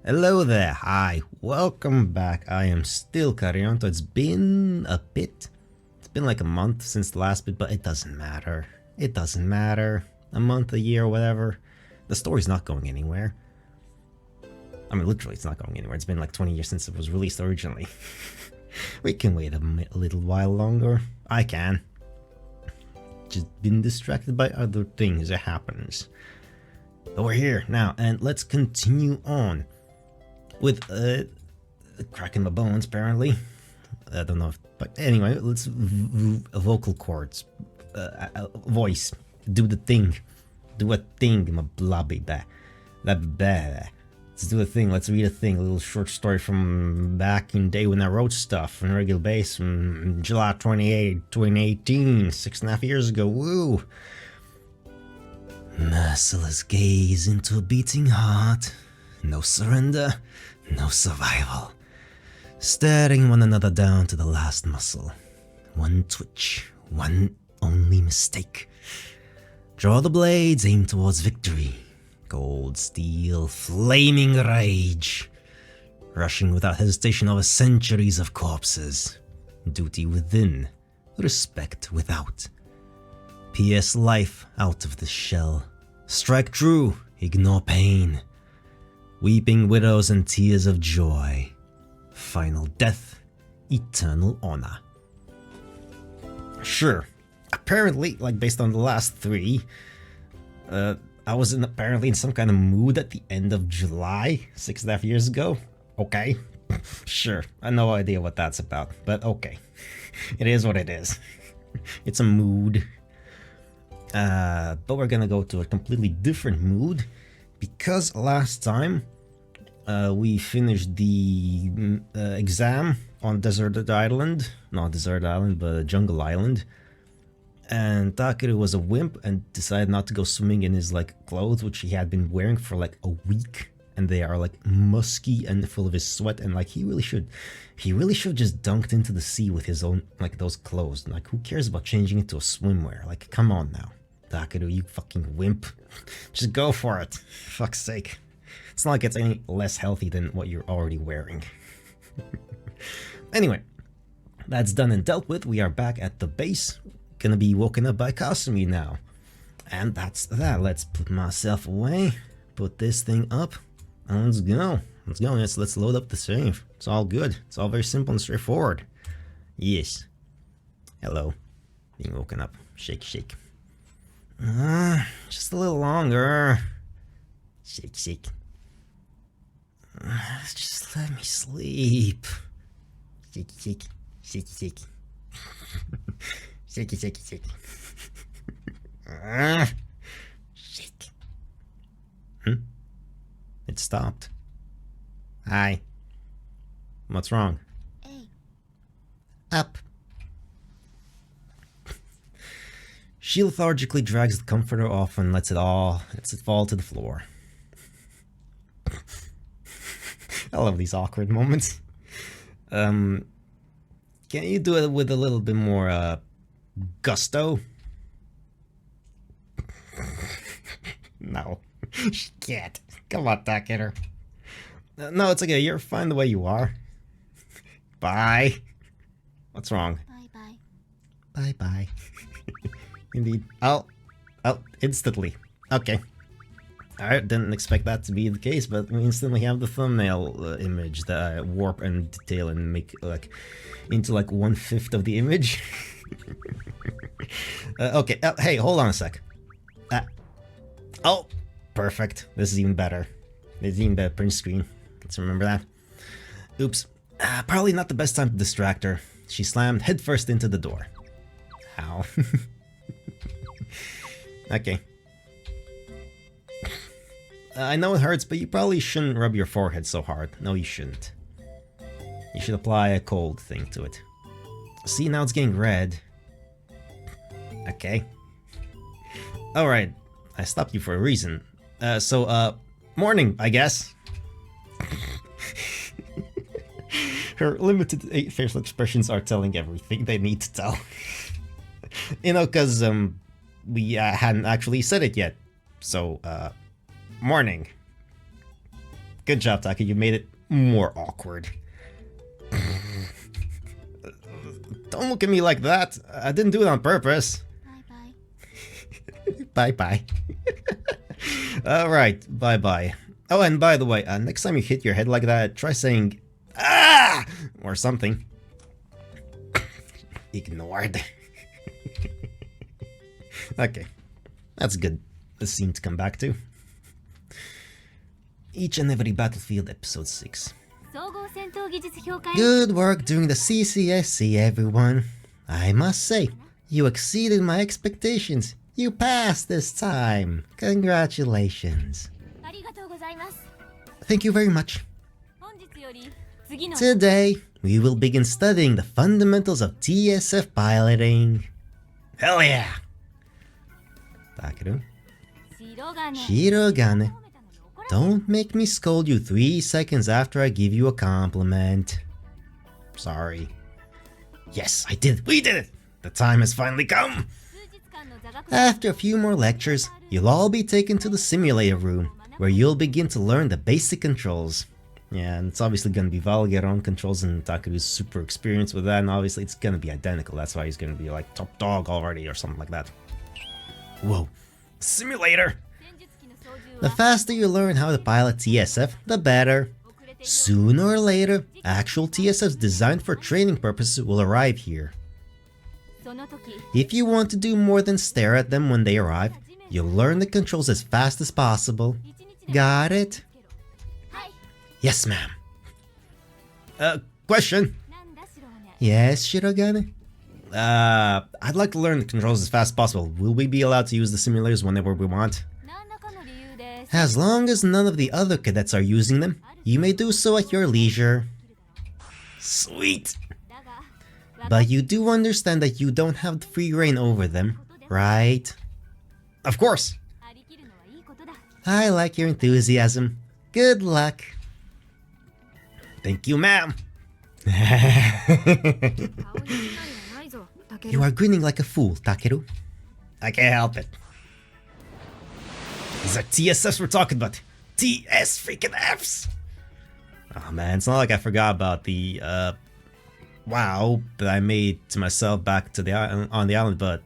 Hello there, hi, welcome back. I am still Karionto. It's been a bit. It's been like a month since the last bit, but it doesn't matter. It doesn't matter. A month, a year, whatever. The story's not going anywhere. I mean, literally, it's not going anywhere. It's been like 20 years since it was released originally. We can wait a little while longer. I can. Just been distracted by other things. It happens. But we're here now, and let's continue on with cracking my bones. Apparently, I don't know if, but anyway, let's vocal cords, voice, do the thing, do a thing, my blobby ba. Let's do a thing. Let's read a thing. A little short story from back in the day when I wrote stuff on a regular basis, from July 28, 2018, 6.5 years ago. Woo! Merciless gaze into a beating heart. No surrender, no survival. Staring one another down to the last muscle. One twitch, one only mistake. Draw the blades, aim towards victory. Cold steel, flaming rage. Rushing without hesitation over centuries of corpses. Duty within, respect without. Pierce life out of the shell. Strike true, ignore pain. Weeping widows and tears of joy. Final death, eternal honor. Sure, apparently, like based on the last three, I was apparently in some kind of mood at the end of July, 6.5 years ago. Okay, sure, I have no idea what that's about, but okay. It is what it is. It's a mood. But we're gonna go to a completely different mood, because last time we finished the exam on Deserted Island. Not Desert Island, but Jungle Island. And Takeru was a wimp and decided not to go swimming in his like clothes, which he had been wearing for like a week, and they are like musky and full of his sweat, and like he really should just dunked into the sea with his own like those clothes. Like, who cares about changing into a swimwear? Like, come on now, Takeru, you fucking wimp. Just go for it. Fuck's sake. It's not like it's any less healthy than what you're already wearing. Anyway, that's done and dealt with. We are back at the base. Gonna be woken up by Kasumi now. And that's that. Let's put myself away. Put this thing up. And let's go. Let's load up the save. It's all good. It's all very simple and straightforward. Yes. Hello. Being woken up. Shake, shake. Just a little longer. Shake, shake. Just let me sleep. Shake, shake. Shake, shake. Shake, shake, shake. Shake. It stopped. Hi. What's wrong? Hey. Up. She lethargically drags the comforter off and lets it fall to the floor. I love these awkward moments. Can you do it with a little bit more gusto? No, she can't. Come on, Takeru. No, it's okay. You're fine the way you are. Bye. What's wrong? Bye-bye. Bye-bye. Indeed. Oh, instantly. Okay. I didn't expect that to be the case, but we instantly have the thumbnail image that I warp and detail and make like into like 1/5 of the image. Okay. Hey, hold on a sec. Oh, perfect. This is even better. This is even better. Print screen. Let's remember that. Oops. Probably not the best time to distract her. She slammed headfirst into the door. Ow. Okay. I know it hurts, but you probably shouldn't rub your forehead so hard. No, you shouldn't. You should apply a cold thing to it. See, now it's getting red. Okay. Alright. I stopped you for a reason. Morning, I guess. Her limited facial expressions are telling everything they need to tell. You know, because we hadn't actually said it yet. So, morning. Good job, Taka. You made it more awkward. Don't look at me like that. I didn't do it on purpose. Bye bye. Bye-bye. Alright, bye-bye. Oh, and by the way, next time you hit your head like that, try saying, "Ah!" or something. Ignored. Okay, that's good. The scene to come back to. Each and Every Battlefield, Episode 6. 総合戦闘技術評価 Good work during the CCSC, everyone. I must say, you exceeded my expectations. You passed this time. Congratulations. ありがとうございます。 Thank you very much. 本日より次の Today, we will begin studying the fundamentals of TSF piloting. Hell yeah! Takeru. 白金 Shirogane. Don't make me scold you 3 seconds after I give you a compliment. Sorry. Yes, I did. We did it! The time has finally come! 数日間の座学 After a few more lectures, you'll all be taken to the simulator room, where you'll begin to learn the basic controls. Yeah, and it's obviously going to be Valgaron controls, and Takeru's super experienced with that, and obviously it's going to be identical. That's why he's going to be like top dog already or something like that. Whoa. Simulator! 戦術機の操縦 The は faster you learn how to pilot TSF, the better. Sooner or later, actual TSFs designed for training purposes will arrive here. その時 If you want to do more than stare at them when they arrive, you'll learn the controls as fast as possible. 一日で Got it? はい Yes, ma'am. Question. なんだ白金 Yes, Shirogane? I'd like to learn the controls as fast as possible. Will we be allowed to use the simulators whenever we want? 何らかの理由で As long as none of the other cadets are using them, you may do so at your leisure. Sweet. だが But you do understand that you don't have free reign over them, right? Of course. ありきるのはいいことだ I like your enthusiasm. Good luck. Thank you, ma'am. 顔に気なりはないぞタケ You ル are grinning like a fool, Takeru. I can't help it. These are TSFs we're talking about. TS freaking Fs. Oh man, it's not like I forgot about the WoW that I made to myself back to the on the island, but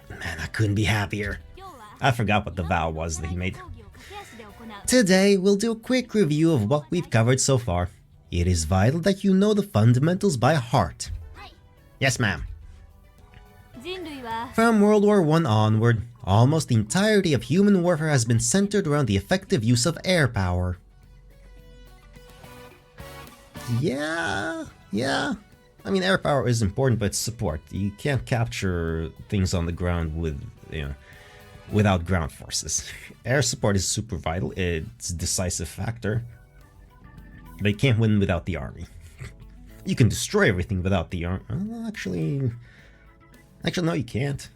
man, I couldn't be happier. 今日は I forgot what the vow was that he made. 講義を駆け足で行う Today, we'll do a quick review of what we've covered so far. It is vital that you know the fundamentals by heart. はい Yes, ma'am. 人類は From World War I onward, almost the entirety of human warfare has been centered around the effective use of air power. Yeah. I mean, air power is important, but it's support. You can't capture things on the ground with, without ground forces. Air support is super vital. It's a decisive factor. But you can't win without the army. You can destroy everything without the army. Actually, no, you can't.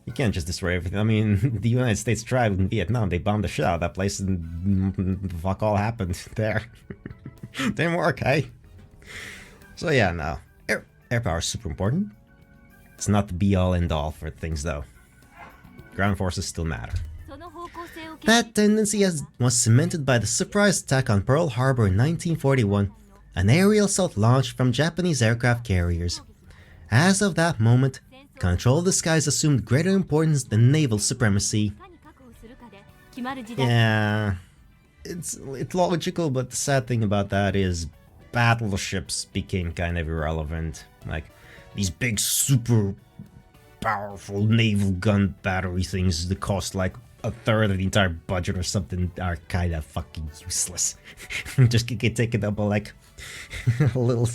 You can't just destroy everything. I mean, the United States tried in Vietnam. They bombed the shit out of that place, and fuck all happened there. Didn't work, hey? So yeah, no. Air power is super important. It's not the be-all, end-all for things, though. Ground forces still matter. その方向性を決 That tendency was cemented by the surprise attack on Pearl Harbor in 1941, an aerial assault launched from Japanese aircraft carriers. As of that moment, control of the skies assumed greater importance than naval supremacy. いかに確保するかで決まる時代 Yeah, it's logical, but the sad thing about that is battleships became kind of irrelevant. Like, these big super powerful naval gun battery things that cost like a third of the entire budget or something are kind of fucking useless. Just get taken up by like a little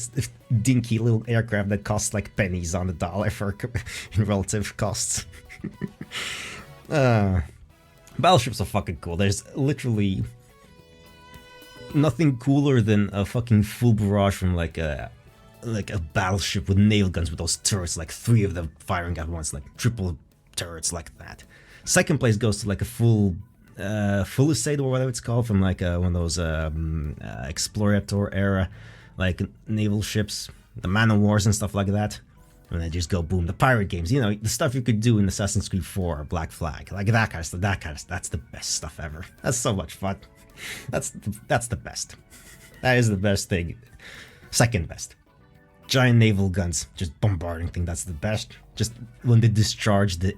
dinky little aircraft that costs like pennies on the dollar for in relative costs. Battleships are fucking cool. There's literally nothing cooler than a fucking full barrage from like a battleship with naval guns with those turrets, like 3 of them firing at once, like triple turrets like that. Second place goes to like a full Fulisade or whatever it's called, from like one of those Explorator era like naval ships, the Man of Wars and stuff like that. And then just go boom, the pirate games, you know, the stuff you could do in Assassin's Creed 4 or Black Flag, like that kind of stuff. That's the best stuff ever. That's so much fun. That's the best. That is the best thing. Second best. Giant naval guns, just bombarding thing. That's the best. Just when they discharge the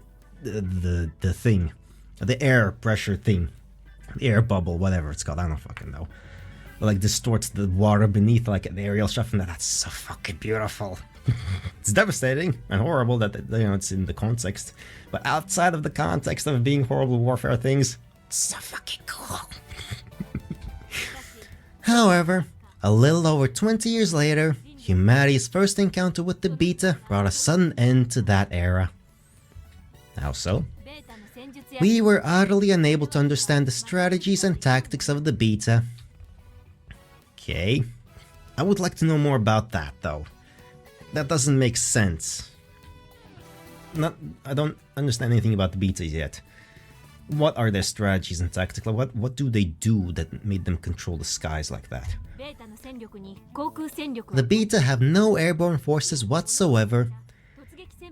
thing, the air pressure thing, the air bubble, whatever it's called. I don't fucking know. It, like, distorts the water beneath, like an aerial shot, and that's so fucking beautiful. It's devastating and horrible that, you know, it's in the context, but outside of the context of being horrible warfare things, it's so fucking cool. However, a little over 20 years later, humanity's first encounter with the Beta brought a sudden end to that era. How so? We were utterly unable to understand the strategies and tactics of the Beta. Okay. I would like to know more about that, though. That doesn't make sense. I don't understand anything about the Betas yet. What are their strategies and tactics? What do they do that made them control the skies like that? The Beta have no airborne forces whatsoever.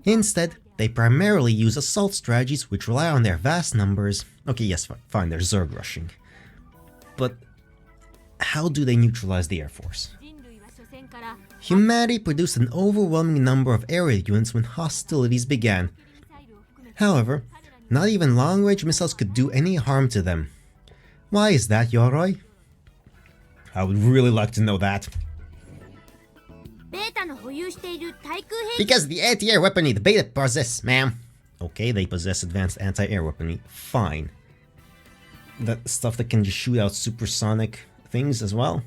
Instead, they primarily use assault strategies which rely on their vast numbers. Okay, yes, fine, they're Zerg rushing. But how do they neutralize the Air Force? Humanity produced an overwhelming number of aerial units when hostilities began. However, not even long-range missiles could do any harm to them. Why is that, Yoroi? I would really like to know that. Because the anti-air weaponry the Beta possess, ma'am. Okay, they possess advanced anti-air weaponry. Fine. That stuff that can just shoot out supersonic things as well?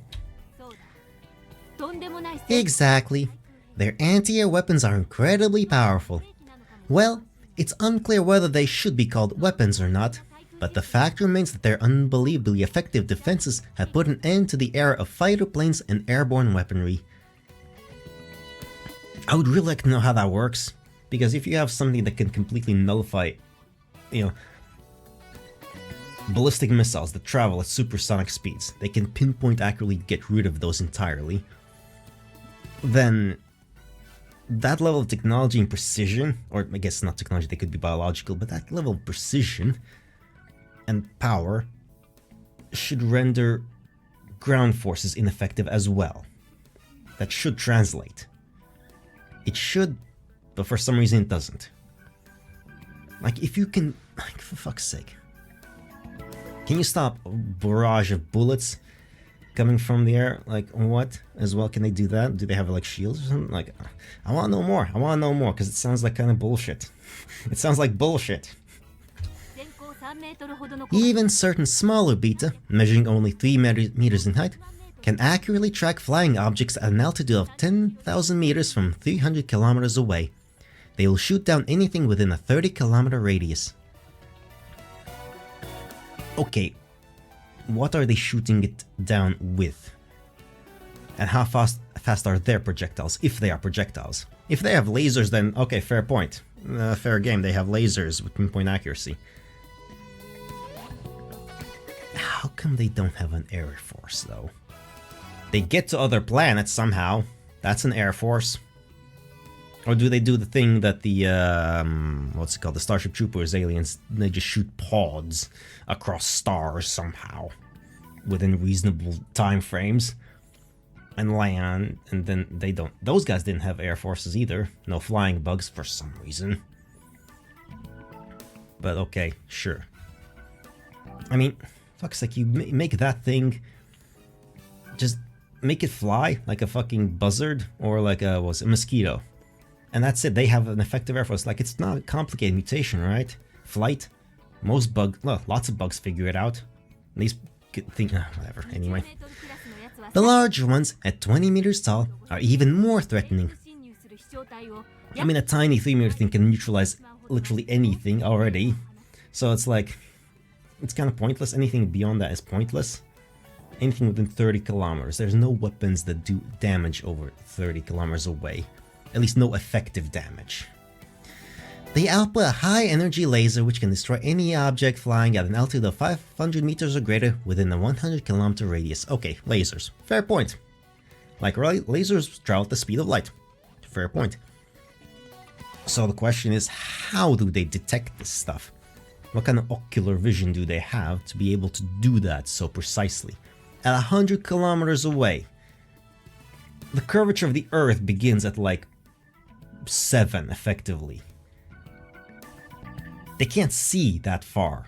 Exactly. Their anti-air weapons are incredibly powerful. Well, it's unclear whether they should be called weapons or not, but the fact remains that their unbelievably effective defenses have put an end to the era of fighter planes and airborne weaponry. I would really like to know how that works, because if you have something that can completely nullify, you know, ballistic missiles that travel at supersonic speeds, they can pinpoint accurately get rid of those entirely, then that level of technology and precision, or I guess not technology, they could be biological, but that level of precision and power should render ground forces ineffective as well. That should translate. It should, but for some reason it doesn't. Like, if you can, like, for fuck's sake, can you stop a barrage of bullets coming from the air? Like, what as well? Can they do that? Do they have, like, shields or something? Like, I want to know more. I want to know more, because it sounds like kind of bullshit. It sounds like bullshit. Even certain smaller Beta, measuring only 3 meters in height, can accurately track flying objects at an altitude of 10,000 meters from 300 kilometers away. They will shoot down anything within a 30-kilometer radius. Okay, what are they shooting it down with? And how fast are their projectiles, if they are projectiles? If they have lasers, then okay, fair point. Fair game, they have lasers with pinpoint accuracy. How come they don't have an air force, though? They get to other planets somehow. That's an air force. Or do they do the thing that the, what's it called? The Starship Troopers aliens, they just shoot pods across stars somehow. Within reasonable time frames. And land, and then they don't. Those guys didn't have air forces either. No flying bugs for some reason. But okay, sure. I mean, fuck's sake, you make that thing, just make it fly like a fucking buzzard or like a mosquito. And that's it, they have an effective air force. Like, it's not a complicated mutation, right? Flight, most bugs, well, lots of bugs figure it out. These think, whatever, anyway. The larger ones, at 20 meters tall, are even more threatening. I mean, a tiny 3-meter thing can neutralize literally anything already. So it's like, it's kind of pointless. Anything beyond that is pointless. Anything within 30 kilometers. There's no weapons that do damage over 30 kilometers away. At least no effective damage. They output a high-energy laser which can destroy any object flying at an altitude of 500 meters or greater within a 100-kilometer radius. Okay, lasers. Fair point. Like, lasers travel at the speed of light. Fair point. So the question is, how do they detect this stuff? What kind of ocular vision do they have to be able to do that so precisely? at 100 kilometers away. The curvature of the Earth begins at like 7, effectively. They can't see that far.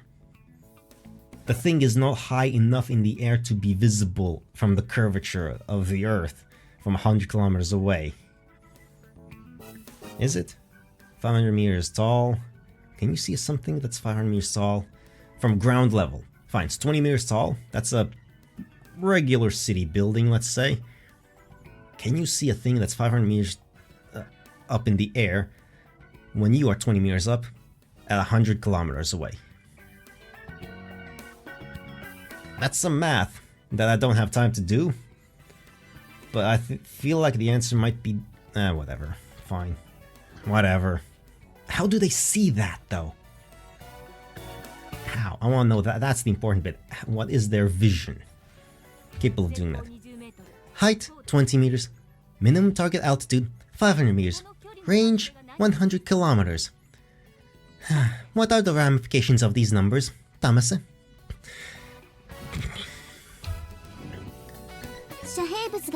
The thing is not high enough in the air to be visible from the curvature of the Earth from 100 kilometers away. Is it? 500 meters tall. Can you see something that's 500 meters tall? From ground level. Fine, it's 20 meters tall. That's a regular city building, let's say. Can you see a thing that's 500 meters up in the air when you are 20 meters up at 100 kilometers away? That's some math that I don't have time to do. But I feel like the answer might be... whatever. Fine. Whatever. How do they see that, though? How? I want to know that. That's the important bit. What is their vision? Capable of doing that. Height, 20 meters. Minimum target altitude, 500 meters. Range, 100 kilometers. What are the ramifications of these numbers, Tamase?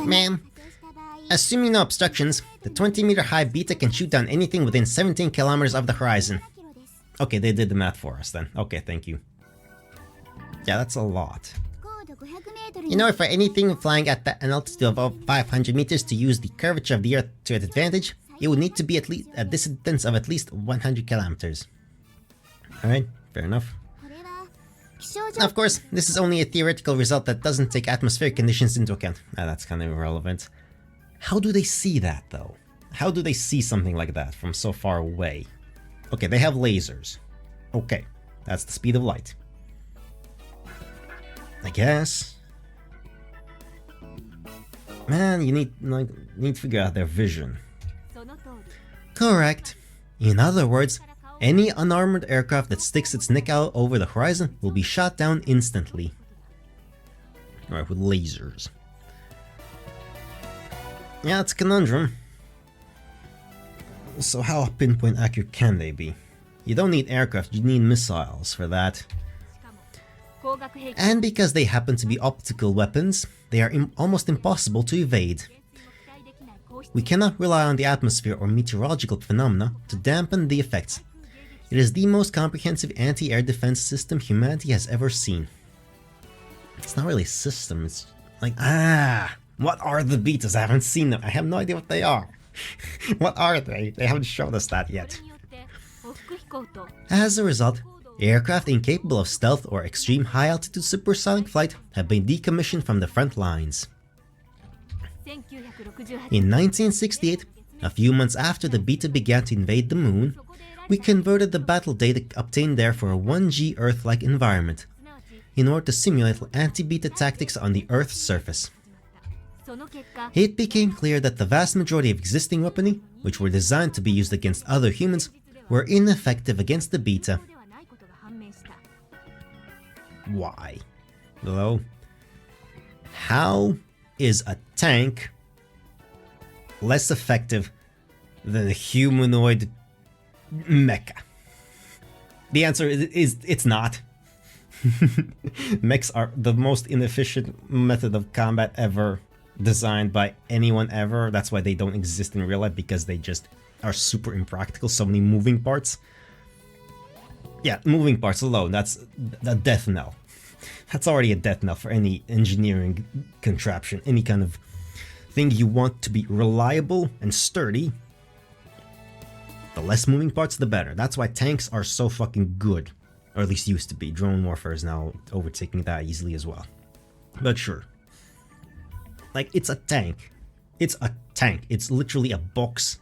Ma'am, assuming no obstructions, the 20-meter high beta can shoot down anything within 17 kilometers of the horizon. Okay, they did the math for us then. Okay, thank you. Yeah, that's a lot. You know, for anything flying at an altitude of about 500 meters to use the curvature of the Earth to its advantage, it would need to be at least a distance of at least 100 kilometers. Alright, fair enough. Of course, this is only a theoretical result that doesn't take atmospheric conditions into account. That's kind of irrelevant. How do they see that, though? How do they see something like that from so far away? Okay, they have lasers. Okay, that's the speed of light. I guess. Man, you need to figure out their vision. Correct. In other words, any unarmored aircraft that sticks its neck out over the horizon will be shot down instantly. Alright, with lasers. Yeah, it's a conundrum. So how pinpoint accurate can they be? You don't need aircraft, you need missiles for that. And because they happen to be optical weapons, they are almost impossible to evade. We cannot rely on the atmosphere or meteorological phenomena to dampen the effects. It is the most comprehensive anti-air defense system humanity has ever seen. It's not really a system, it's like, what are the betas? I haven't seen them. I have no idea what they are. What are they? They haven't shown us that yet. As a result, aircraft incapable of stealth or extreme high-altitude supersonic flight have been decommissioned from the front lines. In 1968, a few months after the beta began to invade the moon, we converted the battle data obtained there for a 1G Earth-like environment, in order to simulate anti-beta tactics on the Earth's surface. It became clear that the vast majority of existing weaponry, which were designed to be used against other humans, were ineffective against the beta. Why? Though, how is a tank less effective than a humanoid mecha? The answer is it's not. Mechs are the most inefficient method of combat ever designed by anyone ever. That's why they don't exist in real life, because they just are super impractical. So many moving parts. Yeah, moving parts alone, that's a death knell. That's already a death knell for any engineering contraption, any kind of thing you want to be reliable and sturdy. The less moving parts, the better. That's why tanks are so fucking good. Or at least used to be. Drone warfare is now overtaking that easily as well. But sure. Like, it's a tank. It's a tank. It's literally a box.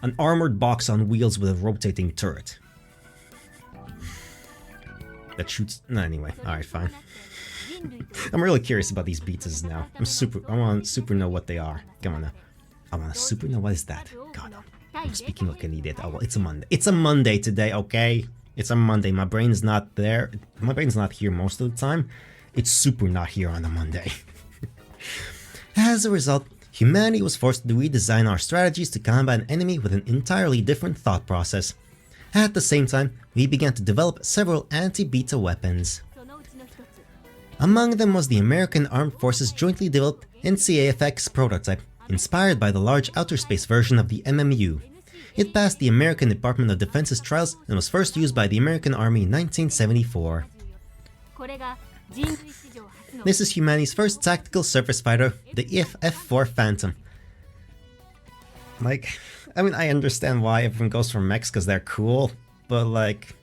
An armored box on wheels with a rotating turret. That shoots... No, anyway. Alright, fine. I'm really curious about these betas now. I want to super know what they are. Come on now. I want to super know what is that. God, I'm speaking like an idiot. Oh well, it's a Monday. It's a Monday today, okay? It's a Monday. My brain's not there. My brain's not here most of the time. It's super not here on a Monday. As a result, humanity was forced to redesign our strategies to combat an enemy with an entirely different thought process. At the same time, we began to develop several anti-beta weapons. Among them was the American Armed Forces jointly developed NCAFX prototype, inspired by the large outer space version of the MMU. It passed the American Department of Defense's trials and was first used by the American Army in 1974. This is humanity's first tactical surface fighter, the F-4 Phantom. Like, I mean, I understand why everyone goes for mechs because they're cool, but like,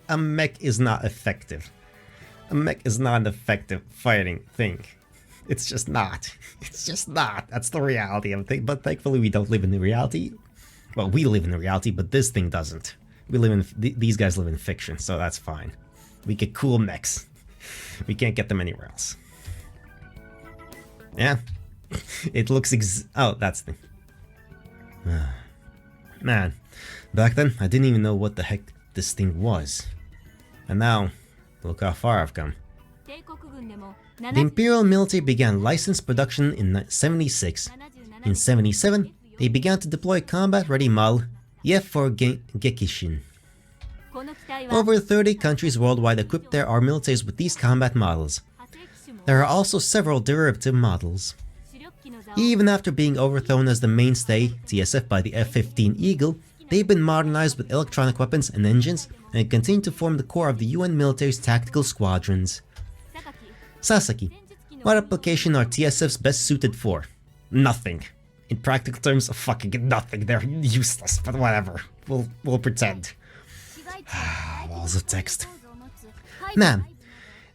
a mech is not effective. A mech is not an effective fighting thing. It's just not. It's just not. That's the reality of things. But thankfully, we don't live in the reality. Well, we live in the reality, but this thing doesn't. We live in these guys live in fiction, so that's fine. We get cool mechs. We can't get them anywhere else. Yeah, it looks oh, that's the. Man, back then I didn't even know what the heck this thing was, and now look how far I've come. The Imperial military began licensed production in 76. In 77, they began to deploy combat-ready model F-4 Gekishin. Over 30 countries worldwide equipped their armed militaries with these combat models. There are also several derivative models. Even after being overthrown as the mainstay TSF by the F-15 Eagle, they've been modernized with electronic weapons and engines and continue to form the core of the UN military's tactical squadrons. Sasaki, what application are TSFs best suited for? Nothing. In practical terms, fucking nothing. They're useless, but whatever. We'll pretend. Walls of text. Man,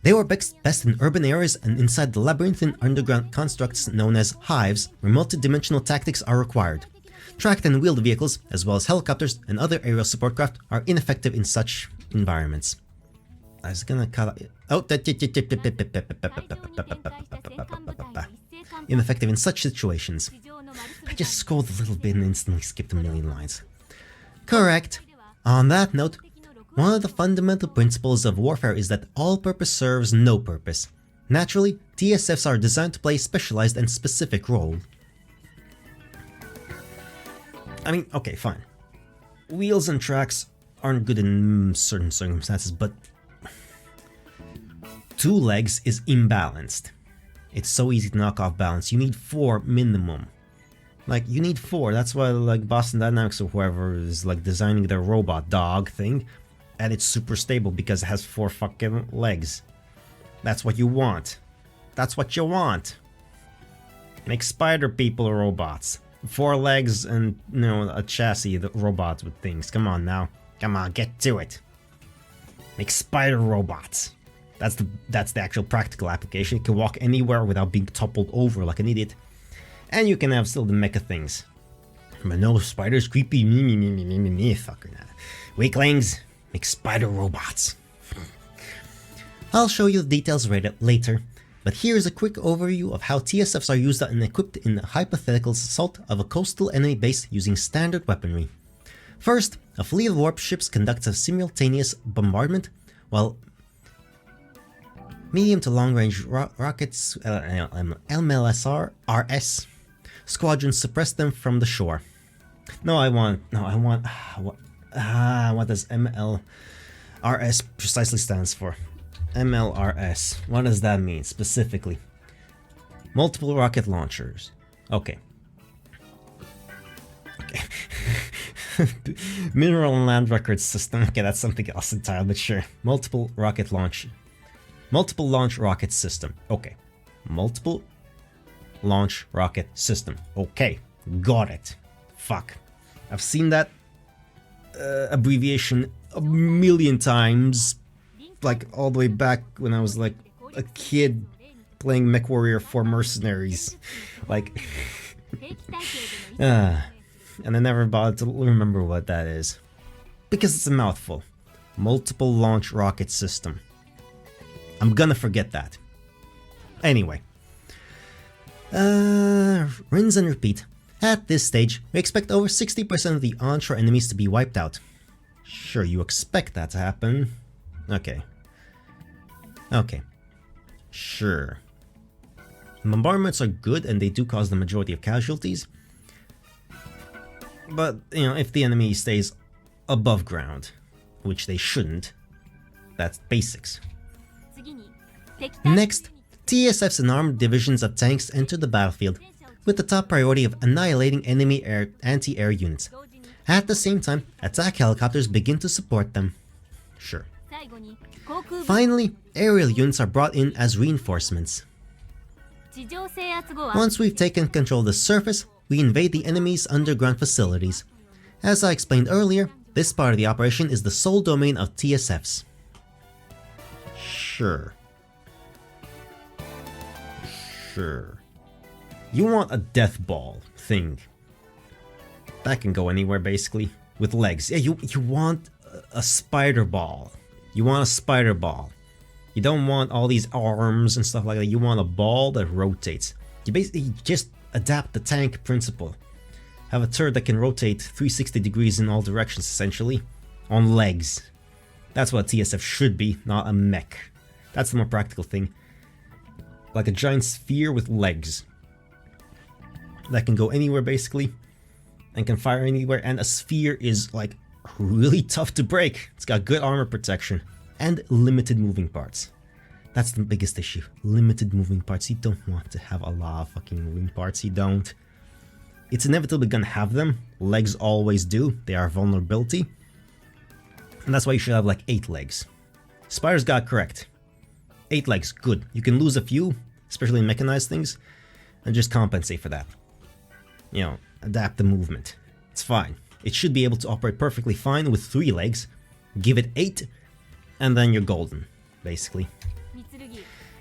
they were best in urban areas and inside the labyrinthine underground constructs known as hives, where multi-dimensional tactics are required. Tracked and wheeled vehicles, as well as helicopters and other aerial support craft, are ineffective in such environments. I was gonna cut. Oh, ineffective in such situations. I just scrolled a little bit and instantly skipped a million lines. Correct. On that note, one of the fundamental principles of warfare is that all purpose serves no purpose. Naturally, TSFs are designed to play a specialized and specific role. I mean, okay, fine. Wheels and tracks aren't good in certain circumstances, but 2 legs is imbalanced. It's so easy to knock off balance. You need 4 minimum. Like, you need 4. That's why, like, Boston Dynamics or whoever is, like, designing their robot dog thing, and it's super stable because it has 4 fucking legs. That's what you want. That's what you want. Make spider people robots. 4 legs and, you know, a chassis, the robots with things. Come on now. Come on, get to it. Make spider robots. That's the actual practical application. You can walk anywhere without being toppled over like an idiot. And you can have still the mecha things. But no, spiders creepy. Me, fucker. Weaklings, make spider robots. I'll show you the details later, but here's a quick overview of how TSFs are used and equipped in the hypothetical assault of a coastal enemy base using standard weaponry. First, a fleet of warships conducts a simultaneous bombardment, while medium to long-range rockets, MLSR, RS, squadrons suppress them from the shore. What does MLRS precisely stands for? MLRS, what does that mean specifically? Multiple rocket launchers. Okay. Mineral and Land Records System. Okay, that's something else entirely, but sure. Multiple launch rocket system. Okay. Multiple launch rocket system. Okay. Got it. Fuck. I've seen that abbreviation a million times. Like all the way back when I was like a kid playing MechWarrior 4 Mercenaries. Like and I never bothered to remember what that is. Because it's a mouthful. Multiple launch rocket system. I'm gonna forget that. Anyway. Rinse and repeat. At this stage, we expect over 60% of the onshore enemies to be wiped out. Sure, you expect that to happen. Okay. Okay. Sure. Bombardments are good and they do cause the majority of casualties. But, you know, if the enemy stays above ground, which they shouldn't, that's basics. Next, TSFs and armored divisions of tanks enter the battlefield, with the top priority of annihilating enemy anti-air units. At the same time, attack helicopters begin to support them. Sure. Finally, aerial units are brought in as reinforcements. Once we've taken control of the surface, we invade the enemy's underground facilities. As I explained earlier, this part of the operation is the sole domain of TSFs. Sure. You want a death ball thing. That can go anywhere basically. With legs. Yeah, you want a spider ball. You want a spider ball. You don't want all these arms and stuff like that. You want a ball that rotates. You basically just adapt the tank principle. Have a turret that can rotate 360 degrees in all directions essentially. On legs. That's what a TSF should be, not a mech. That's the more practical thing. Like a giant sphere with legs. That can go anywhere basically. And can fire anywhere. And a sphere is like really tough to break. It's got good armor protection. And limited moving parts. That's the biggest issue. Limited moving parts. You don't want to have a lot of fucking moving parts. You don't. It's inevitably gonna have them. Legs always do. They are a vulnerability. And that's why you should have like 8 legs. Spiders got correct. 8 legs, good. You can lose a few, especially in mechanized things, and just compensate for that. You know, adapt the movement. It's fine. It should be able to operate perfectly fine with 3 legs. Give it 8, and then you're golden, basically.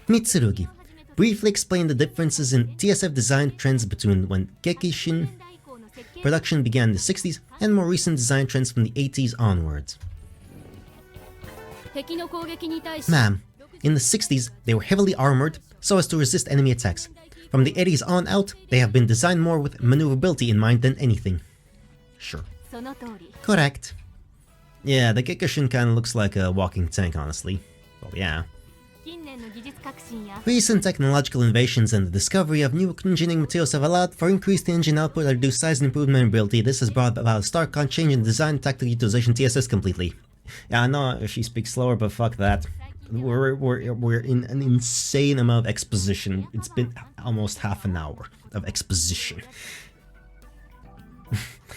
Mitsurugi. Briefly explain the differences in TSF design trends between when Gekishin production began in the 60s and more recent design trends from the 80s onwards. Ma'am, in the 60s they were heavily armored so as to resist enemy attacks. From the 80s on out, they have been designed more with maneuverability in mind than anything. Sure. Correct. Yeah, the Gekishin kinda looks like a walking tank, honestly. Well, yeah. Recent technological innovations and the discovery of new engineering materials have allowed for increased engine output and reduced size and improved maneuverability. This has brought about a stark change in design and tactical utilization TSS completely. Yeah, I know she speaks slower, but fuck that. We're in an insane amount of exposition. It's been almost half an hour of exposition.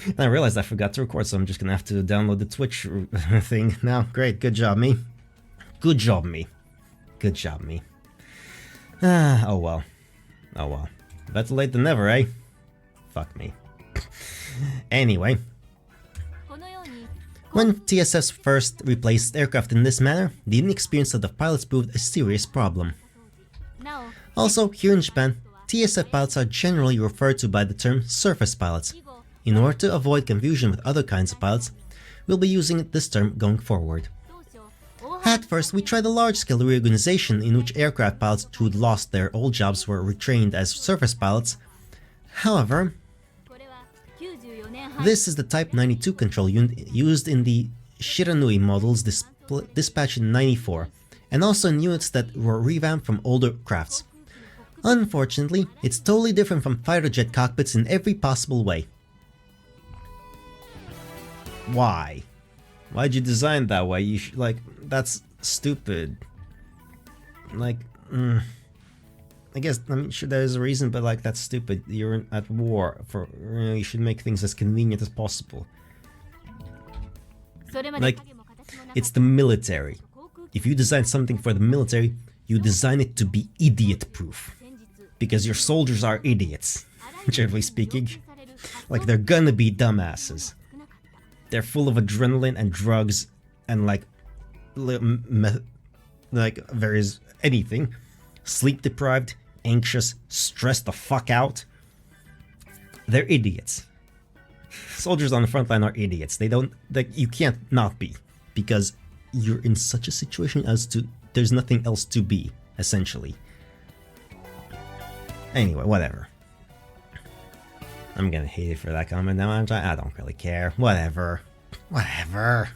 And I realized I forgot to record, so I'm just gonna have to download the Twitch thing now. Great, good job, me. Good job, me. Good job, me. Oh well. Oh well. Better late than never, eh? Fuck me. Anyway. When TSS first replaced aircraft in this manner, the inexperience of the pilots proved a serious problem. Also, here in Japan, TSF pilots are generally referred to by the term surface pilots. In order to avoid confusion with other kinds of pilots, we'll be using this term going forward. At first, we tried a large-scale reorganization in which aircraft pilots who'd lost their old jobs were retrained as surface pilots. However, this is the Type 92 control unit used in the Shiranui models dispatched in '94, and also in units that were revamped from older crafts. Unfortunately, it's totally different from fighter jet cockpits in every possible way. Why? Why'd you design that way? You like, that's stupid. Like, I guess, I mean, sure, there's a reason, but like, that's stupid. You're at war. You should make things as convenient as possible. Like, it's the military. If you design something for the military, you design it to be idiot-proof. Because your soldiers are idiots, generally speaking. Like, they're gonna be dumbasses. They're full of adrenaline and drugs and like various anything. Sleep deprived, anxious, stressed the fuck out. They're idiots. Soldiers on the front line are idiots. They don't, you can't not be, because you're in such a situation as to, there's nothing else to be, essentially. Anyway, whatever. I'm gonna hate it for that comment now. I don't really care. Whatever. Whatever.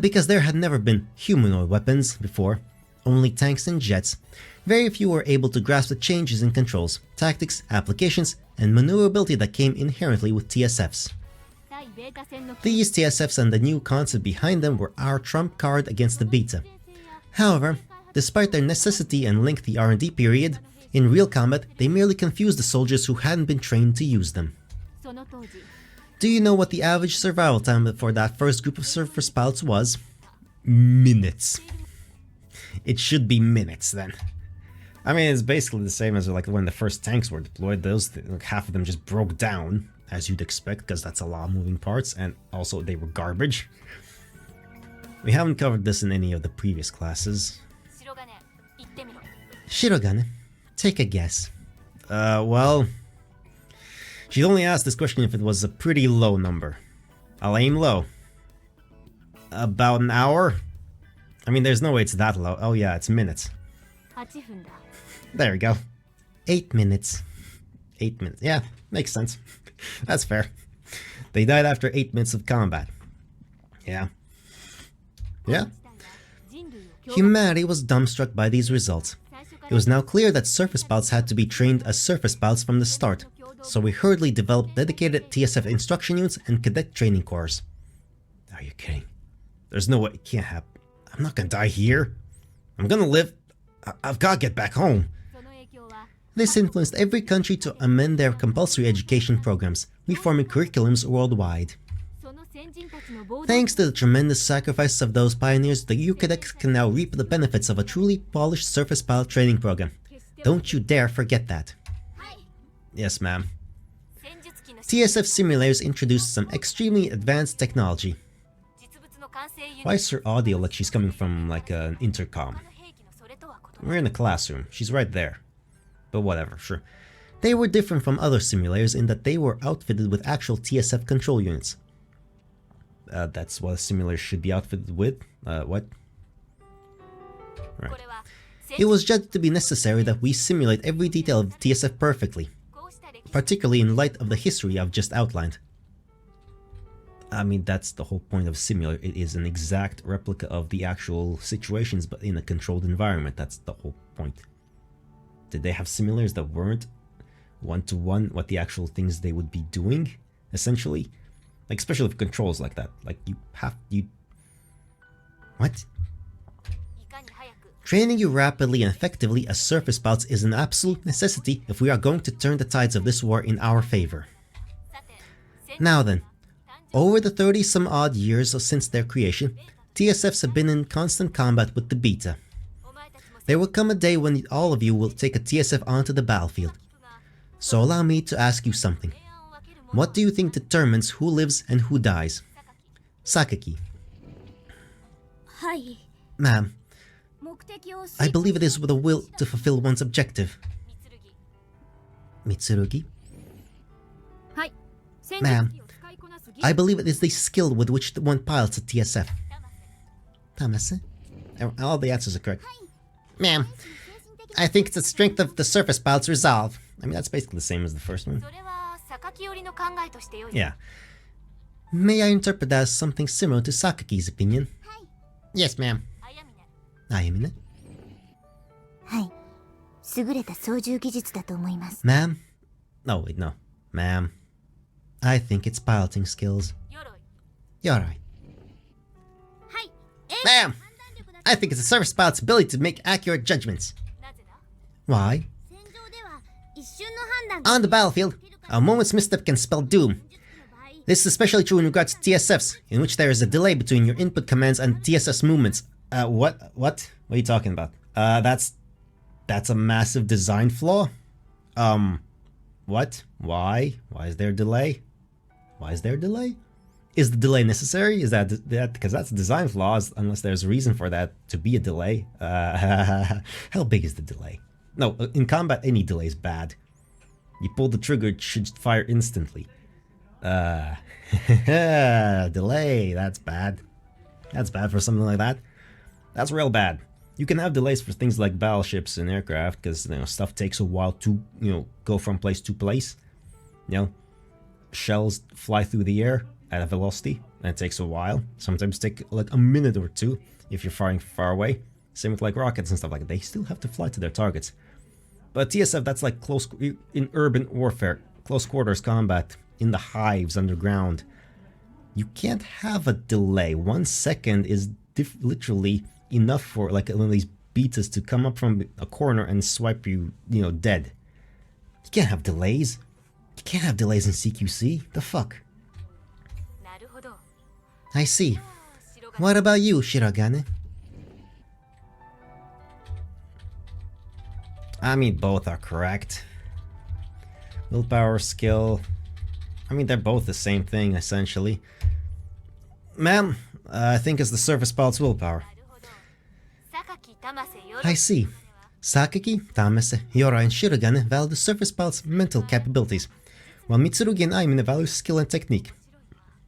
Because there had never been humanoid weapons before, only tanks and jets, very few were able to grasp the changes in controls, tactics, applications, and maneuverability that came inherently with TSFs. These TSFs and the new concept behind them were our trump card against the beta. However, Despite their necessity and lengthy R&D period, in real combat, they merely confused the soldiers who hadn't been trained to use them. Do you know what the average survival time for that first group of surface pilots was? Minutes. It should be minutes then. I mean, it's basically the same as like when the first tanks were deployed. Like half of them just broke down, as you'd expect, because that's a lot of moving parts, and also they were garbage. We haven't covered this in any of the previous classes. Shirogane, take a guess. Well, she'd only asked this question if it was a pretty low number. I'll aim low. About an hour? I mean, there's no way it's that low. Oh yeah, it's minutes. There we go. 8 minutes. 8 minutes. Yeah, makes sense. That's fair. They died after 8 minutes of combat. Yeah. Yeah. Humanity was dumbstruck by these results. It was now clear that surface pilots had to be trained as surface pilots from the start, so we hurriedly developed dedicated TSF instruction units and cadet training corps. Are you kidding? There's no way it can't happen. I'm not gonna die here. I'm gonna live. I've gotta get back home. This influenced every country to amend their compulsory education programs, reforming curriculums worldwide. Thanks to the tremendous sacrifices of those pioneers, the EU cadets can now reap the benefits of a truly polished surface pilot training program. Don't you dare forget that. Yes, ma'am. TSF simulators introduced some extremely advanced technology. Why is her audio like she's coming from like an intercom? We're in a classroom. She's right there. But whatever, sure. They were different from other simulators in that they were outfitted with actual TSF control units. That's what a simulator should be outfitted with? What? Right. It was judged to be necessary that we simulate every detail of the TSF perfectly, particularly in light of the history I've just outlined. I mean, that's the whole point of a simulator. It is an exact replica of the actual situations, but in a controlled environment. That's the whole point. Did they have simulators that weren't one-to-one what the actual things they would be doing, essentially? Like, especially with controls like that. Like, What? Training you rapidly and effectively as surface pilots is an absolute necessity if we are going to turn the tides of this war in our favor. Now then, over the 30-some-odd years since their creation, TSFs have been in constant combat with the Beta. There will come a day when all of you will take a TSF onto the battlefield. So allow me to ask you something. What do you think determines who lives and who dies? Sakaki. Ma'am, I believe it is with a will to fulfill one's objective. Mitsurugi? Ma'am, I believe it is the skill with which one pilots a TSF. Tamase? All the answers are correct. Ma'am, I think it's the strength of the surface pilot's resolve. I mean, that's basically the same as the first one. Yeah. May I interpret that as something similar to Sakaki's opinion? Yes, ma'am. Ayamine? Ma'am? No, wait, no. Ma'am. I think it's piloting skills. Yorai. Ma'am! I think it's a surface pilot's ability to make accurate judgments. Why? On the battlefield, a moment's misstep can spell doom. This is especially true in regards to TSFs, in which there is a delay between your input commands and TSF's movements. What? What are you talking about? That's a massive design flaw? What? Why? Why is there a delay? Why is there a delay? Is the delay necessary? Is that because that's a design flaw, unless there's a reason for that to be a delay? How big is the delay? No, in combat, any delay is bad. You pull the trigger, it should fire instantly. Delay, that's bad. That's bad for something like that. That's real bad. You can have delays for things like battleships and aircraft, because stuff takes a while to go from place to place. Shells fly through the air at a velocity, and it takes a while. Sometimes take like a minute or two if you're firing far away. Same with like rockets and stuff like that. They still have to fly to their targets. But TSF, that's like close in urban warfare, close quarters combat, in the hives underground. You can't have a delay. 1 second is literally enough for like one of these beatas to come up from a corner and swipe you, dead. You can't have delays. You can't have delays in CQC. The fuck? I see. What about you, Shirogane? I mean, both are correct. Willpower, skill. I mean, they're both the same thing, essentially. Ma'am, I think it's the surface pilot's willpower. I see. Sakaki, Tamase, Yora, and Shirogane value the surface pilot's mental capabilities, while Mitsurugi and Aimin value skill and technique.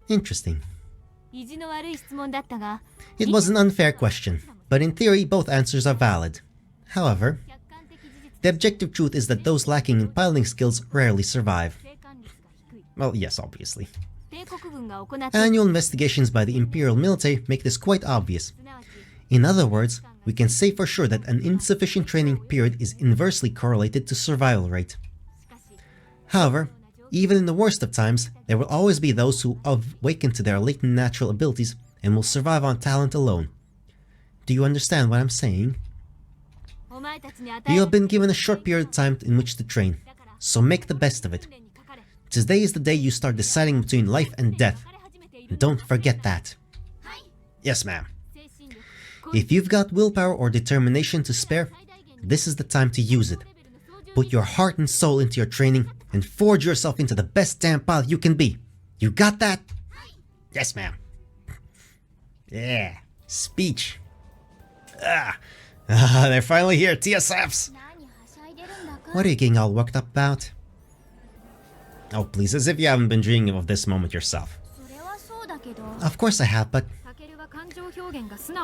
Interesting. It was an unfair question, but in theory both answers are valid. However, the objective truth is that those lacking in piloting skills rarely survive. Well, yes, obviously. Annual investigations by the Imperial military make this quite obvious. In other words, we can say for sure that an insufficient training period is inversely correlated to survival rate. However, even in the worst of times, there will always be those who awaken to their latent natural abilities and will survive on talent alone. Do you understand what I'm saying? You have been given a short period of time in which to train, so make the best of it. Today is the day you start deciding between life and death. Don't forget that. Yes, ma'am. If you've got willpower or determination to spare, this is the time to use it. Put your heart and soul into your training and forge yourself into the best damn pilot you can be. You got that? Yes, ma'am. Yeah, speech. They're finally here, TSFs. What are you getting all worked up about? Oh, please, as if you haven't been dreaming of this moment yourself. Of course I have, but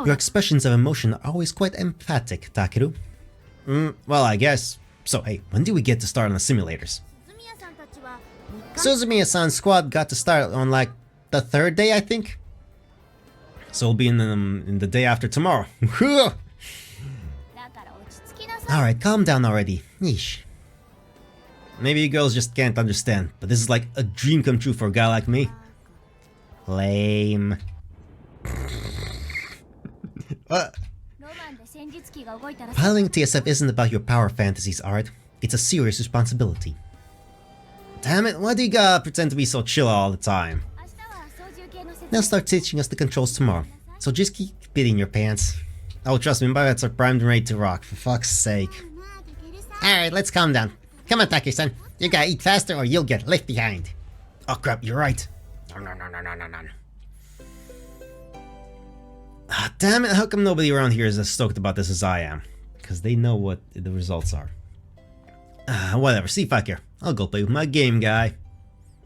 your expressions of emotion are always quite emphatic, Takeru. Well, I guess. So, hey, when do we get to start on the simulators? Suzumiya-san's squad got to start on, like, the third day, I think? So we'll be in the day after tomorrow. Alright, calm down already. Yeesh. Maybe you girls just can't understand, but this is like a dream come true for a guy like me. Lame. Piloting TSF isn't about your power fantasies, alright? It's a serious responsibility. Damn it, why do you gotta pretend to be so chill all the time? They'll start teaching us the controls tomorrow, so just keep beating your pants. Oh, trust me, my bets are primed and ready to rock, for fuck's sake. Alright, let's calm down. Come on, Taki-san. You gotta eat faster or you'll get left behind. Oh crap, you're right. No. Ah, damn it, how come nobody around here is as stoked about this as I am? Because they know what the results are. Whatever, see fuck here. I'll go play with my game guy.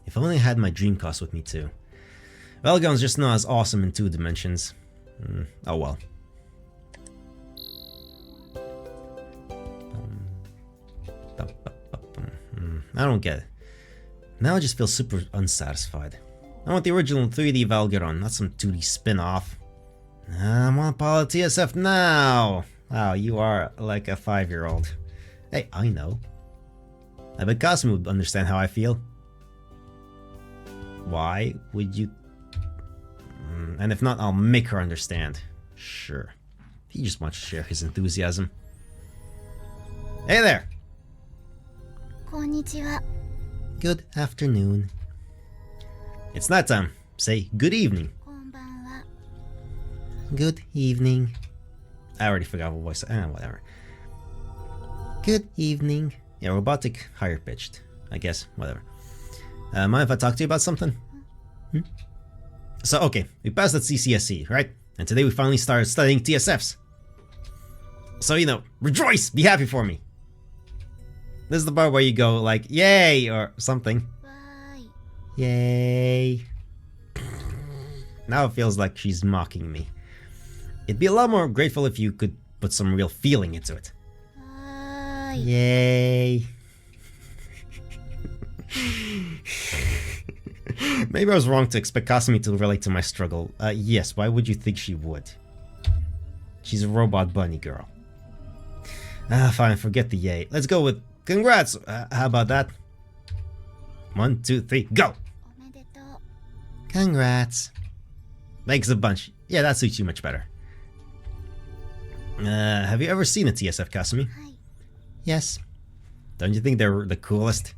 If only I had my Dreamcast with me too. Railgun's just not as awesome in 2 dimensions. Oh well. I don't get it. Now I just feel super unsatisfied. I want the original 3D Valgaron, not some 2D spin-off. I want Pilot TSF now! Wow, you are like a 5-year-old. Hey, I know. I bet Cosmo would understand how I feel. Why would you... And if not, I'll make her understand. Sure. He just wants to share his enthusiasm. Hey there! Konnichiwa. Good afternoon. It's night time. Say good evening. Konbanwa. Good evening. I already forgot what voice. Whatever. Good evening. Yeah, robotic, higher pitched. I guess, whatever. Mind if I talk to you about something? So, okay, we passed at CCSE, right? And today we finally started studying TSFs. So, rejoice! Be happy for me! This is the part where you go like, yay! Or something. Why? Yay! Now it feels like she's mocking me. It'd be a lot more grateful if you could put some real feeling into it. Why? Yay! Maybe I was wrong to expect Kasumi to relate to my struggle. Yes, why would you think she would? She's a robot bunny girl. Fine, forget the yay. Let's go with congrats! How about that? 1, 2, 3, go! Omedetou. Congrats. Thanks a bunch. Yeah, that suits you much better. Have you ever seen a TSF, Kasumi? はい。 Yes. Don't you think they're the coolest?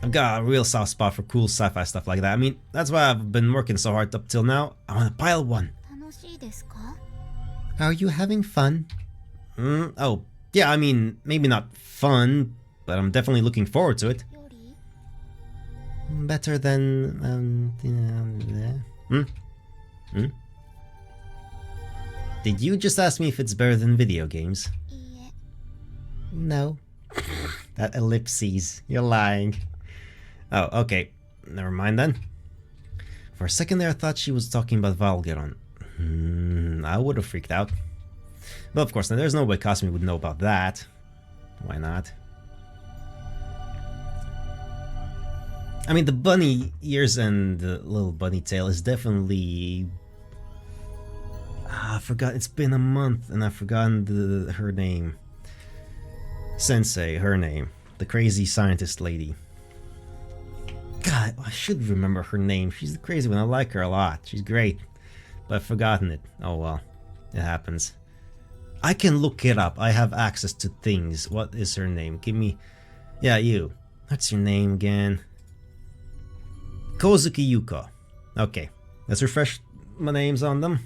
I've got a real soft spot for cool sci-fi stuff like that. I mean, that's why I've been working so hard up till now. I want to pile one. 楽しいですか？ Are you having fun? Oh, yeah, I mean, maybe not fun, but I'm definitely looking forward to it. より Better than... Did you just ask me if it's better than video games? いいえ。 No. That ellipses. You're lying. Oh, okay. Never mind then. For a second there I thought she was talking about Valgeron. I would have freaked out. But of course, now there's no way Kasumi would know about that. Why not? I mean, the bunny ears and the little bunny tail is definitely... I forgot, it's been a month and I've forgotten her name. Sensei, her name. The crazy scientist lady. God, I should remember her name. She's the crazy one. I like her a lot. She's great. But I've forgotten it. Oh well. It happens. I can look it up. I have access to things. What is her name? Give me... Yeah, you. What's your name again? Kozuki Yuko. Okay. Let's refresh my names on them.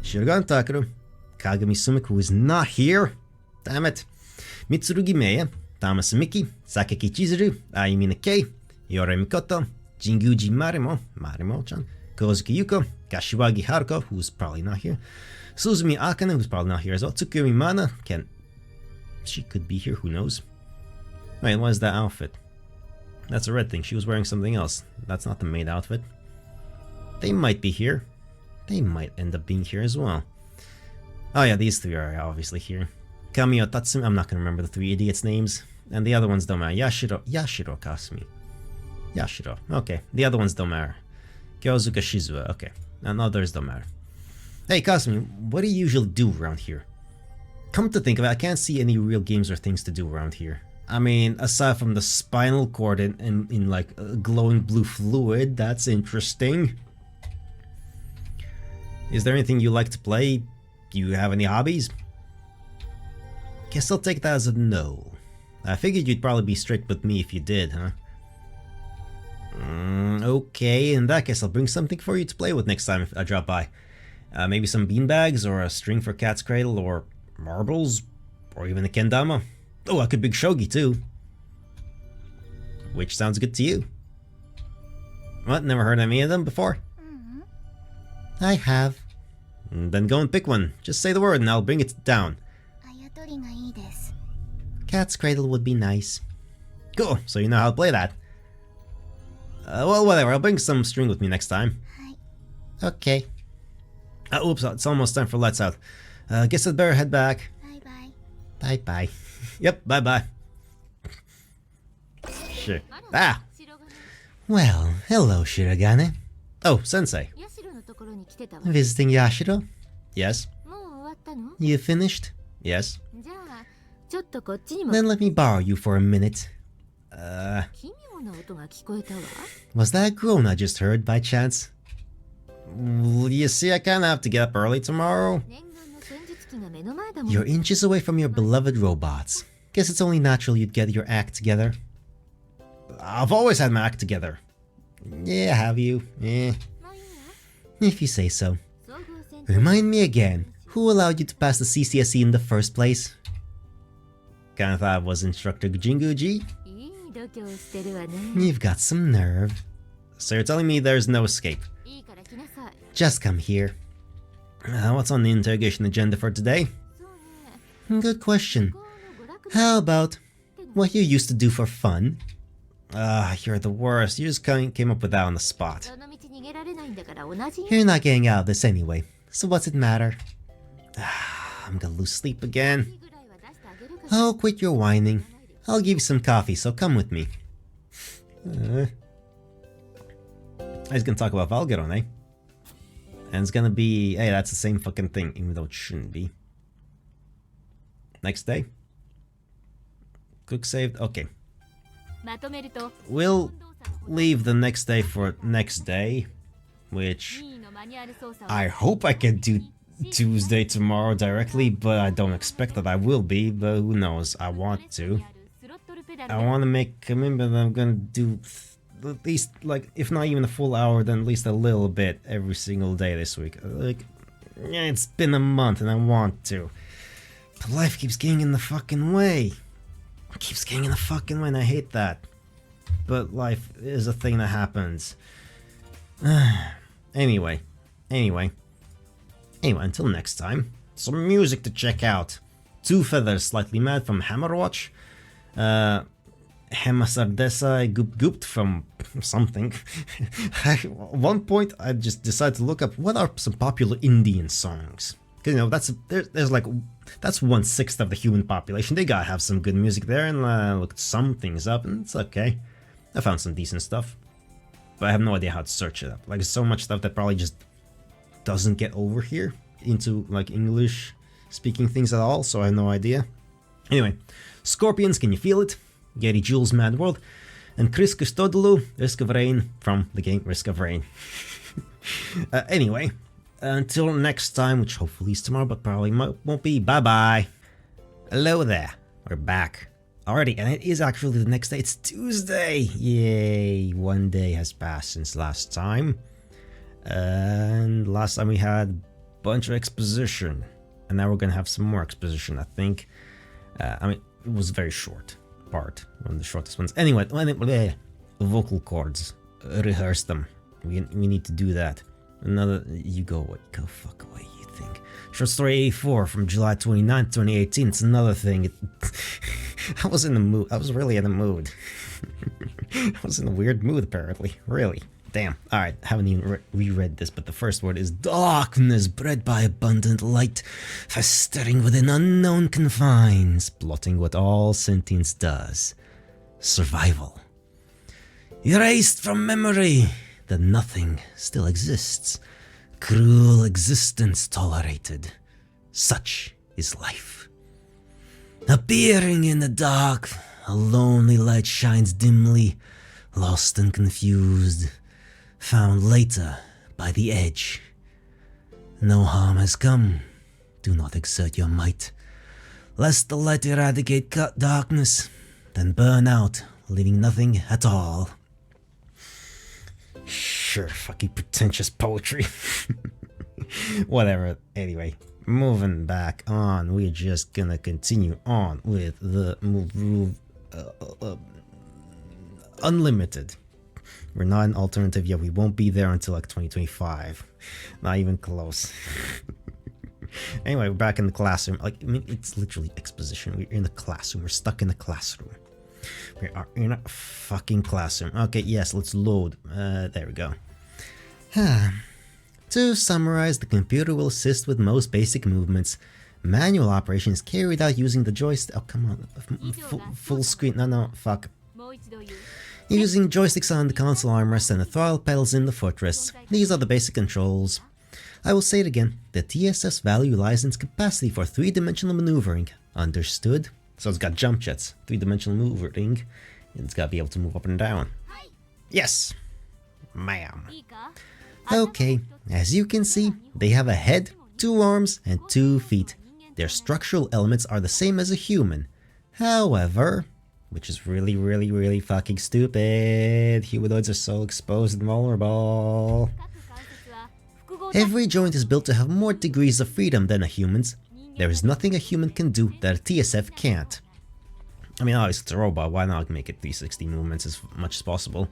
Shiragan Takaru. Kagami Sumik, who is not here. Damn it. Mitsurugi Meiya. Tamasa Miki. Sakeki Chizuru. Ayumi Kei. Yore Mikoto. Jinguji Marimo-chan. Kozuki Yuko. Kashiwagi Haruko, who's probably not here. Suzumi Akane, who's probably not here as well. Tsukumi Mana. She could be here, who knows. Wait, what is that outfit? That's a red thing. She was wearing something else. That's not the maid outfit. They might be here. They might end up being here as well. Oh yeah, these three are obviously here. Kamiyo Tatsumi, I'm not gonna remember the three idiots' names. And the other ones don't matter. Yashiro Kasumi. Yashiro, okay. The other ones don't matter. Kyozuka Shizuo, okay. And others don't matter. Hey Kasumi, what do you usually do around here? Come to think of it, I can't see any real games or things to do around here. I mean, aside from the spinal cord in like glowing blue fluid, that's interesting. Is there anything you like to play? Do you have any hobbies? Guess I'll take that as a no. I figured you'd probably be strict with me if you did, huh? Okay, in that case I'll bring something for you to play with next time if I drop by. Maybe some beanbags, or a string for Cat's Cradle, or marbles, or even a kendama. Oh, I could big shogi too. Which sounds good to you? What, never heard any of them before? I have. Then go and pick one. Just say the word and I'll bring it down. あやとりがいいです。 Cat's Cradle would be nice. Cool, so you know how to play that. Well, whatever, I'll bring some string with me next time. はい。 Okay. Oops, it's almost time for Let's Out. Guess I'd better head back. バイバイ。 Bye-bye. Yep, bye-bye. Sure. Ah! Well, hello, Shirogane. Oh, Sensei. ヤシロのところに来てたわ。 Visiting Yashiro? Yes. もう終わったの？ You finished? Yes. じゃあちょっとこっちにも Then let me borrow you for a minute. 奇妙な音が聞こえたわ。 Was that a groan I just heard by chance? Well, you see, I kinda have to get up early tomorrow. 念願の戦術機が目の前だもん。 You're inches away from your beloved robots. Guess it's only natural you'd get your act together. I've always had my act together. Yeah, have you? Eh. もういいわ。 If you say so. 総合戦闘 Remind me again, who allowed you to pass the CCSE in the first place? Kinda thought it was Instructor Jinguji. いい度胸してるわね。 You've got some nerve. So you're telling me there's no escape. いいから来なさい。 Just come here. What's on the interrogation agenda for today? そうね。 Good question. この娯楽 How about what you used to do for fun? You're the worst. You just came up with that on the spot. その道逃げられないんだから同じ。 You're not getting out of this anyway, so what's it matter? I'm gonna lose sleep again. ぐらいは出してあげるから。 Oh, quit your whining. I'll give you some coffee, so come with me. He's gonna talk about Valgeron, eh? And it's gonna be... Hey, that's the same fucking thing, even though it shouldn't be. Next day? Quick saved? Okay. まとめると We'll leave the next day for next day, which 任意のマニュアル操作を I hope I can do Tuesday tomorrow directly, but I don't expect that I will be, but who knows, I want to. I want to make a commitment that I'm gonna do at least, like, if not even a full hour, then at least a little bit every single day this week. Like, yeah, it's been a month and I want to. But life keeps getting in the fucking way. It keeps getting in the fucking way and I hate that. But life is a thing that happens. Anyway, until next time, some music to check out. Two Feathers Slightly Mad from Hammerwatch. Hemasardesa Goop Goopt from something. At one point, I just decided to look up what are some popular Indian songs. Cause, you know, there's like, that's 1/6 of the human population. They gotta have some good music there, and looked some things up, and it's okay. I found some decent stuff, but I have no idea how to search it up. Like, so much stuff that probably just doesn't get over here into like English speaking things at all, so I have no idea. Anyway, Scorpions, Can You Feel It? Gary Jules, Mad World, and Chris Christodoulou, Risk of Rain from the game Risk of Rain. Anyway, until next time, which hopefully is tomorrow, but probably won't be. Bye bye. Hello there. We're back already, and it is actually the next day. It's Tuesday. Yay! 1 day has passed since last time, and last time we had a bunch of exposition, and now we're gonna have some more exposition. I think. I mean, it was very short. Part, one of the shortest ones. Anyway, vocal cords, rehearse them. We need to do that. Another, you go away, go fuck away, you think. Short story 84 from July 29th, 2018. It's another thing. I was in the mood. I was really in the mood. I was in a weird mood, apparently. Really. Damn. Alright, haven't even reread this, but the first word is darkness bred by abundant light, festering within unknown confines, plotting what all sentience does. Survival. Erased from memory that nothing still exists. Cruel existence tolerated. Such is life. Appearing in the dark, a lonely light shines dimly, lost and confused. Found later by the edge. No harm has come. Do not exert your might, lest the light eradicate darkness, then burn out, leaving nothing at all. Sure, fucking pretentious poetry. Whatever. Anyway, moving back on, we're just gonna continue on with the Muv-Luv Unlimited. We're not an alternative yet. We won't be there until like 2025. Not even close. Anyway, we're back in the classroom. Like, I mean, it's literally exposition. We're in the classroom. We're stuck in the classroom. We are in a fucking classroom. Okay, yes, let's load. There we go. To summarize, the computer will assist with most basic movements. Manual operation is carried out using the joystick. Oh, come on. Full screen. No, fuck. Using joysticks on the console armrest and the throttle pedals in the footrests. These are the basic controls. I will say it again, the TSS value lies in its capacity for 3-dimensional maneuvering. Understood? So it's got jump jets, 3-dimensional maneuvering, and it's got to be able to move up and down. Yes, ma'am. Okay, as you can see, they have a head, 2 arms, and 2 feet. Their structural elements are the same as a human. However, which is really, really, really fucking stupid. Humanoids are so exposed and vulnerable. Every joint is built to have more degrees of freedom than a human's. There is nothing a human can do that a TSF can't. I mean, obviously it's a robot, why not make it 360 movements as much as possible?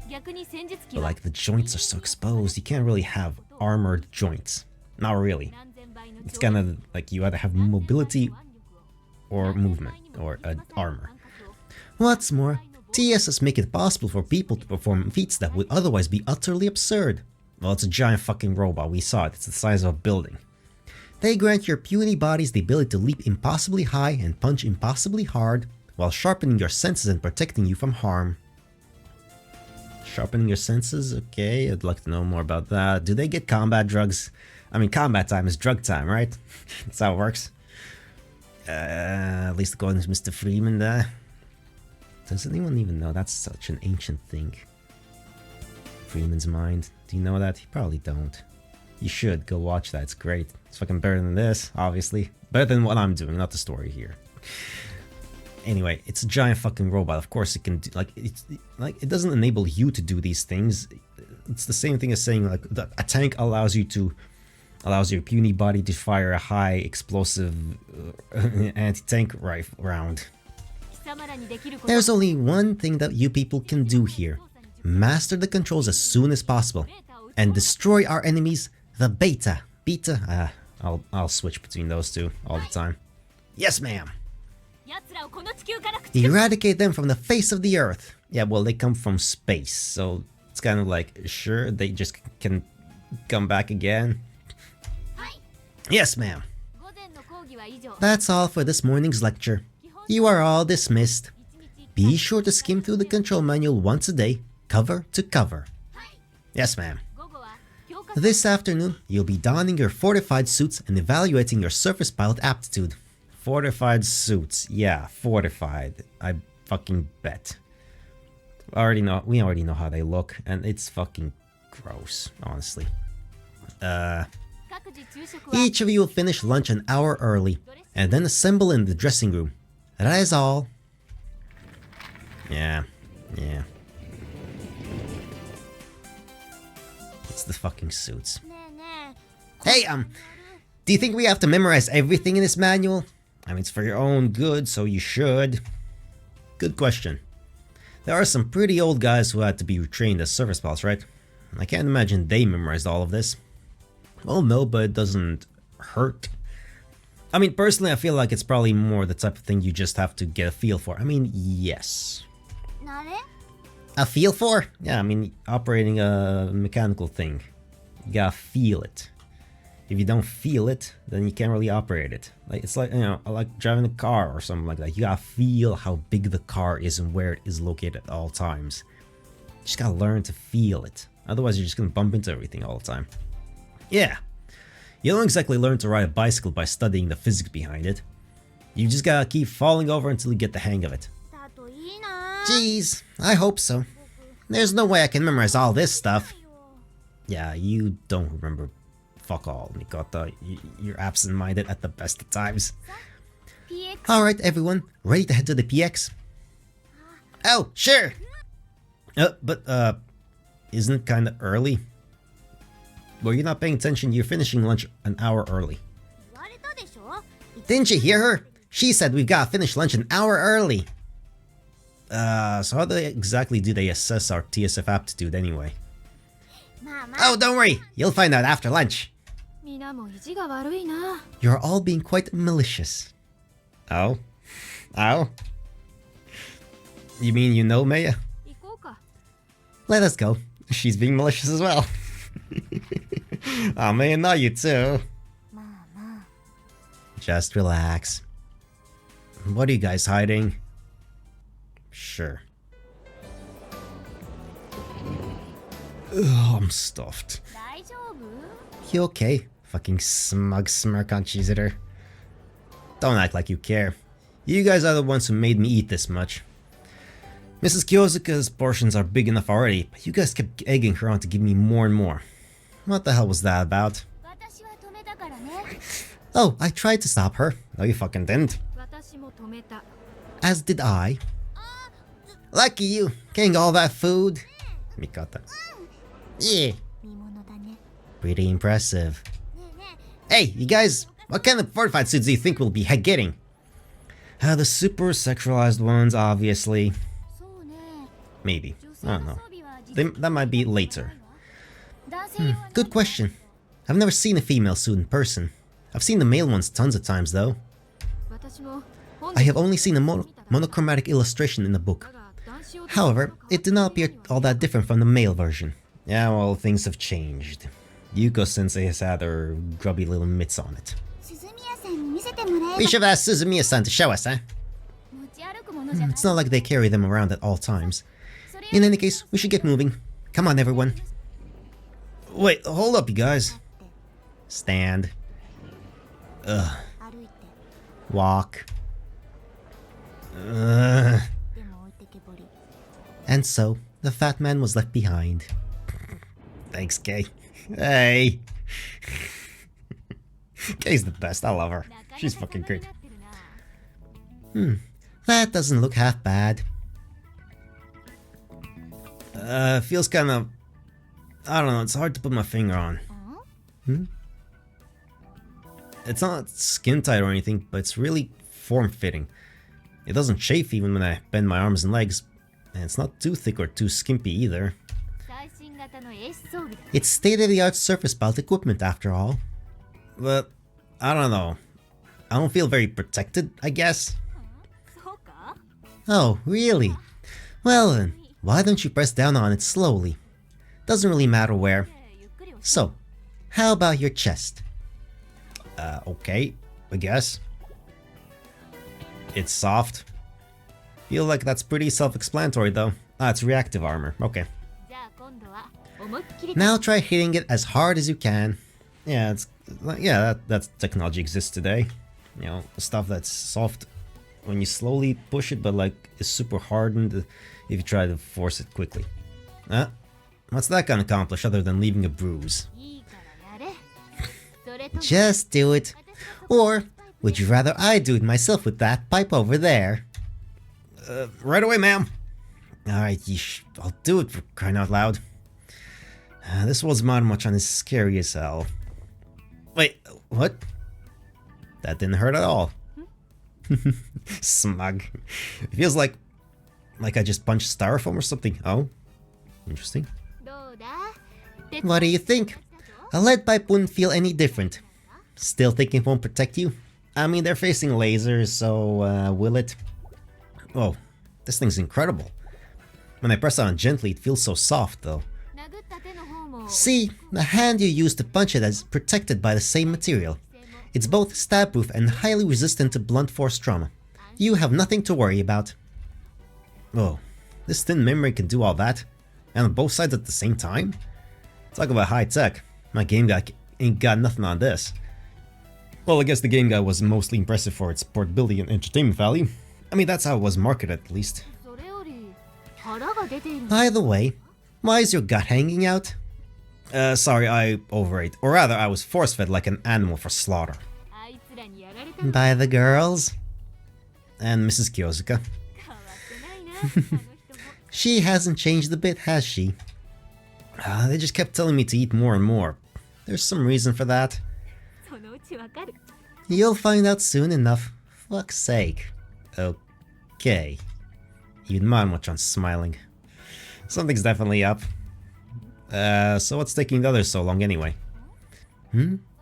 But like, the joints are so exposed, you can't really have armored joints. Not really. It's kind of like you either have mobility or movement, or armor. What's more, TSS make it possible for people to perform feats that would otherwise be utterly absurd. Well, it's a giant fucking robot, we saw it, it's the size of a building. They grant your puny bodies the ability to leap impossibly high and punch impossibly hard, while sharpening your senses and protecting you from harm. Sharpening your senses? Okay, I'd like to know more about that. Do they get combat drugs? I mean, combat time is drug time, right? That's how it works. At least according to Mr. Freeman there. Does anyone even know? That's such an ancient thing. Freeman's mind. Do you know that? You probably don't. You should go watch that. It's great. It's fucking better than this, obviously. Better than what I'm doing, not the story here. Anyway, it's a giant fucking robot. Of course, it can do, it doesn't enable you to do these things. It's the same thing as saying like a tank allows your puny body to fire a high explosive anti-tank rifle round. There's only one thing that you people can do here. Master the controls as soon as possible and destroy our enemies, the beta. I'll switch between those two all the time. Yes, ma'am. Eradicate them from the face of the earth. Yeah, well, they come from space, so it's kind of like, sure, they just can come back again. Yes, ma'am. That's all for this morning's lecture. You are all dismissed. Be sure to skim through the control manual once a day, cover to cover. Yes, ma'am. This afternoon, you'll be donning your fortified suits and evaluating your surface pilot aptitude. Fortified suits. Yeah, fortified. I fucking bet. We already know how they look, and it's fucking gross, honestly. Each of you will finish lunch an hour early, and then assemble in the dressing room. That is all. Yeah. It's the fucking suits. Hey, do you think we have to memorize everything in this manual? I mean, it's for your own good, so you should. Good question. There are some pretty old guys who had to be retrained as surface pilots, right? I can't imagine they memorized all of this. Well, no, but it doesn't hurt. I mean, personally, I feel like it's probably more the type of thing you just have to get a feel for. I mean, yes. A feel for? Yeah, I mean, operating a mechanical thing. You gotta feel it. If you don't feel it, then you can't really operate it. Like, it's like, you know, like driving a car or something like that. You gotta feel how big the car is and where it is located at all times. You just gotta learn to feel it. Otherwise, you're just gonna bump into everything all the time. Yeah. You don't exactly learn to ride a bicycle by studying the physics behind it. You just gotta keep falling over until you get the hang of it. Jeez, I hope so. There's no way I can memorize all this stuff. Yeah, you don't remember fuck all, Nikota. You're absent-minded at the best of times. Alright, everyone, ready to head to the PX? Oh, sure! But isn't it kinda early? Well, you're not paying attention, you're finishing lunch an hour early. Didn't you hear her? She said we've gotta finish lunch an hour early. So how exactly do they assess our TSF aptitude anyway? Oh, don't worry, you'll find out after lunch. You're all being quite malicious. Oh? Oh? You mean you know Maya? Let us go. She's being malicious as well. Oh, Maya, not you too. Just relax. What are you guys hiding? Sure. Ugh, I'm stuffed. You okay? Fucking smug smirk on Cheese Eater. Don't act like you care. You guys are the ones who made me eat this much. Mrs. Kyosuke's portions are big enough already, but you guys kept egging her on to give me more and more. What the hell was that about? Oh, I tried to stop her. No, you fucking didn't. As did I. Lucky you, getting all that food. Mikata. Yeah. Pretty impressive. Hey, you guys, what kind of fortified suits do you think we'll be getting? The super sexualized ones, obviously. Maybe. I don't know. That might be later. Good question. I've never seen a female suit in person. I've seen the male ones tons of times, though. I have only seen a monochromatic illustration in the book. However, it did not appear all that different from the male version. Yeah, well, things have changed. Yuko-sensei has had her grubby little mitts on it. We should have asked Suzumiya-san to show us, huh? It's not like they carry them around at all times. In any case, we should get moving. Come on, everyone. Wait, hold up, you guys. Stand. Ugh. Walk. Ugh. And so, the fat man was left behind. Thanks, Kay. Hey. Kay's the best. I love her. She's fucking great. That doesn't look half bad. Feels kind of... I don't know, it's hard to put my finger on. It's not skin tight or anything, but it's really form-fitting. It doesn't chafe even when I bend my arms and legs, and it's not too thick or too skimpy either. It's state-of-the-art surface belt equipment after all. But, I don't know. I don't feel very protected, I guess. Oh, really? Well then, why don't you press down on it slowly? Doesn't really matter where. So, how about your chest? Okay, I guess. It's soft. Feel like that's pretty self-explanatory though. Ah, it's reactive armor. Okay. Now try hitting it as hard as you can. Yeah, that technology exists today. You know, stuff that's soft when you slowly push it, but like is super hardened if you try to force it quickly. What's that gonna accomplish other than leaving a bruise? Just do it. Or would you rather I do it myself with that pipe over there? Right away, ma'am. Alright, I'll do it for crying out loud. This was Marumo-chan is scary as hell. Wait, what? That didn't hurt at all. Smug. It feels like I just punched styrofoam or something. Oh, interesting. What do you think? A lead pipe wouldn't feel any different. Still think it won't protect you? I mean, they're facing lasers, so will it? Oh, this thing's incredible. When I press on it gently, it feels so soft, though. See, the hand you use to punch it is protected by the same material. It's both stab-proof and highly resistant to blunt force trauma. You have nothing to worry about. Oh, this thin memory can do all that? And on both sides at the same time? Talk about high tech. My game guy ain't got nothing on this. Well, I guess the game guy was mostly impressive for its portability and entertainment value. I mean, that's how it was marketed at least. By the way, why is your gut hanging out? Sorry, I overate. Or rather, I was force-fed like an animal for slaughter. By the girls? And Mrs. Kyosuka. She hasn't changed a bit, has she? They just kept telling me to eat more and more. There's some reason for that. You'll find out soon enough. Fuck's sake. Okay. Even Marumo-chan's smiling. Something's definitely up. So what's taking the others so long anyway?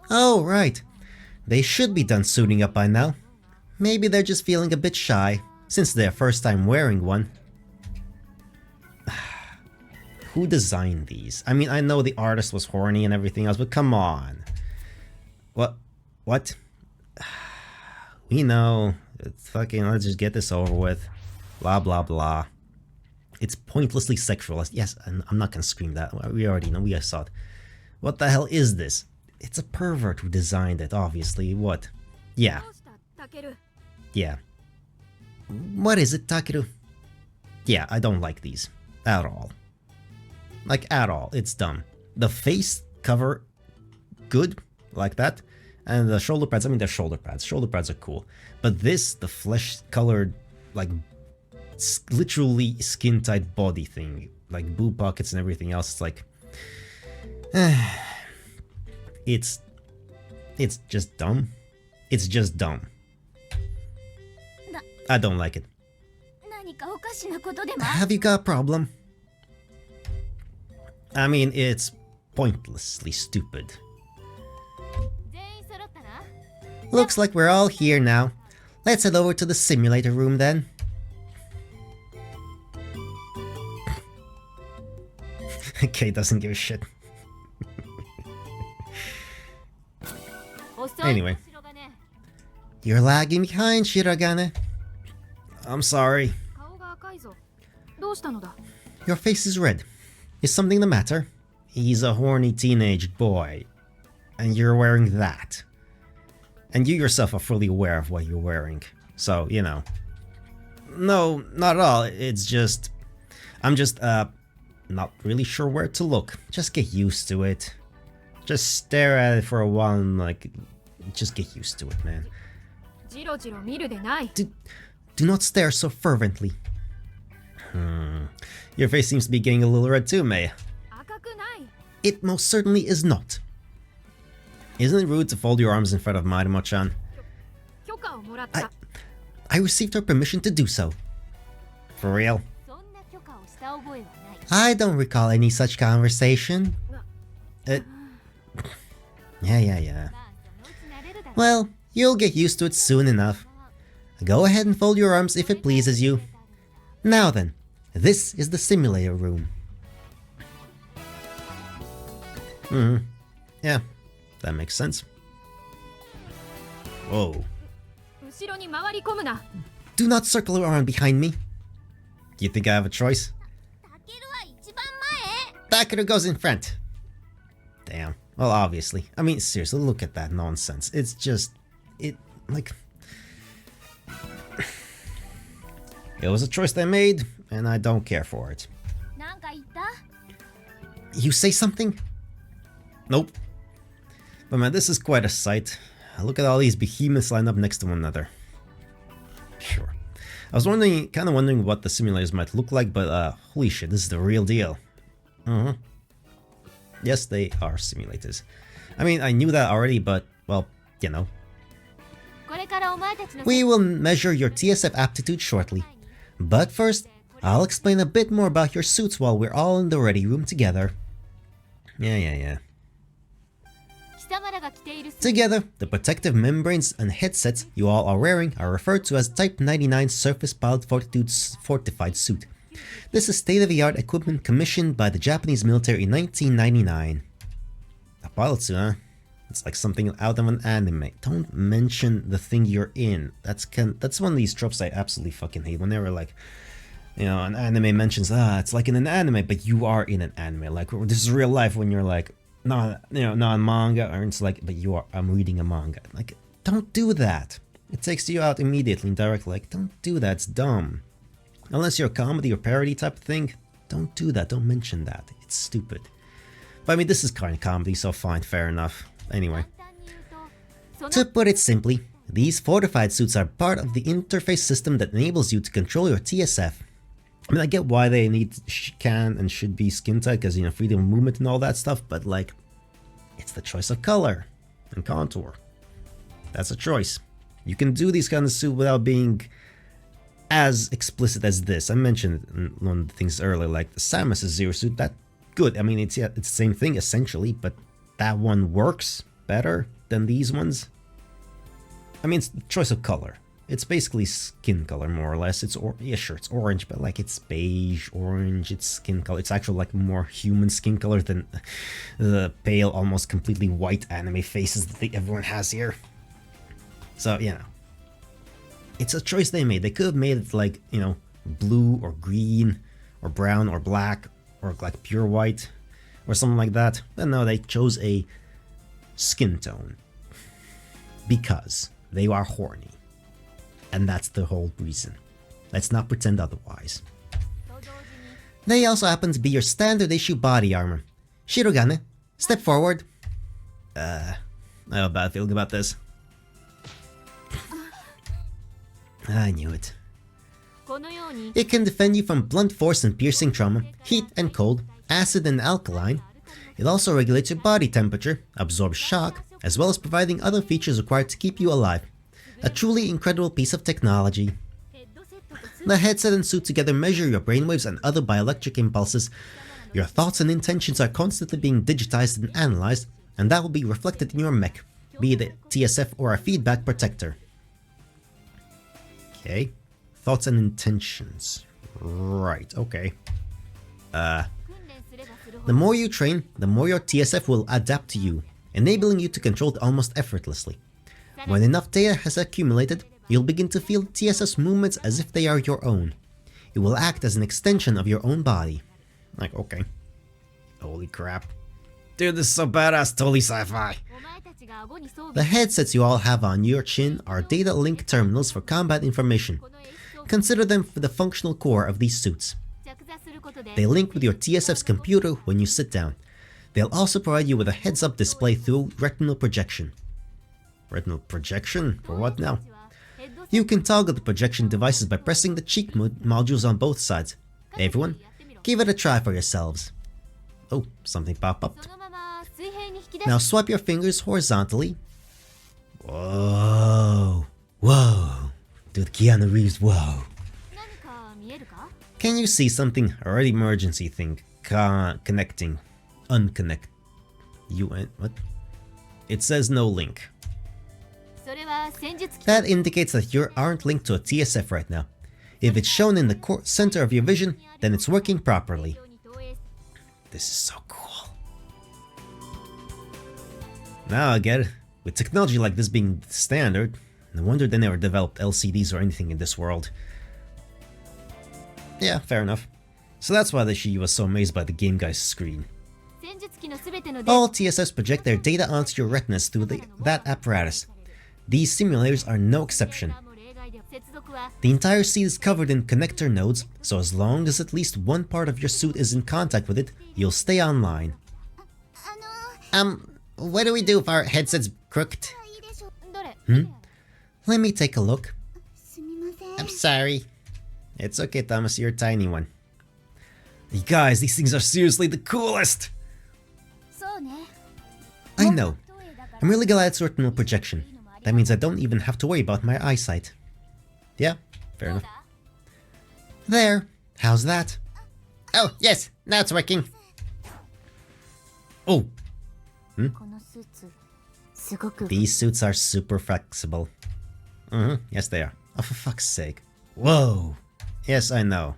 Oh, right. They should be done suiting up by now. Maybe they're just feeling a bit shy, since their first time wearing one. Who designed these? I mean, I know the artist was horny and everything else, but come on. What? We know. It's fucking, let's just get this over with. Blah, blah, blah. It's pointlessly sexual. Yes, I'm not gonna scream that. We already know. We saw it. What the hell is this? It's a pervert who designed it, obviously. What? Yeah. Yeah. What is it, Takeru? Yeah, I don't like these. At all. Like, at all. It's dumb. The face cover, good, like that. And the shoulder pads, I mean, they're shoulder pads. Shoulder pads are cool. But this, the flesh-colored, like, literally skin-tight body thing. Like, boob pockets and everything else. It's like... It's just dumb. It's just dumb. I don't like it. Have you got a problem? I mean, it's pointlessly stupid. Looks like we're all here now. Let's head over to the simulator room then. Kay doesn't give a shit. Anyway. You're lagging behind, Shirogane. I'm sorry. Your face is red. Is something the matter? He's a horny teenage boy. And you're wearing that. And you yourself are fully aware of what you're wearing. So, you know. No, not at all. It's just... I'm just, not really sure where to look. Just get used to it. Just stare at it for a while and like, just get used to it, man. ジロジロ見るでない。 Do not stare so fervently. Your face seems to be getting a little red too, Mei. 赤くない。 It most certainly is not. Isn't it rude to fold your arms in front of Marimo-chan? 許可をもらった。 I received her permission to do so. For real? そんな許可をした覚えはない。 I don't recall any such conversation. Yeah. まあそのうち慣れるだろう。 Well, you'll get used to it soon enough. Go ahead and fold your arms if it pleases you. Now then, this is the simulator room. Yeah, that makes sense. Whoa. 後ろに回り込むな。 Do not circle around behind me. Do you think I have a choice? タケルは一番前。 Takeru goes in front. Damn. Well, obviously. I mean, seriously, look at that nonsense. It's just... It was a choice they made, and I don't care for it. なんか言った？ You say something? Nope. But man, this is quite a sight. Look at all these behemoths lined up next to one another. Sure. I was kind of wondering what the simulators might look like, but holy shit, this is the real deal. Yes, they are simulators. I mean, I knew that already, but, well, you know. これからお前たちの We will measure your TSF aptitude shortly. But first, I'll explain a bit more about your suits while we're all in the ready room together. Yeah. 貴様らが着ているスーツ Together, the protective membranes and headsets you all are wearing are referred to as Type 99 Surface Pilot Fortified Suit. This is state-of-the-art equipment commissioned by the Japanese military in 1999. A pilot suit, huh? It's like something out of an anime. Don't mention the thing you're in. That's one of these tropes I absolutely fucking hate. Whenever like, you know, an anime mentions, it's like in an anime, but you are in an anime. Like this is real life when you're like, not manga, or it's like, but I'm reading a manga. Like, don't do that. It takes you out immediately and directly. Like, don't do that. It's dumb. Unless you're a comedy or parody type of thing, don't do that. Don't mention that. It's stupid. But I mean, this is kind of comedy, so fine, fair enough. Anyway, その to put it simply, these fortified suits are part of the interface system that enables you to control your TSF. I mean, I get why they can and should be skin tight, because, you know, freedom of movement and all that stuff, but like, it's the choice of color and contour. That's a choice. You can do these kind of suits without being as explicit as this. I mentioned in one of the things earlier, like the Samus Zero suit, that good. I mean, it's the same thing essentially, but that one works better than these ones. I mean, it's the choice of color. It's basically skin color, more or less. It's it's orange, but like it's beige, orange, it's skin color. It's actually like more human skin color than the pale, almost completely white anime faces that everyone has here. So, you know, it's a choice they made. They could have made it like, you know, blue or green or brown or black or like pure white or something like that. But no, they chose a skin tone because they are horny. And that's the whole reason. Let's not pretend otherwise. They also happen to be your standard issue body armor. Shirogane, step forward. I have a bad feeling about this. I knew it. このように It can defend you from blunt force and piercing trauma, heat and cold, acid and alkaline. It also regulates your body temperature, absorbs shock, as well as providing other features required to keep you alive. A truly incredible piece of technology. ヘッドセットとスーツ The headset and suit together measure your brainwaves and other bioelectric impulses. Your thoughts and intentions are constantly being digitized and analyzed, and that will be reflected in your mech, be it a TSF or a feedback protector. Okay. Thoughts and intentions. Right, okay. 訓練すればするほ The ど more you train, the more your TSF will adapt to you, enabling you to control it almost effortlessly. When enough data has accumulated, you'll begin to feel TSF's movements as if they are your own. It will act as an extension of your own body. Like, okay. Holy crap. Dude, this is so badass, totally sci-fi. お前たちが顎に装備 The headsets you all have on your chin are data link terminals for combat information. この演出を Consider them for the functional core of these suits. 着座することで They link with your TSF's computer when you sit down. They'll also provide you with a heads-up display through retinal projection. Retinal projection? For what now? You can toggle the projection devices by pressing the cheek modules on both sides. Everyone, give it a try for yourselves. Oh, something popped up. Now swipe your fingers horizontally. Whoa. Whoa. Dude, Keanu Reeves, whoa. Can you see something? A red emergency thing. Connecting. Unconnect. What? It says no link. That indicates that you aren't linked to a TSF right now. If it's shown in the center of your vision, then it's working properly. This is so cool. Now I get it. With technology like this being standard, no wonder they never developed LCDs or anything in this world. Yeah, fair enough. So that's why the Shiyu was so amazed by the game guy's screen. All TSFs project their data onto your retinas through that apparatus. These simulators are no exception. The entire seat is covered in connector nodes, so as long as at least one part of your suit is in contact with it, you'll stay online. What do we do if our headset's crooked? Let me take a look. I'm sorry. It's okay, Thomas, you're a tiny one. You guys, these things are seriously the coolest! I know. I'm really glad it's retinal projection. That means I don't even have to worry about my eyesight. Yeah, fair enough. There. How's that? Oh, yes, now it's working. Oh. These suits are super flexible. Yes, they are. Oh, for fuck's sake. Whoa. Yes, I know.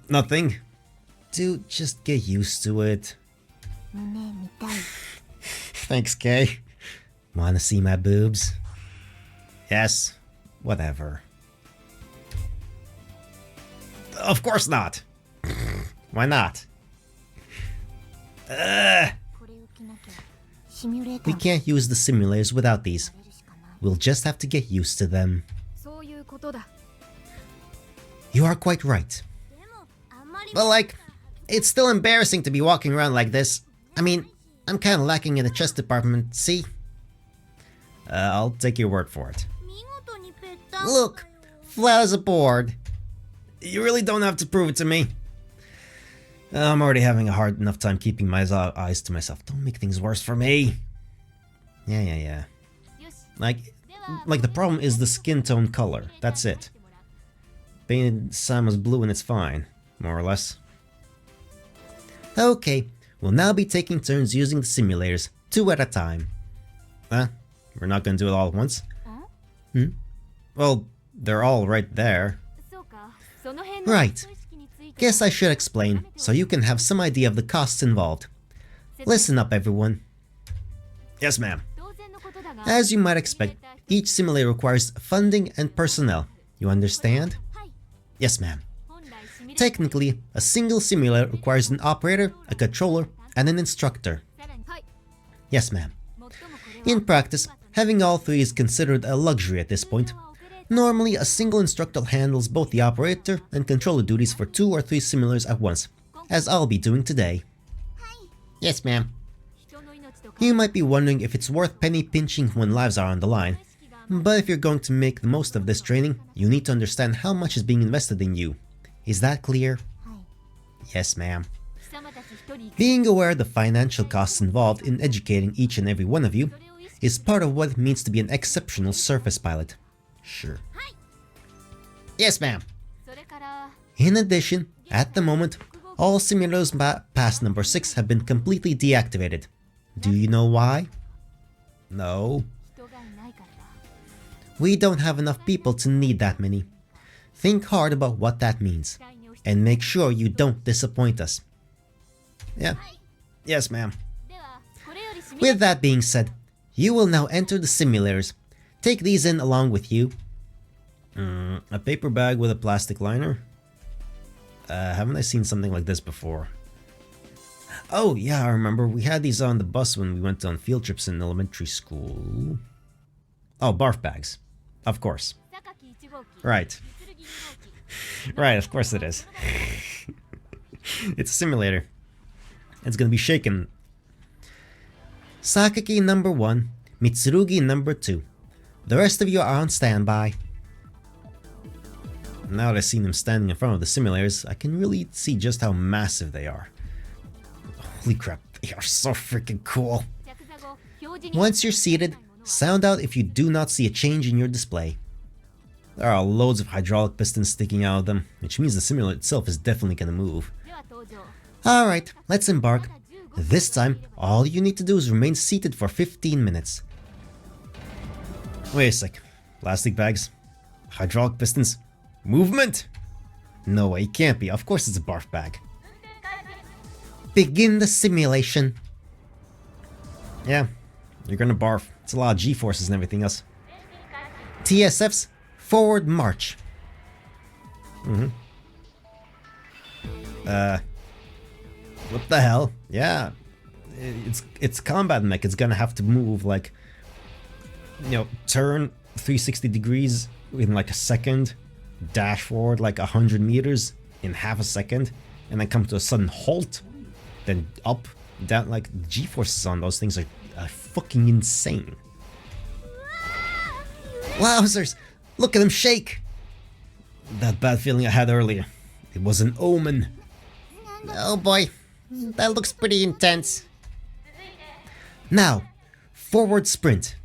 Nothing. Dude, just get used to it. Thanks, Kay. Wanna see my boobs? Yes. Whatever. Of course not. Why not? We can't use the simulators without these. We'll just have to get used to them. You are quite right. But like, it's still embarrassing to be walking around like this. I mean, I'm kinda lacking in the chest department, see? I'll take your word for it. Look, flat as a board. You really don't have to prove it to me. I'm already having a hard enough time keeping my eyes to myself. Don't make things worse for me. Yeah. Like the problem is the skin tone color. That's it. Painted Samus blue and it's fine, more or less. Okay, we'll now be taking turns using the simulators, 2 at a time. We're not gonna do it all at once? Well, they're all right there. Right. Guess I should explain, so you can have some idea of the costs involved. Listen up, everyone. Yes, ma'am. As you might expect, each simulator requires funding and personnel. You understand? Yes, ma'am. Technically, a single simulator requires an operator, a controller, and an instructor. Yes, ma'am. In practice, having all three is considered a luxury at this point. Normally, a single instructor handles both the operator and controller duties for 2 or 3 simulators at once, as I'll be doing today. Yes, ma'am. You might be wondering if it's worth penny pinching when lives are on the line, but if you're going to make the most of this training, you need to understand how much is being invested in you. Is that clear? Yes, ma'am. Being aware of the financial costs involved in educating each and every one of you is part of what it means to be an exceptional surface pilot. Sure. Yes, ma'am. In addition, at the moment, all simulators past number 6 have been completely deactivated. Do you know why? No. We don't have enough people to need that many. Think hard about what that means, and make sure you don't disappoint us. Yeah. Yes, ma'am. With that being said, you will now enter the simulators. Take these in along with you. A paper bag with a plastic liner? Haven't I seen something like this before? Oh yeah, I remember. We had these on the bus when we went on field trips in elementary school. Oh, barf bags. Of course. Right. Right, of course it is. It's a simulator. It's gonna be shaken. Sakaki number 1, Mitsurugi number 2. The rest of you are on standby. Now that I've seen them standing in front of the simulators, I can really see just how massive they are. Holy crap, they are so freaking cool. Once you're seated, sound out if you do not see a change in your display. There are loads of hydraulic pistons sticking out of them, which means the simulator itself is definitely gonna move. Alright, let's embark. This time, all you need to do is remain seated for 15 minutes. Wait a sec. Plastic bags? Hydraulic pistons? Movement? No way, it can't be. Of course it's a barf bag. Begin the simulation. Yeah, you're gonna barf. It's a lot of G-forces and everything else. TSFs, forward march. What the hell? Yeah, it's combat mech. It's gonna have to move like, you know, turn 360 degrees in like a second, dash forward like 100 meters in half a second, and then come to a sudden halt, then up, down. Like G-forces on those things are fucking insane. Wowzers! Look at him shake! That bad feeling I had earlier. It was an omen. Oh boy, that looks pretty intense. Now, forward sprint.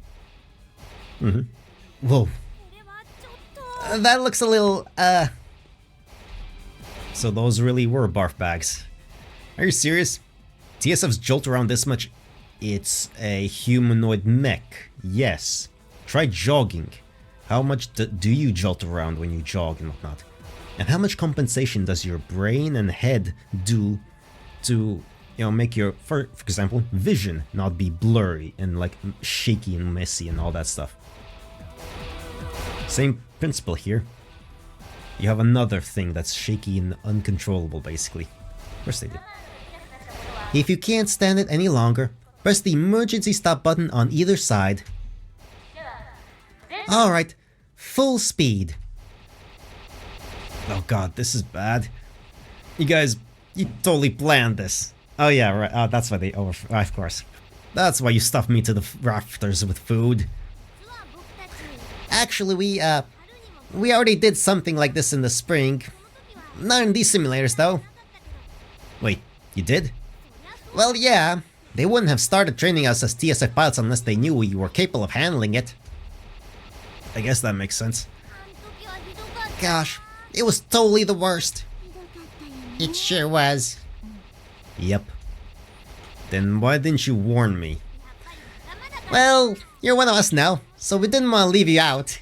Whoa. That looks a little, So those really were barf bags. Are you serious? TSFs jolt around this much? It's a humanoid mech, yes. Try jogging. How much do you jolt around when you jog and whatnot? And how much compensation does your brain and head do to, you know, make your, for example, vision not be blurry and like shaky and messy and all that stuff? Same principle here. You have another thing that's shaky and uncontrollable, basically. Of course they do. If you can't stand it any longer, press the emergency stop button on either side. Alright, full speed. Oh god, this is bad. You guys, you totally planned this. Oh yeah, right. Oh, that's why they of course. That's why you stuffed me to the rafters with food. Actually, we already did something like this in the spring. Not in these simulators, though. Wait, you did? Well, yeah. They wouldn't have started training us as TSF pilots unless they knew we were capable of handling it. I guess that makes sense. Gosh, it was totally the worst. It sure was. Yep. Then why didn't you warn me? Well, you're one of us now, so we didn't want to leave you out.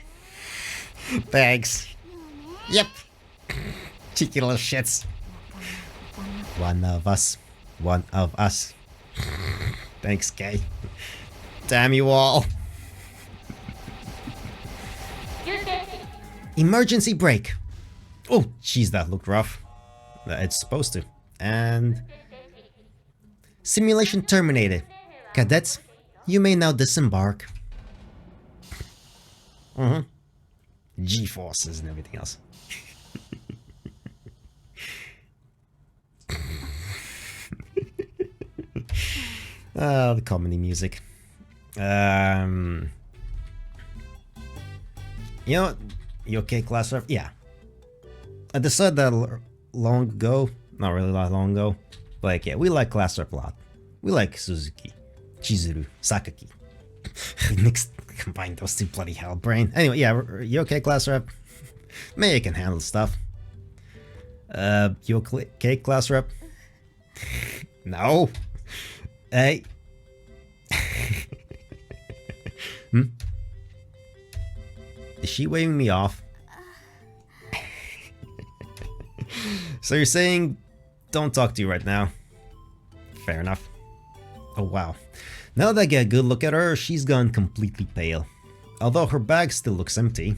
Thanks. Yep. Cheeky little shits. One of us. One of us. Thanks, Kay. Damn you all. Emergency brake. Oh, jeez, that looked rough. It's supposed to. And... simulation terminated. Cadets, you may now disembark. G-forces and everything else. Oh, the comedy music. You know, you okay, class rep? Yeah. I decided that long ago. Not really that long ago. Like, yeah, we like class rep a lot. We like Suzuki, Chizuru, Sakaki. Next, combine those two, bloody hell, brain. Anyway, yeah, you okay, class rep? Maybe I can handle stuff. You okay, class rep? No. Hey. Is she waving me off? So you're saying don't talk to you right now? Fair enough. Oh wow. Now that I get a good look at her, she's gone completely pale. Although her bag still looks empty.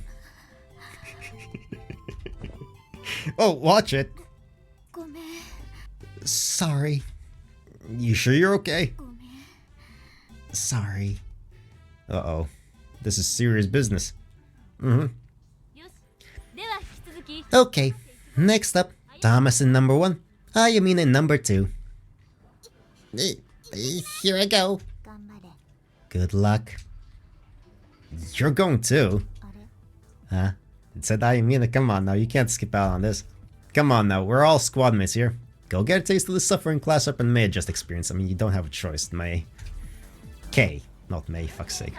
Oh, watch it. Sorry. You sure you're okay? Sorry. Uh-oh. This is serious business. Okay. Next up, Thomas in number 1. Ayamina number 2. Here I go. 頑張れ Good luck. You're going too. あれ Huh? It said Ayamina, come on now, you can't skip out on this. Come on now, we're all squad mates here. Go get a taste of the suffering class up and May just experience. I mean, you don't have a choice, May. K, not May, fuck's sake.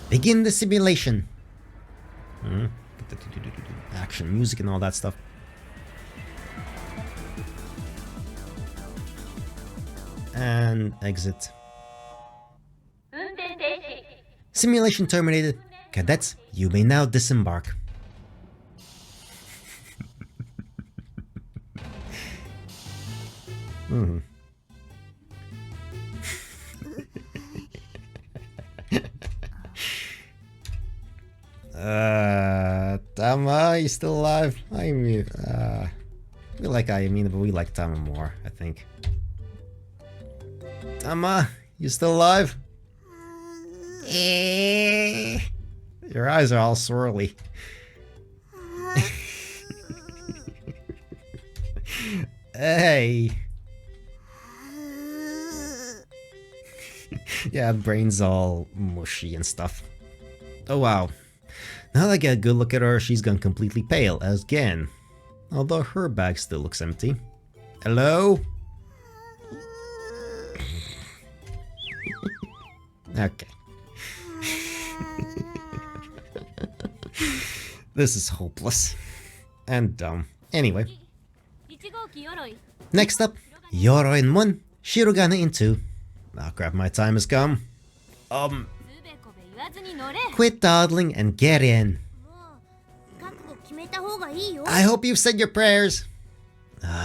Begin the simulation. Action, music and all that stuff. And exit. Simulation terminated. Cadets, you may now disembark. Tama, you still alive? I mean, we like Ayamina, but we like Tama more, I think. Tama, you still alive? Your eyes are all swirly. Hey. Yeah, brain's all mushy and stuff. Oh wow. Now that I get a good look at her, she's gone completely pale again. Although her bag still looks empty. Hello? Okay. This is hopeless. And dumb. Anyway. Next up, Yoroi in 1, Shirogane in 2. Oh crap, my time has come. Quit dawdling and get in. もう覚悟決めた方がいいよ I hope you've said your prayers.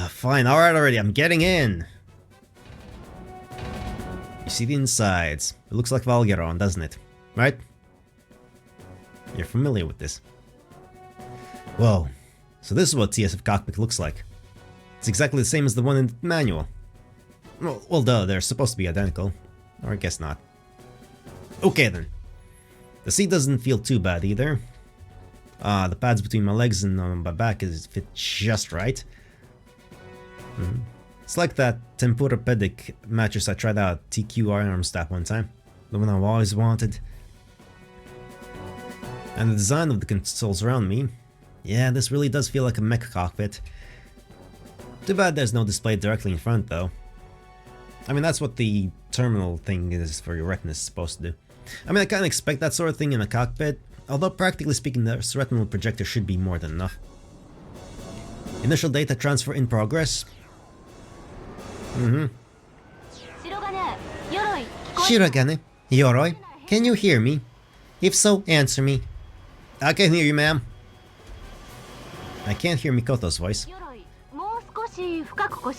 Fine, alright already, I'm getting in. You see the insides. It looks like Valgeron, doesn't it? Right? You're familiar with this. Whoa. So this is what TSF cockpit looks like. It's exactly the same as the one in the manual. Well, duh, they're supposed to be identical. Or I guess not. Okay then. The seat doesn't feel too bad either. The pads between my legs and my back fit just right. It's like that Tempur-Pedic mattress I tried out at TQ Armstad one time. The one I've always wanted. And the design of the consoles around me. Yeah, this really does feel like a mech cockpit. Too bad there's no display directly in front though. I mean, that's what the terminal thing is for your retina is supposed to do. I mean, I kinda expect that sort of thing in a cockpit, although practically speaking the retinal projector should be more than enough. Initial data transfer in progress. Shirogane, Yoroi, can you hear me? If so, answer me. I can hear you, ma'am. I can't hear Mikoto's voice.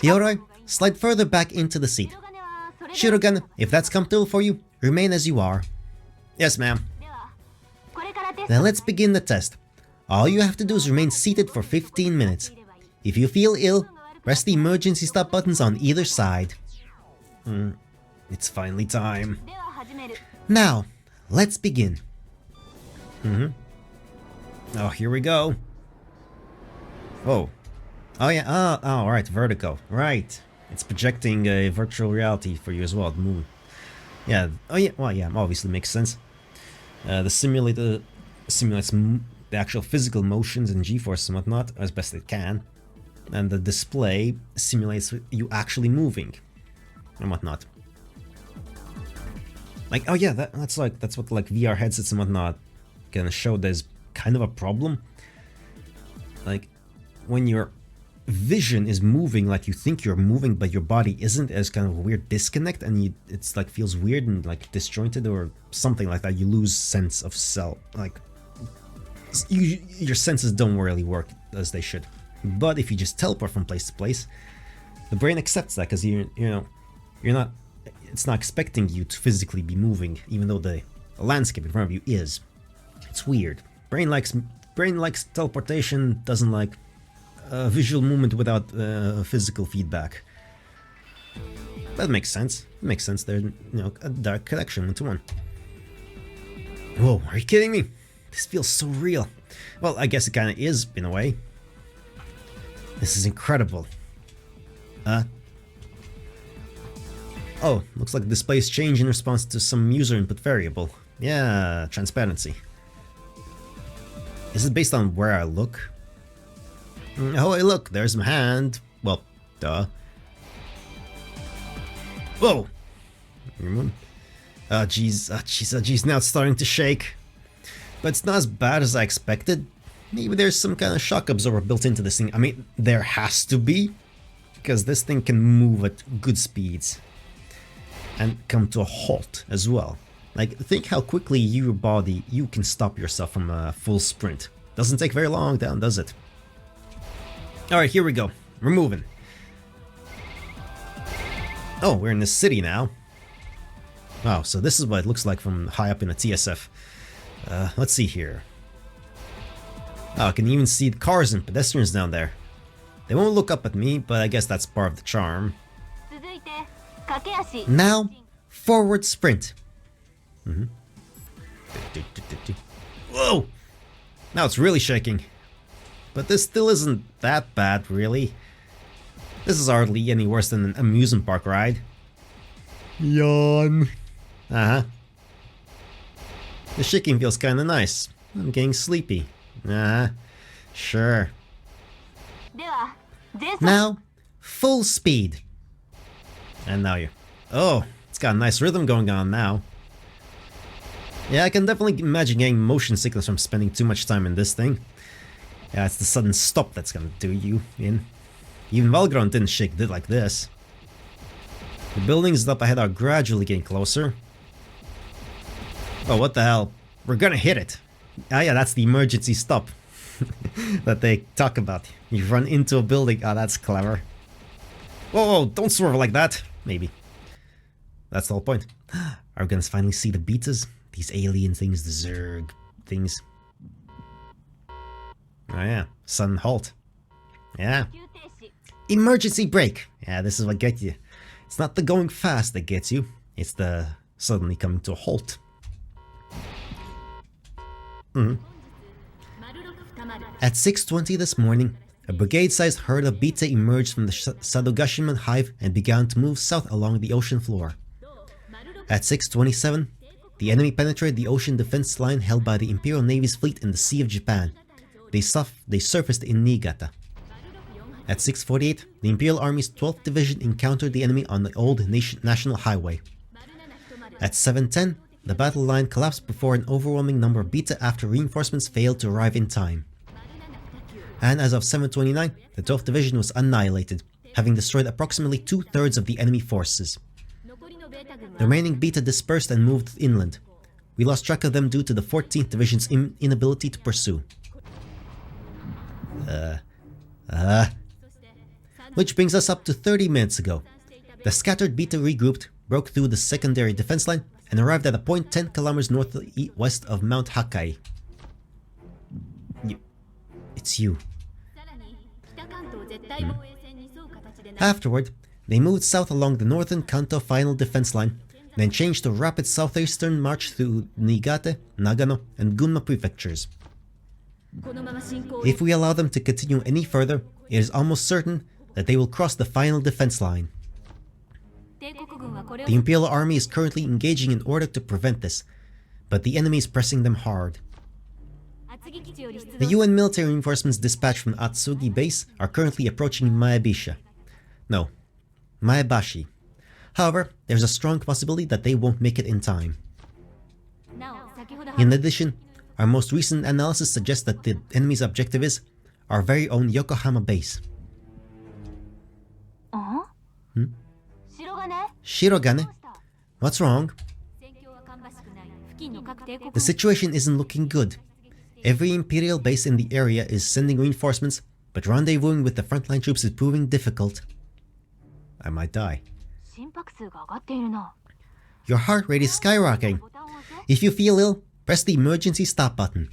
Yoroi, slide further back into the seat. Shirogane, if that's comfortable for you, remain as you are. Yes, ma'am. Then let's begin the test. All you have to do is remain seated for 15 minutes. If you feel ill, press the emergency stop buttons on either side. It's finally time. Now, let's begin. Oh, here we go. Oh. Oh yeah, oh, right, vertigo. Right. It's projecting a virtual reality for you as well, the moon. Yeah, oh yeah, well yeah, obviously makes sense. The simulator simulates the actual physical motions and g-forces and whatnot as best it can. And the display simulates you actually moving and whatnot. Like, oh yeah, that's what like VR headsets and whatnot can show there's kind of a problem. Like, when your vision is moving like you think you're moving but your body isn't, as kind of a weird disconnect, and it's like feels weird and like disjointed or something like that. You lose sense of self, like your senses don't really work as they should. But if you just teleport from place to place, the brain accepts that because it's not expecting you to physically be moving, even though the landscape in front of you is. It's weird. Brain likes teleportation, doesn't like visual movement without physical feedback. That makes sense. It makes sense. There's a direct connection into one. Whoa, are you kidding me? This feels so real. Well, I guess it kind of is in a way. This is incredible. Oh, looks like the displays change in response to some user input variable. Yeah, transparency. Is it based on where I look? Oh, hey, look, there's my hand. Well, duh. Whoa! Jeez, now it's starting to shake. But it's not as bad as I expected. Maybe there's some kind of shock absorber built into this thing. I mean, there has to be. Because this thing can move at good speeds. And come to a halt as well. Like, think how quickly you can stop yourself from a full sprint. Doesn't take very long down, does it? Alright, here we go. We're moving. Oh, we're in the city now. Wow, so this is what it looks like from high up in a TSF. Let's see here. Oh, I can even see the cars and pedestrians down there. They won't look up at me, but I guess that's part of the charm. Now, forward sprint. Whoa! Now it's really shaking. But this still isn't that bad, really. This is hardly any worse than an amusement park ride. Yawn. The shaking feels kinda nice. I'm getting sleepy. Sure. Now, full speed. And now you... Oh, it's got a nice rhythm going on now. Yeah, I can definitely imagine getting motion sickness from spending too much time in this thing. Yeah, it's the sudden stop that's gonna do you in. Even Valgron didn't shake it like this. The buildings up ahead are gradually getting closer. Oh, what the hell? We're gonna hit it. Ah, yeah, that's the emergency stop that they talk about. You run into a building. Ah, that's clever. Whoa, don't swerve like that. Maybe. That's the whole point. Are we gonna finally see the betas? These alien things, the Zerg things. Oh yeah, sudden halt. Yeah. Emergency brake. Yeah, this is what gets you. It's not the going fast that gets you. It's the suddenly coming to a halt. At 6:20 this morning, a brigade-sized herd of beta emerged from the Sadogashiman hive and began to move south along the ocean floor. At 6:27, the enemy penetrated the ocean defense line held by the Imperial Navy's fleet in the Sea of Japan. They surfaced in Niigata. At 6:48, the Imperial Army's 12th Division encountered the enemy on the old National Highway. At 7:10, the battle line collapsed before an overwhelming number of beta after reinforcements failed to arrive in time. And as of 7:29, the 12th Division was annihilated, having destroyed approximately 2/3 of the enemy forces. The remaining beta dispersed and moved inland. We lost track of them due to the 14th Division's inability to pursue. Which brings us up to 30 minutes ago. The scattered beta regrouped, broke through the secondary defense line, and arrived at a point 10 kilometers northwest of Mount Hakai. It's you. Afterward, they moved south along the northern Kanto final defense line, then changed to a rapid southeastern march through Niigata, Nagano, and Gunma prefectures. If we allow them to continue any further, it is almost certain that they will cross the final defense line. The Imperial Army is currently engaging in order to prevent this, but the enemy is pressing them hard. The UN military reinforcements dispatched from Atsugi base are currently approaching Maebashi. However, there's a strong possibility that they won't make it in time. In addition, our most recent analysis suggests that the enemy's objective is our very own Yokohama base. Shirogane? What's wrong? The situation isn't looking good. Every Imperial base in the area is sending reinforcements, but rendezvousing with the frontline troops is proving difficult. I might die. Your heart rate is skyrocketing. If you feel ill, press the emergency stop button.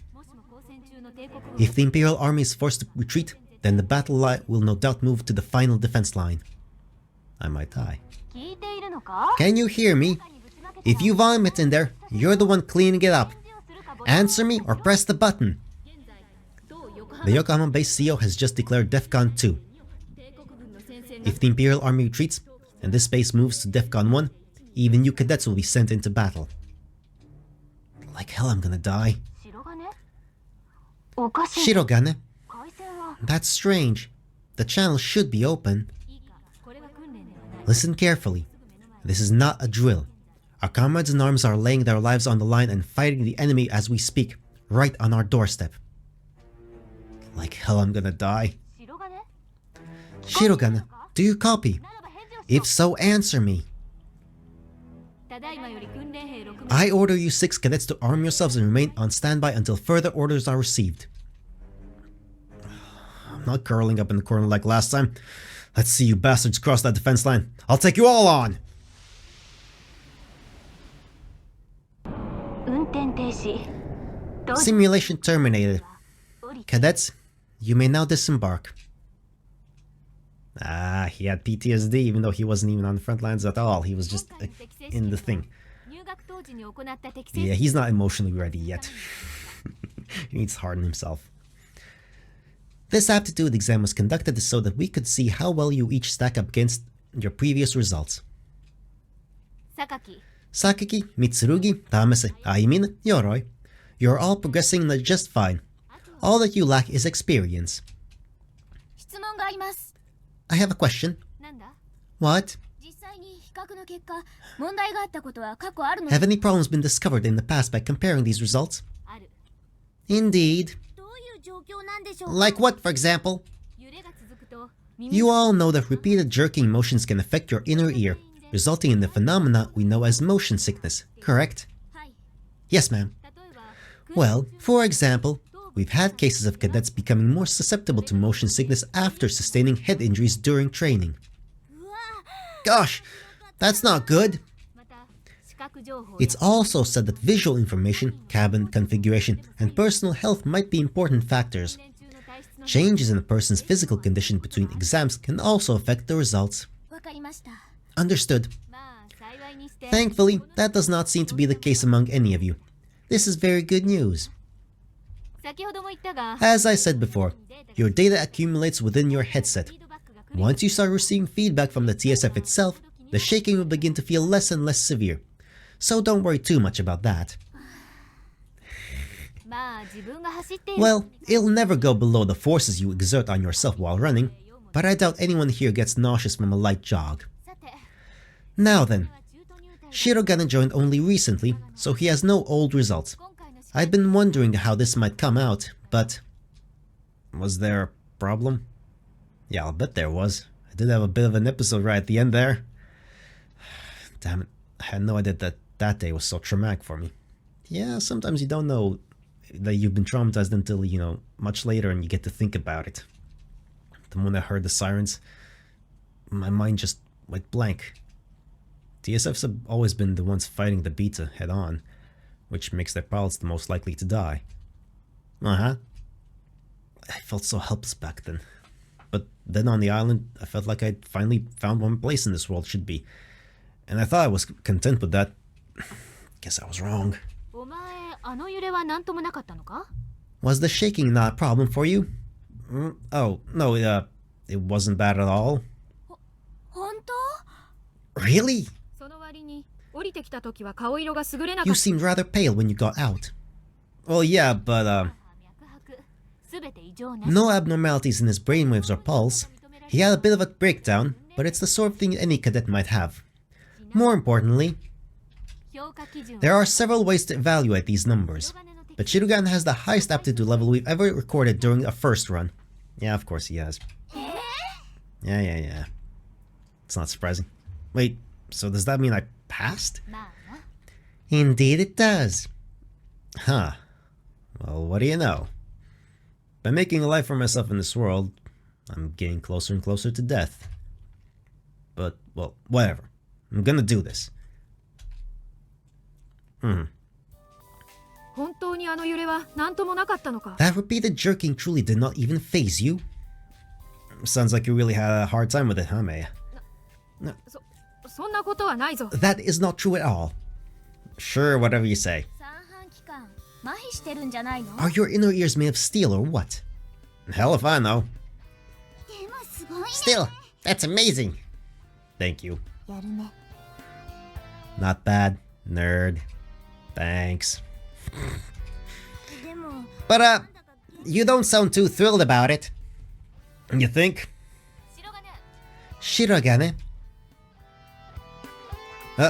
If the Imperial Army is forced to retreat, then the battle line will no doubt move to the final defense line. I might die. Can you hear me? If you vomit in there, you're the one cleaning it up. Answer me or press the button. The Yokohama base CO has just declared DEFCON 2. If the Imperial Army retreats, and this base moves to Defcon 1, even you cadets will be sent into battle. Like hell I'm gonna die. Shirogane? That's strange. The channel should be open. Listen carefully. This is not a drill. Our comrades in arms are laying their lives on the line and fighting the enemy as we speak, right on our doorstep. Like hell I'm gonna die. Shirogane, do you copy? If so, answer me. I order you 6 cadets to arm yourselves and remain on standby until further orders are received. I'm not curling up in the corner like last time. Let's see you bastards cross that defense line. I'll take you all on! Simulation terminated. Cadets, you may now disembark. Ah, he had PTSD even though he wasn't even on the front lines at all. He was just in the thing. Yeah, he's not emotionally ready yet. He needs to harden himself. This aptitude exam was conducted so that we could see how well you each stack up against your previous results. Sakaki, Mitsurugi, Tamase, Aimin, Yoroi. You're all progressing just fine. All that you lack is experience. I have a question. What? Have any problems been discovered in the past by comparing these results? Indeed. Like what, for example? You all know that repeated jerking motions can affect your inner ear, resulting in the phenomena we know as motion sickness, correct? Yes, ma'am. Well, for example, we've had cases of cadets becoming more susceptible to motion sickness after sustaining head injuries during training. Gosh, that's not good. It's also said that visual information, cabin configuration, and personal health might be important factors. Changes in a person's physical condition between exams can also affect the results. Understood. Thankfully, that does not seem to be the case among any of you. This is very good news. As I said before, your data accumulates within your headset. Once you start receiving feedback from the TSF itself, the shaking will begin to feel less and less severe. So don't worry too much about that. Well, it'll never go below the forces you exert on yourself while running, but I doubt anyone here gets nauseous from a light jog. Now then, Shirogane joined only recently, so he has no old results. I'd been wondering how this might come out, but... Was there a problem? Yeah, I'll bet there was. I did have a bit of an episode right at the end there. Damn it, I had no idea that that day was so traumatic for me. Yeah, sometimes you don't know that you've been traumatized until, you know, much later and you get to think about it. The moment I heard the sirens, my mind just went blank. TSFs have always been the ones fighting the beta head-on, which makes their pilots the most likely to die. I felt so helpless back then. But then on the island, I felt like I'd finally found one place in this world should be. And I thought I was content with that. Guess I was wrong. Was the shaking not a problem for you? Oh, no, it wasn't bad at all. Really? You seemed rather pale when you got out. Well, yeah, but no abnormalities in his brainwaves or pulse. He had a bit of a breakdown, but it's the sort of thing any cadet might have. More importantly, there are several ways to evaluate these numbers, but Shirogane has the highest aptitude level we've ever recorded during a first run. Yeah, of course he has. Yeah. It's not surprising. Wait, so does that mean I passed? Indeed it does. Huh. Well, what do you know? By making a life for myself in this world, I'm getting closer and closer to death. But, well, whatever. I'm gonna do this. That repeated jerking truly did not even faze you? Sounds like you really had a hard time with it, huh, Maya? That is not true at all. Sure, whatever you say. Are your inner ears made of steel or what? Hell if I know. Still, That's amazing. Thank you. やるね。 Not bad, nerd. Thanks. でも But you don't sound too thrilled about it. You think? Shirogane?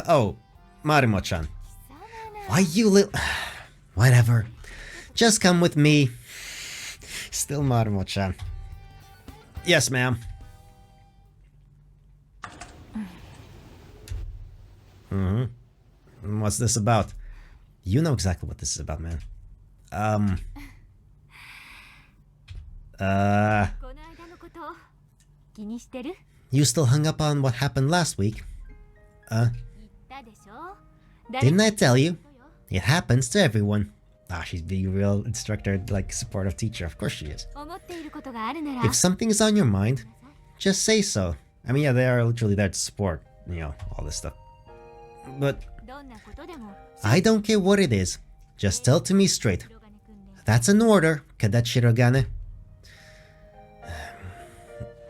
Oh, Marimo-chan. Why you little... Whatever. Just come with me. Still Marimo-chan. Yes, ma'am. What's this about? You know exactly what this is about, man. この間のこと気にしてる You still hung up on what happened last week? 言ったでしょ Didn't I tell you? It happens to everyone. Ah, she's being a real instructor, like supportive teacher. Of course she is. 思っていることがあるなら If something is on your mind, just say so. I mean, yeah, they are literally there to support, you know, all this stuff. But どんなことでも I don't care what it is. Just tell to me straight. That's an order, Cadet Shirogane.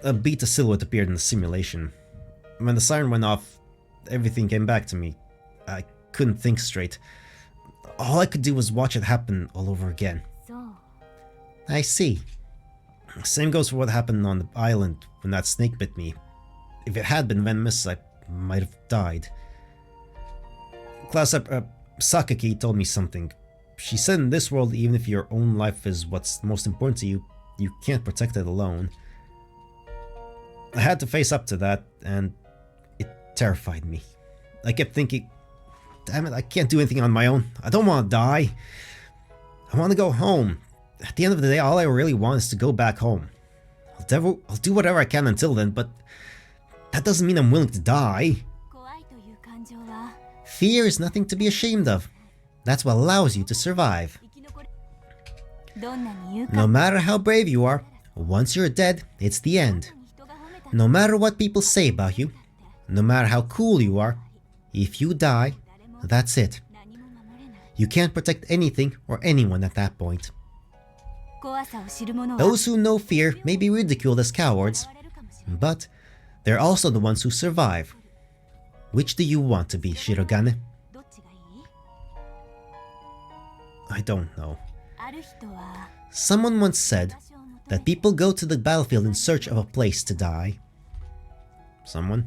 A beta silhouette appeared in the simulation. When the siren went off, everything came back to me. I couldn't think straight. All I could do was watch it happen all over again. そう I see. Same goes for what happened on the island when that snake bit me. If it had been venomous, I might have died. Class Sakaki told me something. She said in this world, even if your own life is what's most important to you, you can't protect it alone. I had to face up to that, and it terrified me. I kept thinking, damn it, I can't do anything on my own. I don't want to die. I want to go home. At the end of the day, all I really want is to go back home. I'll do whatever I can until then, but that doesn't mean I'm willing to die. 怖いという感情は Fear is nothing to be ashamed of. That's what allows you to survive. 生き残るどんなに勇 No 敢 matter how brave you are, once you're dead, it's the end. 人が褒めた No matter what people say about you, no matter how cool you are, if you die, that's it. 何も守れない You can't protect anything or anyone at that point. 怖さを知る者は Those who know fear may be ridiculed as cowards, 笑われるかもしれない but they're also the ones who survive. Which do you want to be, Shirogane? どっちがいい I don't know. ある人は Someone once said 場所を求め that people go to the battlefield in search of a place to die. Someone?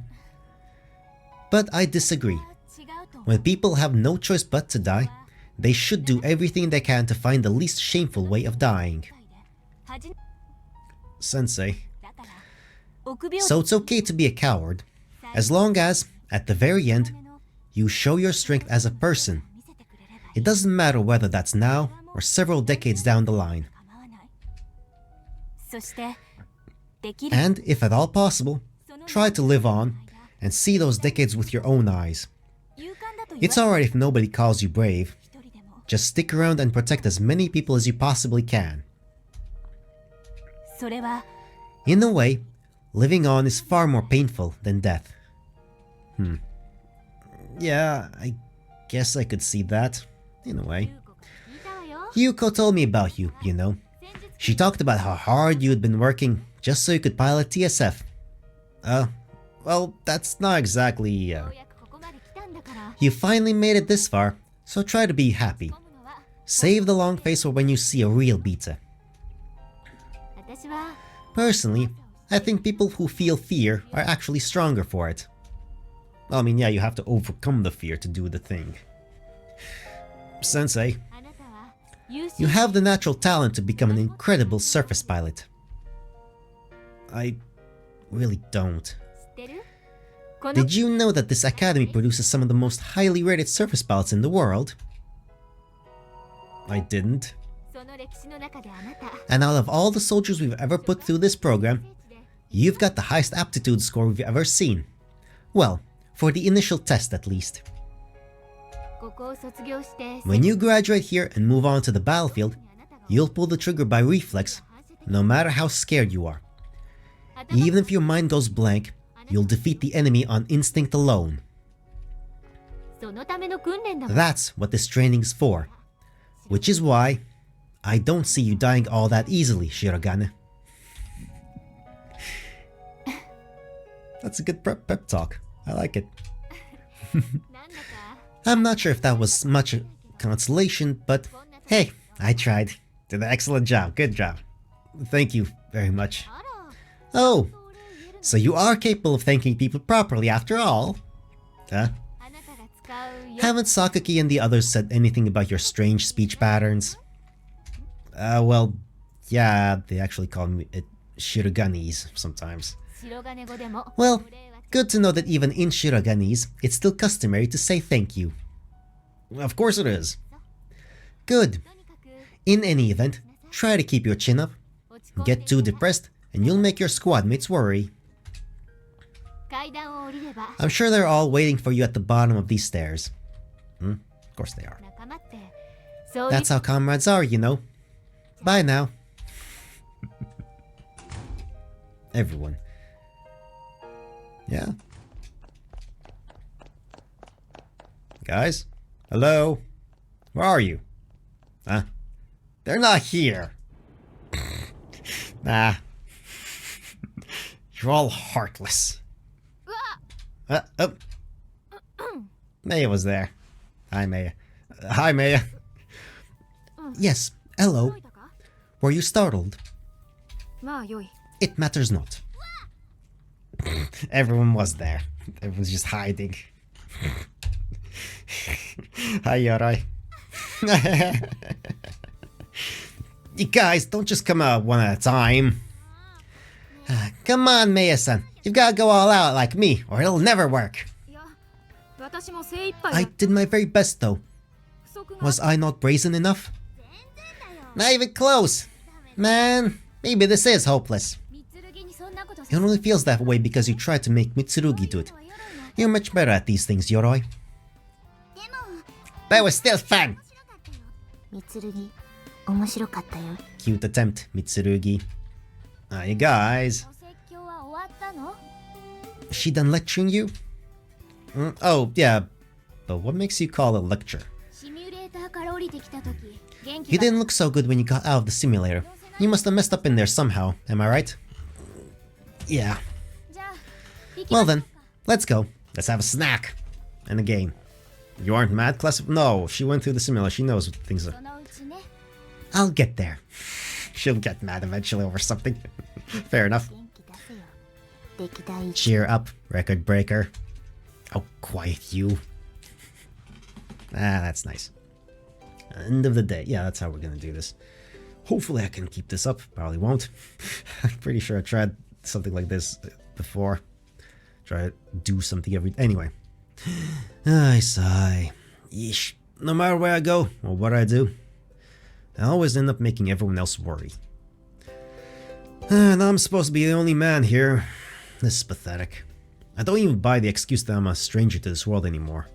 But I disagree. 違うと思う When people have no choice but to die, they should do everything they can to find the least shameful way of dying. はじ Sensei. だから臆病 So it's okay to be a coward, as long as, at the very end, you show your strength as a person. 見せてくれれば It doesn't matter whether that's now or several decades down the line. 構わないそしてできる And, if at all possible, try to live on and see those decades with your own eyes. 勇敢だと言 It's われ alright if nobody calls you brave. 一人でも Just stick around and protect as many people as you possibly can. それは In a way, living on is far more painful than death. Yeah, I guess I could see that. In a way. 聞いたわよ Yuko told me about you, you know. 先日 She talked about how hard you had been working just so you could pilot TSF. Well, that's not exactly, ようやくここまで来たんだから You finally made it this far, so try to be happy. 込むのは Save the long face for when you see a real beta. 私は Personally, I think people who feel fear are actually stronger for it. Well, I mean, yeah, you have to overcome the fear to do the thing. Sensei, あなたは優秀 you have the natural talent to become an incredible surface pilot. I really don't. 知ってるこの Did you know that this academy produces some of the most highly rated surface pilots in the world? I didn't. その歴史の中であなた And out of all the soldiers we've ever put through this program, you've got the highest aptitude score we've ever seen. Well, for the initial test at least. ここを卒業して When you graduate here and move on to the battlefield, you'll pull the trigger by reflex, no matter how scared you are. Even if your mind goes blank, you'll defeat the enemy on instinct alone. そのための訓練だもん That's what this training's for. Which is why I don't see you dying all that easily, Shirogane. That's a good pep talk. I like it. なんだか I'm not sure if that was much consolation, but hey, I tried. Did an excellent job. Good job. Thank you very much. あら Oh, お礼言える so you are capable of thanking people properly after all. Huh? あなたが使うよ Haven't Sakaki and the others said anything about your strange speech patterns? Well, yeah, they actually call me it Shiraganese sometimes. 白金語でも Well, お礼は good to know that even in Shiraganese, it's still customary to say thank you. Of course it is. Good. とにかく In any event, try to keep your chin up. 落ち込んで Get too depressed, and you'll make your squad mates worry. 階段を降りれば I'm sure they're all waiting for you at the bottom of these stairs. Of course they are. 仲間ってそういう That's how comrades are, you know. Bye now. Everyone. Yeah. Guys? Hello? Where are you? Huh? They're not here. Nah. You're all heartless. うわ Oh. Maya was there. Hi, Maya. Hi, Maya. Yes, 届 hello. いたか Were you startled? まあよい It matters not. Everyone was there. Everyone was just hiding. Hi, Yorai. You guys, don't just come out one at a time. Come on, Maya-san. You've got to go all out like me, or it'll never work. いや私も精一杯 I did my very best, though. 不足が Was I not brazen enough? Not even close. Man, maybe this is hopeless. 三剣にそんなこと It only feels that way because you tried to make Mitsurugi do it. You're much better at these things, Yoroi. でも But it was still fun. みつるぎ面白かったよ Cute attempt, Mitsurugi. You guys. お説教は終わったの She done lecturing you? Oh, yeah. But what makes you call it lecture? シミュレーターから降りてきた時元気 You が didn't look so good when you got out of the simulator. You must have messed up in there somehow, am I right? Yeah. じゃあ行き Well ましょ then, うか let's go. Let's have a snack. And a game. You aren't mad, class? No, she went through the simulator. She knows what things are. そのうちね I'll get there. She'll get mad eventually over something. Fair enough. 元気出せよ歴代 Cheer up, record breaker. Oh, quiet you. That's nice. End of the day. Yeah, that's how we're gonna do this. Hopefully I can keep this up. Probably won't. I'm pretty sure I tried something like this before. Try to do something every... Anyway. I sigh. Yeesh. No matter where I go, or what I do, I always end up making everyone else worry. And I'm supposed to be the only man here. This is pathetic. I don't even buy the excuse that I'm a stranger to this world anymore.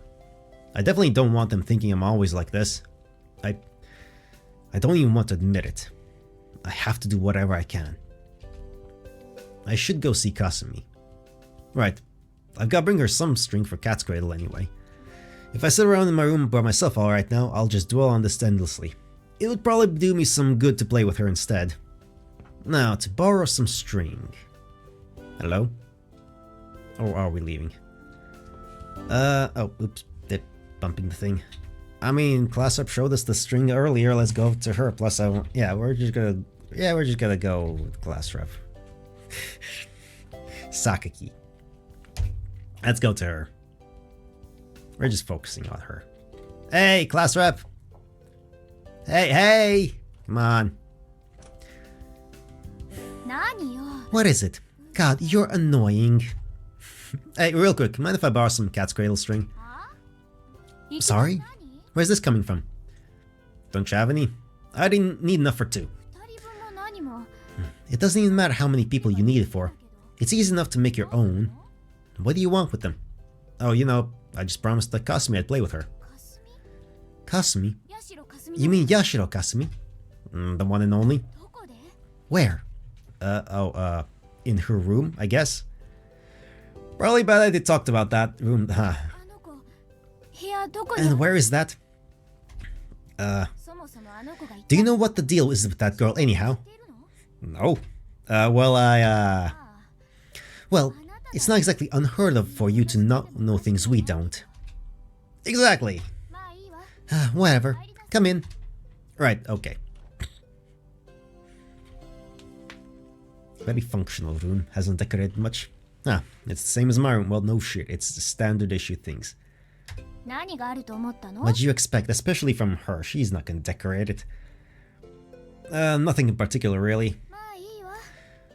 I definitely don't want them thinking I'm always like this. I don't even want to admit it. I have to do whatever I can. I should go see Kasumi. Right. I've got to bring her some string for Cat's Cradle anyway. If I sit around in my room by myself all right now, I'll just dwell on this endlessly. It would probably do me some good to play with her instead. Now, to borrow some string. Hello? Or are we leaving? Oh, oops. Dip. Bumping the thing. I mean, class rep showed us the string earlier. Let's go to her. Plus, I won't... Yeah, we're just gonna go with class rep. Sakaki. Let's go to her. We're just focusing on her. Hey, class rep! Hey! Come on. 何よ What is it? God, you're annoying. Hey, real quick, mind if I borrow some Cat's Cradle string? 行き Sorry? 何 Where's this coming from? Don't you have any? I didn't need enough for two. 二人分も何も It doesn't even matter how many people you need it for. It's easy enough to make your own. What do you want with them? Oh, you know, I just promised that Kasumi I'd play with her. かすみ Kasumi? 八代かすみ You mean Yashiro Kasumi? The one and only? どこで Where? In her room, I guess? Probably bad they talked about that room, huh? あの子部屋どこに And where is that? そもそもあの子がい Do you know what the deal is with that girl anyhow? てるの No. Well, ああ Well, It's not exactly unheard of for you to not know things we don't. Exactly. まあいいわ Whatever. Come in. Right, okay. Very functional room. Hasn't decorated much. Ah, it's the same as my room. Well, no shit. It's the standard issue things. 何があると思ったの What do you expect? Especially from her. She's not gonna decorate it. Nothing in particular, really. まあいいわ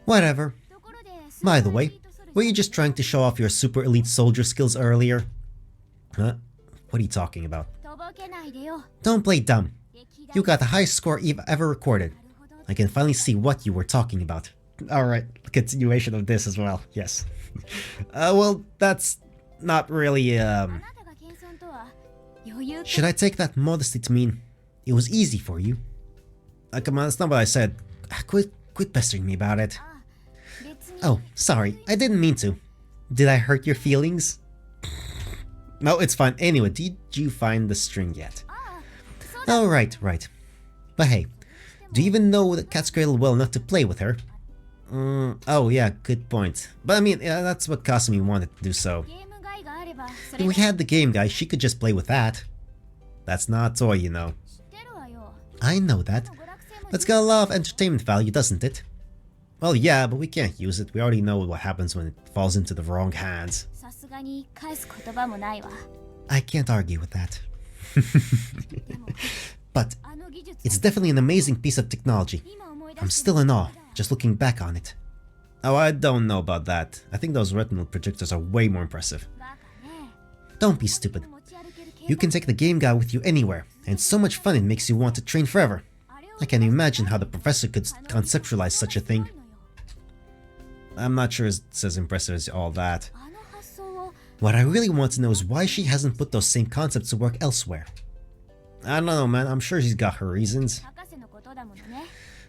Whatever. ところで By the way, were you just trying to show off your super elite soldier skills earlier? Huh? What are you talking about? とぼけないでよ Don't play dumb. 歴代 You got the highest score you've ever recorded. I can finally see what you were talking about. Alright, continuation of this as well, yes. Well, that's not really, あなたが謙遜とは余裕か Should I take that modesty to mean it was easy for you? Come on, that's not what I said. Quit pestering me about it. あ別に Oh, sorry, I didn't mean to. Did I hurt your feelings? No, it's fine. Anyway, did you find the string yet? あそうだ Oh, right. But hey, do you even know the Cat's Cradle well enough to play with her? Oh yeah, good point. But I mean, that's what Kasumi wanted to do, so... ゲーム外があればそ If れ we had the game guy, she could just play with that. That's not a toy, you know. 知ってるわよ I know that. 娯楽性も It's got a lot of entertainment value, doesn't it? Well, yeah, but we can't use it. We already know what happens when it falls into the wrong hands. さすがに返す言葉もないわ I can't argue with that. でも But あの技術 it's definitely an amazing piece of technology. 今思い出 I'm して still in awe, just looking back on it. Oh, I don't know about that. I think those retinal projectors are way more impressive. バカね Don't be stupid. 持ち歩ける You can take the game guy with you anywhere, and it's so much fun it makes you want to train forever. あれを I can't imagine how the professor could conceptualize such a thing. I'm not sure it's as impressive as all that. あの発想を What I really want to know is why she hasn't put those same concepts to work elsewhere. I don't know, man. I'm sure she's got her reasons. 博士のことだものね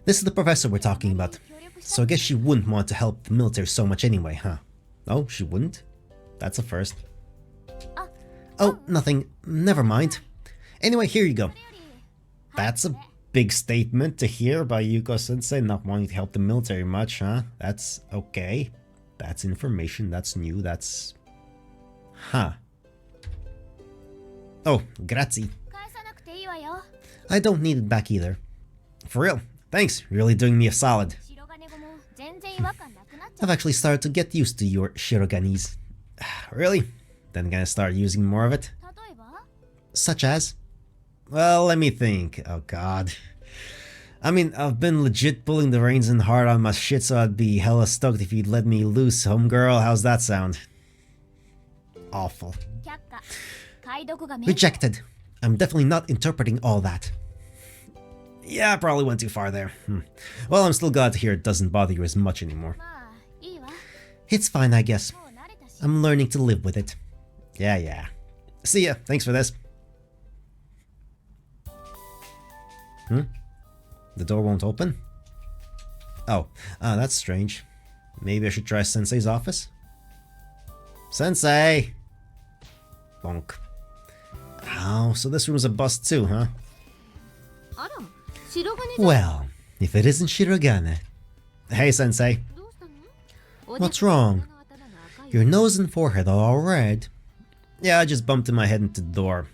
This is the professor we're talking about. 協力した So I guess she wouldn't want to help the military so much anyway, huh? Oh, she wouldn't? That's a first. Oh, nothing. Never mind. Anyway, here you go. それより That's a big statement to hear by Yuko-sensei not wanting to help the military much, huh? That's okay. That's information. That's new. That's... Huh. Oh, grazie. 返さなくていいわよ I don't need it back either. For real. Thanks. You're really doing me a solid. 白金語も全然違和感なくなっちゃ I've actually started to get used to your shiroganis. Really? Then gonna start using more of it? う例えば Such as? Well, let me think. Oh god. I mean, I've been legit pulling the reins in hard on my shit, so I'd be hella stoked if you'd let me loose, homegirl. How's that sound? Awful. 却下解読がめ Rejected. I'm definitely not interpreting all that. Yeah, I probably went too far there. Well, I'm still glad to hear it doesn't bother you as much anymore. まあいいわ It's fine, I guess. もう慣れたし I'm learning to live with it. Yeah. See ya. Thanks for this. The door won't open? Oh, that's strange. Maybe I should try Sensei's office? Sensei! Bonk. Oh, so this room's a bust too, huh? あら白金じゃ Well, if it isn't Shirogane. Hey, Sensei. どうしたの What's wrong? Your nose and forehead are all red. Yeah, I just bumped my head into the door.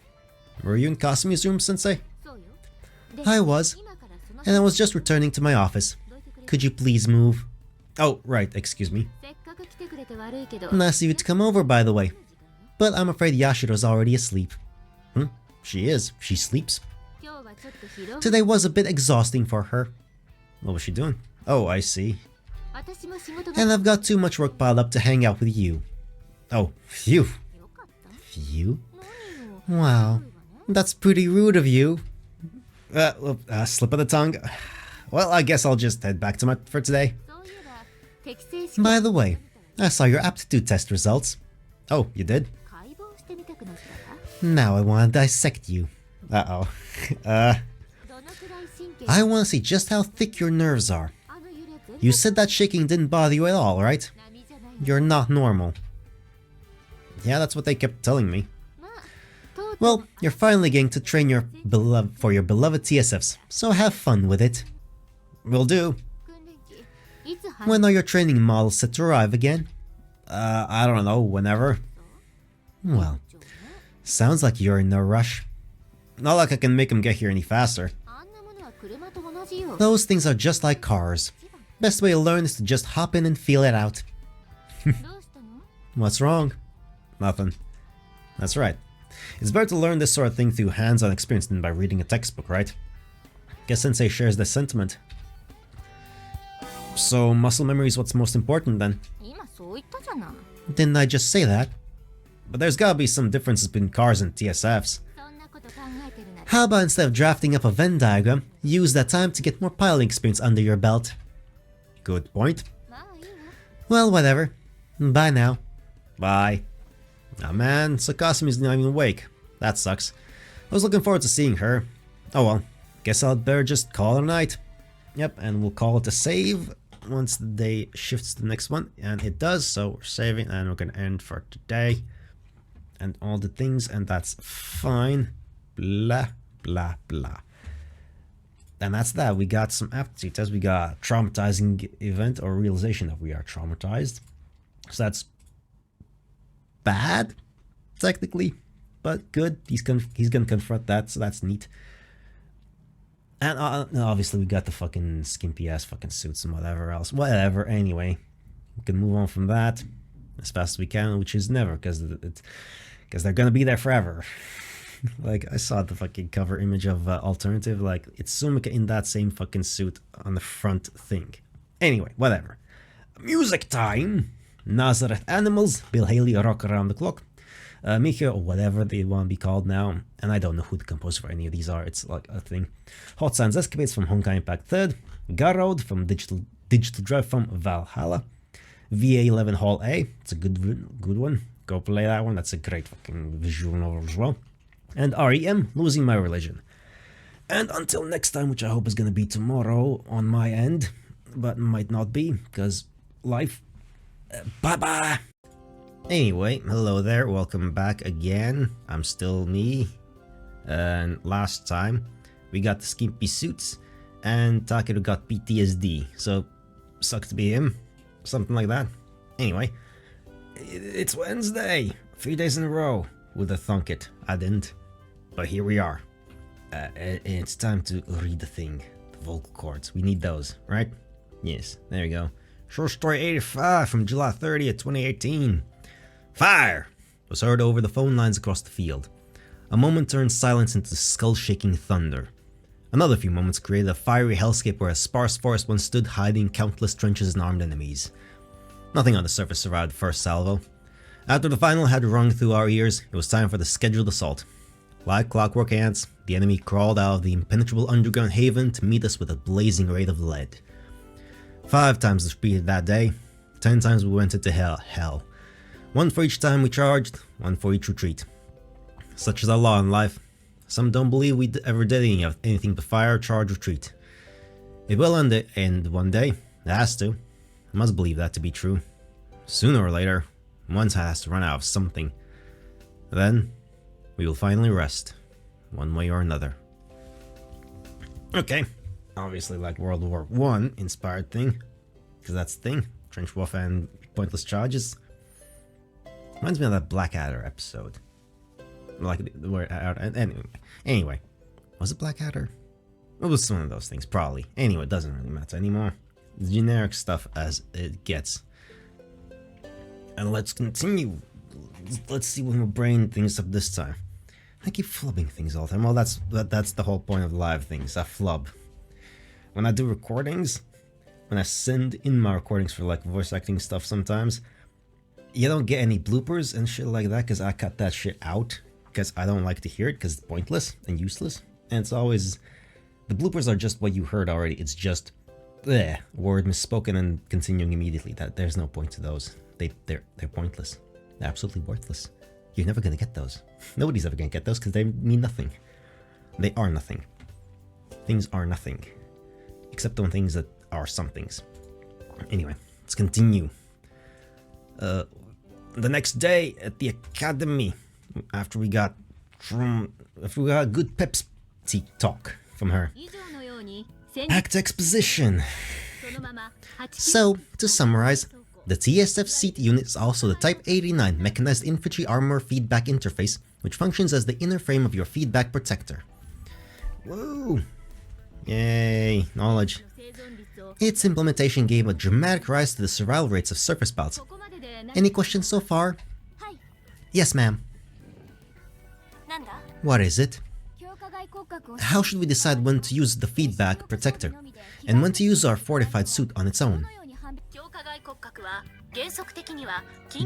Were you in Kasumi's room, Sensei? そうよで I was, 今からその and I was just returning to my office. どいてくれ Could you please move? Oh, right, excuse me. せっかく来てくれて悪いけど Nice of you to come over, by the way. But I'm afraid Yashiro's already asleep. She is. She sleeps. 今日はちょっと疲労 Today was a bit exhausting for her. What was she doing? Oh, I see. 私も仕事が And I've got too much work piled up to hang out with you. Oh, phew. よかった Phew? 何よ Wow. That's pretty rude of you. Slip of the tongue. Well, I guess I'll just head back to for today. そういえば適正試験 By the way, I saw your aptitude test results. Oh, you did? 解剖してみたくなったわ Now I want to dissect you. Uh-oh. どのくらい神経 I want to see just how thick your nerves are. あの揺れ全 You said that shaking didn't bother you at all, right? 波じゃない You're not normal. Yeah, that's what they kept telling me. まあとうとう Well, you're finally getting to train your for your beloved TSFs, so have fun with it. Will do. 訓練機いつ When are your training models set to arrive again? I don't know, whenever. Well, sounds like you're in no rush. Not like I can make him get here any faster. Those things are just like cars. Best way to learn is to just hop in and feel it out. What's wrong? Nothing. That's right. It's better to learn this sort of thing through hands-on experience than by reading a textbook, right? Guess Sensei shares this sentiment. So, muscle memory is what's most important then? Didn't I just say that? But there's gotta be some differences between cars and TSFs. How about instead of drafting up a Venn diagram, use that time to get more piloting experience under your belt? Good point. Well, whatever. Bye now. Bye. Ah man, Sakasumi's not even awake. That sucks. I was looking forward to seeing her. Oh well, guess I'd better just call it a night. Yep, and we'll call it a save once the day shifts to the next one. And it does, so we're saving and we're gonna end for today. And all the things, and that's fine. Blah, blah, blah. And that's that. We got some aptitude tests. We got traumatizing event or realization that we are traumatized. So that's bad, technically, but good. He's gonna confront that, so that's neat. And obviously we got the fucking skimpy ass fucking suits and whatever else. Whatever. Anyway, we can move on from that as fast as we can, which is never, because they're gonna be there forever. Like, I saw the fucking cover image of Alternative, like, it's Sumika in that same fucking suit on the front thing. Anyway, whatever. Music time! Nazareth Animals, Bill Haley, Rock Around the Clock, Mika, or whatever they want to be called now, and I don't know who the composer for any of these are, it's like a thing. Hot Sands Escapades from Honkai Impact 3rd, Garrod from Digital Drive from Valhalla, VA11 Hall A, it's a good one, go play that one, that's a great fucking visual novel as well. And REM, Losing My Religion. And until next time, which I hope is going to be tomorrow on my end, but might not be, because life. Bye-bye! Anyway, hello there, welcome back again. I'm still me. And last time, we got the skimpy suits, and Takeru got PTSD, so sucks to be him. Something like that. Anyway, it's Wednesday! 3 days in a row with a thunk it. I didn't. But here we are. It's time to read the thing. The vocal cords. We need those, right? Yes, there you go. Short Story 85 from July 30th, 2018. Fire! Was heard over the phone lines across the field. A moment turned silence into skull-shaking thunder. Another few moments created a fiery hellscape where a sparse forest once stood hiding countless trenches and armed enemies. Nothing on the surface survived the first salvo. After the final had rung through our ears, it was time for the scheduled assault. Like clockwork ants, the enemy crawled out of the impenetrable underground haven to meet us with a blazing rain of lead. 5 times the speed that day, 10 times we went into hell. 1 for each time we charged, 1 for each retreat. Such is our law in life. Some don't believe we ever did anything but fire, charge, retreat. It will end one day. It has to. I must believe that to be true. Sooner or later, one has to run out of something. Then, we will finally rest, one way or another. Okay, obviously like World War I inspired thing, because that's the thing, trench warfare and pointless charges. Reminds me of that Blackadder episode. Like, anyway, was it Blackadder? It was one of those things, probably. Anyway, it doesn't really matter anymore. The generic stuff as it gets. And let's continue. Let's see what my brain thinks of this time. I keep flubbing things all the time. Well, that's the whole point of live things. I flub. When I do recordings, when I send in my recordings for like voice acting stuff sometimes, you don't get any bloopers and shit like that because I cut that shit out because I don't like to hear it because it's pointless and useless. And it's always, the bloopers are just what you heard already. It's just word misspoken and continuing immediately. That there's no point to those. They're pointless. They're absolutely worthless. You're never gonna get those. Nobody's ever gonna get those because they mean nothing. They are nothing. Things are nothing. Except on things that are somethings. Anyway, let's continue. The next day at the academy, after we got a good Pepsi talk from her. Act exposition. So, to summarize, The TSF seat unit is also the Type 89 Mechanized Infantry Armor Feedback Interface, which functions as the inner frame of your feedback protector. Whoa! Yay, knowledge. Its implementation gave a dramatic rise to the survival rates of surface bouts. Any questions so far? Yes, ma'am. What is it? How should we decide when to use the feedback protector, and when to use our fortified suit on its own?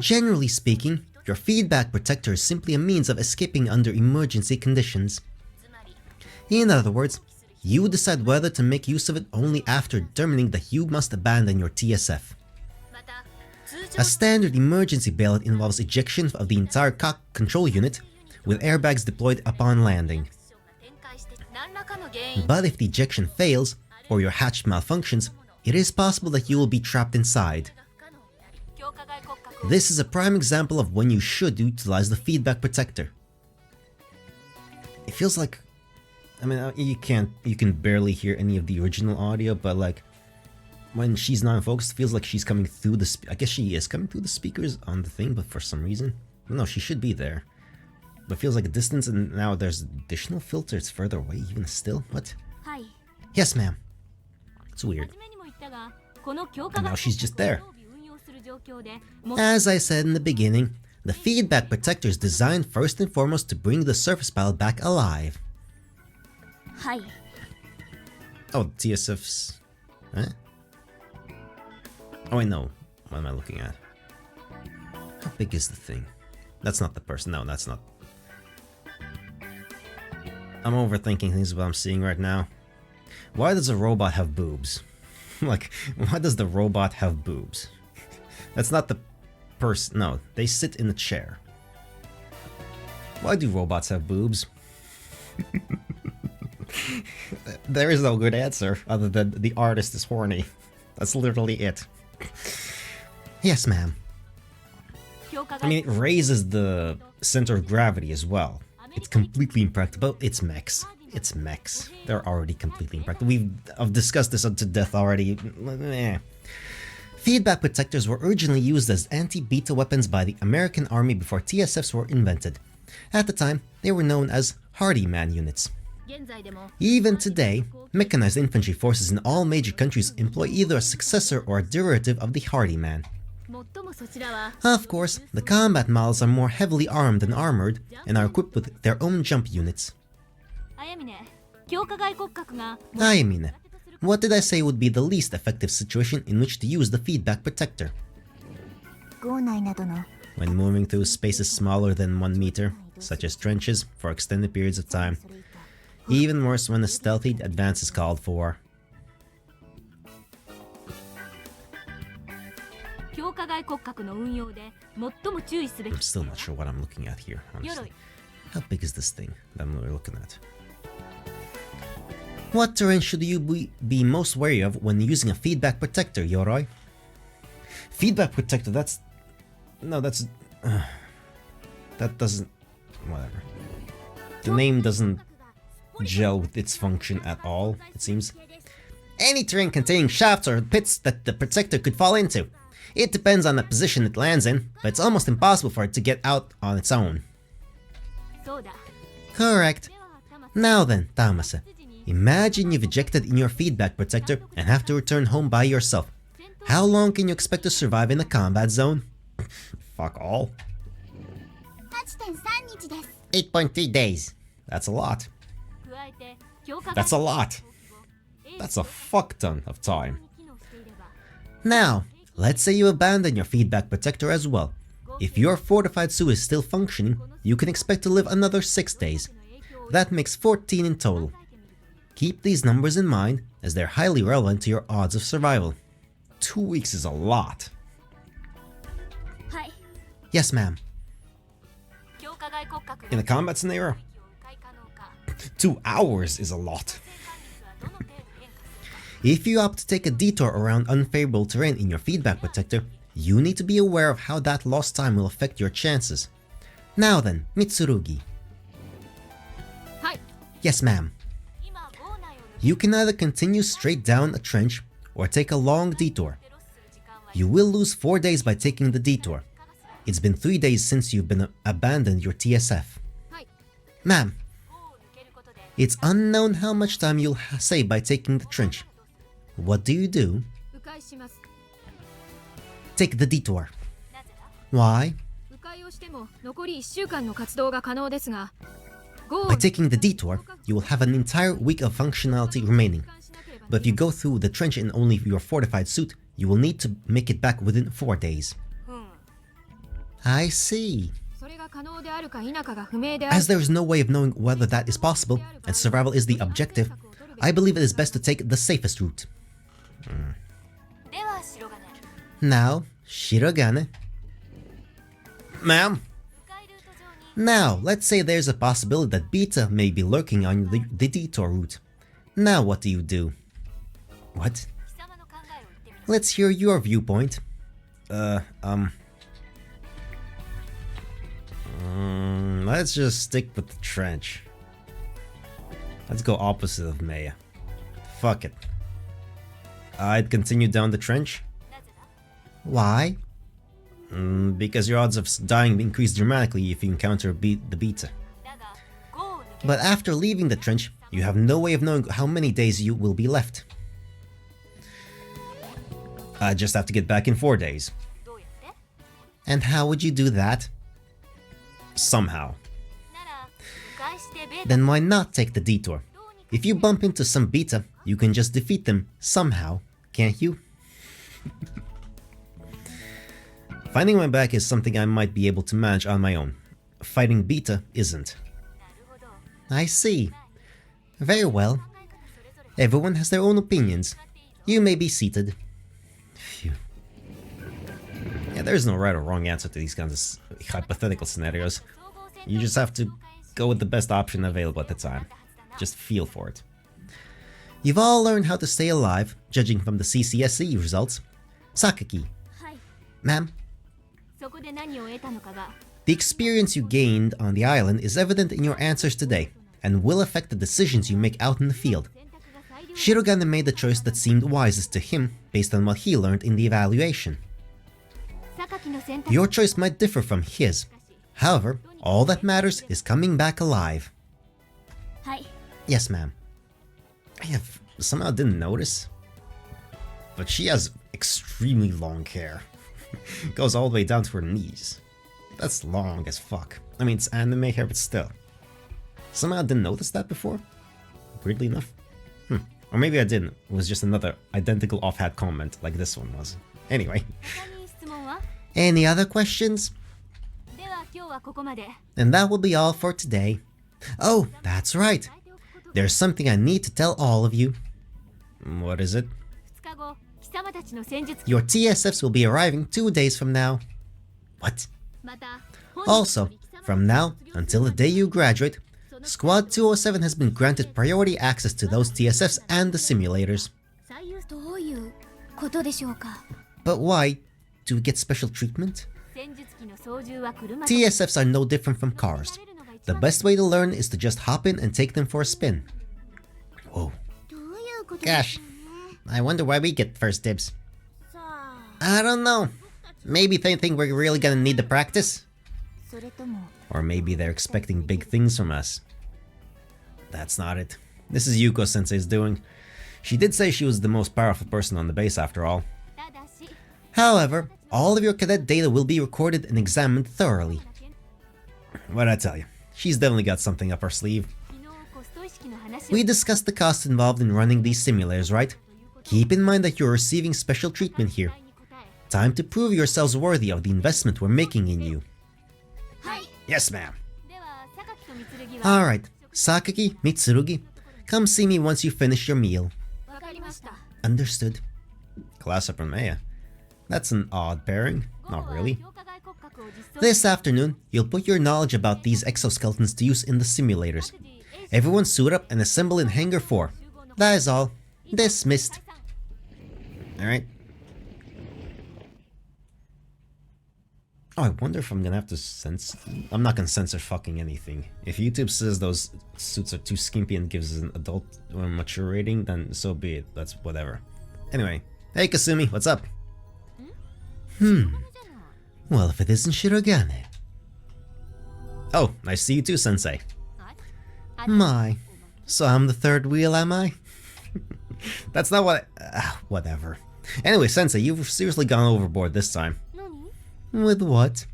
Generally speaking, your feedback protector is simply a means of escaping under emergency conditions. In other words, you decide whether to make use of it only after determining that you must abandon your TSF. A standard emergency bailout involves ejection of the entire control unit, with airbags deployed upon landing. But if the ejection fails, or your hatch malfunctions, it is possible that you will be trapped inside. This is a prime example of when you should utilize the feedback protector. It feels like, I mean, you can barely hear any of the original audio, but like, when she's not in focus, it feels like she's coming through the, I guess she is coming through the speakers on the thing, but for some reason, no, she should be there. But it feels like a distance, and now there's additional filters further away, even still. What? Yes, ma'am. It's weird. And now she's just there. As I said in the beginning, the feedback protector is designed first and foremost to bring the surface pilot back alive. Oh, TSF's... Huh? Oh, I know. What am I looking at? How big is the thing? That's not the person. No, that's not... I'm overthinking things what I'm seeing right now. Why does a robot have boobs? Like, why does the robot have boobs? That's not the person. No, they sit in a chair. Why do robots have boobs? There is no good answer other than the artist is horny. That's literally it. Yes, ma'am. I mean, it raises the center of gravity as well. It's completely impractical. It's mechs. It's mechs. They're already completely impractical. I've discussed this to death already. Feedback protectors were originally used as anti-beta weapons by the American Army before TSFs were invented. At the time, they were known as Hardy-Man units. Even today, mechanized infantry forces in all major countries employ either a successor or a derivative of the Hardy-Man. Of course, the combat models are more heavily armed and armored, and are equipped with their own jump units. Ayamine, what did I say would be the least effective situation in which to use the feedback protector? When moving through spaces smaller than 1 meter, such as trenches, for extended periods of time. Even worse when a stealthy advance is called for. I'm still not sure what I'm looking at here, honestly. How big is this thing that I'm looking at? What terrain should you be most wary of when using a feedback protector, Yoroi? Feedback protector, that's... No, that's... that doesn't... Whatever. The name doesn't gel with its function at all, it seems. Any terrain containing shafts or pits that the protector could fall into. It depends on the position it lands in, but it's almost impossible for it to get out on its own. Correct. Now then, Tamase, imagine you've ejected in your feedback protector and have to return home by yourself. How long can you expect to survive in the combat zone? Fuck all. 8.3 days. That's a lot. That's a lot. That's a fuck ton of time. Now, let's say you abandon your feedback protector as well. If your fortified suit is still functioning, you can expect to live another 6 days. That makes 14 in total. Keep these numbers in mind, as they're highly relevant to your odds of survival. 2 weeks is a lot. Yes, ma'am. In a combat scenario, 2 hours is a lot. If you opt to take a detour around unfavorable terrain in your feedback protector, you need to be aware of how that lost time will affect your chances. Now then, Mitsurugi. Yes, ma'am. You can either continue straight down a trench or take a long detour. You will lose 4 days by taking the detour. It's been 3 days since you've been abandoned your TSF. Ma'am, it's unknown how much time you'll save by taking the trench. What do you do? Take the detour. Why? By taking the detour, you will have an entire week of functionality remaining. But if you go through the trench in only your fortified suit, you will need to make it back within 4 days. I see. As there is no way of knowing whether that is possible, and survival is the objective, I believe it is best to take the safest route. Now, Shirogane. Ma'am? Now, let's say there's a possibility that Beta may be lurking on the detour route. Now what do you do? What? Let's hear your viewpoint. Let's just stick with the trench. Let's go opposite of Maya. Fuck it. I'd continue down the trench. Why? Because your odds of dying increase dramatically if you encounter the Beta. But after leaving the trench, you have no way of knowing how many days you will be left. I just have to get back in 4 days. And how would you do that? Somehow. Then why not take the detour? If you bump into some Beta, you can just defeat them somehow, can't you? Finding my back is something I might be able to manage on my own. Fighting Beta isn't. I see. Very well. Everyone has their own opinions. You may be seated. Phew. Yeah, there's no right or wrong answer to these kinds of hypothetical scenarios. You just have to go with the best option available at the time. Just feel for it. You've all learned how to stay alive, judging from the CCSE results. Sakaki. Ma'am? The experience you gained on the island is evident in your answers today, and will affect the decisions you make out in the field. Shirogane made the choice that seemed wisest to him based on what he learned in the evaluation. Your choice might differ from his. However, all that matters is coming back alive. Yes, ma'am. I have somehow didn't notice. But she has extremely long hair. Goes all the way down to her knees. That's long as fuck. I mean, it's anime hair, but still. Somehow I didn't notice that before. Weirdly enough. Or maybe I didn't. It was just another identical offhand comment like this one was. Anyway. Any other questions? And that will be all for today. Oh, that's right. There's something I need to tell all of you. What is it? Your TSFs will be arriving 2 days from now. What? Also, from now until the day you graduate, Squad 207 has been granted priority access to those TSFs and the simulators. But why? Do we get special treatment? TSFs are no different from cars. The best way to learn is to just hop in and take them for a spin. Whoa. Gosh, I wonder why we get first dibs. I don't know. Maybe they think we're really gonna need the practice? Or maybe they're expecting big things from us. That's not it. This is Yuko Sensei's doing. She did say she was the most powerful person on the base after all. However, all of your cadet data will be recorded and examined thoroughly. What'd I tell you? She's definitely got something up her sleeve. We discussed the cost involved in running these simulators, right? Keep in mind that you're receiving special treatment here. Time to prove yourselves worthy of the investment we're making in you. Yes, ma'am. Alright, Sakaki, Mitsurugi, come see me once you finish your meal. Understood. Class up from Maya. That's an odd pairing. Not really. This afternoon, you'll put your knowledge about these exoskeletons to use in the simulators. Everyone suit up and assemble in Hangar 4. That is all. Dismissed. Alright. Oh, I wonder if I'm gonna have to censor... I'm not gonna censor fucking anything. If YouTube says those suits are too skimpy and gives an adult or mature rating, then so be it. That's whatever. Anyway. Hey Kasumi, what's up? Well, if it isn't Shirogane. Oh, I see you too, Sensei. My. So I'm the third wheel, am I? That's not what whatever. Anyway, Sensei, you've seriously gone overboard this time. With what?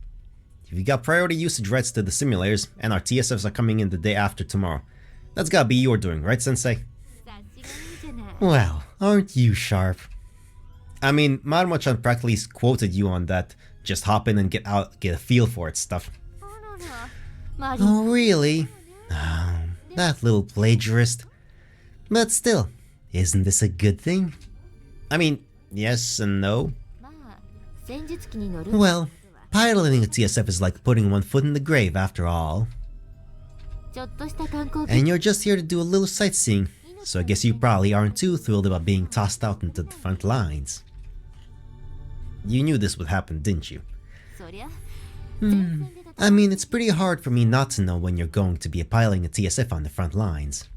If you got priority usage rights to the simulators, and our TSFs are coming in the day after tomorrow, that's gotta be your doing, right, Sensei? Well, aren't you sharp? I mean, Marumo-chan practically quoted you on that just hop in and get a feel for it stuff. Oh, really? Oh, that little plagiarist. But still, isn't this a good thing? I mean, yes and no. Well, piloting a TSF is like putting one foot in the grave after all. And you're just here to do a little sightseeing, so I guess you probably aren't too thrilled about being tossed out into the front lines. You knew this would happen, didn't you? I mean, it's pretty hard for me not to know when you're going to be piloting a TSF on the front lines.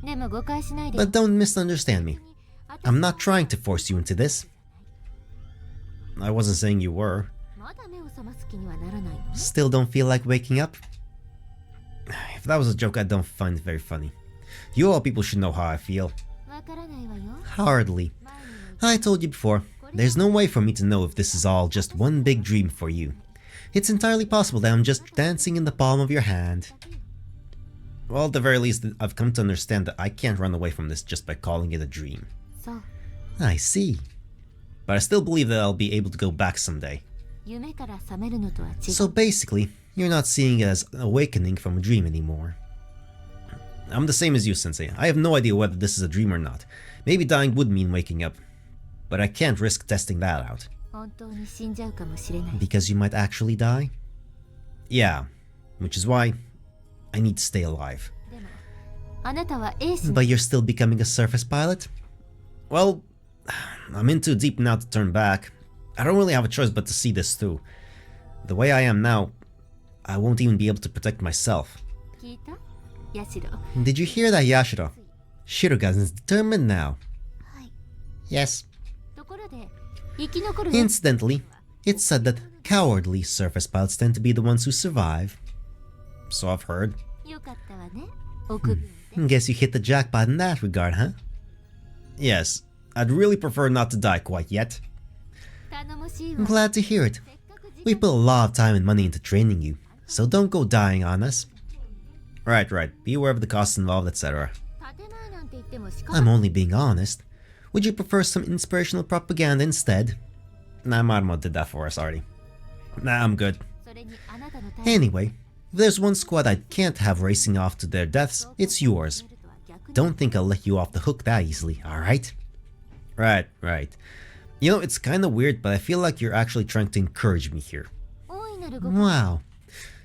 But don't misunderstand me. I'm not trying to force you into this. I wasn't saying you were. Still don't feel like waking up? If that was a joke, I don't find it very funny. You all people should know how I feel. Hardly. I told you before, there's no way for me to know if this is all just one big dream for you. It's entirely possible that I'm just dancing in the palm of your hand. Well, at the very least, I've come to understand that I can't run away from this just by calling it a dream. I see. But I still believe that I'll be able to go back someday. So basically, you're not seeing it as an awakening from a dream anymore. I'm the same as you, Sensei. I have no idea whether this is a dream or not. Maybe dying would mean waking up. But I can't risk testing that out. Because you might actually die? Yeah, which is why I need to stay alive. But you're still becoming a surface pilot? Well, I'm in too deep now to turn back. I don't really have a choice but to see this through. The way I am now, I won't even be able to protect myself. Did you hear that, Yashiro? Shirogane is determined now. Yes. Incidentally, it's said that cowardly surface pilots tend to be the ones who survive. So I've heard. Guess you hit the jackpot in that regard, huh? Yes, I'd really prefer not to die quite yet. I'm glad to hear it. We put a lot of time and money into training you, so don't go dying on us. Right, be aware of the costs involved, etc. I'm only being honest. Would you prefer some inspirational propaganda instead? Nah, Marumo did that for us already. Nah, I'm good. Anyway, if there's one squad I can't have racing off to their deaths, it's yours. Don't think I'll let you off the hook that easily, alright? Right. You know, it's kinda weird, but I feel like you're actually trying to encourage me here. Wow.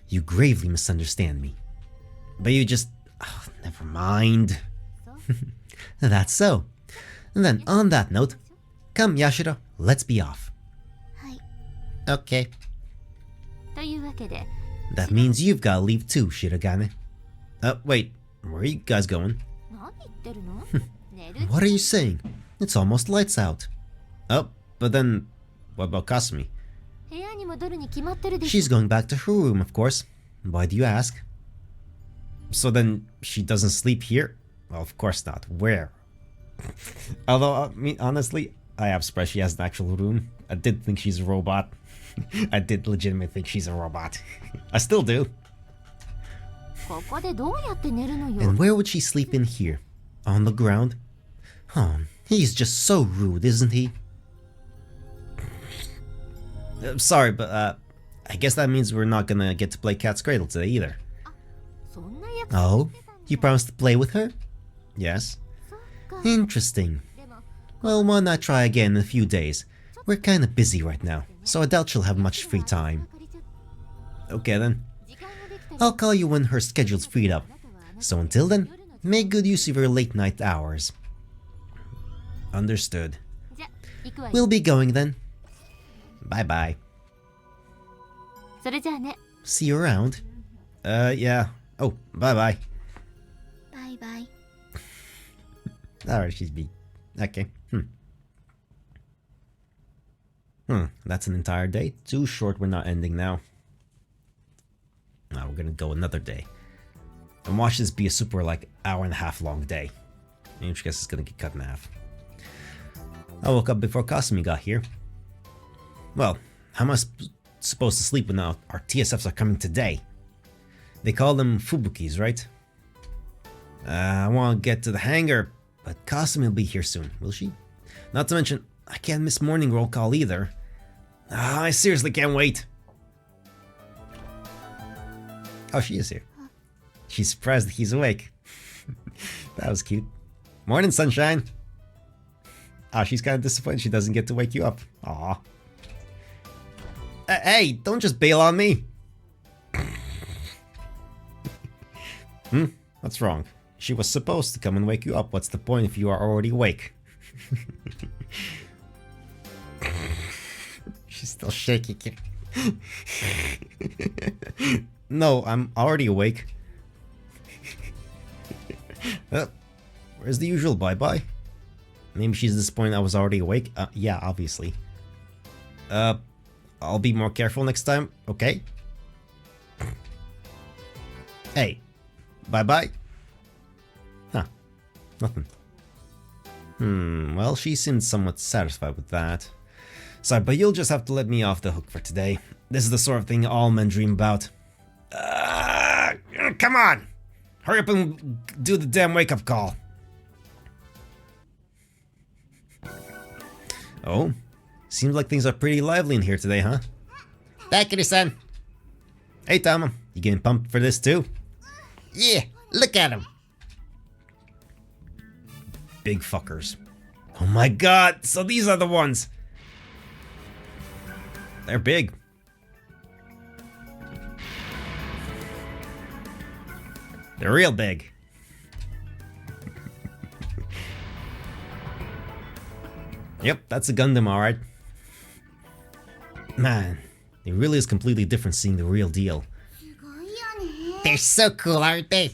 You gravely misunderstand me. But you just... Oh, never mind. That's so. And then, on that note, come Yashiro, let's be off. Okay. That means you've gotta leave too, Shirogane. Wait, where are you guys going? What are you saying? It's almost lights out. Oh, but then, what about Kasumi? She's going back to her room, of course. Why do you ask? So then, she doesn't sleep here? Well, of course not. Where? Although, I mean, honestly, I am surprised she has an actual room. I did think she's a robot. I did legitimately think she's a robot. I still do. And where would she sleep in here? On the ground? Oh, he's just so rude, isn't he? Sorry, but I guess that means we're not gonna get to play Cat's Cradle today either. Oh? You promised to play with her? Yes. Interesting. Well, why not try again in a few days? We're kinda busy right now, so I doubt she'll have much free time. Okay then. I'll call you when her schedule's freed up. So until then, make good use of your late night hours. Understood. We'll be going then. Bye bye. See you around. Yeah. Oh, bye bye. Bye. Alright, she's beat. Okay. That's an entire day. Too short, we're not ending now. Now we're gonna go another day. And watch this be a super, like, hour-and-a-half long day. In which case it's gonna get cut in half. I woke up before Kasumi got here. Well, how am I supposed to sleep when our TSFs are coming today? They call them Fubukis, right? I want to get to the hangar, but Kasumi will be here soon, will she? Not to mention, I can't miss morning roll call either. I seriously can't wait. Oh, she is here. She's surprised that he's awake. That was cute. Morning, sunshine. Oh, she's kind of disappointed she doesn't get to wake you up. Aw. Hey, don't just bail on me. What's wrong? She was supposed to come and wake you up. What's the point if you are already awake? She's still shaking. No, I'm already awake. Where's the usual bye-bye? Maybe she's disappointed I was already awake. Yeah, obviously. I'll be more careful next time, okay? Hey, bye-bye. Huh, nothing. Well, she seemed somewhat satisfied with that. Sorry, but you'll just have to let me off the hook for today. This is the sort of thing all men dream about. Come on! Hurry up and do the damn wake-up call. Oh, seems like things are pretty lively in here today, huh? Takiri-san! Hey, Tama, you getting pumped for this too? Yeah, look at him! Big fuckers. Oh my god, so these are the ones! They're big. They're real big. Yep, that's a Gundam, alright. Man, it really is completely different seeing the real deal. They're so cool, aren't they?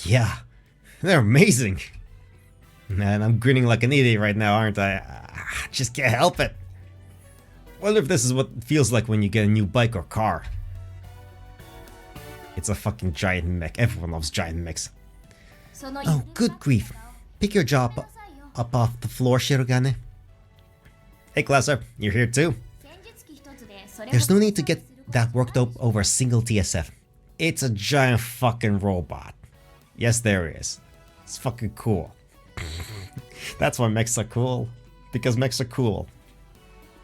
Yeah, they're amazing. Man, I'm grinning like an idiot right now, aren't I? I just can't help it. Wonder if this is what it feels like when you get a new bike or car. It's a fucking giant mech. Everyone loves giant mechs. Oh, good grief. Pick your jaw up off the floor, Shirogane. Hey, Classer, you're here too? There's no need to get that worked up over a single TSF. It's a giant fucking robot. Yes, there is. It's fucking cool. That's why mechs are cool. Because mechs are cool.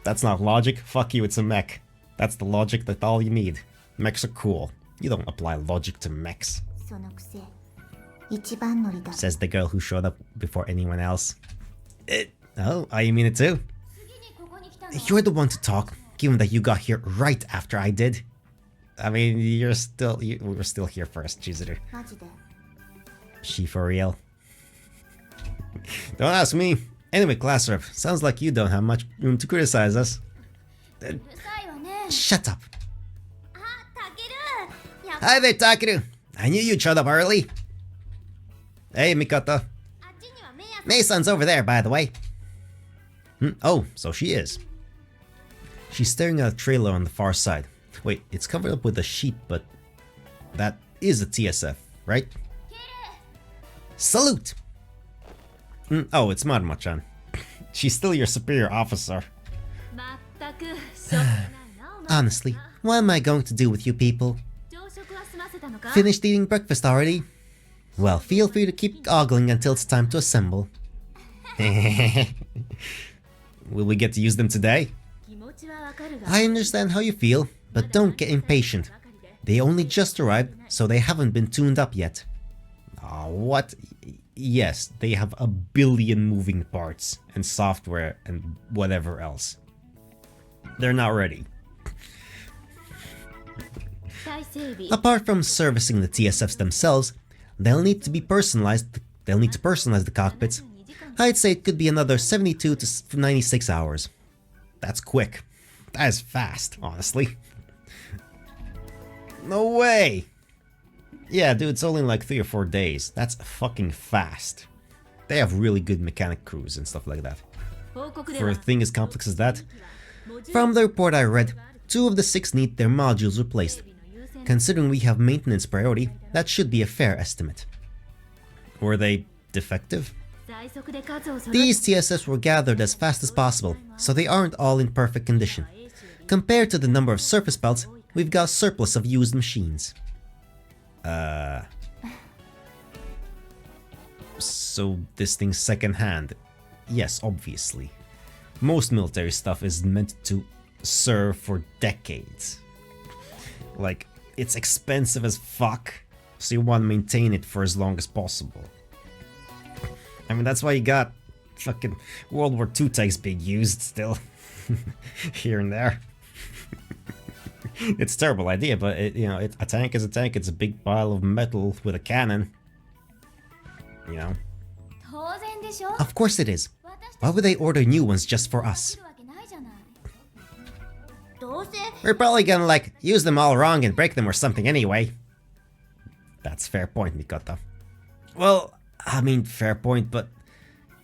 That's not logic. Fuck you, it's a mech. That's the logic, that's all you need. Mechs are cool. You don't apply logic to mechs. Says the girl who showed up before anyone else. Oh, you mean it too? You're the one to talk, given that you got here right after I did. I mean, we were still here first, Chizuru. She for real? Don't ask me. Anyway, class rep, sounds like you don't have much room to criticize us. Shut up. Hi there, Takeru. I knew you'd showed up early. Hey, Mikata. Mei-san's over there, by the way. Oh, so she is. She's staring at a trailer on the far side. Wait, it's covered up with a sheet, but that is a TSF, right? Salute! Oh, it's Maruma-chan. She's still your superior officer. Honestly, what am I going to do with you people? Finished eating breakfast already? Well, feel free to keep ogling until it's time to assemble. Will we get to use them today? I understand how you feel, but don't get impatient. They only just arrived, so they haven't been tuned up yet. What? Yes, they have a billion moving parts and software and whatever else. They're not ready. Apart from servicing the TSFs themselves, they'll need to personalize the cockpits. I'd say it could be another 72 to 96 hours. That's quick. That is fast, honestly. No way! Yeah, dude, it's only like 3 or 4 days. That's fucking fast. They have really good mechanic crews and stuff like that. For a thing as complex as that, From the report I read, 2 of the 6 need their modules replaced. Considering we have maintenance priority, that should be a fair estimate. Were they defective? These TSFs were gathered as fast as possible, so they aren't all in perfect condition. Compared to the number of surface belts, we've got a surplus of used machines. So this thing's second-hand? Yes, obviously. Most military stuff is meant to serve for decades. Like, it's expensive as fuck, so you want to maintain it for as long as possible. I mean, that's why you got fucking World War II tanks being used still. Here and there. It's a terrible idea, but a tank is a tank. It's a big pile of metal with a cannon. You know? Of course it is. Why would they order new ones just for us? We're probably gonna, like, use them all wrong and break them or something anyway. That's fair point, Mikoto. Well, I mean, fair point, but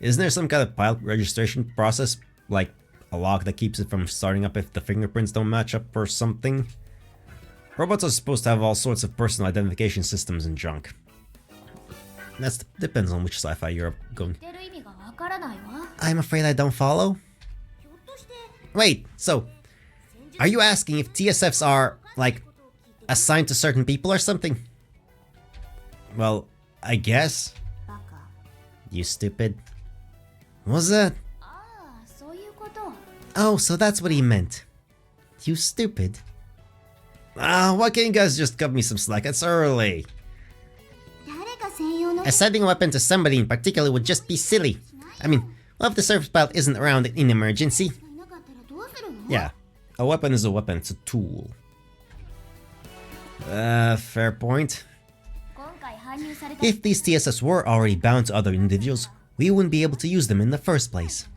isn't there some kind of pilot registration process? Like, a lock that keeps it from starting up if the fingerprints don't match up or something? Robots are supposed to have all sorts of personal identification systems and junk. That depends on which sci-fi you're going. I'm afraid I don't follow. Wait, so are you asking if TSFs are, like, assigned to certain people or something? Well, I guess. You stupid. What's that? Oh, so that's what he meant. You stupid. Why can't you guys just cut me some slack? It's early. Assigning a weapon to somebody in particular would just be silly. I mean, what if the surface belt isn't around in emergency? Yeah, a weapon is a weapon, it's a tool. Fair point. If these TSS were already bound to other individuals, we wouldn't be able to use them in the first place.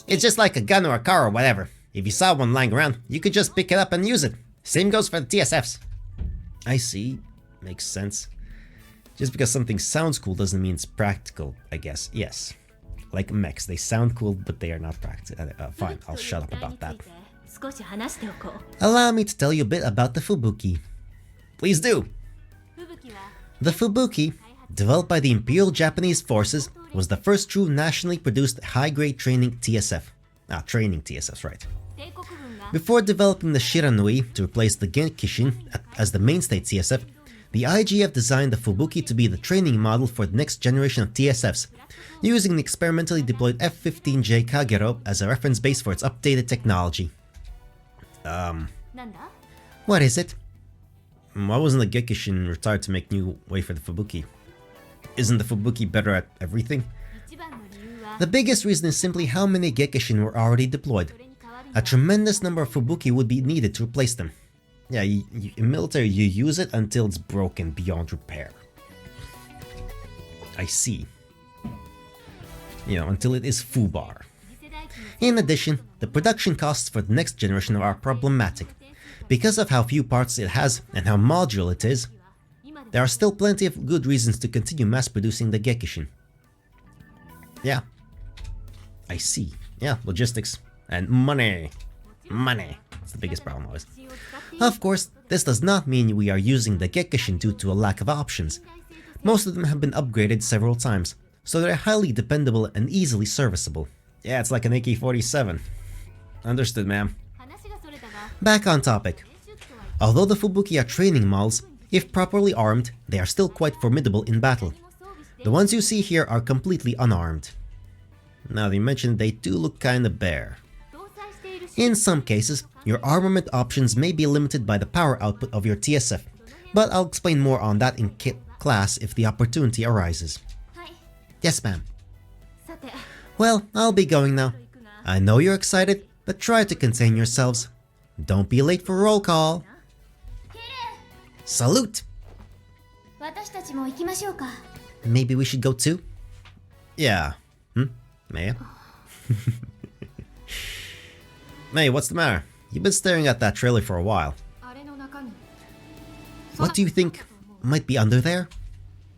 It's just like a gun or a car or whatever. If you saw one lying around, you could just pick it up and use it. Same goes for the TSFs. I see. Makes sense. Just because something sounds cool doesn't mean it's practical, I guess. Yes. Like mechs, they sound cool, but they are not practical. Fine, I'll shut up about that. Allow me to tell you a bit about the Fubuki. Please do! The Fubuki, developed by the Imperial Japanese Forces, was the first true nationally produced high-grade training TSF. Training TSFs, right. Before developing the Shiranui to replace the Genkishin as the mainstay TSF, the IGF designed the Fubuki to be the training model for the next generation of TSFs, using the experimentally deployed F-15J Kagero as a reference base for its updated technology. What is it? Why wasn't the Genkishin retired to make new way for the Fubuki? Isn't the Fubuki better at everything? The biggest reason is simply how many Genkishin were already deployed. A tremendous number of Fubuki would be needed to replace them. Yeah, in military you use it until it's broken beyond repair. I see. You know, until it is FUBAR. In addition, the production costs for the next generation are problematic. Because of how few parts it has and how modular it is, there are still plenty of good reasons to continue mass producing the Genkishin. Yeah. I see. Yeah, logistics. And money. Money. It's the biggest problem always. Of course, this does not mean we are using the Genkishin due to a lack of options. Most of them have been upgraded several times, so they're highly dependable and easily serviceable. Yeah, it's like an AK-47. Understood, ma'am. Back on topic. Although the Fubuki are training models, if properly armed, they are still quite formidable in battle. The ones you see here are completely unarmed. Now that you mentioned, they do look kinda bare. In some cases, your armament options may be limited by the power output of your TSF, but I'll explain more on that in class if the opportunity arises. Yes, ma'am. Well, I'll be going now. I know you're excited, but try to contain yourselves. Don't be late for roll call. Salute! Maybe we should go too? Yeah. Maya? May, what's the matter? You've been staring at that trailer for a while. What do you think might be under there?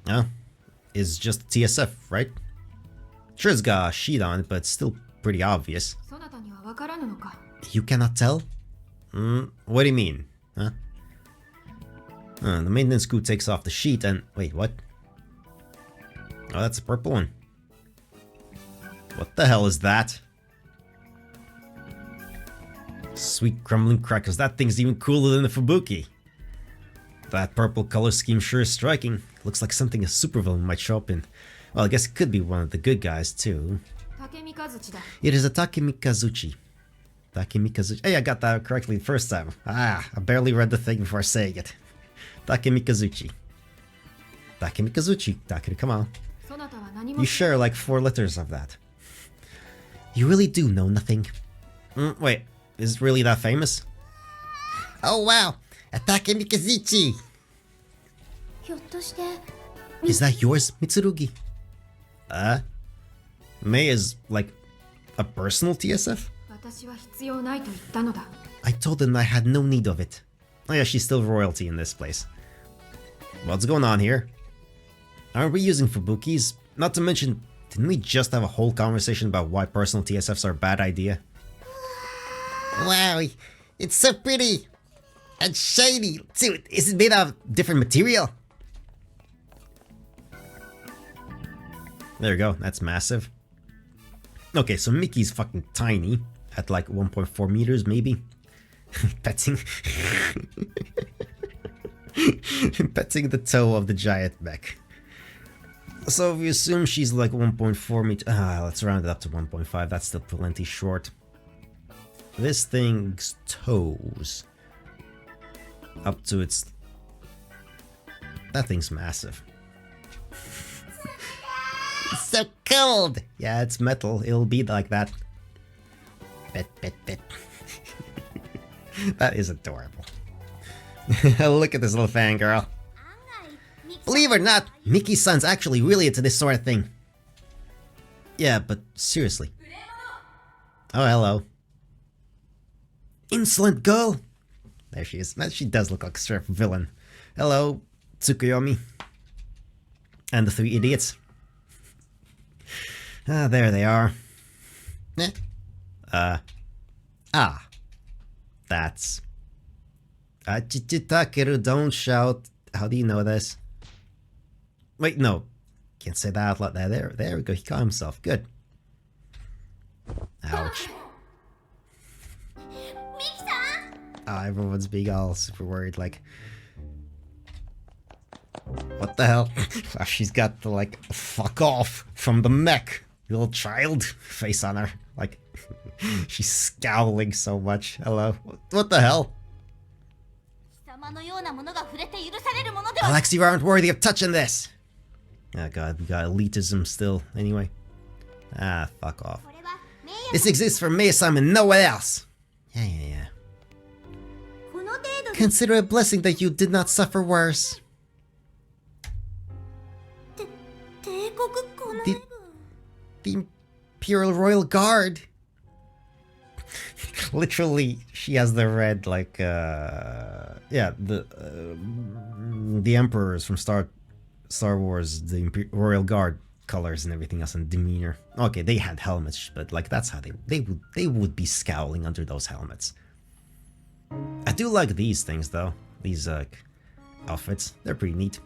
Oh, it's just a TSF, right? Sure, it's got a sheet on it, but it's still pretty obvious. わからぬのか。 You cannot tell? What do you mean? Huh? The maintenance crew takes off the sheet and... Wait, what? Oh, that's a purple one. What the hell is that? Sweet crumbling crackers. That thing's even cooler than the Fubuki. That purple color scheme sure is striking. Looks like something a supervillain might show up in. Well, I guess it could be one of the good guys, too. It is a Takemikazuchi. Takemikazuchi. Hey, I got that correctly the first time. I barely read the thing before saying it. Takemikazuchi. Takemikazuchi. Takeru, come on. You share like 4 letters of that. You really do know nothing. Wait, is it really that famous? Oh wow! A Takemikazuchi! Is that yours, Mitsurugi? Mei is like a personal TSF? I told them I had no need of it. Oh yeah, she's still royalty in this place. What's going on here? Aren't we using Fubukis? Not to mention, didn't we just have a whole conversation about why personal TSFs are a bad idea? Wow, it's so pretty! And shiny! Dude, is it made out of different material? There you go, that's massive. Okay, so Mickey's fucking tiny. At like 1.4 meters, maybe? Petting... petting the toe of the giant mech. So if we assume she's like 1.4 meters... let's round it up to 1.5. That's still plenty short. This thing's toes... up to its... That thing's massive. It's so cold! Yeah, it's metal. It'll be like that. Bet. That is adorable. Look at this little fangirl. Believe it or not, Mickey's son's actually really into this sort of thing. Yeah, but seriously. Oh, hello. Insolent girl! There she is. She does look like a straight villain. Hello, Tsukuyomi. And the 3 idiots. There they are. That's... Takeru, don't shout. How do you know this? Wait, no. Can't say that out loud. There we go. He caught himself. Good. Ouch. Everyone's being all super worried, like... What the hell? She's got the, like, fuck off from the mech. Little child face on her. Like, she's scowling so much. Hello. What the hell? Alex, you aren't worthy of touching this! Oh god, we got elitism still, anyway. Fuck off. This exists for Mei-san and no one else! Yeah. Consider it a blessing that you did not suffer worse. The Imperial Royal Guard! Literally, she has the red, like, yeah, the Emperors from Star Wars, the Royal Guard colors and everything else and demeanor. Okay, they had helmets, but like that's how they would be scowling under those helmets. I do like these things though. These outfits, they're pretty neat.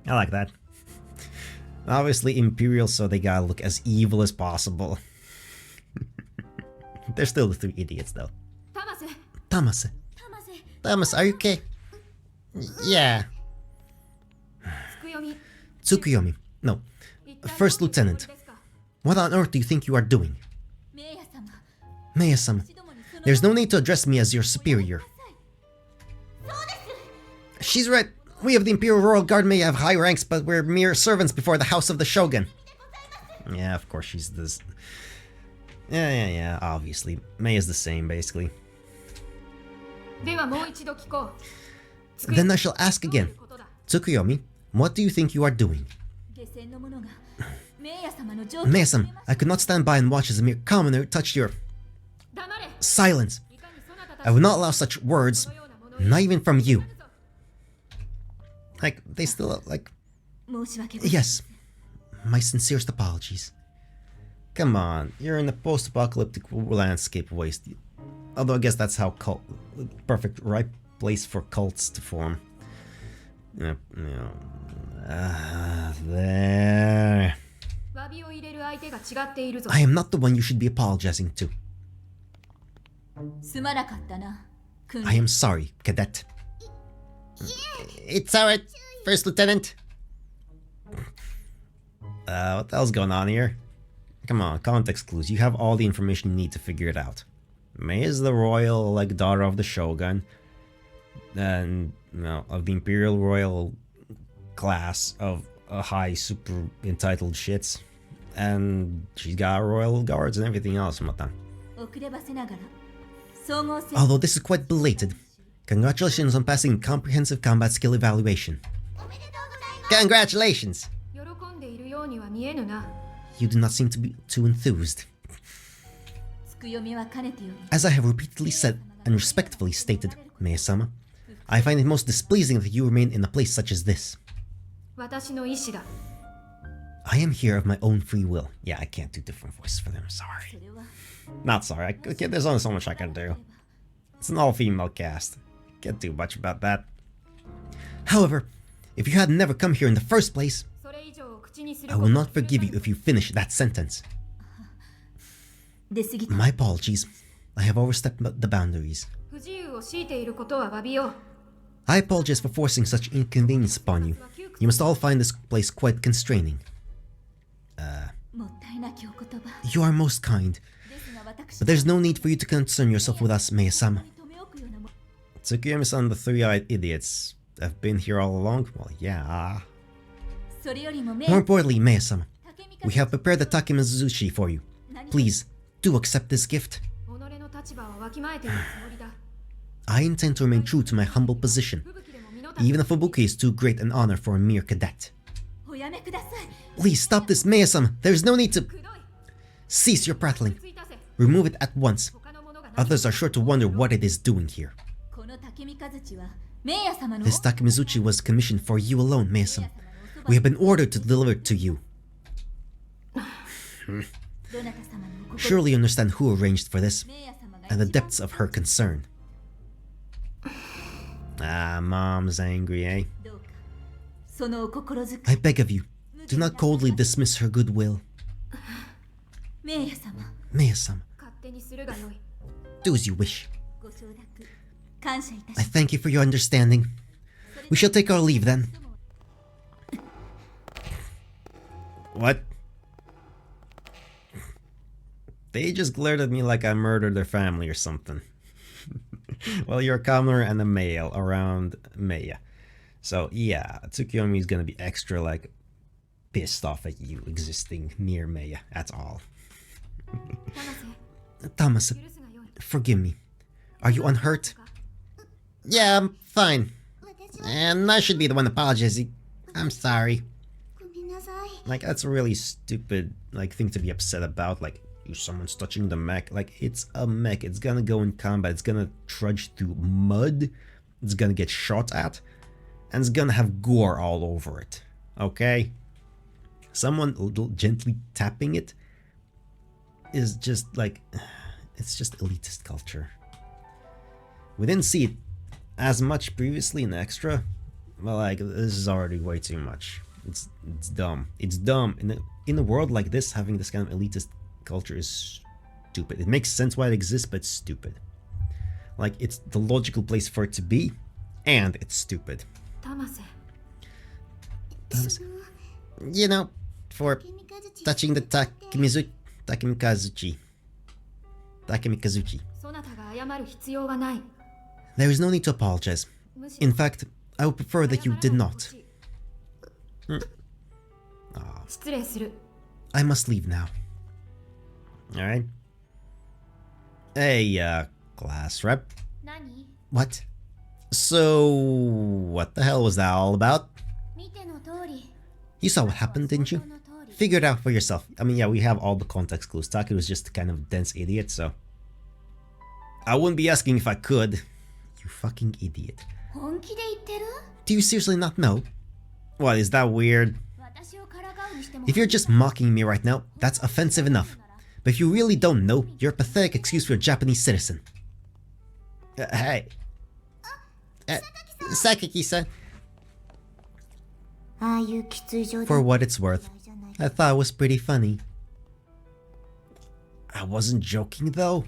I like that. Obviously Imperial, so they gotta look as evil as possible. They're still the 3 idiots though. Tamase, are you okay? Yeah. Tsukuyomi. No. First Lieutenant. What on earth do you think you are doing? Meiya-sama. There's no need to address me as your superior. She's right. We of the Imperial Royal Guard may have high ranks, but we're mere servants before the house of the Shogun. Yeah, of course she's this... Yeah, obviously. Mei is the same, basically. Then I shall ask again. Tsukuyomi, what do you think you are doing? Meiya-sama, I could not stand by and watch as a mere commoner touch your... Silence! I will not allow such words, not even from you. Like, they still, like... Yes. My sincerest apologies. Come on, you're in a post-apocalyptic landscape waste. Although I guess that's how perfect right place for cults to form. Yep, there. I am not the one you should be apologizing to. I am sorry, Cadet. It's alright, First Lieutenant. What the hell's going on here? Come on, context clues. You have all the information you need to figure it out. Mei is the royal, like, daughter of the Shogun. And, of the Imperial Royal class of high, super entitled shits. And she's got royal guards and everything else. Although this is quite belated, congratulations on passing comprehensive combat skill evaluation. Congratulations! You do not seem to be too enthused. As I have repeatedly said and respectfully stated, Mei-sama, I find it most displeasing that you remain in a place such as this. I am here of my own free will. Yeah, I can't do different voices for them, sorry. Not sorry, there's only so much I can do. It's an all-female cast. Can't do much about that. However, if you had never come here in the first place, I will not forgive you if you finish that sentence. My apologies. I have overstepped the boundaries. I apologize for forcing such inconvenience upon you. You must all find this place quite constraining. You are most kind, but there's no need for you to concern yourself with us, Mei-sama. Tsukuyomi-san, the three-eyed idiots, have been here all along? Well, yeah. More importantly, Mei-sama, we have prepared the Takemizuchi for you. Please, do accept this gift. I intend to remain true to my humble position, even if Fubuki is too great an honor for a mere cadet. Please stop this, Mei-sama. There is no need to... Cease your prattling. Remove it at once. Others are sure to wonder what it is doing here. This Takemizuchi was commissioned for you alone, Mei-sama. We have been ordered to deliver it to you. Surely you understand who arranged for this, and the depths of her concern. Mom's angry, eh? I beg of you, do not coldly dismiss her goodwill. Mei-sama, do as you wish. I thank you for your understanding. We shall take our leave then. What? They just glared at me like I murdered their family or something. Well, you're a commoner and a male around Meiya. So yeah, Tsukuyomi is gonna be extra, like, pissed off at you existing near Meiya. That's all. Tamase, forgive me. Are you unhurt? Yeah, I'm fine. And I should be the one apologizing. I'm sorry. Like, that's a really stupid, like, thing to be upset about. Like, someone's touching the mech. Like, it's a mech. It's gonna go in combat. It's gonna trudge through mud. It's gonna get shot at. And it's gonna have gore all over it. Okay? Someone gently tapping it is just, like... It's just elitist culture. We didn't see it as much previously in Extra. But, like, this is already way too much. It's dumb. It's dumb. In a world like this, having this kind of elitist culture is stupid. It makes sense why it exists, but it's stupid. Like, it's the logical place for it to be, and it's stupid. Tamase. You know, for touching the Takemikazuchi. There is no need to apologize. In fact, I would prefer that you did not. I must leave now. Alright. Hey, class rep. What? So, what the hell was that all about? You saw what happened, didn't you? Figure it out for yourself. I mean, yeah, we have all the context clues. Taki was just a kind of dense idiot, so... I wouldn't be asking if I could. You fucking idiot. Do you seriously not know? What, is that weird? If you're just mocking me right now, that's offensive enough. But if you really don't know, you're a pathetic excuse for a Japanese citizen. Hey. Sakaki-san. For what it's worth, I thought it was pretty funny. I wasn't joking though.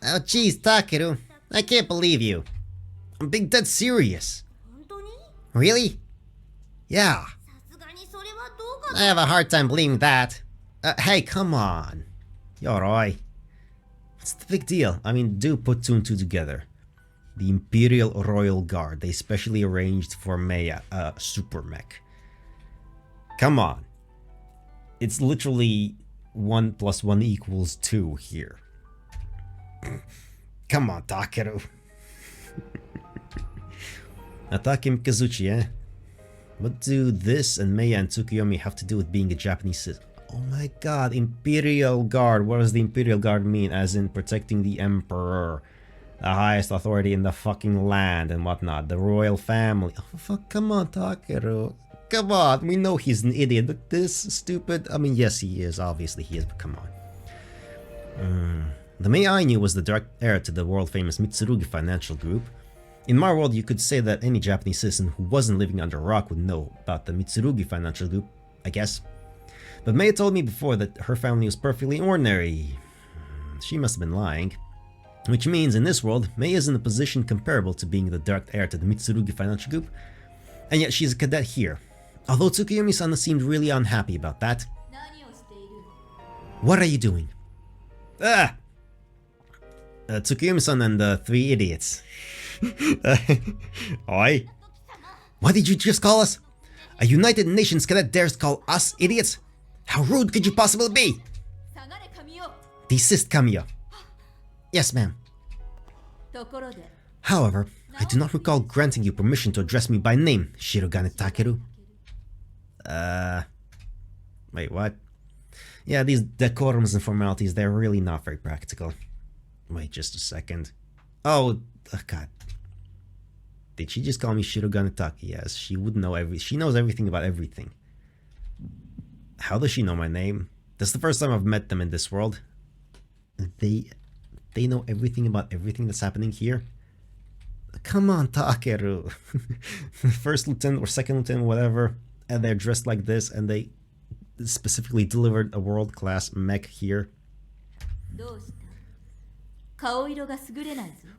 Oh jeez, Takeru. I can't believe you. I'm being dead serious. Really? Yeah. I have a hard time believing that. Hey, come on. Yoroi. What's the big deal? I mean, do put two and two together. The Imperial Royal Guard. They specially arranged for Maya, super mech. Come on. It's literally 1 + 1 = 2 here. Come on, Takeru. Atake Mikazuchi, eh? What do this and Maya and Tsukuyomi have to do with being a Japanese citizen? Oh my god, Imperial Guard. What does the Imperial Guard mean? As in protecting the Emperor, the highest authority in the fucking land and whatnot. The royal family. Oh fuck, come on, Takeru. Come on, we know he's an idiot, but this stupid... I mean, yes he is, obviously he is, but come on. The Mei I knew was the direct heir to the world-famous Mitsurugi Financial Group. In my world, you could say that any Japanese citizen who wasn't living under a rock would know about the Mitsurugi Financial Group, I guess. But Mei told me before that her family was perfectly ordinary. She must have been lying. Which means, in this world, Mei is in a position comparable to being the direct heir to the Mitsurugi Financial Group, and yet she's a cadet here. Although Tsukuyomi-san seemed really unhappy about that. What are you doing? Ah! Tsukuyomi-san and the 3 idiots. Oi! What did you just call us? A United Nations cadet dares call us idiots? How rude could you possibly be? Desist, Kamiya. Yes, ma'am. However, I do not recall granting you permission to address me by name, Shirogane Takeru. Wait, what? Yeah, these decorums and formalities, they're really not very practical. Wait just a second. Oh, god. Did she just call me Shirogane Taki? Yes, she would know she knows everything about everything. How does she know my name? That's the first time I've met them in this world. They know everything about everything that's happening here? Come on, Takeru. First lieutenant or second lieutenant, whatever, and they're dressed like this, and they specifically delivered a world-class mech here.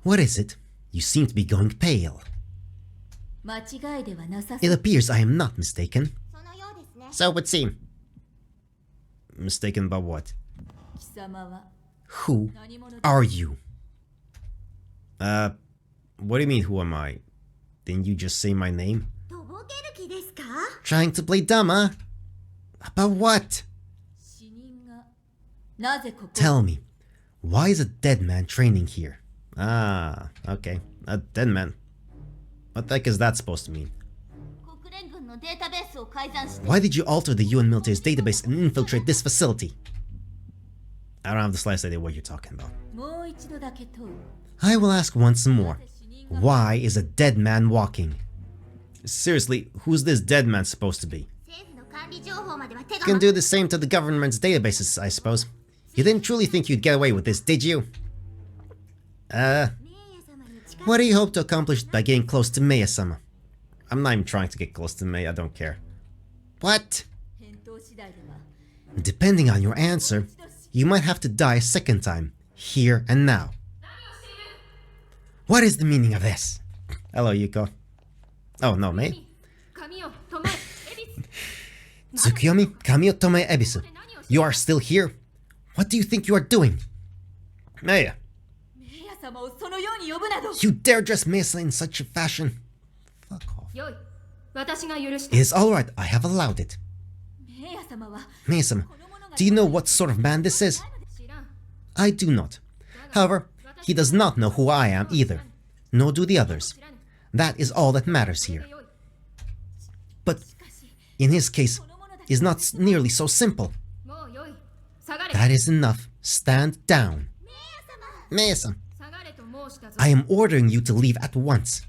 What is it? You seem to be going pale. It appears I am not mistaken. So it would seem. Mistaken about what? Who are you? What do you mean, who am I? Didn't you just say my name? Trying to play dumb, huh? About what? Tell me, why is a dead man training here? Ah, okay. A dead man. What the heck is that supposed to mean? Why did you alter the UN military's database and infiltrate this facility? I don't have the slightest idea what you're talking about. I will ask once more. Why is a dead man walking? Seriously, who's this dead man supposed to be? You can do the same to the government's databases, I suppose. You didn't truly think you'd get away with this, did you? What do you hope to accomplish by getting close to Meiya-sama? I'm not even trying to get close to Mei, I don't care. What? Depending on your answer, you might have to die a second time, here and now. What is the meaning of this? Hello, Yuko. Oh, no, Mei? Tsukuyomi, Kamiyo, Tomoe, Ebisu. You are still here? What do you think you are doing? Meiya. You dare dress Meiya in such a fashion? Fuck off. It is alright, I have allowed it. Meiya-sama, do you know what sort of man this is? I do not. However, he does not know who I am either. Nor do the others. That is all that matters here. But, in his case, is not nearly so simple. That is enough. Stand down. Meiya-sama, I am ordering you to leave at once.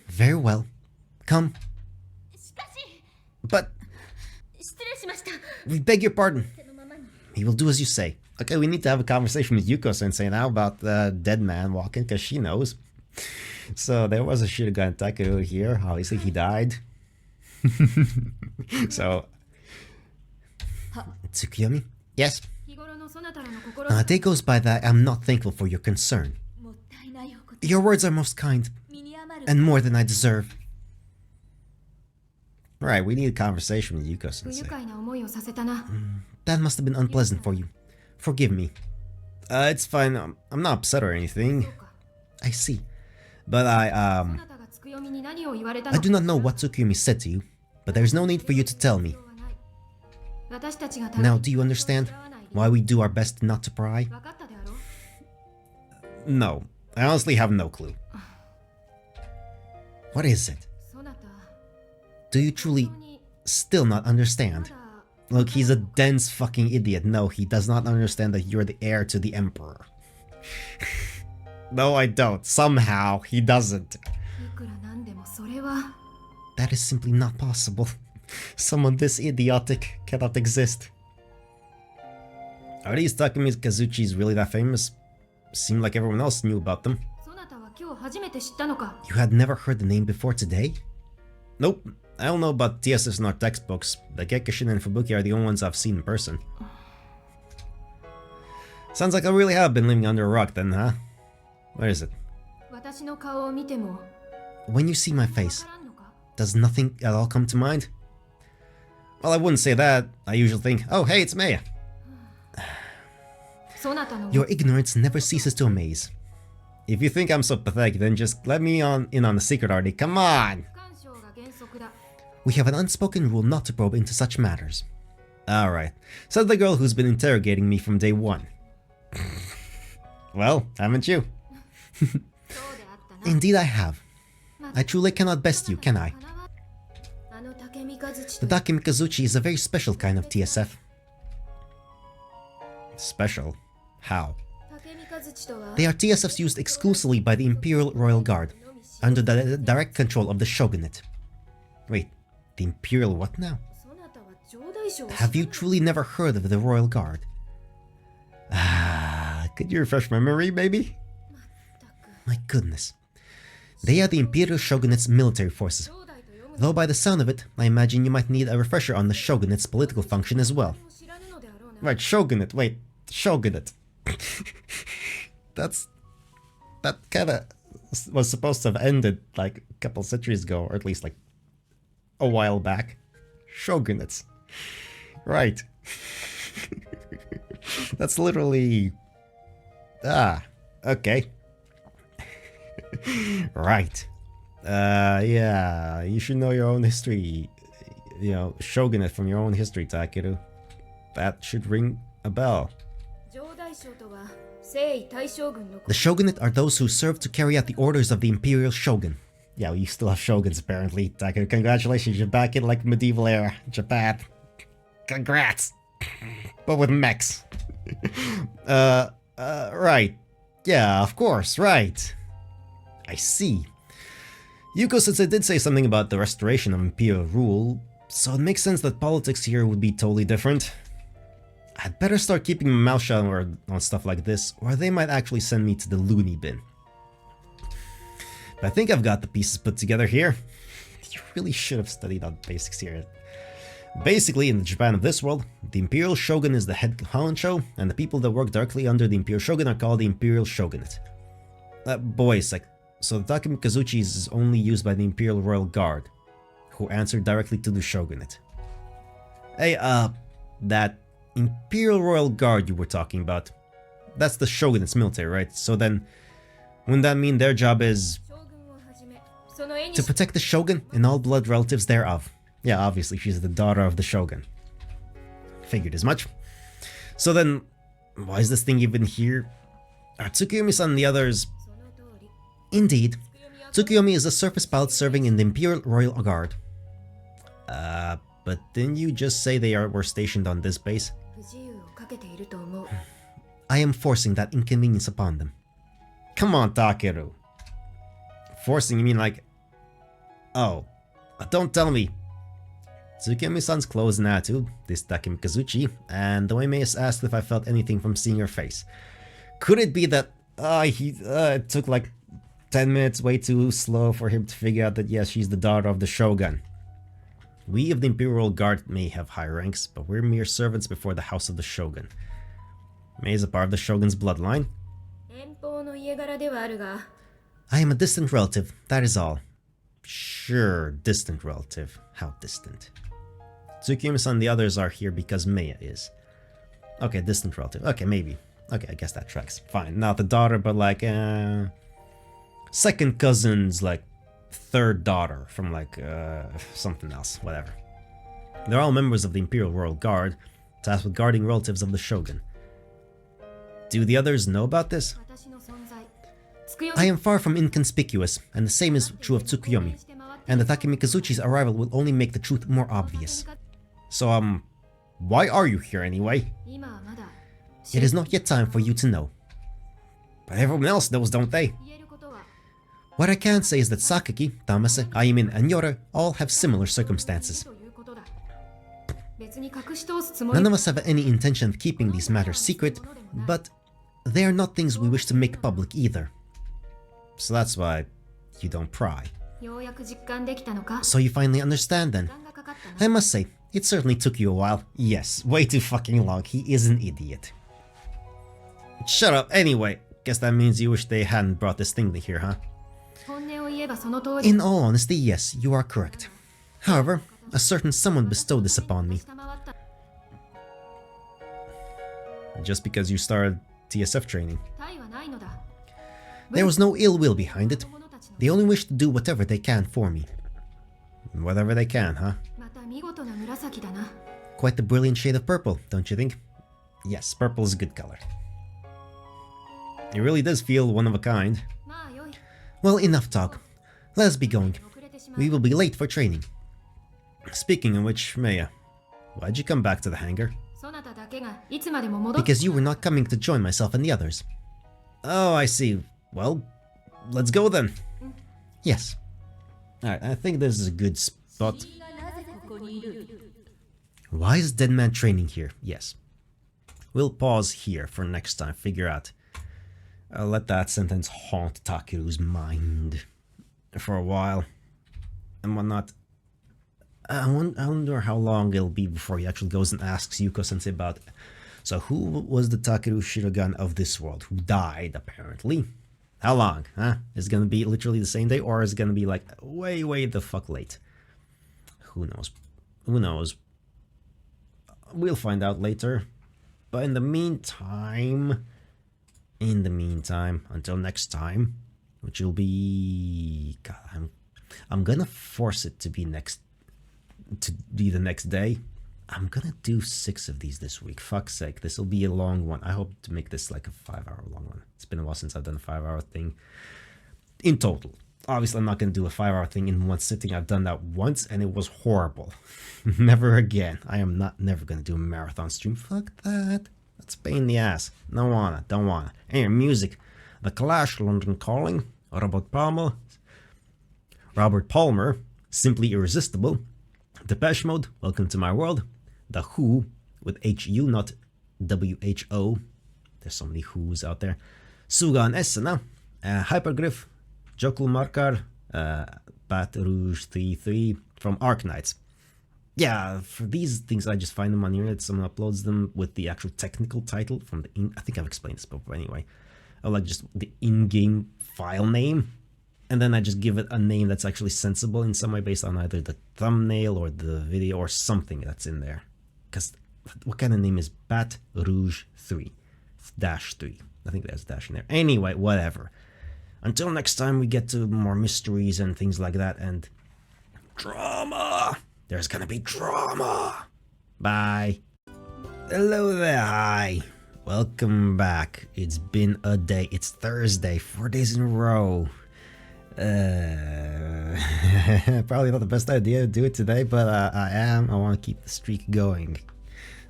Very well. Come. But... We beg your pardon. He will do as you say. Okay, we need to have a conversation with Yuko-sensei now about the dead man walking, because she knows. So there was a Shinigami Takeru here. Obviously, he died. So... Tsukuyomi? Yes? A day goes by that I'm not thankful for your concern. Your words are most kind, and more than I deserve. Right, we need a conversation with Yuko-sensei. That must have been unpleasant for you. Forgive me. It's fine. I'm not upset or anything. I see. But I do not know what Tsukuyomi said to you, but there's no need for you to tell me. Now, do you understand why we do our best not to pry? No, I honestly have no clue. What is it? Do you truly still not understand? Look, he's a dense fucking idiot. No, he does not understand that you're the heir to the Emperor. No, I don't. Somehow, he doesn't. That is simply not possible. Someone this idiotic cannot exist. Are these Takumi Kazuchis really that famous? Seemed like everyone else knew about them. You had never heard the name before today? Nope. I don't know about TSS in our textbooks. The Gekishin and Fubuki are the only ones I've seen in person. Sounds like I really have been living under a rock then, huh? Where is it? When you see my face, does nothing at all come to mind? Well, I wouldn't say that. I usually think, oh hey, it's Maya. Your ignorance never ceases to amaze. If you think I'm so pathetic, then just let me in on the secret already. Come on! We have an unspoken rule not to probe into such matters. Alright, said the girl who's been interrogating me from day one. Well, haven't you? Indeed I have. I truly cannot best you, can I? The Takumi Kazuchi is a very special kind of TSF. Special? How? They are TSFs used exclusively by the Imperial Royal Guard, under the direct control of the Shogunate. Wait, the Imperial what now? Have you truly never heard of the Royal Guard? Could you refresh my memory, maybe? My goodness. They are the Imperial Shogunate's military forces. Though by the sound of it, I imagine you might need a refresher on the Shogunate's political function as well. Right, Shogunate, wait, Shogunate. That kinda was supposed to have ended like a couple centuries ago, or at least like a while back. Shogunates. Right. That's literally... okay. Right. Yeah, you should know your own history. You know, Shogunate from your own history, Takeru. That should ring a bell. The Shogunate are those who serve to carry out the orders of the Imperial Shogun. Yeah, well, you still have Shoguns apparently, Takeru. Congratulations, you're back in like medieval era Japan. Congrats! But with mechs. Right. Yeah, of course, right. I see. Yuko-sensei did say something about the restoration of Imperial rule, so it makes sense that politics here would be totally different. I'd better start keeping my mouth shut on stuff like this, or they might actually send me to the loony bin. But I think I've got the pieces put together here. You really should have studied on basics here. Basically, in the Japan of this world, the Imperial Shogun is the head honcho, and the people that work directly under the Imperial Shogun are called the Imperial Shogunate. Boys, like, so the Takumi Kazuchi is only used by the Imperial Royal Guard, who answer directly to the Shogunate. Hey, that Imperial Royal Guard you were talking about, that's the Shogunate's military, right? So then, wouldn't that mean their job is to protect the Shogun and all blood relatives thereof? Yeah, obviously she's the daughter of the Shogun. Figured as much. So then, why is this thing even here? Are Tsukuyomi-san and the others... Indeed. Tsukuyomi is a surface pilot serving in the Imperial Royal Guard. But didn't you just say they were stationed on this base? I am forcing that inconvenience upon them. Come on, Takeru. Forcing, you mean like... Oh. Don't tell me. Tsukiomi-san's clothes and attitude, this Takemikazuchi, and the way Meiya asked if I felt anything from seeing her face. Could it be that it took like 10 minutes, way too slow for him to figure out that yes, she's the daughter of the Shogun? We of the Imperial Guard may have high ranks, but we're mere servants before the house of the Shogun. Mei is a part of the Shogun's bloodline. I am a distant relative, that is all. Sure, distant relative. How distant? Tsukiomi-san and the others are here because Meiya is. Okay, distant relative. Okay, maybe. Okay, I guess that tracks. Fine. Not the daughter, but like, second cousin's, like, third daughter from, like, something else. Whatever. They're all members of the Imperial Royal Guard, tasked with guarding relatives of the Shogun. Do the others know about this? I am far from inconspicuous, and the same is true of Tsukuyomi, and the Takemikazuchi's arrival will only make the truth more obvious. So, why are you here anyway? It is not yet time for you to know. But everyone else knows, don't they? What I can say is that Sakaki, Tamase, Aimin, and Yore all have similar circumstances. None of us have any intention of keeping these matters secret, but they are not things we wish to make public either. So that's why you don't pry. So you finally understand then? I must say, it certainly took you a while. Yes, way too fucking long. He is an idiot. Shut up. Anyway, guess that means you wish they hadn't brought this thing here, huh? In all honesty, yes, you are correct. However, a certain someone bestowed this upon me. Just because you started TSF training. There was no ill will behind it. They only wish to do whatever they can for me. Whatever they can, huh? Quite the brilliant shade of purple, don't you think? Yes, purple is a good color. It really does feel one of a kind. Well, enough talk. Let us be going. We will be late for training. Speaking of which, Meiya, why'd you come back to the hangar? Because you were not coming to join myself and the others. Oh, I see. Well, let's go then. Yes. Alright, I think this is a good spot. Why is Deadman training here? Yes. We'll pause here for next time, figure out. I'll let that sentence haunt Takeru's mind for a while and whatnot. I wonder how long it'll be before he actually goes and asks Yuko-sensei about it. So who was the Takeru Shiragan of this world who died, apparently? How long, huh? Is it gonna be literally the same day, or is it gonna be like way the fuck late? Who knows? Who knows? We'll find out later. But in the meantime, until next time, which will be... God, I'm gonna force it to be the next day. I'm gonna do 6 of these this week. Fuck's sake, this will be a long one. I hope to make this like a 5-hour long one. It's been a while since I've done a 5-hour thing in total. Obviously, I'm not gonna do a 5-hour thing in one sitting. I've done that once and it was horrible. Never again. I am never gonna do a marathon stream. Fuck that. That's a pain in the ass. Don't wanna. Anyway, music. The Clash, London Calling, Robert Palmer, Simply Irresistible, Depeche Mode, Welcome to My World, The Who, with H-U, not W-H-O. There's so many Who's out there. Sugan Essena, Hypergriff, Jokul Markar, Bat Rouge 33 from Arknights. Yeah, for these things, I just find them on the internet. Someone uploads them with the actual technical title from the I think I've explained this before anyway. I like just the in-game file name. And then I just give it a name that's actually sensible in some way based on either the thumbnail or the video or something that's in there. Because what kind of name is Bat Rouge 3? -3. I think there's a dash in there. Anyway, whatever. Until next time we get to more mysteries and things like that and drama. There's gonna be drama. Bye. Hello there, hi. Welcome back. It's been a day. It's Thursday, 4 days in a row. Probably not the best idea to do it today, but I want to keep the streak going.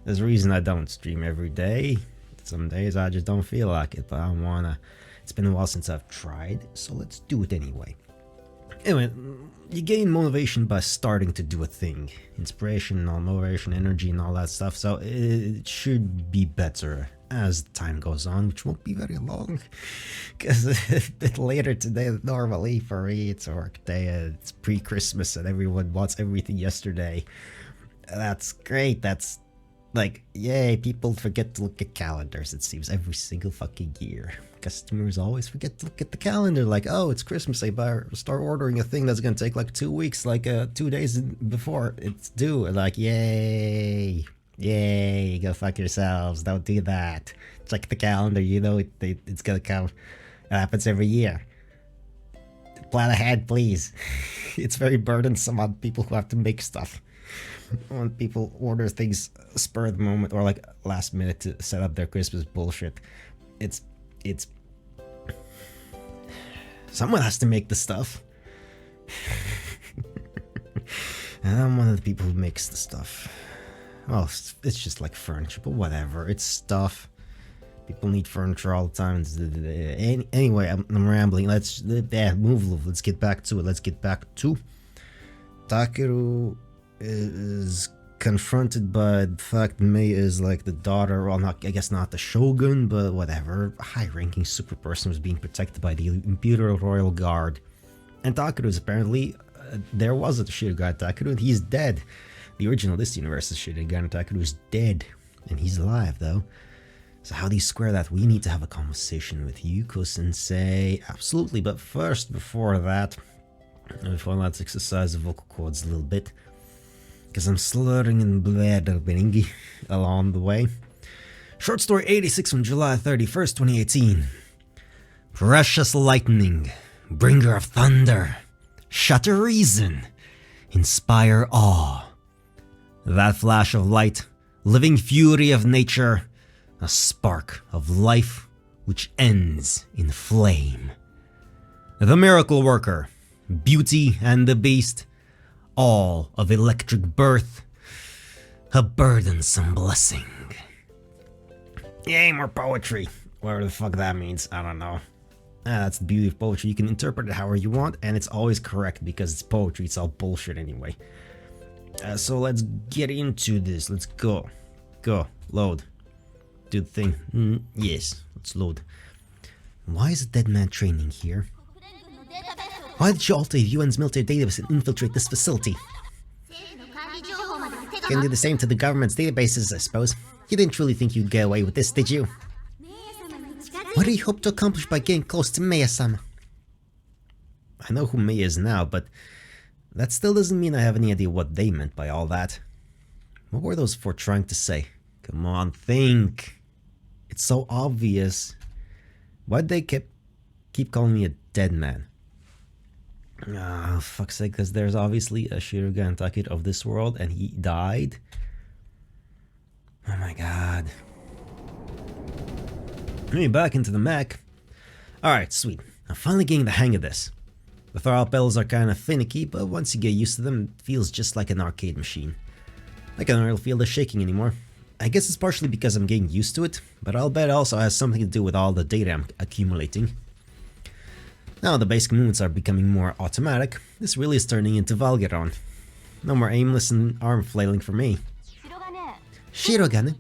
There's a reason I don't stream every day. Some days I just don't feel like it, but I wanna. It's been a while since I've tried, so let's do it anyway. Anyway, you gain motivation by starting to do a thing. Inspiration, motivation, energy, and all that stuff. So it should be better as time goes on, which won't be very long. Because a bit later today than normally for me. It's a work day, it's pre-Christmas, and everyone wants everything yesterday. That's great. That's like, yay, people forget to look at calendars, it seems, every single fucking year. Customers always forget to look at the calendar, like, oh, it's Christmas, I better start ordering a thing that's gonna take like 2 weeks, like 2 days before it's due. Like, yay, go fuck yourselves, don't do that. Check the calendar, you know it's gonna come. It happens every year. Plan ahead, please. It's very burdensome on people who have to make stuff. When people order things spur of the moment or like last minute to set up their Christmas bullshit, it's someone has to make the stuff. And I'm one of the people who makes the stuff. Well, it's just like furniture, but whatever, it's stuff. People need furniture all the time. Anyway, I'm rambling. Muv-Luv. Let's get back to it. Let's get back to Takeru is confronted by the fact that Mei is like the daughter, well, not, I guess not the shogun, but whatever, a high-ranking super person was being protected by the Imperial Royal Guard. And Takeru is apparently, there was a Shirogane Takeru, and he's dead. The original this universe's Shirogane Takeru is dead, and he's alive though. So how do you square that? We need to have a conversation with Yuko-sensei. Absolutely, but first, before that, let's exercise the vocal cords a little bit. Because I'm slurring and blathering along the way. Short story 86 from July 31st, 2018. Precious lightning, bringer of thunder, shatter reason, inspire awe. That flash of light, living fury of nature, a spark of life which ends in flame. The miracle worker, Beauty and the Beast, all of electric birth, a burdensome blessing. Yay, more poetry. Whatever the fuck that means, I don't know. That's the beauty of poetry. You can interpret it however you want, and it's always correct because it's poetry. It's all bullshit anyway. So let's get into this. Let's go. Go. Load. Do the thing. Yes, let's load. Why is a dead man training here? Why did you alter the UN's military database and infiltrate this facility? Can do the same to the government's databases, I suppose. You didn't truly think you'd get away with this, did you? What do you hope to accomplish by getting close to Meiya-sama? I know who Meiya is now, but that still doesn't mean I have any idea what they meant by all that. What were those four trying to say? Come on, think. It's so obvious. Why'd they keep calling me a dead man? Oh, fuck's sake, because there's obviously a Shirogane Takeru of this world, and he died. Oh my god. Maybe back into the mech. Alright, sweet. I'm finally getting the hang of this. The throttle pedals are kind of finicky, but once you get used to them, it feels just like an arcade machine. I can't really feel the shaking anymore. I guess it's partially because I'm getting used to it, but I'll bet it also has something to do with all the data I'm accumulating. Now the basic movements are becoming more automatic, this really is turning into Valgeron. No more aimless and arm flailing for me. Shirogane,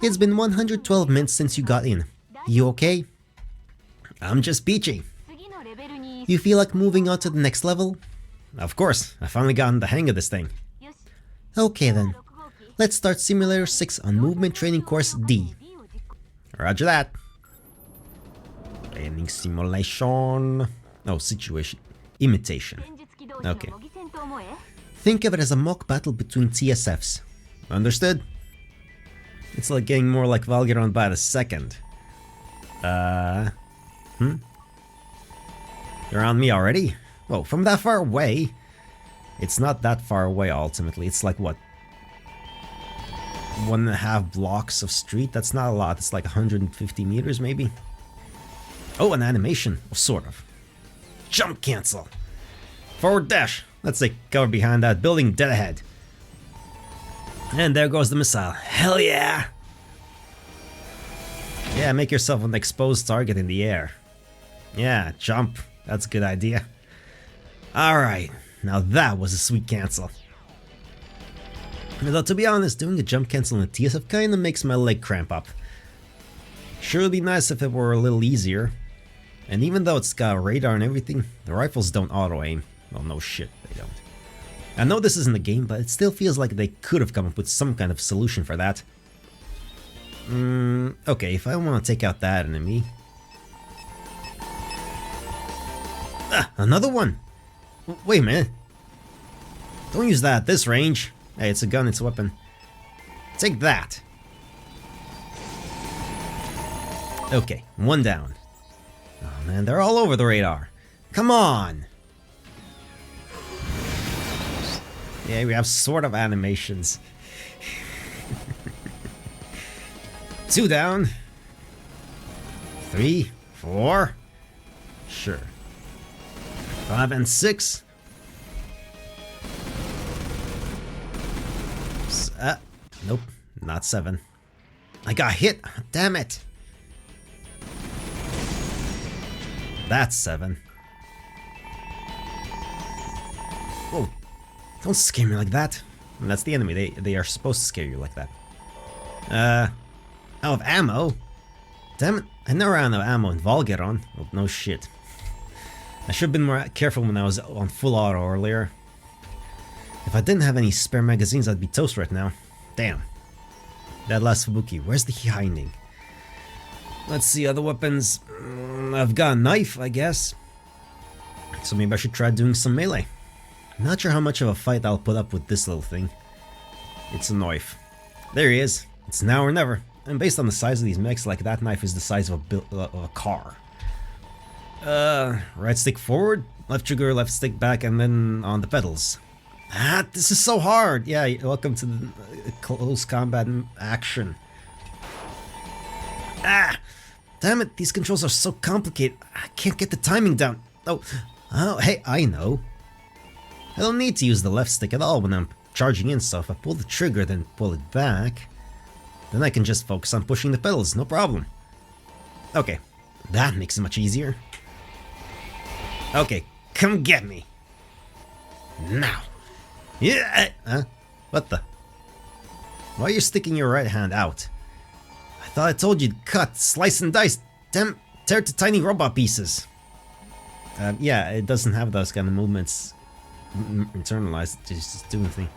it's been 112 minutes since you got in. You okay? I'm just peachy. You feel like moving on to the next level? Of course, I finally gotten the hang of this thing. Okay then, let's start Simulator 6 on Movement Training Course D. Roger that. Training simulation. Oh, situation. Imitation. Okay. Think of it as a mock battle between TSFs. Understood? It's like getting more like Valgeron by the second. You're on me already? Whoa, from that far away? It's not that far away ultimately. It's like what? 1.5 blocks of street? That's not a lot. It's like 150 meters maybe? Oh, an animation. Oh, sort of. Jump cancel. Forward dash. Let's take cover behind that building dead ahead. And there goes the missile. Hell yeah! Yeah, make yourself an exposed target in the air. Yeah, jump. That's a good idea. Alright, now that was a sweet cancel. Although to be honest, doing a jump cancel in a TSF kinda makes my leg cramp up. Sure would be nice if it were a little easier. And even though it's got radar and everything, the rifles don't auto-aim. Well, no shit, they don't. I know this isn't a game, but it still feels like they could have come up with some kind of solution for that. Okay, if I want to take out that enemy... Ah, another one! Wait a minute. Don't use that at this range. Hey, it's a gun, it's a weapon. Take that. Okay, one down. Oh man, they're all over the radar. Come on! Yeah, we have sort of animations. 2 down. 3, 4. Sure. 5 and 6. Nope, not 7. I got hit. Damn it. That's 7. Whoa. Don't scare me like that. And that's the enemy. They are supposed to scare you like that. Out of ammo? Damn it. I never ran out of ammo in Volgeron. Well, no shit. I should have been more careful when I was on full auto earlier. If I didn't have any spare magazines, I'd be toast right now. Damn. That last Fubuki, where's the hiding? Let's see, other weapons. I've got a knife, I guess. So maybe I should try doing some melee. I'm not sure how much of a fight I'll put up with this little thing. It's a knife. There he is. It's now or never. And based on the size of these mechs, like that knife is the size of a car. Right stick forward, left trigger, left stick back, and then on the pedals. Ah, this is so hard! Yeah, welcome to the close combat action. Ah! Damn it, these controls are so complicated. I can't get the timing down. Oh, hey, I know. I don't need to use the left stick at all when I'm charging in, so if I pull the trigger then pull it back, then I can just focus on pushing the pedals, no problem. Okay, that makes it much easier. Okay, come get me. Now. Yeah. Huh? What the? Why are you sticking your right hand out? I thought I told you to cut, slice and dice. Damn, tear to tiny robot pieces. Yeah, it doesn't have those kind of movements internalized. Just doing the thing.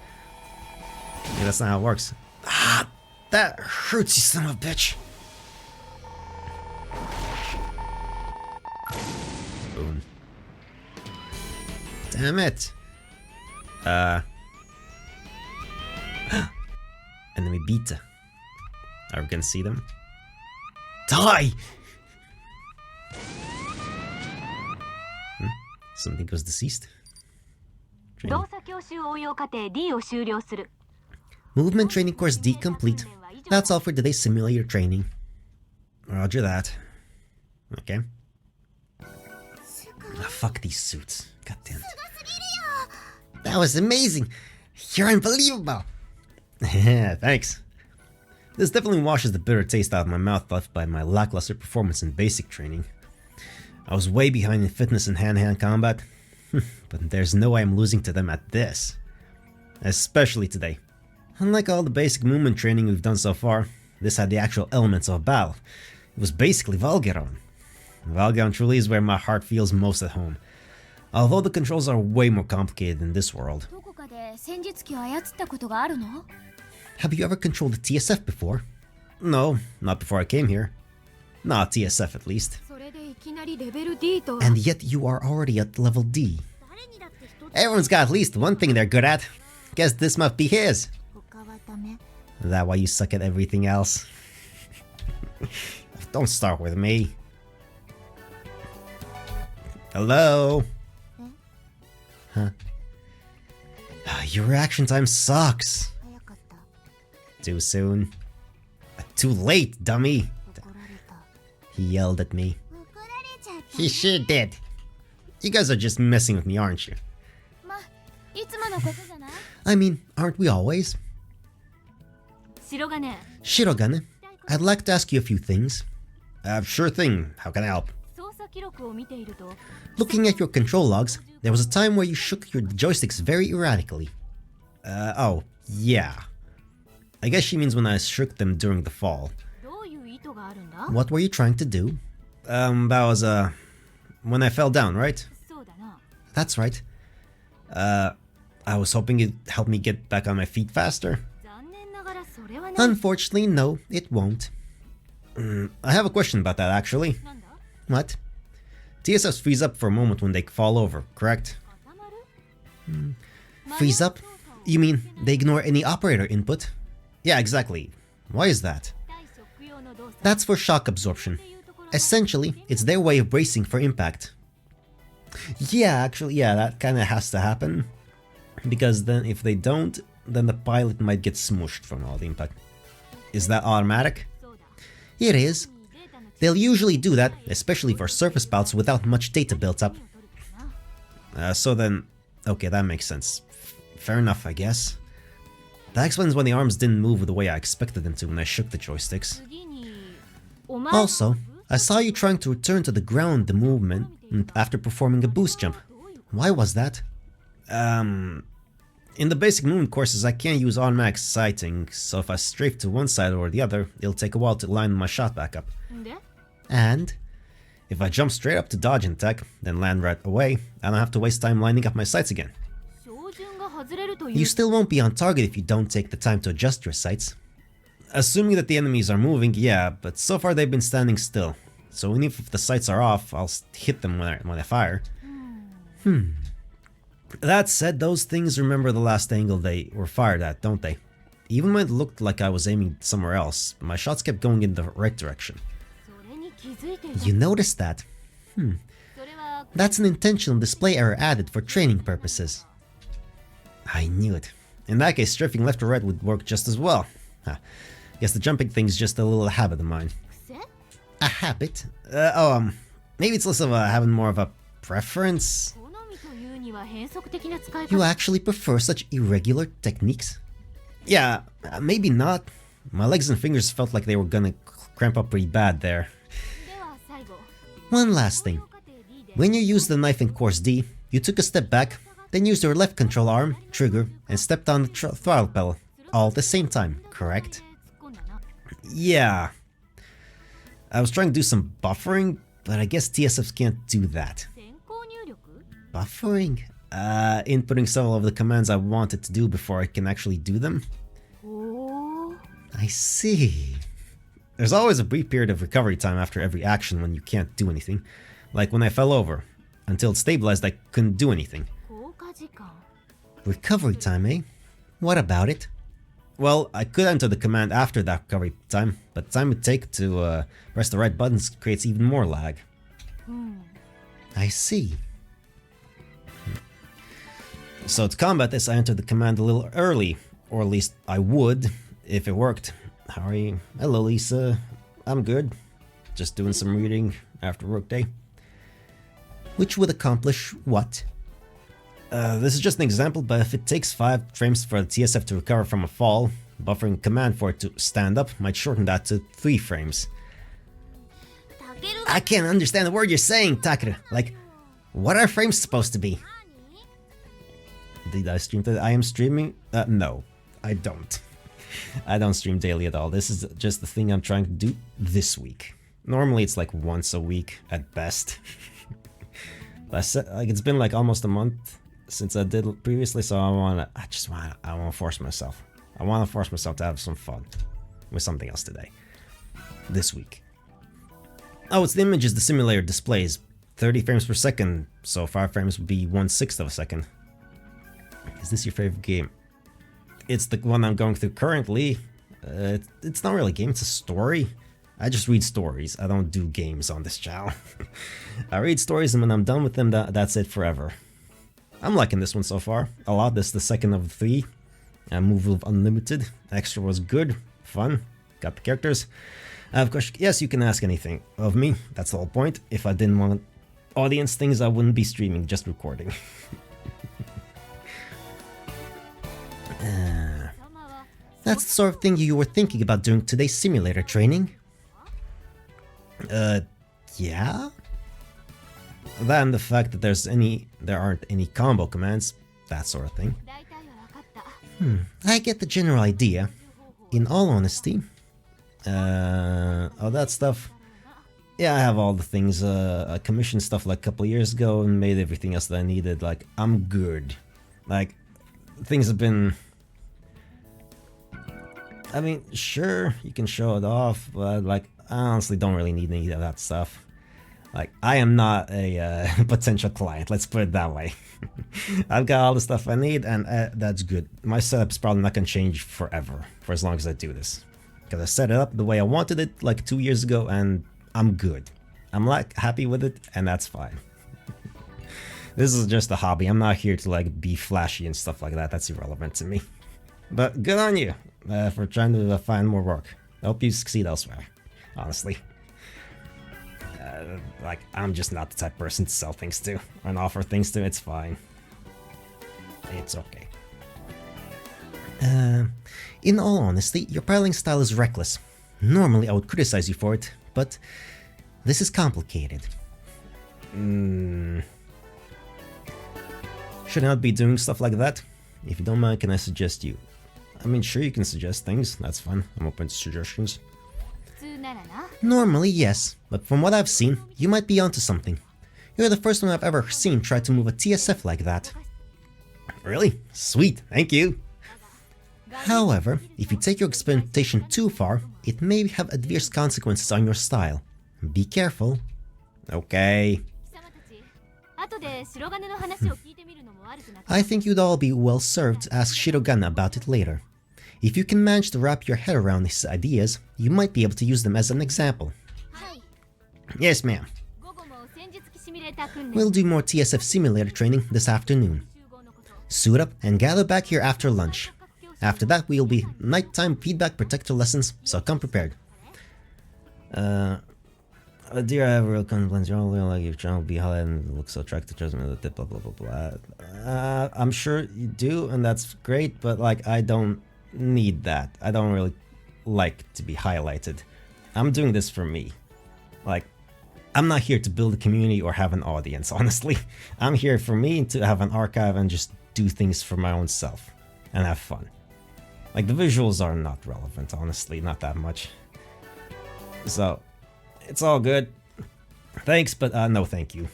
Yeah, that's not how it works. Ah, that hurts, you son of a bitch. Boom. Damn it. Enemy beta. Are we gonna see them? Die! Something was deceased. Training. Movement training course D complete. That's all for today's simulator training. Roger that. Okay. Ah, fuck these suits. God damn it. That was amazing! You're unbelievable! Yeah, thanks. This definitely washes the bitter taste out of my mouth left by my lackluster performance in basic training. I was way behind in fitness and hand-to-hand combat, but there's no way I'm losing to them at this. Especially today. Unlike all the basic movement training we've done so far, this had the actual elements of a battle. It was basically Valgeron. Valgeron truly is where my heart feels most at home. Although the controls are way more complicated in this world. Have you ever controlled a TSF before? No, not before I came here. Not TSF at least. And yet you are already at level D. Everyone's got at least one thing they're good at. Guess this must be his. Is that why you suck at everything else? Don't start with me. Hello? Huh? Your reaction time sucks. Too soon. Too late, dummy. He yelled at me. He sure did. You guys are just messing with me, aren't you? I mean, aren't we always? Shirogane, I'd like to ask you a few things. Sure thing. How can I help? Looking at your control logs, there was a time where you shook your joysticks very erratically. Oh, yeah. I guess she means when I shook them during the fall. What were you trying to do? That was, when I fell down, right? That's right. I was hoping it'd help me get back on my feet faster. Unfortunately, no, it won't. I have a question about that, actually. What? TSFs freeze up for a moment when they fall over, correct? Freeze up? You mean they ignore any operator input? Yeah, exactly. Why is that? That's for shock absorption. Essentially, it's their way of bracing for impact. Yeah, actually, yeah, that kinda has to happen. Because then if they don't, then the pilot might get smooshed from all the impact. Is that automatic? It is. They'll usually do that, especially for surface bouts without much data built up. So then, okay, that makes sense. Fair enough, I guess. That explains why the arms didn't move the way I expected them to when I shook the joysticks. Also, I saw you trying to return to the ground the movement after performing a boost jump. Why was that? In the basic movement courses I can't use automatic sighting, so if I strafe to one side or the other, it'll take a while to line my shot back up. And if I jump straight up to dodge and attack, then land right away, I don't have to waste time lining up my sights again. You still won't be on target if you don't take the time to adjust your sights. Assuming that the enemies are moving, yeah, but so far they've been standing still. So even if the sights are off, I'll hit them when I fire. That said, those things remember the last angle they were fired at, don't they? Even when it looked like I was aiming somewhere else, my shots kept going in the right direction. You noticed that? That's an intentional display error added for training purposes. I knew it. In that case, strafing left or right would work just as well. Guess the jumping thing's just a little habit of mine. A habit? Maybe it's less of a having more of a preference. You actually prefer such irregular techniques? Yeah, maybe not. My legs and fingers felt like they were gonna cramp up pretty bad there. One last thing. When you used the knife in Course D, you took a step back, then used your left control arm, trigger, and stepped on the throttle pedal, all at the same time, correct? Yeah. I was trying to do some buffering, but I guess TSFs can't do that. Buffering? Inputting several of the commands I wanted to do before I can actually do them? I see. There's always a brief period of recovery time after every action when you can't do anything. Like when I fell over. Until it stabilized, I couldn't do anything. Recovery time, eh? What about it? Well, I could enter the command after that recovery time, but the time it would take to press the right buttons creates even more lag. I see. So to combat this, I entered the command a little early, or at least I would, if it worked. How are you? Hello, Lisa. I'm good. Just doing some reading after workday. Which would accomplish what? This is just an example, but if it takes 5 frames for the TSF to recover from a fall, buffering a command for it to stand up might shorten that to 3 frames. I can't understand the word you're saying, Takeru. Like, what are frames supposed to be? Did I stream today? I am streaming? No, I don't. I don't stream daily at all. This is just the thing I'm trying to do this week. Normally it's like once a week at best. Like it's been like almost a month since I did previously, so I want to force myself. I want to force myself to have some fun with something else today. This week. Oh, it's the images the simulator displays. 30 frames per second, so 5 frames would be 1/6 of a second. Is this your favorite game? It's the one I'm going through currently. It's not really a game, it's a story. I just read stories. I don't do games on this channel. I read stories, and when I'm done with them, that's it forever. I'm liking this one so far a lot. This is the second of the 3. Muv-Luv Unlimited. Extra was good, fun, got the characters. Of course, yes, you can ask anything of me. That's the whole point. If I didn't want audience things, I wouldn't be streaming, just recording. That's the sort of thing you were thinking about doing today's simulator training? Yeah? Then the fact that there aren't any combo commands, that sort of thing. 大体は分かった I get the general idea. In all honesty, all that stuff. Yeah, I have all the things. I commissioned stuff like a couple years ago and made everything else that I needed. Like, I'm good. Like, things have been... I mean, sure, you can show it off, but like, I honestly don't really need any of that stuff. Like, I am not a potential client, let's put it that way. I've got all the stuff I need, and that's good. My setup's probably not gonna change forever, for as long as I do this. Because I set it up the way I wanted it like 2 years ago, and I'm good. I'm like happy with it, and that's fine. This is just a hobby. I'm not here to like be flashy and stuff like that. That's irrelevant to me. But good on you for trying to find more work. I hope you succeed elsewhere, honestly. Like, I'm just not the type of person to sell things to and offer things to. It's fine. It's okay. In all honesty, your piloting style is reckless. Normally, I would criticize you for it, but this is complicated. Should I not be doing stuff like that? If you don't mind, can I suggest you? I mean, sure, you can suggest things. That's fine. I'm open to suggestions. 普通ならな Normally, yes, but from what I've seen, you might be onto something. You're the first one I've ever seen try to move a TSF like that. Really? Sweet, thank you. However, if you take your experimentation too far, it may have adverse consequences on your style. Be careful. Okay. 貴様たち後で白金の話を聞いてみるのも悪くなかった I think you'd all be well served to ask Shirogana about it later. If you can manage to wrap your head around his ideas, you might be able to use them as an example. はい Yes, ma'am. 午後も戦術機シミュレーター訓練 We'll do more TSF simulator training this afternoon. 集合のこと Suit up and gather back here after lunch. After that, we'll be nighttime feedback protector lessons, so come prepared. Dear, I have real complaints. You're only like your channel be highlighted and looks so attractive. Trust me, blah blah blah blah. I'm sure you do, and that's great, but like, I don't need that. I don't really like to be highlighted. I'm doing this for me. Like, I'm not here to build a community or have an audience, honestly. I'm here for me to have an archive and just do things for my own self and have fun. Like, the visuals are not relevant, honestly, not that much. So, it's all good. Thanks, but no thank you.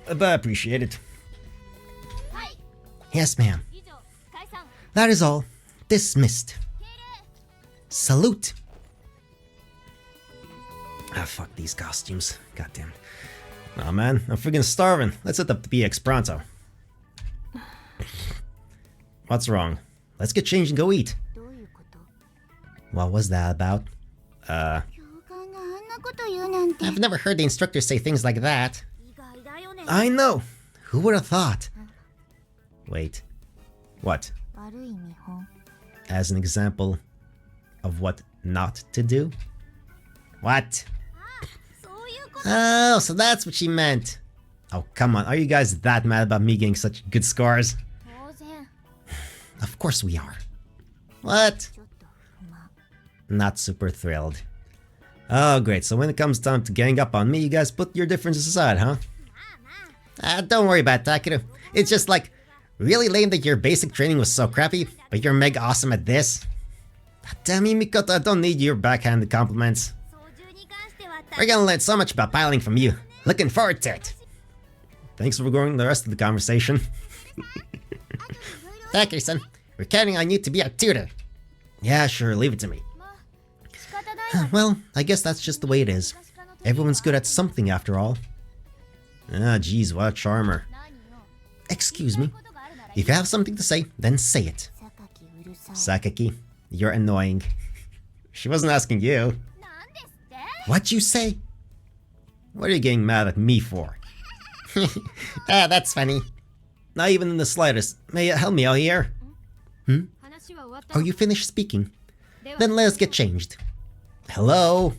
But I appreciate it. はい Yes, ma'am. 以上解散 That is all. Dismissed. Salute. Ah, fuck these costumes. Goddamn. Aw, man, I'm freaking starving. Let's hit the BX pronto. What's wrong? Let's get changed and go eat. どういうこと What was that about? 教官があんなこと言うなんて I've never heard the instructor say things like that. 意外だよね I know. Who would have thought? Wait. What? 悪い見本 As an example of what not to do? What? そういうこと Oh, so that's what she meant. Oh, come on. Are you guys that mad about me getting such good scores? 当然 Of course we are. What? ちょっと不満 Not super thrilled. Oh, great. So when it comes time to gang up on me, you guys put your differences aside, huh? Don't worry about it, Takeru. It's just like, really lame that your basic training was so crappy, but you're mega awesome at this. Damn you, Mikoto, I don't need your backhanded compliments. 操縦に関しては We're gonna learn so much about piloting from you. Looking forward to it. Thanks for going the rest of the conversation. Takeru-san, we're counting on you to be our tutor. Yeah, sure, leave it to me. まあ仕方ないわ Well, I guess that's just the way it is. Everyone's good at something after all. Ah, geez, what a charmer. 何よ Excuse me. ことがあるならいい If you have something to say, then say it. 榊うるさい Sakaki, you're annoying. She wasn't asking you. なんですって What'd you say? What are you getting mad at me for? Ah, that's funny. Not even in the slightest. May you help me out here? 話は終わった Are you finished speaking? では Then let us get changed. Hello?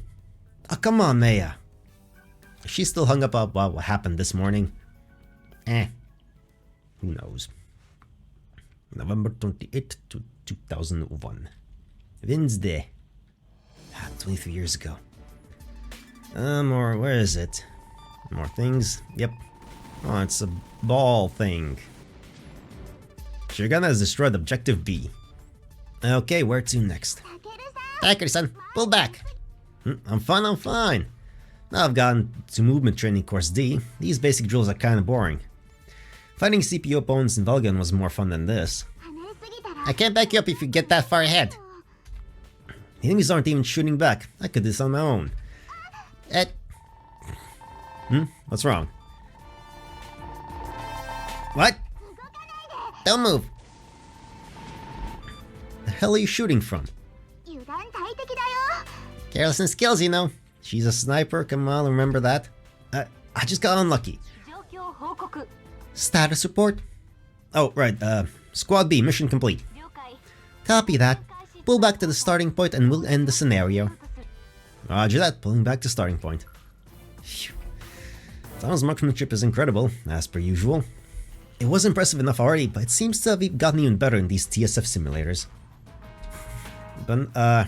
Oh, come on, Maya. She's still hung up about what happened this morning. Who knows? November 28th, 2001. Wednesday. 23 years ago. Where is it? More things. Yep, Oh, it's a ball thing. Shirogane has destroyed Objective B. Okay, where to next? Takeru-san, pull back! I'm fine. Now I've gotten to Movement Training Course D, these basic drills are kinda boring. Fighting CPU opponents in Valgan was more fun than this. I can't back you up if you get that far ahead. The enemies aren't even shooting back. I could do this on my own. What's wrong? What? Don't move. The hell are you shooting from? Carelessness kills, you know. She's a sniper, come on, remember that. I just got unlucky. Status report? Oh, right, Squad B, mission complete. Copy that. Pull back to the starting point and we'll end the scenario. Roger that, pulling back to starting point. Phew. Tom's marksmanship is incredible, as per usual. It was impressive enough already, but it seems to have gotten even better in these TSF simulators. But, now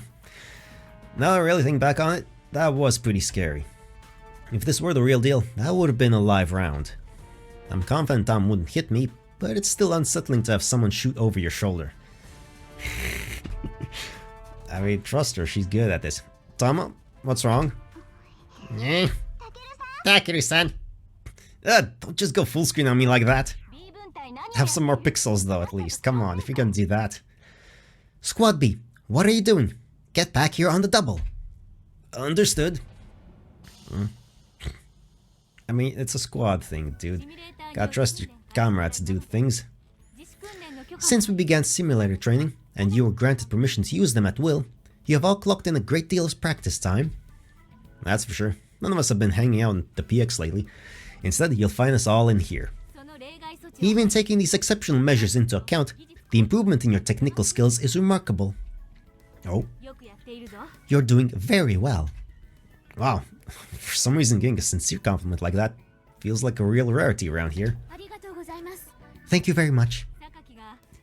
that I really think back on it, that was pretty scary. If this were the real deal, that would have been a live round. I'm confident Tom wouldn't hit me, but it's still unsettling to have someone shoot over your shoulder. I mean, trust her, she's good at this. Tama, what's wrong? Takeru-san! Don't just go full screen on me like that. Have some more pixels though, at least. Come on, if you're gonna do that. Squad B, what are you doing? Get back here on the double. Understood. I mean, it's a squad thing, dude. Gotta trust your comrades to do things. Since we began simulator training, and you were granted permission to use them at will, you have all clocked in a great deal of practice time. That's for sure. None of us have been hanging out in the PX lately. Instead, you'll find us all in here. Even taking these exceptional measures into account, the improvement in your technical skills is remarkable. Oh. You're doing very well. Wow, for some reason getting a sincere compliment like that feels like a real rarity around here. Thank you very much.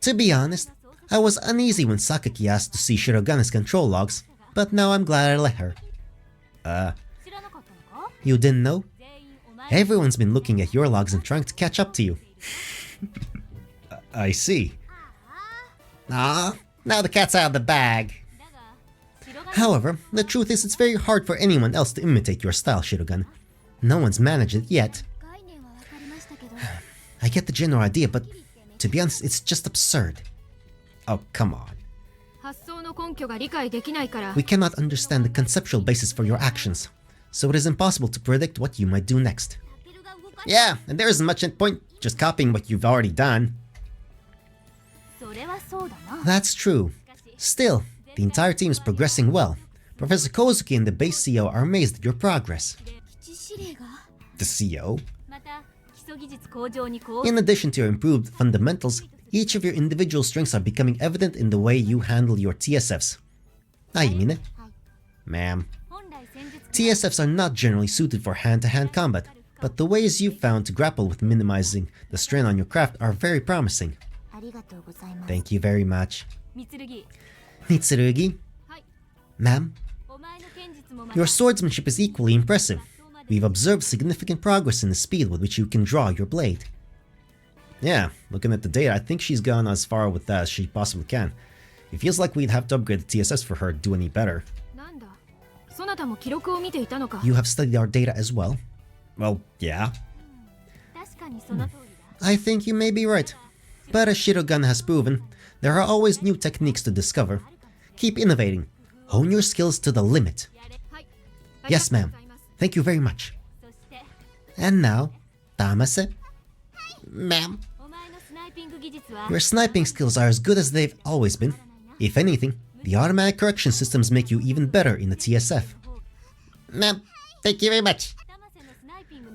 To be honest, I was uneasy when Sakaki asked to see Shirogane's control logs, but now I'm glad I let her. You didn't know? Everyone's been looking at your logs and trying to catch up to you. I see. Ah, now the cat's out of the bag. However, the truth is it's very hard for anyone else to imitate your style, Shirogane. No one's managed it yet. I get the general idea, but to be honest, it's just absurd. Oh, come on. We cannot understand the conceptual basis for your actions, so it is impossible to predict what you might do next. Yeah, and there isn't much point just copying what you've already done. That's true. Still, the entire team is progressing well. Professor Kozuki and the base CO are amazed at your progress. The CO? In addition to your improved fundamentals, each of your individual strengths are becoming evident in the way you handle your TSFs. Ayumine? Ma'am. TSFs are not generally suited for hand-to-hand combat, but the ways you've found to grapple with minimizing the strain on your craft are very promising. Thank you very much. Mitsurugi? Ma'am? Your swordsmanship is equally impressive. We've observed significant progress in the speed with which you can draw your blade. Yeah, looking at the data, I think she's gone as far with that as she possibly can. It feels like we'd have to upgrade the TSS for her to do any better. You have studied our data as well? Well, yeah. I think you may be right. But as Shirogane has proven, there are always new techniques to discover. Keep innovating. Hone your skills to the limit. Yes, ma'am. Thank you very much. And now, Tamase. Ma'am. Your sniping skills are as good as they've always been. If anything, the automatic correction systems make you even better in the TSF. Ma'am, thank you very much.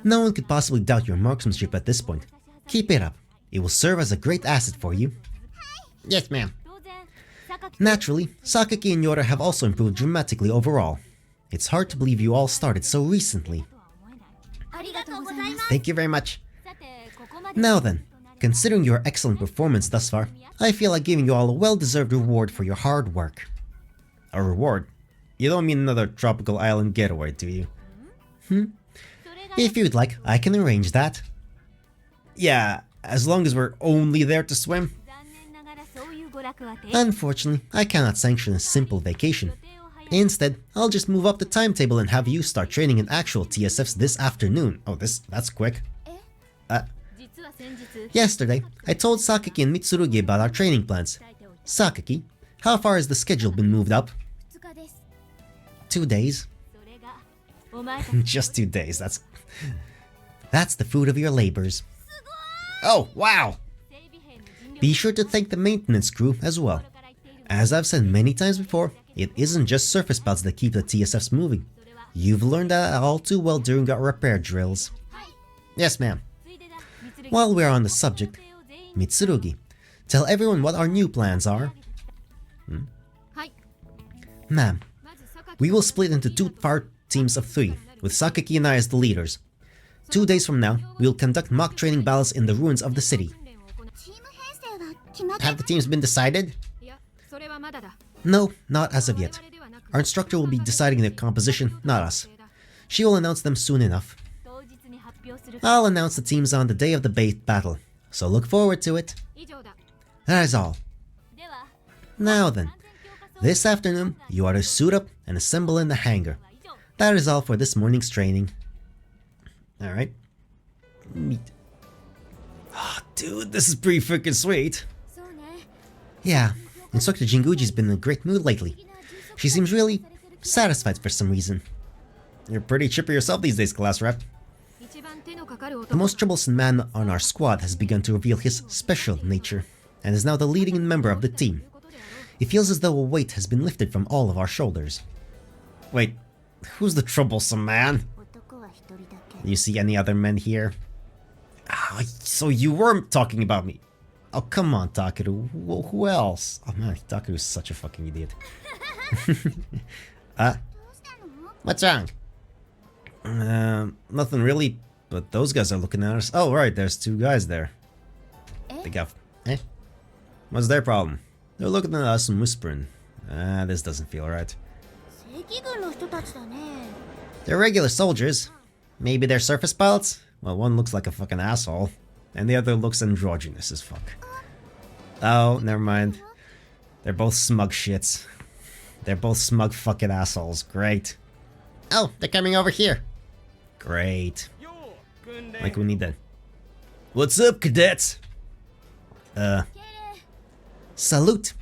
No one could possibly doubt your marksmanship at this point. Keep it up. It will serve as a great asset for you. Yes, ma'am. Naturally, Sakaki and Yora have also improved dramatically overall. It's hard to believe you all started so recently. Thank you very much. Now then, considering your excellent performance thus far, I feel like giving you all a well-deserved reward for your hard work. A reward? You don't mean another tropical island getaway, do you? If you'd like, I can arrange that. Yeah, as long as we're only there to swim. 残念ながらそういう娯楽は停止 Unfortunately, I cannot sanction a simple vacation. Instead, I'll just move up the timetable and have you start training in actual TSFs this afternoon. Oh, that's quick. 実は先日 Yesterday, I told Sakaki and Mitsurugi about our training plans. Sakaki, how far has the schedule been moved up? 2日です 2 days? それがお前たち Just 2 days, that's the fruit of your labors. Oh, wow! 整備兵の尽力 Be sure to thank the maintenance crew as well. から言っている As I've said many times before, it isn't just surface belts that keep the TSFs moving. You've learned that all too well during our repair drills. Yes, ma'am. ついでだ蜜類 While we're on the subject, 予定を全員 Mitsurugi, tell everyone what our new plans are. はい Ma'am, まず榊 we will split into 2 fire teams of 3, with Sakaki and I as the leaders. 2 days from now, we'll conduct mock training battles in the ruins of the city. 訓練を行うチーム編成は決まっ Have the teams been decided? いやそれはまだだ No, not as of yet. 我々ではなく Our instructor will be deciding their composition, not us. 予定だ She will announce them soon enough. 当日に発表する I'll announce the teams on the day of the battle, so look forward to it. 以上だ That is all. では Now then, 安全強化装 this afternoon, you are to suit up and assemble in the hangar. は以上 That is all for this morning's training. Alright. Meet. Oh, dude, this is pretty freaking sweet. そうね Yeah, Instructor Jinguji's been in a great mood lately. She seems really satisfied for some reason. You're pretty chipper yourself these days, class rep. 一番手のかかる The most troublesome man on our squad has begun to reveal his special nature, and is now the leading member of the team. It feels as though a weight has been lifted from all of our shoulders. Wait, who's the troublesome man? 男は一人だけ You see any other men here? Ah, so you were talking about me. Oh, come on, Takeru. Who else? Oh man, Takeru's such a fucking idiot. What's wrong? Nothing really, but those guys are looking at us. Oh, right, there's 2 guys there. They got... What's their problem? They're looking at us and whispering. This doesn't feel right. 正規軍の人たちだね They're regular soldiers. Maybe they're surface pilots? Well, one looks like a fucking asshole, and the other looks androgynous as fuck. Oh, never mind. They're both smug shits. They're both smug fucking assholes. Great. Oh, they're coming over here. Great. Like we need that. What's up, cadets? Salute.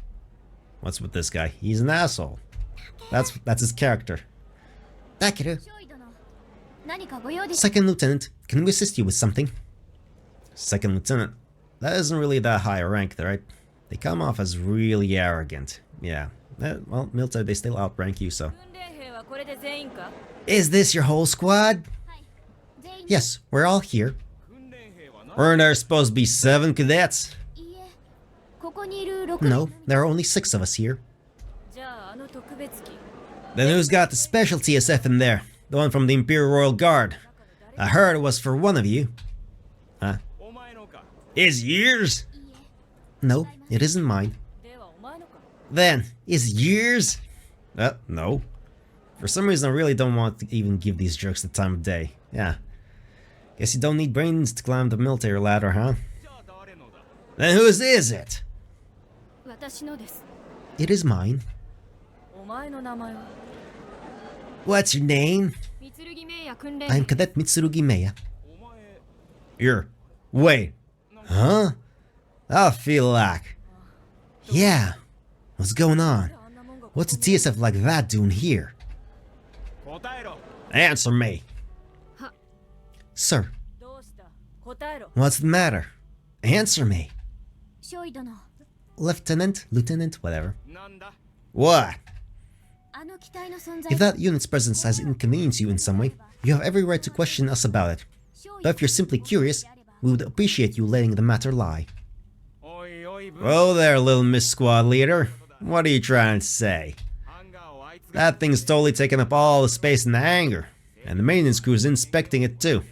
What's with this guy? He's an asshole. That's his character. Takeru. 少尉殿何かご用で Second Lieutenant, can we assist you with something? Second Lieutenant. That isn't really that high a rank, right? They come off as really arrogant. Yeah. Well, military, they still outrank you, so. 訓練兵はこれで全員か Is this your whole squad? はい全員 Yes, we're all here. Weren't there supposed to be 7 cadets? いいえここにいる6 No, there are only 6 of us here. じゃああの特別機 Then who's got the special TSF in there? The one from the Imperial Royal Guard. I heard it was for one of you. Huh? Is yours? No, it isn't mine. ではお前のか Then, is yours? No. For some reason, I really don't want to even give these jerks the time of day. Yeah. Guess you don't need brains to climb the military ladder, huh? Then whose is it? 私のです It is mine. お前の名前は What's your name? 三剣名や訓練 I'm Cadet Mitsurugi Meya. You're... Wait. Huh? I feel like... Yeah. What's going on? What's a TSF like that doing here? Answer me. Huh. Sir, どうした答えろ what's the matter? Answer me. 少尉殿 Lieutenant, whatever. What? あの機体の存在 If that unit's presence has inconvenienced you in some way, you have every right to question us about it. 少尉 But if you're simply curious, we would appreciate you letting the matter lie. Whoa there, little Miss Squad Leader. What are you trying to say? That thing's totally taking up all the space in the hangar, and the maintenance crew's inspecting it too.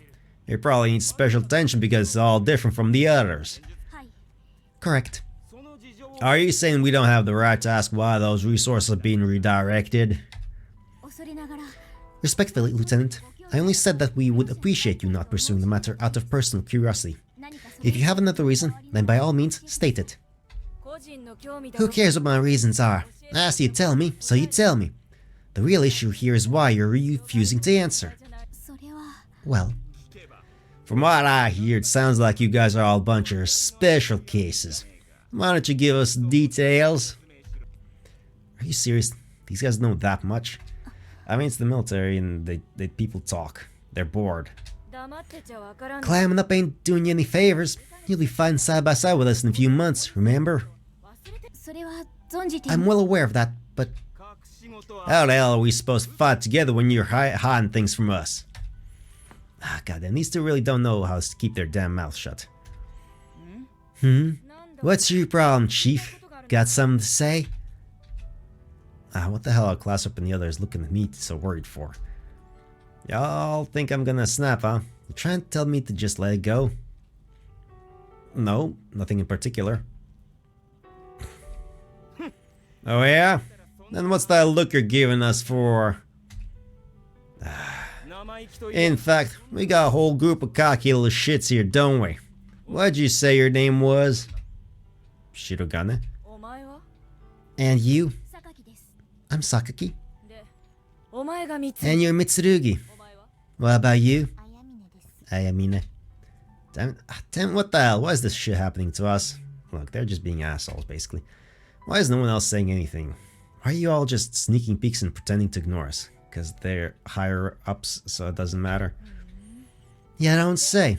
It probably needs special attention because it's all different from the others. はい Correct. Are you saying we don't have the right to ask why those resources are being redirected? 恐れながら Respectfully, Lieutenant, I only said that we would appreciate you not pursuing the matter out of personal curiosity. 何かそ If you have another reason, then by all means, state it. Who cares what my reasons are? I asked you to tell me, so you tell me. The real issue here is why you're refusing to answer. それは Well, from what I hear, it sounds like you guys are all a bunch of special cases. Why don't you give us details? Are you serious? These guys know that much? I mean, it's the military and they people talk. They're bored. Climbing up ain't doing you any favors. You'll be fighting side by side with us in a few months, remember? それは存じて I'm well aware of that, but how the hell are we supposed to fight together when you're hiding things from us? Ah, goddamn, these two really don't know how to keep their damn mouth shut. What's your problem, Chief? Got something to say? Ah, what the hell are Class Up and the others looking at me so worried for? Y'all think I'm gonna snap, huh? You trying to tell me to just let it go? No, nothing in particular. Oh yeah? Then what's that look you're giving us for? In fact, we got a whole group of cocky little shits here, don't we? What'd you say your name was? Shirogane. And you? 榊です I'm Sakaki. お前が三つ And you're Mitsurugi. What about you? あやみねです Ayamine. Damn it, what the hell? Why is this shit happening to us? Look, they're just being assholes, basically. Why is no one else saying anything? Why are you all just sneaking peeks and pretending to ignore us? Because they're higher ups, so it doesn't matter? Yeah, don't say.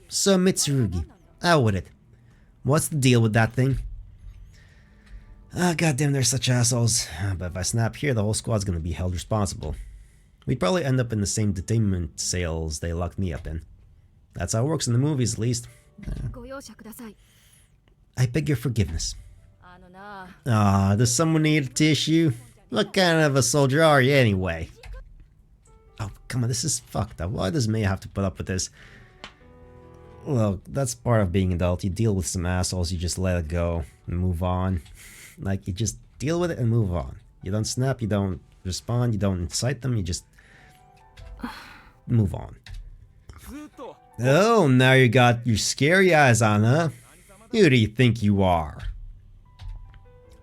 So Mitsurugi, out with it. What's the deal with that thing? Ah, goddamn, they're such assholes. But if I snap here, the whole squad's gonna be held responsible. We'd probably end up in the same detainment cells they locked me up in. That's how it works in the movies, at least. ご容赦ください I beg your forgiveness. あのな Ah, does someone need a tissue? What kind of a soldier are you anyway? Oh, come on, this is fucked up. Why does Maya have to put up with this? Look, that's part of being an adult. You deal with some assholes, you just let it go and move on. Like, you just deal with it and move on. You don't snap, you don't respond, you don't incite them, you just move on. Oh, now you got your scary eyes on, huh? Who do you think you are?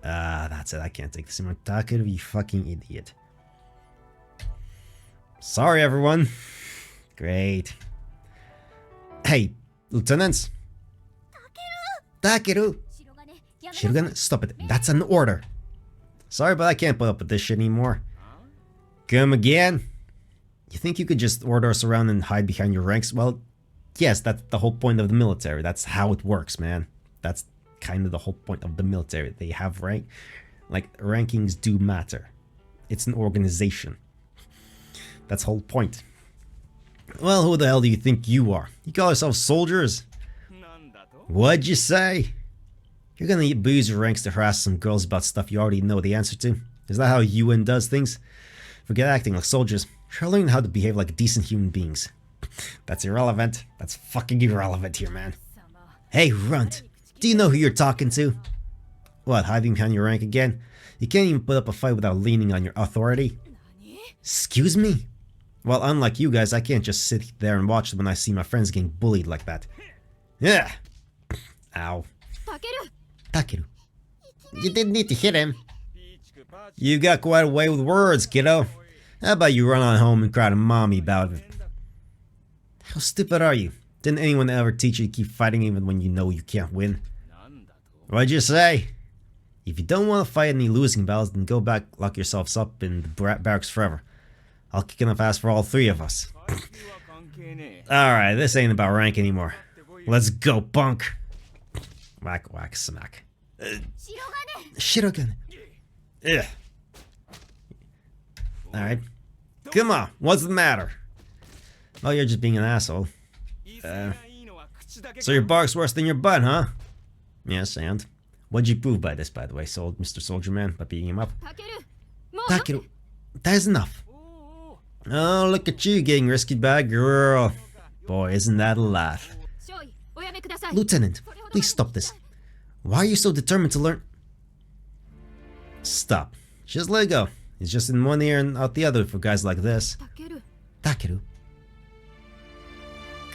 Ah, that's it. I can't take this anymore. Takeru, you fucking idiot. Sorry, everyone. Great. Hey, lieutenants. Takeru! 白金やめな Shirogane, stop it. That's an order. Sorry, but I can't put up with this shit anymore. Come again? You think you could just order us around and hide behind your ranks? Well, yes, that's the whole point of the military. That's how it works, man. That's kind of the whole point of the military. They have rank. Like, rankings do matter. It's an organization. That's the whole point. Well, who the hell do you think you are? You call yourselves soldiers? What'd you say? You're gonna abuse your ranks to harass some girls about stuff you already know the answer to? Is that how UN does things? Forget acting like soldiers. Try learning how to behave like decent human beings. That's irrelevant. That's fucking irrelevant here, man. Hey, Runt. Do you know who you're talking to? What, hiding behind your rank again? You can't even put up a fight without leaning on your authority? Excuse me? Well, unlike you guys, I can't just sit there and watch when I see my friends getting bullied like that. Yeah. Ow. タケル Takeru. You didn't need to hit him. You got quite a way with words, kiddo. How about you run on home and cry to mommy about it? How stupid are you? Didn't anyone ever teach you to keep fighting even when you know you can't win? What'd you say? If you don't want to fight any losing battles, then go back, lock yourselves up in the barracks forever. I'll kick enough ass for all three of us. Alright, this ain't about rank anymore. Let's go, punk! Whack, whack, smack. 白金 Shirogane. Ugh. Alright. Come on, what's the matter? Oh, you're just being an asshole. So your bark's worse than your butt, huh? Yes, and? What'd you prove by this, by the way, Mr. Soldier Man, by beating him up? タケルもう Takeru, that is enough. Oh, look at you getting rescued by a girl. Boy, isn't that a lot. 少尉おやめください Lieutenant, please stop this. Why are you so determined to learn? Stop. Just let it go. It's just in one ear and out the other for guys like this. タケル Takeru.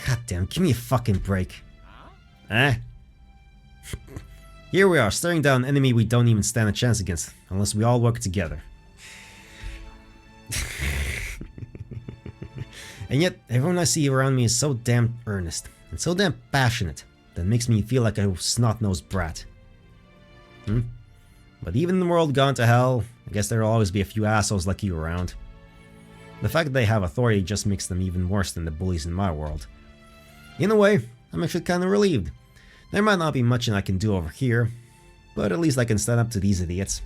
God damn, give me a fucking break. Eh? Here we are, staring down an enemy we don't even stand a chance against, unless we all work together. And yet, everyone I see around me is so damn earnest, and so damn passionate, that makes me feel like a snot-nosed brat. But even in the world gone to hell, I guess there'll always be a few assholes like you around. The fact that they have authority just makes them even worse than the bullies in my world. In a way, I'm actually kinda relieved. There might not be much I can do over here, but at least I can stand up to these idiots.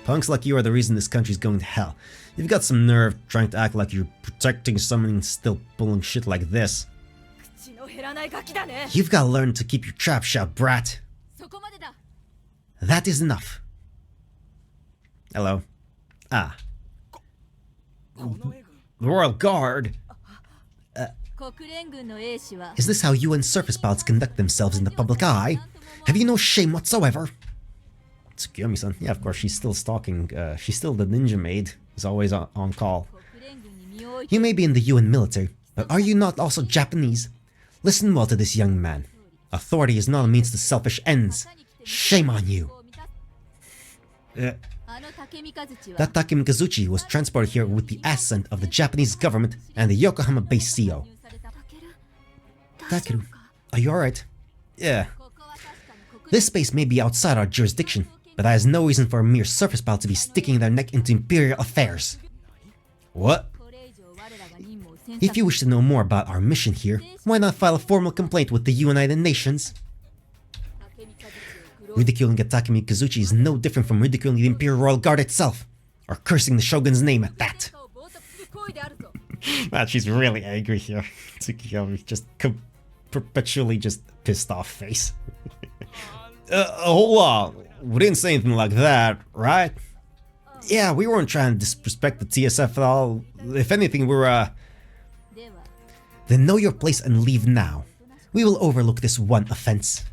Punks like you are the reason this country's going to hell. You've got some nerve trying to act like you're protecting someone and still pulling shit like this. You've got to learn to keep your trap shut, brat. That is enough. Hello. Ah. The Royal Guard. Is this how UN surface pilots conduct themselves in the public eye? Have you no shame whatsoever? Tsukiyomi-san. Yeah, of course, she's still stalking. She's still the ninja maid. Is always on call. You may be in the UN military, but are you not also Japanese? Listen well to this young man. Authority is not a means to selfish ends. Shame on you. That Takemikazuchi was transported here with the assent of the Japanese government and the Yokohama base CO. Takeru, are you alright? Yeah. This space may be outside our jurisdiction, but that is no reason for a mere surface pilot to be sticking their neck into imperial affairs. What? If you wish to know more about our mission here, why not file a formal complaint with the United Nations? Ridiculing a Takemikazuchi is no different from ridiculing the Imperial Royal Guard itself, or cursing the Shogun's name at that. Man, she's really angry here. Tsukiyomi just perpetually just pissed off face. Hold on, we didn't say anything like that, right? Yeah, we weren't trying to disrespect the TSF at all. If anything, we're Then know your place and leave now. We will overlook this one offense.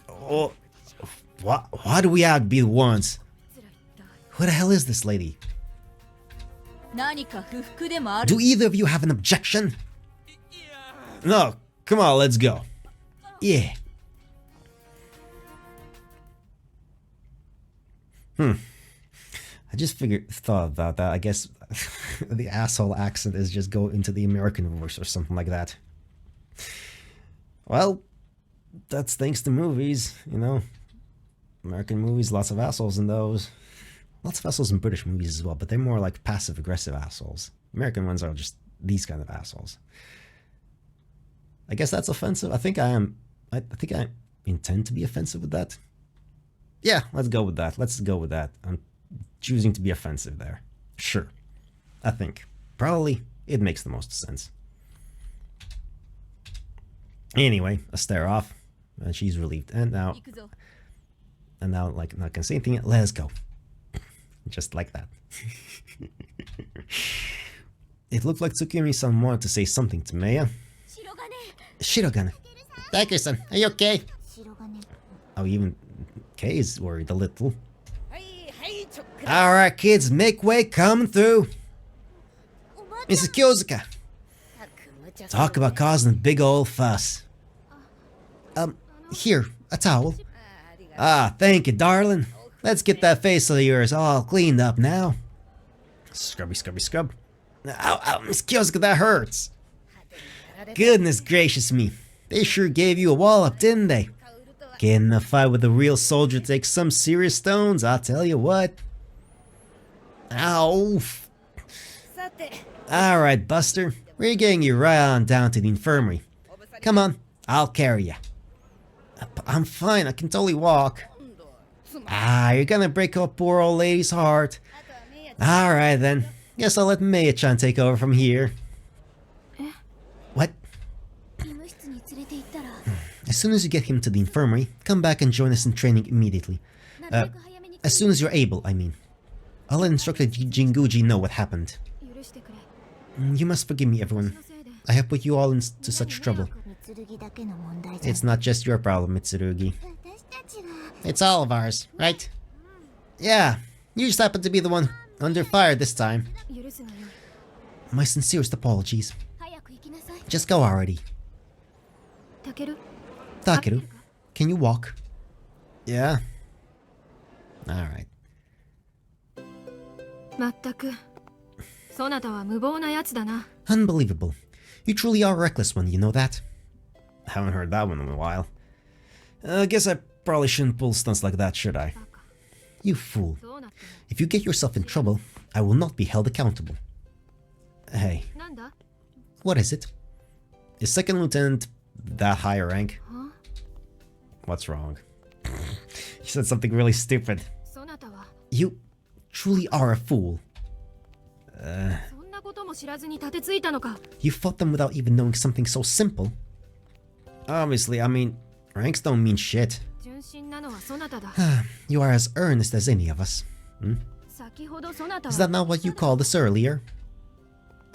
Oh, why do we have to be the ones? Who the hell is this lady? Do either of you have an objection? No, come on, let's go. Yeah. I just thought about that. I guess the asshole accent is just go into the American voice or something like that. Well, that's thanks to movies, you know. American movies, lots of assholes in those. Lots of assholes in British movies as well, but they're more like passive-aggressive assholes. American ones are just these kind of assholes. I guess that's offensive. I think I intend to be offensive with that. Yeah, let's go with that. Let's go with that. I'm choosing to be offensive there. Sure. I think. Probably it makes the most sense. Anyway, I stare off. And she's relieved. And now, like, not gonna say anything yet. Let's go. Just like that. It looked like Tsukiyomi-san wanted to say something to Maya. Shirogane. Takeru-san, are you okay? Oh, even Kay is worried a little. Alright, kids, make way, coming through. Mrs. Kyozuka. Talk about causing a big old fuss. Here, a towel. Ah, thank you, darling. Let's get that face of yours all cleaned up now. Scrubby, scrubby, scrub. Ow, ow, Miss Kyozuka, that hurts. Goodness gracious me. They sure gave you a wallop, didn't they? Getting in a fight with a real soldier takes some serious stones, I'll tell you what. Ow. Alright, Buster. We're getting you right on down to the infirmary. Come on, I'll carry you. I'm fine, I can totally walk. Ah, you're gonna break up poor old lady's heart. Alright then. Guess I'll let Maya-chan take over from here. What? As soon as you get him to the infirmary, come back and join us in training immediately. As soon as you're able, I mean. I'll let Instructor Jinguji know what happened. You must forgive me, everyone. I have put you all into such trouble. It's not just your problem, Mitsurugi. It's all of ours, right? Yeah, you just happen to be the one under fire this time. My sincerest apologies. Just go already. Takeru, can you walk? Yeah? Alright. まったくそなたは無謀なやつだな。 Unbelievable. You truly are a reckless one, you know that? Haven't heard that one in a while. I guess I probably shouldn't pull stunts like that, should I? You fool. そうなって If you get yourself in trouble, I will not be held accountable. Hey, なんだ what is it? Is second lieutenant that high a rank? Huh? What's wrong? You said something really stupid. そなたは You truly are a fool. そんなことも知らずに立てついたのか。 You fought them without even knowing something so simple. Obviously, I mean, ranks don't mean shit. 純真なのはそなただ。 You are as earnest as any of us. 先ほどそなた Is that は not what you called us earlier?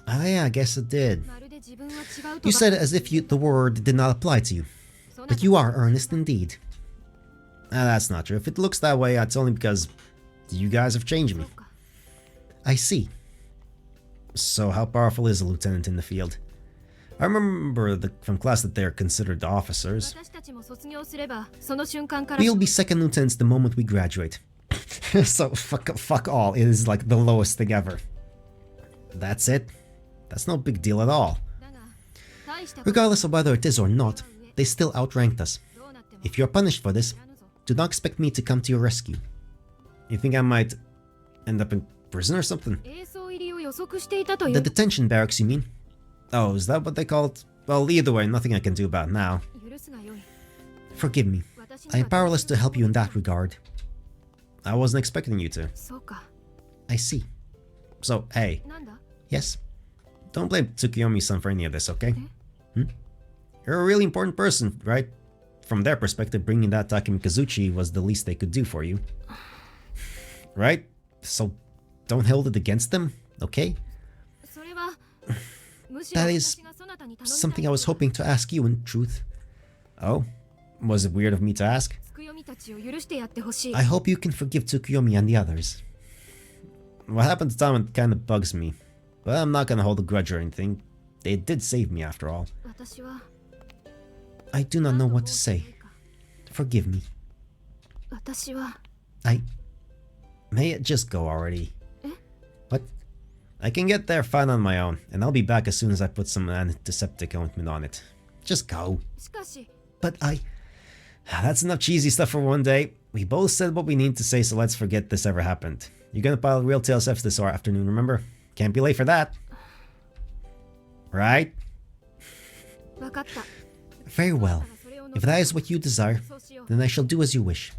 Ah, yeah, I guess it did. まるで自分は違うと You ば said it as if the word did not apply to you. そなた But you are earnest indeed. That's not true. If it looks that way, it's only because you guys have changed そ me. うか I see. So how powerful is a lieutenant in the field? I remember from class that they're considered officers. 私たちも卒業すればその瞬間から We'll be second lieutenants the moment we graduate. So fuck all. It is like the lowest thing ever. That's it. That's no big deal at all. だが大したこと Regardless of whether it is or not, they still outranked us. どうなっても If you're punished for this, 知らぬぞ do not expect me to come to your rescue. You think I might end up in prison or something? 映像入りを予測していたとい The う detention barracks, you mean? Oh, is that what they call it? Well, either way, nothing I can do about it now. 許すがよい Forgive me. 私 I に am は powerless to help you in that regard. I wasn't expecting you to. そうか I see. So, hey, なんだ yes? Don't blame Tsukiyomi-san for any of this, okay? You're a really important person, right? From their perspective, bringing that Takemi Kazuchi was the least they could do for you. Right? So, don't hold it against them, okay? それはむしろ That is 私がそなたに頼みたい something I was hoping to ask you in truth. Oh? Was it weird of me to ask? つくよみたちを許してやってほしい I hope you can forgive Tsukuyomi and the others. What happened to Tama kind of bugs me. But I'm not gonna hold a grudge or anything. They did save me after all. 私は I do not know 何と what to 申したらい say. いか Forgive me. 私は May it just go already. Eh? What? I can get there fine on my own, and I'll be back as soon as I put some antiseptic ointment on it. Just go. しかし But that's enough cheesy stuff for one day. We both said what we need to say, so let's forget this ever happened. You're gonna pile real TLSFs this afternoon, remember? Can't be late for that. Right? 分かった Very well. If that is what you desire, そうしよう then I shall do as you wish.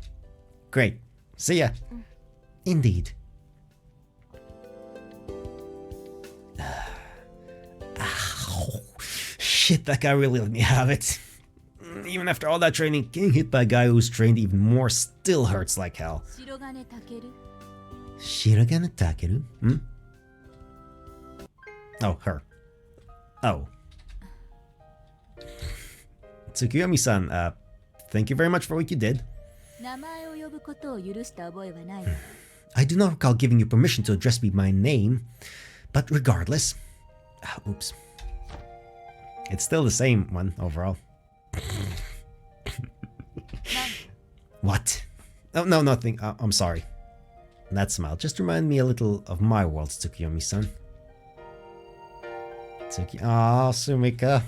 Great. See ya. Indeed. Ow. Shit, that guy really let me have it. Even after all that training, getting hit by a guy who's trained even more still hurts like hell. 白金たける Shirogane Takeru? Oh, her. Oh. Tsukuyomi-san, thank you very much for what you did. 名前を呼ぶことを許した覚えはない I do not recall giving you permission to address me by name, but regardless... oops. It's still the same one overall. What? Oh, no, nothing. I'm sorry. That smile just reminded me a little of my world, Tsukuyomi-san. Aw, Sumika.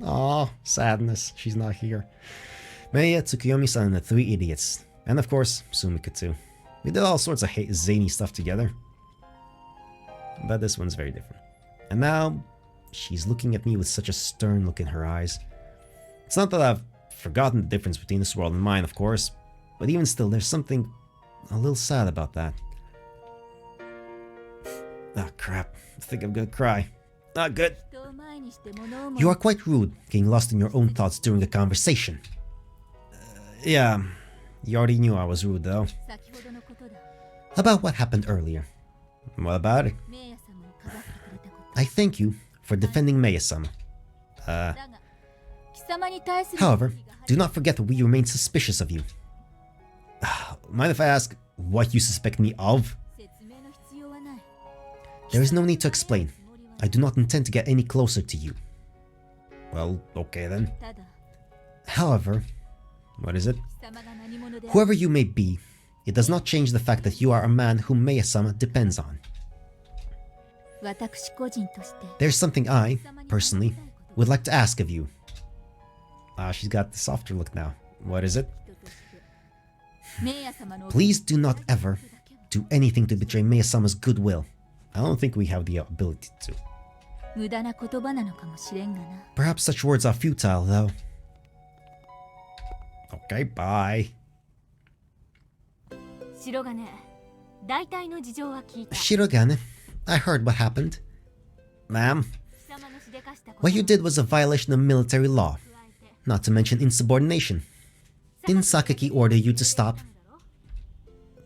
Aw, sadness. She's not here. Meiya, Tsukuyomi-san, and the three idiots. And of course, Sumika too. We did all sorts of zany stuff together. But this one's very different. And now, she's looking at me with such a stern look in her eyes. It's not that I've forgotten the difference between this world and mine, of course. But even still, there's something a little sad about that. Ah, crap. I think I'm gonna cry. Not good. 人を前にして物思い You are quite rude, getting lost in your own thoughts during a conversation. Yeah, you already knew I was rude, though. 先ほどのことだ About what happened earlier. What about it? メイヤ様をかばってくれたこと I thank you for defending Meiya-sama. だが貴様に対する However, do not forget that we remain suspicious of you. Mind if I ask what you suspect me of? 説明の必要はない There is no need to explain. I do not intend to get any closer to you. Well, okay then. ただ However, What is it? Whoever you may be, it does not change the fact that you are a man whom Meiya-sama depends on. There's something I, personally, would like to ask of you. She's got the softer look now. What is it? Please do not ever do anything to betray Meiya-sama's goodwill. I don't think we have the ability to. Perhaps such words are futile, though. Okay, bye. Shirogane, I heard what happened. Ma'am, what you did was a violation of military law, not to mention insubordination. Didn't Sakaki order you to stop?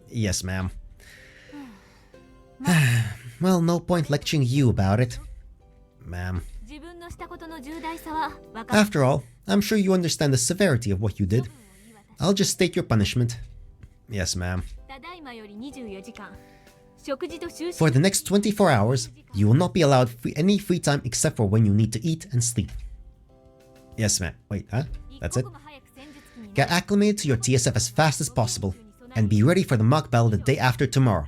Yes, ma'am. Well, no point lecturing you about it, ma'am. After all, I'm sure you understand the severity of what you did. I'll just state your punishment. Yes, ma'am. For the next 24 hours, you will not be allowed any free time except for when you need to eat and sleep. Yes, ma'am. Wait, huh? That's it? Get acclimated to your TSF as fast as possible, and be ready for the mock battle the day after tomorrow.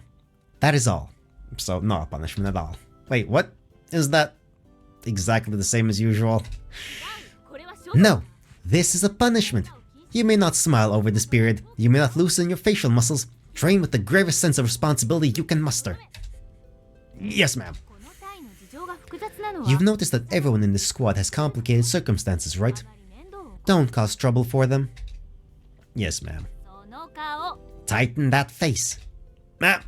That is all. So, not a punishment at all. Wait, what? Is that exactly the same as usual? No, this is a punishment. You may not smile over this period, you may not loosen your facial muscles. Train with the gravest sense of responsibility you can muster. Yes, ma'am. You've noticed that everyone in this squad has complicated circumstances, right? Don't cause trouble for them. Yes, ma'am. Tighten that face. Ma'am.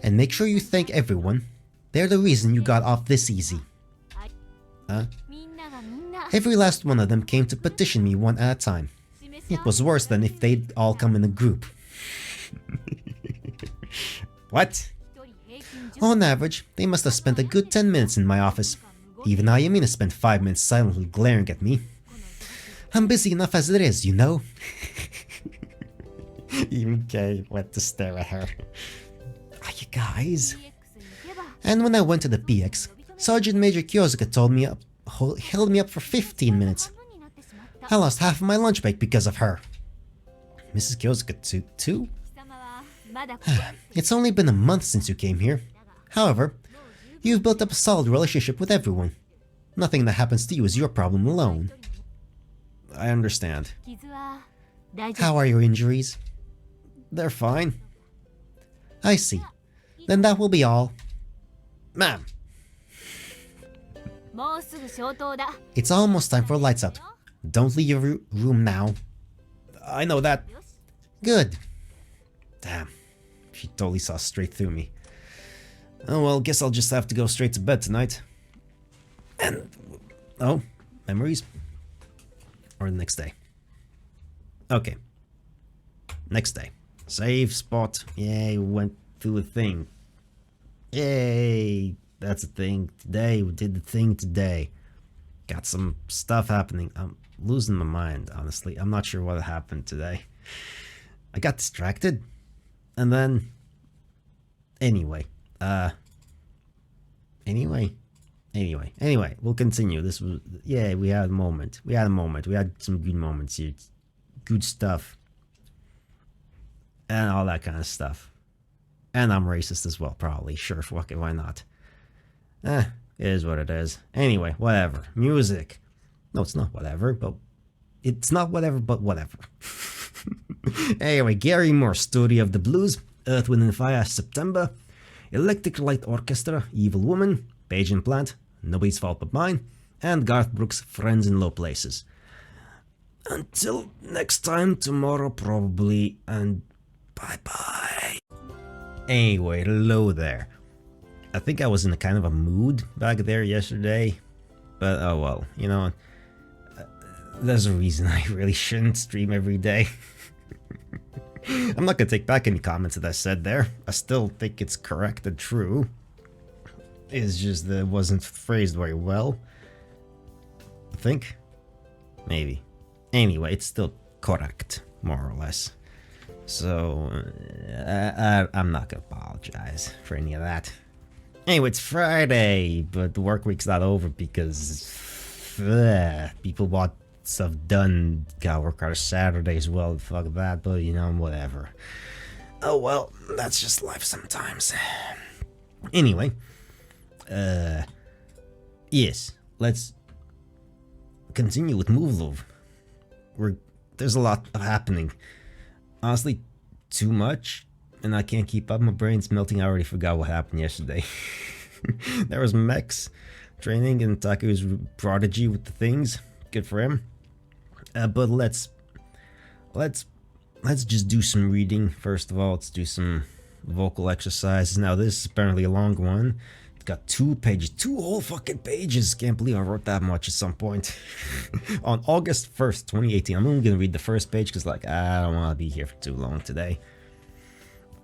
And make sure you thank everyone. They're the reason you got off this easy. Huh? Every last one of them came to petition me one at a time. It was worse than if they'd all come in a group. What? On average, they must have spent a good 10 minutes in my office. Even Ayamina spent 5 minutes silently glaring at me. I'm busy enough as it is, you know? Even Kay went to stare at her. Are you guys? And when I went to the PX, Sergeant Major Kyosuke held me up for 15 minutes. I lost half of my lunch break because of her. Mrs. Kyosuke too? It's only been a month since you came here. However, you've built up a solid relationship with everyone. Nothing that happens to you is your problem alone. I understand. How are your injuries? They're fine. I see. Then that will be all. Ma'am. It's almost time for lights out. Don't leave your room now. I know that. Good. Damn. She totally saw straight through me. Oh well, guess I'll just have to go straight to bed tonight. And... oh, memories? Or the next day. Okay. Next day. Save spot. Yay, went through a thing. Yay! That's a thing. Today, we did the thing today. Got some stuff happening. I'm losing my mind, honestly. I'm not sure what happened today. I got distracted. And then... Anyway, we'll continue. This was... yeah, we had a moment. We had some good moments here. Good stuff. And all that kind of stuff. And I'm racist as well, probably. Sure, fuck it, why not? It is what it is. Anyway, whatever. Music. No, it's not whatever, but... it's not whatever, but whatever. Anyway, Gary Moore, Story of the Blues, Earth, Wind & Fire, September, Electric Light Orchestra, Evil Woman, Page and Plant, Nobody's Fault But Mine, and Garth Brooks' Friends in Low Places. Until next time, tomorrow probably, and bye-bye. Anyway, hello there. I think I was in a kind of a mood back there yesterday, but oh well, you know, there's a reason I really shouldn't stream every day. I'm not gonna take back any comments that I said there. I still think it's correct and true. It's just that it wasn't phrased very well. I think. Maybe. Anyway, it's still correct, more or less. So, I'm not gonna apologize for any of that. Anyway, it's Friday, but the work week's not over because people bought stuff done. Gotta work on a Saturday as well. Fuck that, but you know, whatever. Oh well, that's just life sometimes. Anyway, yes, let's continue with Muv-Luv. There's a lot happening. Honestly, too much, and I can't keep up. My brain's melting. I already forgot what happened yesterday. There was Mechs training and Taku's prodigy with the things. Good for him. But let's just do some reading. First of all, let's do some vocal exercises. Now this is apparently a long one. It's got 2 pages, 2 whole fucking pages. Can't believe I wrote that much at some point. On August 1st, 2018. I'm only gonna read the first page because like I don't want to be here for too long today.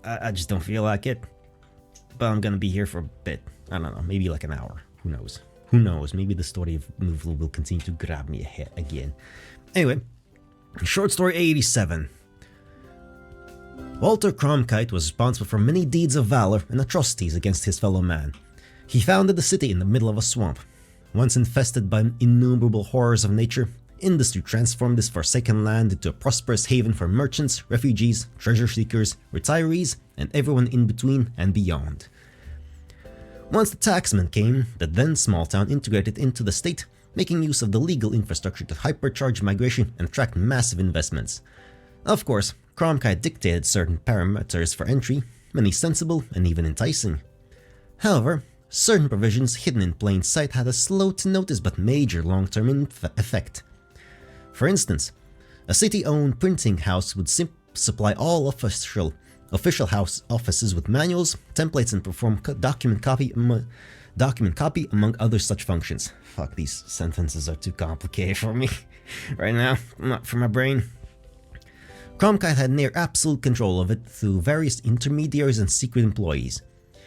I just don't feel like it. But I'm gonna be here for a bit. I don't know, maybe like an hour. Who knows? Who knows? Maybe the story of Muv-Luv will continue to grab me again. Anyway, short story 87. Walter Cronkite was responsible for many deeds of valor and atrocities against his fellow man. He founded a city in the middle of a swamp. Once infested by innumerable horrors of nature, industry transformed this forsaken land into a prosperous haven for merchants, refugees, treasure seekers, retirees, and everyone in between and beyond. Once the taxman came, the then small town integrated into the state, making use of the legal infrastructure to hypercharge migration and attract massive investments. Of course, Cronkite dictated certain parameters for entry, many sensible and even enticing. However, certain provisions hidden in plain sight had a slow-to-notice but major long-term effect. For instance, a city-owned printing house would supply all official house offices with manuals, templates, and perform document copy among other such functions. Fuck, these sentences are too complicated for me right now, not for my brain. Cronkite had near absolute control of it through various intermediaries and secret employees.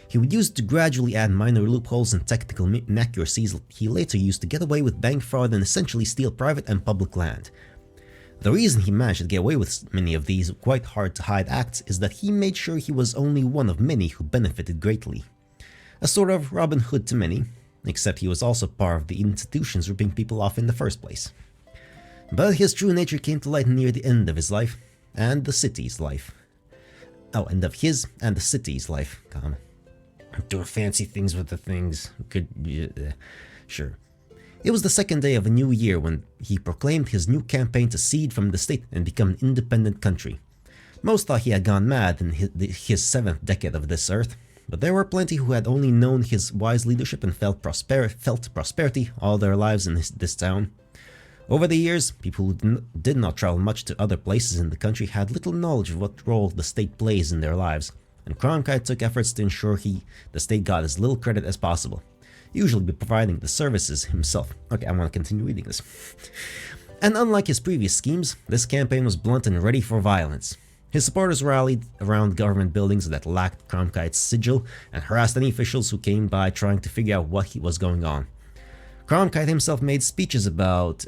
He would use it to gradually add minor loopholes and technical inaccuracies he later used to get away with bank fraud and essentially steal private and public land. The reason he managed to get away with many of these quite hard to hide acts is that he made sure he was only one of many who benefited greatly. A sort of Robin Hood to many, except he was also part of the institutions ripping people off in the first place. But his true nature came to light near the end of his life, and the city's life. Oh, end of his and the city's life. I'm doing fancy things with the things. Sure. It was the second day of a new year when he proclaimed his new campaign to cede from the state and become an independent country. Most thought he had gone mad in his 7th decade of this earth, but there were plenty who had only known his wise leadership and felt prosperity all their lives in this town. Over the years, people who did not travel much to other places in the country had little knowledge of what role the state plays in their lives, and Cronkite took efforts to ensure the state got as little credit as possible, usually by providing the services himself. Okay, I want to continue reading this. And unlike his previous schemes, this campaign was blunt and ready for violence. His supporters rallied around government buildings that lacked Cronkite's sigil and harassed any officials who came by trying to figure out what was going on. Cronkite himself made speeches about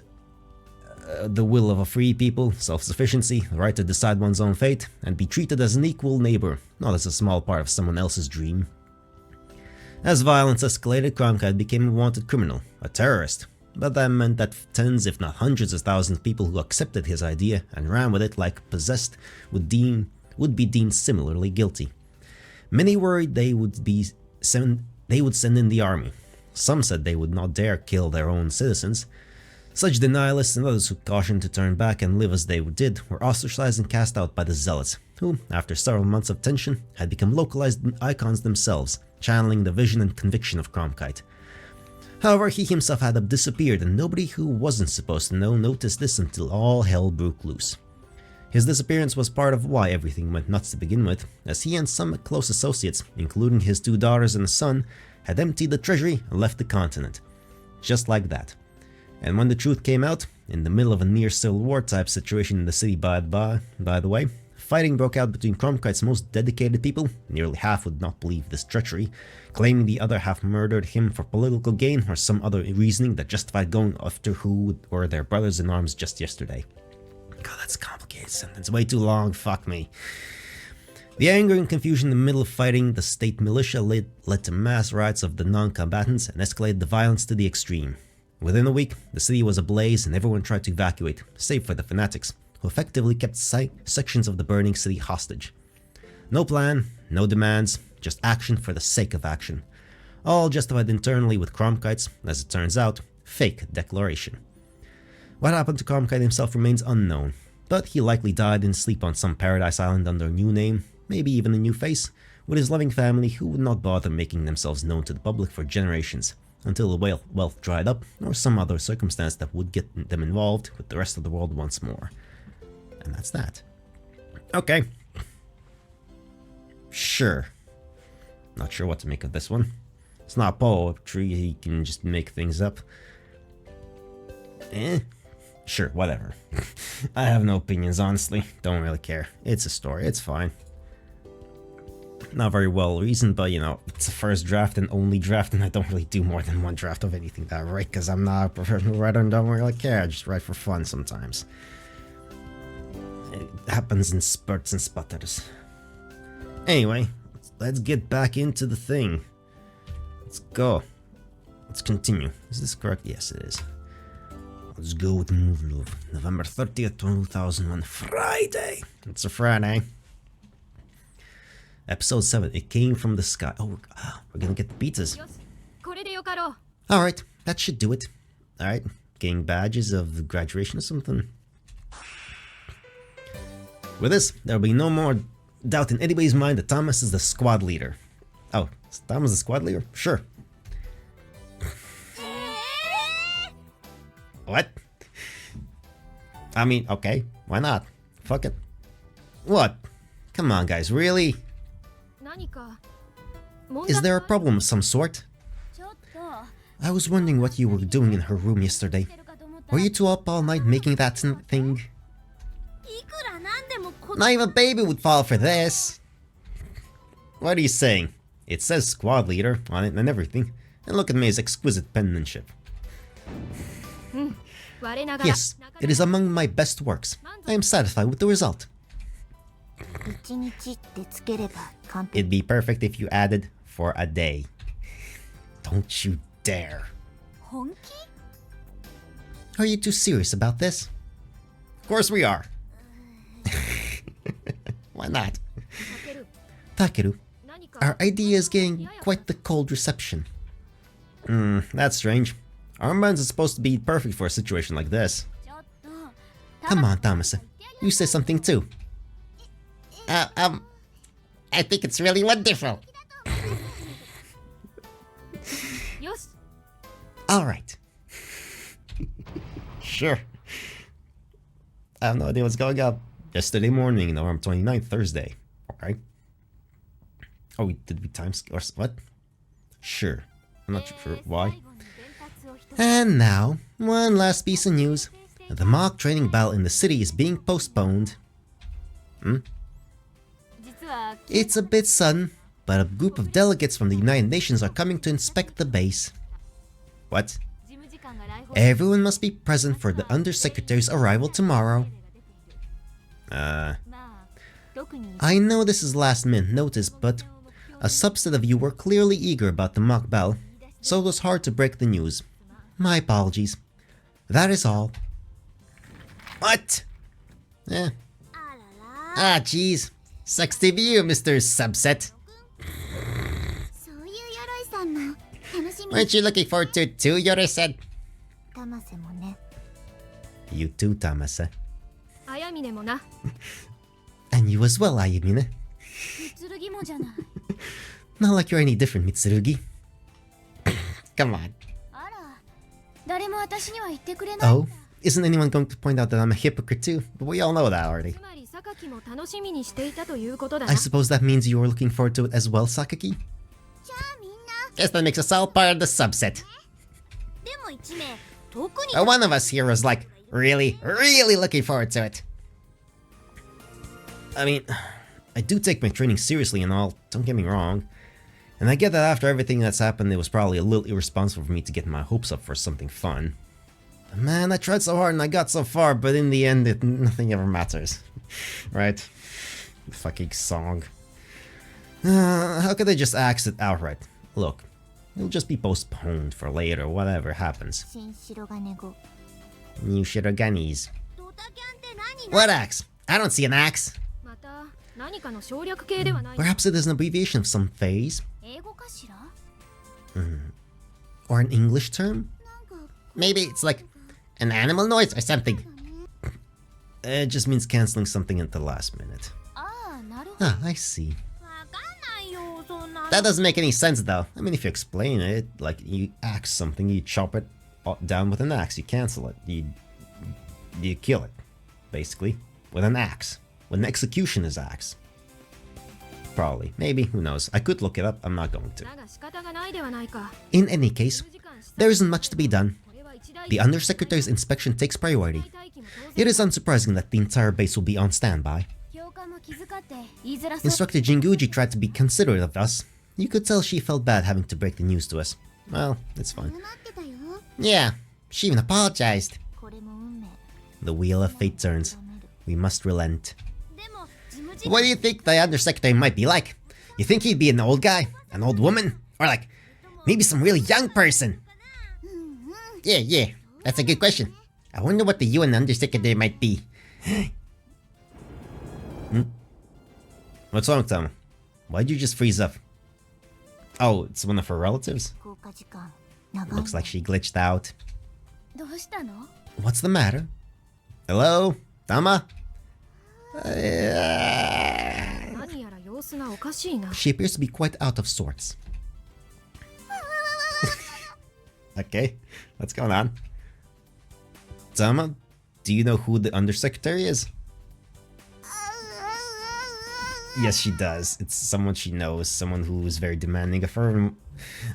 the will of a free people, self-sufficiency, the right to decide one's own fate, and be treated as an equal neighbor, not as a small part of someone else's dream. As violence escalated, Cronkite became a wanted criminal, a terrorist, but that meant that tens if not hundreds of thousands of people who accepted his idea and ran with it like possessed would be deemed similarly guilty. Many worried they would send in the army. Some said they would not dare kill their own citizens. Such denialists and others who cautioned to turn back and live as they did were ostracized and cast out by the zealots, who, after several months of tension, had become localized icons themselves, channeling the vision and conviction of Cronkite. However, he himself had disappeared, and nobody who wasn't supposed to know noticed this until all hell broke loose. His disappearance was part of why everything went nuts to begin with, as he and some close associates, including his 2 daughters and a son, had emptied the treasury and left the continent. Just like that. And when the truth came out, in the middle of a near civil war type situation in the city by the way, fighting broke out between Cronkite's most dedicated people. Nearly half would not believe this treachery, claiming the other half murdered him for political gain or some other reasoning that justified going after who were their brothers in arms just yesterday. God, that's a complicated sentence. Way too long, fuck me. The anger and confusion in the middle of fighting the state militia led to mass riots of the non-combatants and escalated the violence to the extreme. Within a week, the city was ablaze and everyone tried to evacuate, save for the fanatics, who effectively kept sections of the burning city hostage. No plan, no demands, just action for the sake of action. All justified internally with Kromkite's, as it turns out, fake declaration. What happened to Kromkite himself remains unknown, but he likely died in sleep on some paradise island under a new name, maybe even a new face, with his loving family who would not bother making themselves known to the public for generations, until the wealth dried up or some other circumstance that would get them involved with the rest of the world once more. And that's that. Okay. Sure. Not sure what to make of this one. It's not poetry, he can just make things up. Sure, whatever. I have no opinions, honestly. Don't really care. It's a story, it's fine. Not very well reasoned, but you know, it's the first draft and only draft, and I don't really do more than one draft of anything that I write, because I'm not a professional writer and don't really care. I just write for fun sometimes. It happens in spurts and sputters. Anyway, let's get back into the thing. Let's go. Let's continue. Is this correct? Yes, it is. Let's go with Muv-Luv. November 30th, 2001. Friday! It's a Friday. Episode 7. It came from the sky. Oh, we're gonna get the pizzas. Alright, that should do it. Alright, getting badges of graduation or something. With this, there'll be no more doubt in anybody's mind that Thomas is the squad leader. Oh, is Thomas the squad leader? Sure. What? I mean, okay, why not? Fuck it. What? Come on, guys, really? Is there a problem of some sort? I was wondering what you were doing in her room yesterday. Were you two up all night making that thing? Not even a baby would fall for this. What are you saying? It says squad leader on it and everything. And look at me, his exquisite penmanship. Yes, it is among my best works. I am satisfied with the result. It'd be perfect if you added for a day. Don't you dare. Are you too serious about this? Of course we are. Why not? Takeru, our idea is getting quite the cold reception. That's strange. Armbands is supposed to be perfect for a situation like this. Come on, Thomas. You say something too. I think it's really wonderful. Alright. Sure. I have no idea what's going on. Yesterday morning, November 29th, Thursday. Okay. Oh, did we time skip or what? Sure. I'm not sure why. And now, one last piece of news. The mock training battle in the city is being postponed. It's a bit sudden, but a group of delegates from the United Nations are coming to inspect the base. What? Everyone must be present for the Undersecretary's arrival tomorrow. I know this is last minute notice, but a subset of you were clearly eager about the mock battle, so it was hard to break the news. My apologies. That is all. What? Ah, jeez. Sucks to be you, Mr. Subset. Weren't you looking forward to it too, Yore-san? You too, Tamase. And you as well, Ayumine. Not like you're any different, Mitsurugi. Come on. Oh, isn't anyone going to point out that I'm a hypocrite too? But we all know that already. I suppose that means you were looking forward to it as well, Sakaki? Guess that makes us all part of the subset. One of us here was like, really looking forward to it. I mean, I do take my training seriously and all, don't get me wrong. And I get that after everything that's happened, it was probably a little irresponsible for me to get my hopes up for something fun. But man, I tried so hard and I got so far, but in the end, nothing ever matters. Right? The fucking song. How could they just axe it outright? Look, It'll just be postponed for later, whatever happens. 新白金語 New Shiraganis. ドタキャンって何 What axe? I don't see an axe. また何かの省略形ではない Perhaps it is an abbreviation of some phase? 英語かしら Or an English term? Maybe it's like an animal noise or something. It just means canceling something at the last minute. ああなるほど Ah, I see. わかんないよそんな That doesn't make any sense though. I mean, if you explain it, like you axe something, you chop it down with an axe, you cancel it, you kill it, basically, with an axe. With an execution is axe. Probably. Maybe. Who knows? I could look it up. I'm not going to. だが仕方がないではないか In any case, there isn't much to be done. これは一大 The Undersecretary's inspection takes priority. 待機も当 It 然 is unsurprising that the entire base will be on standby. 教官も気遣って言いづらそう Instructor Jinguji tried to be considerate of us. You could tell she felt bad having to break the news to us. Well, it's fine. なってたよ Yeah, she even apologized. これも運命 The wheel of fate turns. We must relent. でも事務次 What do you think the Undersecretary might be like? You think he'd be an old guy? An old woman? Or like, maybe some really young person? Yeah, that's a good question. I wonder what the UN Undersecretary might be. What's wrong, Tom? Why'd you just freeze up? Oh, it's one of her relatives? 効果時間長い Looks like she glitched out. どうしたの What's the matter? Hello? Tama? 何やら様子がおかしいな She appears to be quite out of sorts. Okay, what's going on? Tama, do you know who the Undersecretary is? Yes, she does. It's someone she knows, someone who is very demanding of her.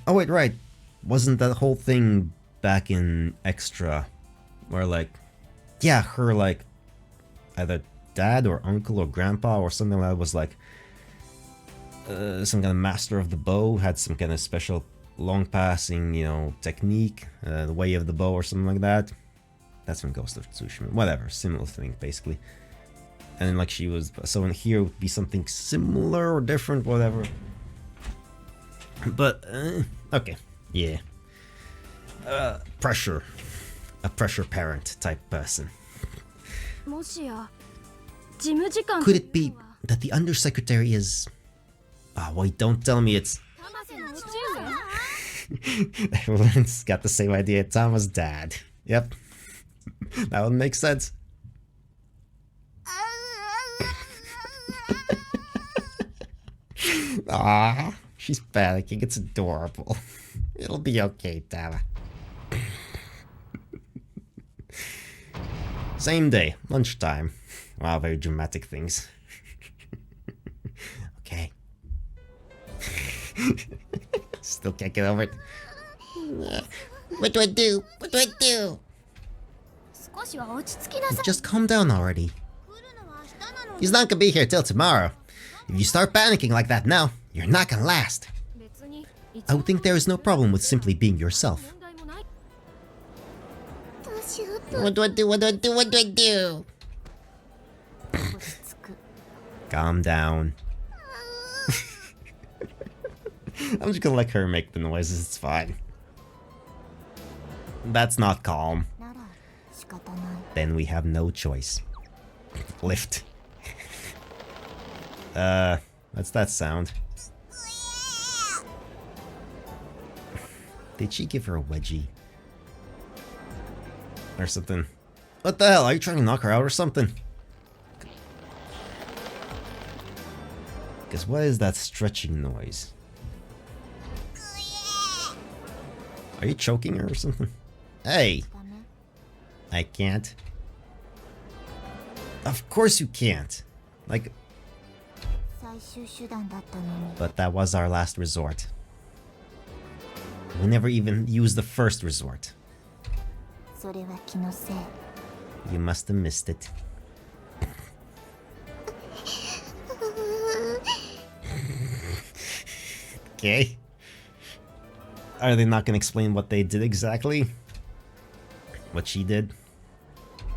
Oh, wait, right. Wasn't that whole thing back in Extra where, like, yeah, her, like, either dad or uncle or grandpa or something like that was, like, some kind of master of the bow, had some kind of special long-passing, you know, technique, the way of the bow or something like that. That's from Ghost of Tsushima. Whatever, similar thing, basically. And then, like, she was... So in here would be something similar or different, whatever. But, okay. Yeah. Pressure. A pressure parent type person. もしや事務次官 Could it be that the Undersecretary is... Oh, wait, don't tell me it's... 魂の父上 Everyone's got the same idea. Tama's dad. Yep. That would make sense. Ah, she's panicking. It's adorable. It'll be okay, Tama. Same day, lunchtime. Wow, very dramatic things. Okay. Still can't get over it. What do I do? What do I do? 少しは落ち着きなさい Just calm down already. 来るのは明日なの He's not gonna be here till tomorrow. If you start panicking like that now, you're not gonna last. 別に I would think there is no problem with simply being yourself. 問題もないどうしようと What do I do? What do I do? What do I do? 落ち着く Calm down. I'm just gonna let her make the noises, it's fine. That's not calm. なら仕方ない Then we have no choice. Lift. What's that sound? Did she give her a wedgie? Or something? What the hell? Are you trying to knock her out or something? Because what is that stretching noise? Are you choking her or something? Hey! ダメ I can't. Of course you can't. Like, 最終手段だったのに but that was our last resort. We never even used the first resort. それは気のせい You must have missed it. Okay. Are they not gonna explain what they did exactly? What she did?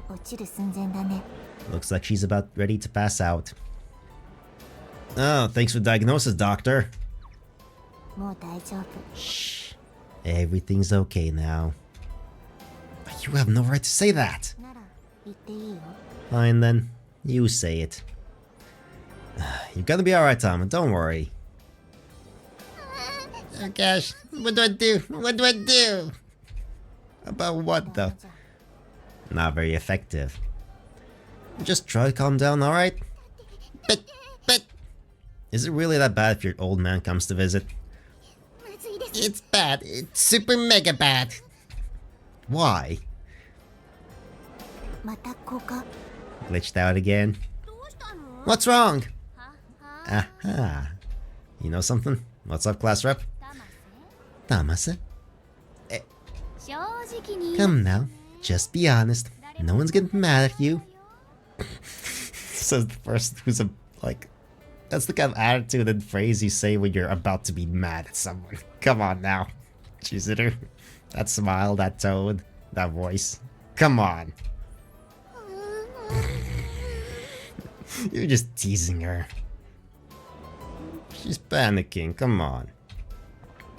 落ちる寸前だね Looks like she's about ready to pass out. Oh, thanks for the diagnosis, doctor. もう大丈夫 Shh. Everything's okay now. You have no right to say that. なら言っていいよ。 Fine then, you say it. You're gonna be alright, Tom, don't worry. Oh gosh, what do I do? What do I do? About what though? Not very effective. Just try to calm down, alright? But... Is it really that bad if your old man comes to visit? まずいです。 It's bad. It's super mega bad. Why? また交換。 Glitched out again? どうしたの？ What's wrong? はは。 Aha. You know something? What's up, class rep? 騙せ。 Tamase? 正直に。 Come now. Just be honest. No one's getting mad at you. Says the person who's like... That's the kind of attitude and phrase you say when you're about to be mad at someone. Come on now. Chizuru. That smile, that tone, that voice. Come on. You're just teasing her. She's panicking, come on.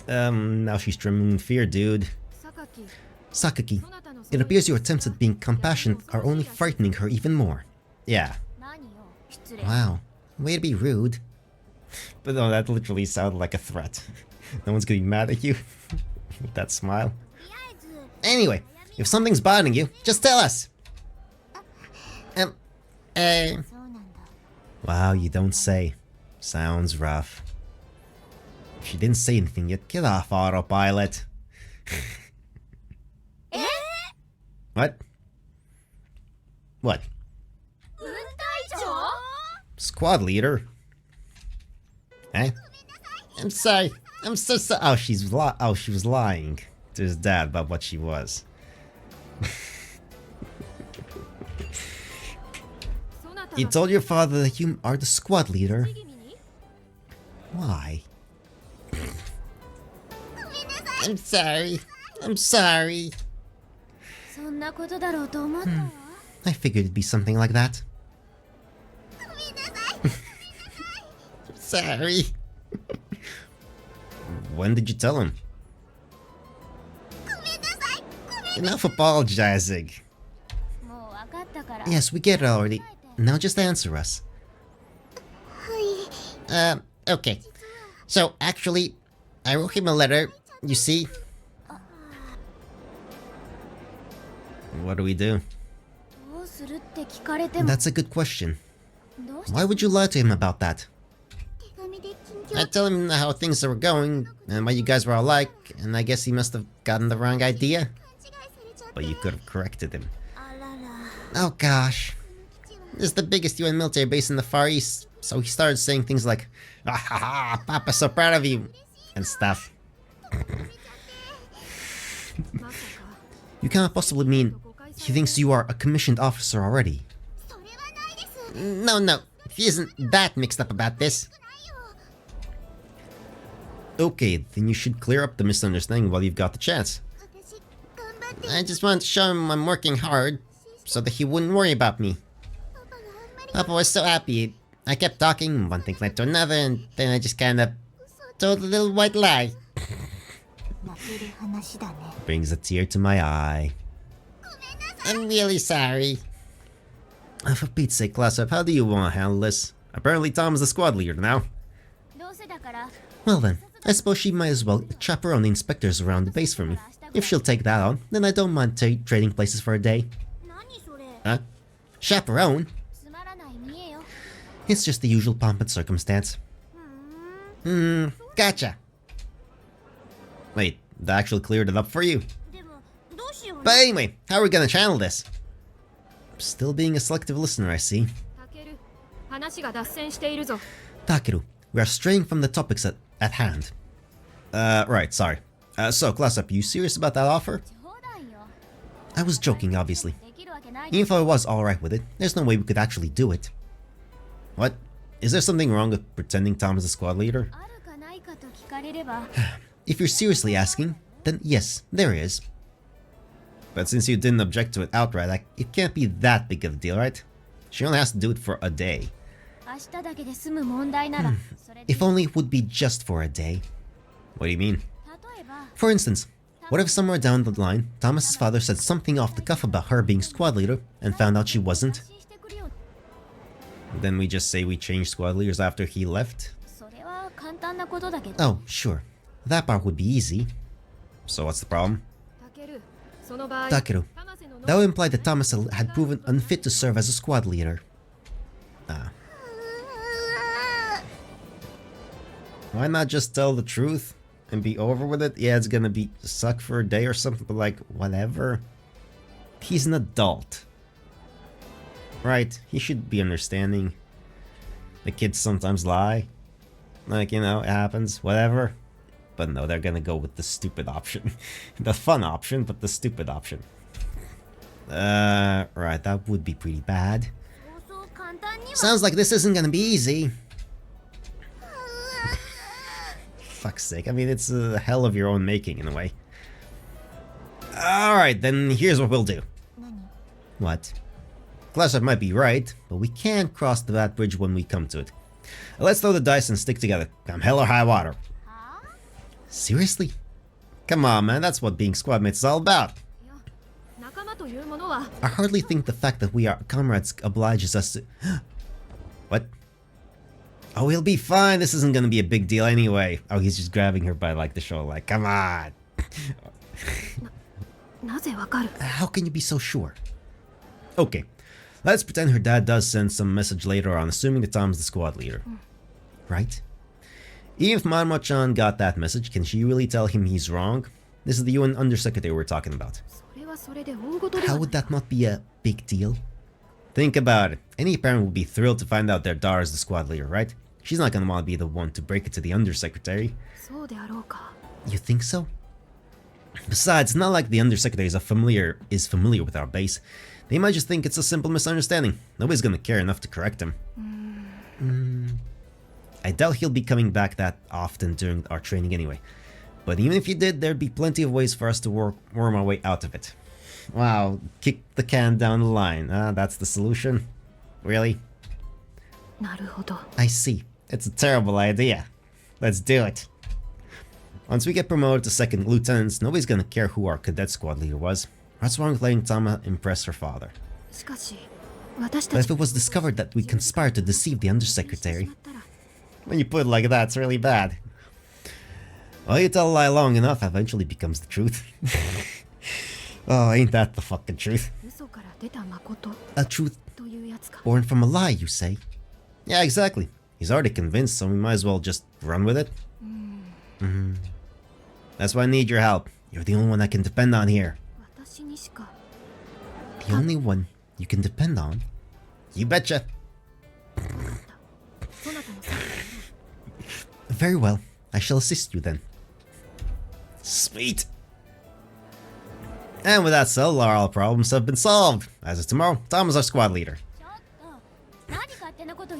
Now she's trembling in fear, dude. 榊 Sakaki, そなたの it appears your attempts at being compassionate are only frightening her even more. Yeah. 何よ。失礼。 Wow. Way to be rude. But no, that literally sounded like a threat. No one's getting mad at you. With that smile. とりあえず。 Anyway, if something's bothering you, just tell us. そうなんだ。 Wow, you don't say. Sounds rough. She didn't say anything yet. Get off autopilot. What? What? 分隊長？ Squad leader? Eh? I'm sorry. I'm so sorry. Oh, she was lying to his dad about what she was. そなた You が told your father that you are the squad leader. 君に Why? I'm sorry. I'm sorry. そんなことだろうと思ったわ。 I figured it'd be something like that. Sorry. When did you tell him? Enough apologizing. もう分かったから。 Yes, we get it already. Now just answer us. Okay. So, actually, I wrote him a letter, you see. What do we do? どうするって聞かれても。 That's a good question. どうして Why would you lie to him about that? 手紙で近況 I tell him how things were going, and what you guys were all like, and I guess he must have gotten the wrong idea. 勘違いされちゃって。 But you could have corrected him. あらら。 Oh gosh. This is the biggest UN military base in the Far East, so he started saying things like, ah ha ha, Papa's so proud of you, and stuff. まさか You cannot possibly mean he thinks you are a commissioned officer already. それはないです。 No, no, he isn't that mixed up about this. ないよ。 Okay, then you should clear up the misunderstanding while you've got the chance. 私頑張って。 I just wanted to show him I'm working hard, so that he wouldn't worry about me. パパがあんまり Papa was so happy. I kept talking, one thing led to another, and then I just kinda 嘘 told a little white lie. 泣ける話だね。 Brings a tear to my eye. ごめんなさい。 I'm really sorry. For Pete's sake, class up, how do you want to handle this? Apparently Tom's the squad leader now. どうせだから。 Well then, I suppose she might as well chaperone the inspectors around the base for me. If she'll take that on, then I don't mind trading places for a day. 何それ。 Huh? Chaperone? つまらない見えよ。 It's just the usual pomp and circumstance. ふーん。 Gotcha. Wait, that actually cleared it up for you. でもどうしよう But anyway, how are we gonna channel this? Still being a selective listener, I see. タケル話が脱線しているぞ Takeru, we are straying from the topics at hand. Right, sorry. So, class up, you serious about that offer? 冗談よ。 I was joking, obviously. できるわけない。 Even if I was alright with it, there's no way we could actually do it. What? Is there something wrong with pretending Tom is the squad leader? あるかないかと聞かれれば。 If you're seriously asking, then yes, there is. But since you didn't object to it outright, it can't be that big of a deal, right? She only has to do it for a day. 明日だけで済む問題なら。それで。 If only it would be just for a day. What do you mean? 例えば。For instance, what if somewhere down the line, Thomas's father said something off the cuff about her being squad leader and found out she wasn't? Then we just say we changed squad leaders after he left? Oh, sure. That part would be easy. So what's the problem? Takeru. That would imply that Thomas had proven unfit to serve as a squad leader. Ah. Why not just tell the truth and be over with it? Yeah, it's gonna be suck for a day or something, but like, whatever. He's an adult. Right? He should be understanding. The kids sometimes lie. Like, you know, it happens, whatever. But no, they're gonna go with the stupid option. The fun option, but the stupid option. Right, that would be pretty bad. Sounds like this isn't gonna be easy. Fuck's sake, I mean, it's a hell of your own making in a way. Alright, then here's what we'll do. What? Clashot might be right, but we can't cross that bridge when we come to it. Let's throw the dice and stick together. Come hell or high water. Seriously? Come on, man, that's what being squad mates is all about. I hardly think the fact that we are comrades obliges us to... What? Oh, he'll be fine. This isn't gonna be a big deal anyway. Oh, he's just grabbing her by like the shoulder, like, come on. How can you be so sure? Okay, let's pretend her dad does send some message later on, assuming that Tom's the squad leader. Right? Even if Marmo-chan got that message, can she really tell him he's wrong? This is the UN Undersecretary we're talking about. How would that not be a big deal? Think about it. Any parent would be thrilled to find out their daughter is the squad leader, right? She's not gonna want to be the one to break it to the Undersecretary. You think so? Besides, it's not like the Undersecretary is familiar with our base. They might just think it's a simple misunderstanding. Nobody's gonna care enough to correct him. I doubt he'll be coming back that often during our training anyway. But even if he did, there'd be plenty of ways for us to worm our way out of it. Wow, kick the can down the line. That's the solution? Really? I see. It's a terrible idea. Let's do it. Once we get promoted to second lieutenants, nobody's gonna care who our cadet squad leader was. What's wrong with letting Tama impress her father? But if it was discovered that we conspired to deceive the Undersecretary... When you put it like that, it's really bad. Well, you tell a lie long enough, eventually becomes the truth. Oh, ain't that the fucking truth? A truth born from a lie, you say? Yeah, exactly. He's already convinced, so we might as well just run with it. That's why I need your help. You're the only one I can depend on here. The only one you can depend on? You betcha. Very well. I shall assist you then. Sweet. And with that said, all problems have been solved. As of tomorrow, Tom is our squad leader.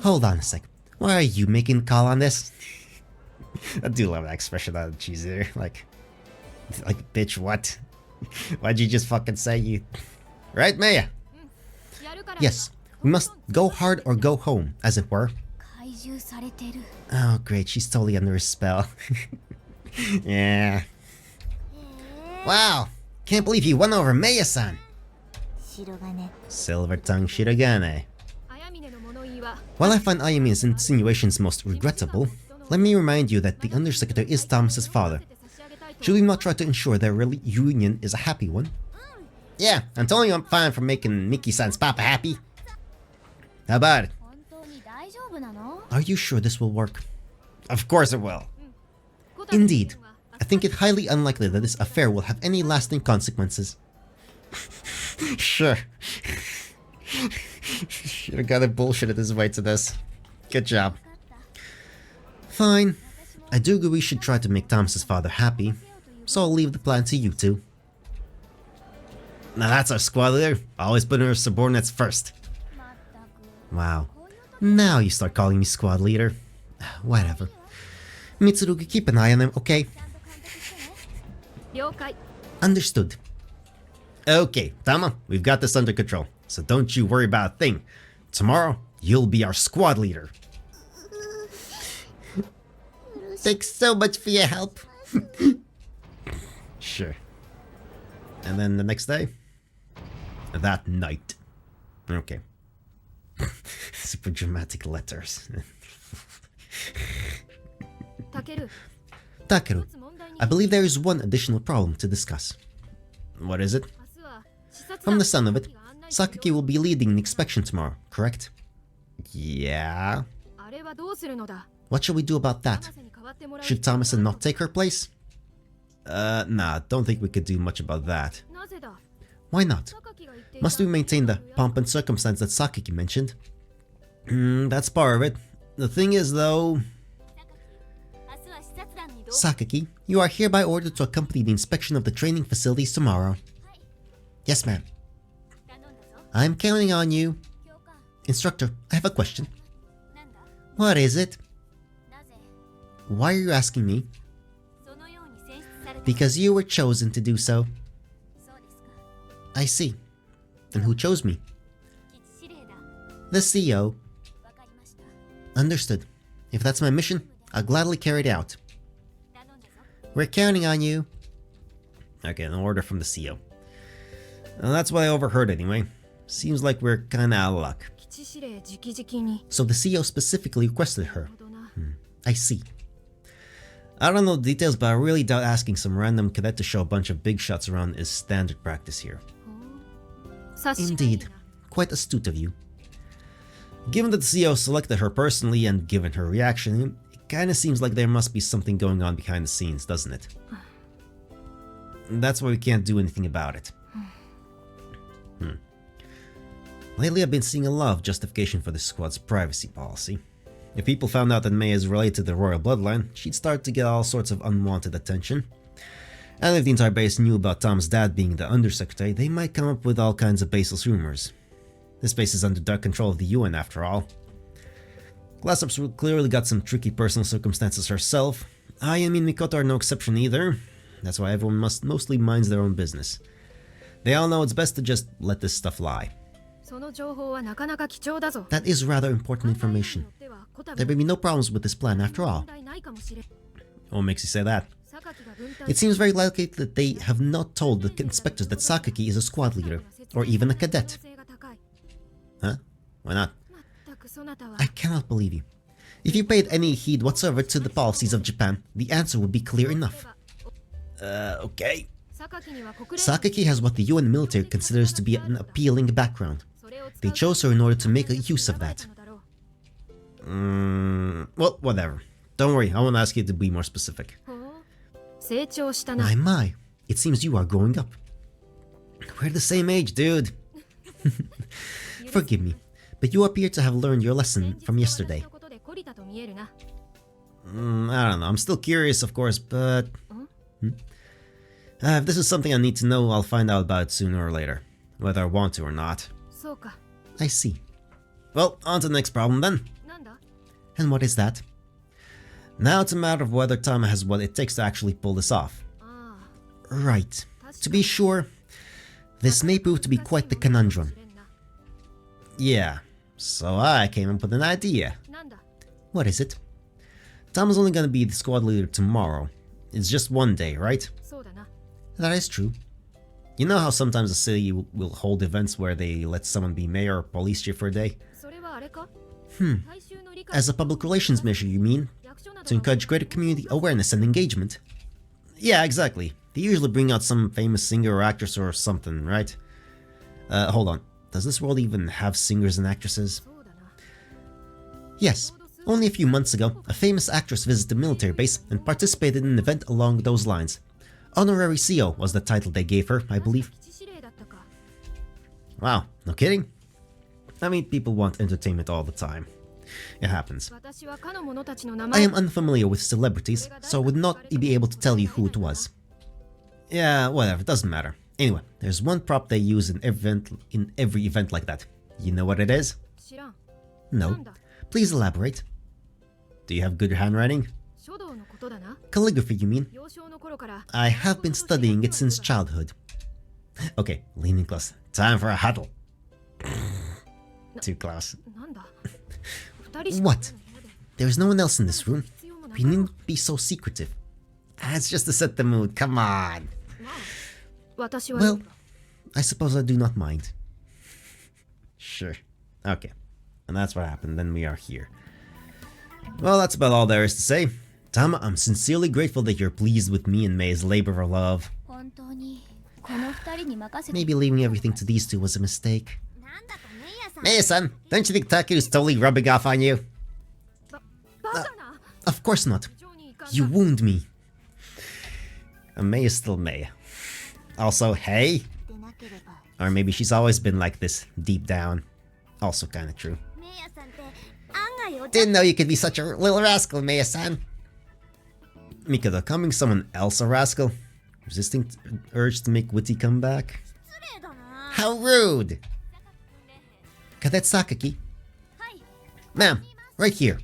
Hold on a sec. Why are you making the call on this? I do love that expression out of cheese there. Like, bitch, what? Why'd you just fucking say you... Right, Maya? Yes, we must go hard or go home, as it were. Oh, great, she's totally under a spell. Yeah. Wow, can't believe you won over Maya-san. Silver-tongued Shirogane. While I find Ayamina's insinuations most regrettable, let me remind you that the Undersecretary is Thomas's father. Should we not try to ensure their reunion is a happy one? Yeah, I'm telling you I'm fine for making Miki-san's papa happy. How about it? Are you sure this will work? Of course it will. Indeed. I think it highly unlikely that this affair will have any lasting consequences. Sure. Should've got it bullshitted his way to this. Good job. Fine. I do agree we should try to make Thomas's father happy, so I'll leave the plan to you two. Now that's our squad leader. Always putting her subordinates first. Wow. Now you start calling me squad leader. Whatever. Mitsurugi, keep an eye on them, okay? Understood. Okay, Tama, we've got this under control, so don't you worry about a thing. Tomorrow, you'll be our squad leader. Thanks so much for your help. Sure. And then the next day? That night. Okay. Super dramatic letters. Takeru, I believe there is one additional problem to discuss. What is it? From the sound of it, Sakaki will be leading the inspection tomorrow, correct? Yeah. What shall we do about that? Should Thomason not take her place? Nah, don't think we could do much about that. Why not? Must we maintain the pomp and circumstance that Sakaki mentioned? That's part of it. The thing is, though... Sakaki, you are hereby ordered to accompany the inspection of the training facilities tomorrow. Yes, ma'am. I'm counting on you. Instructor, I have a question. What is it? Why are you asking me? Because you were chosen to do so. I see. And who chose me? The CEO. Understood. If that's my mission, I'll gladly carry it out. We're counting on you. Okay, an order from the CEO. Well, that's what I overheard anyway. Seems like we're kinda out of luck. So the CEO specifically requested her. I see. I don't know the details, but I really doubt asking some random cadet to show a bunch of big shots around is standard practice here. Indeed. Quite astute of you. Given that the CEO selected her personally and given her reaction, it kinda seems like there must be something going on behind the scenes, doesn't it? That's why we can't do anything about it. Lately I've been seeing a lot of justification for this squad's privacy policy. If people found out that Mei is related to the royal bloodline, she'd start to get all sorts of unwanted attention. And if the entire base knew about Tom's dad being the undersecretary, they might come up with all kinds of baseless rumors. This base is under direct control of the UN after all. Glassup's clearly got some tricky personal circumstances herself. I and Mikoto are no exception either. That's why everyone mostly minds their own business. They all know it's best to just let this stuff lie. That is rather important information. There may be no problems with this plan after all. What makes you say that? It seems very likely that they have not told the inspectors that Sakaki is a squad leader, or even a cadet. Huh? Why not? I cannot believe you. If you paid any heed whatsoever to the policies of Japan, the answer would be clear enough. Okay. Sakaki has what the UN military considers to be an appealing background. They chose her in order to make a use of that. Well, whatever. Don't worry, I won't ask you to be more specific. My, it seems you are growing up. We're the same age, dude. Forgive me, but you appear to have learned your lesson from yesterday. I don't know, I'm still curious, of course, but... if this is something I need to know, I'll find out about it sooner or later, whether I want to or not. I see. Well, on to the next problem then. And what is that? Now it's a matter of whether Tama has what it takes to actually pull this off. Right. To be sure, this may prove to be quite the conundrum. Yeah, so I came up with an idea. What is it? Tama's only gonna be the squad leader tomorrow. It's just one day, right? That is true. You know how sometimes a city will hold events where they let someone be mayor or police chief for a day? As a public relations measure, you mean? To encourage greater community awareness and engagement? Yeah, exactly. They usually bring out some famous singer or actress or something, right? Hold on. Does this world even have singers and actresses? Yes. Only a few months ago, a famous actress visited the military base and participated in an event along those lines. Honorary CO was the title they gave her, I believe. Wow, no kidding? I mean, people want entertainment all the time. It happens. I am unfamiliar with celebrities, so I would not be able to tell you who it was. Yeah, whatever, doesn't matter. Anyway, there's one prop they use in every event like that. You know what it is? No. Please elaborate. Do you have good handwriting? Calligraphy, you mean? I have been studying it since childhood. Okay, leaning close. Time for a huddle. Too close. What? There's no one else in this room. We needn't be so secretive. It's just to set the mood, come on. 私は Well, I suppose I do not mind. Sure. Okay. And that's what happened. Then we are here. Well, that's about all there is to say. Tama, I'm sincerely grateful that you're pleased with me and Mei's labor of love. 本当にこの二人に任せて Maybe leaving everything to these two was a mistake. なんだかメイヤさん Meiya-san, don't you think Takeru's totally rubbing off on you? バカな Of course not. 非常に遺憾だ You wound me. Meiya's still Meiya. Also, hey? でなければ Or maybe she's always been like this, deep down. Also kinda true. メイヤさんって案外お茶 Didn't know you could be such a little rascal, Meiya-san. Mikado, calling someone else a rascal? Resisting urge to make Witty come back? 失礼だな How rude! Cadet Sakaki? はい Ma'am, right here.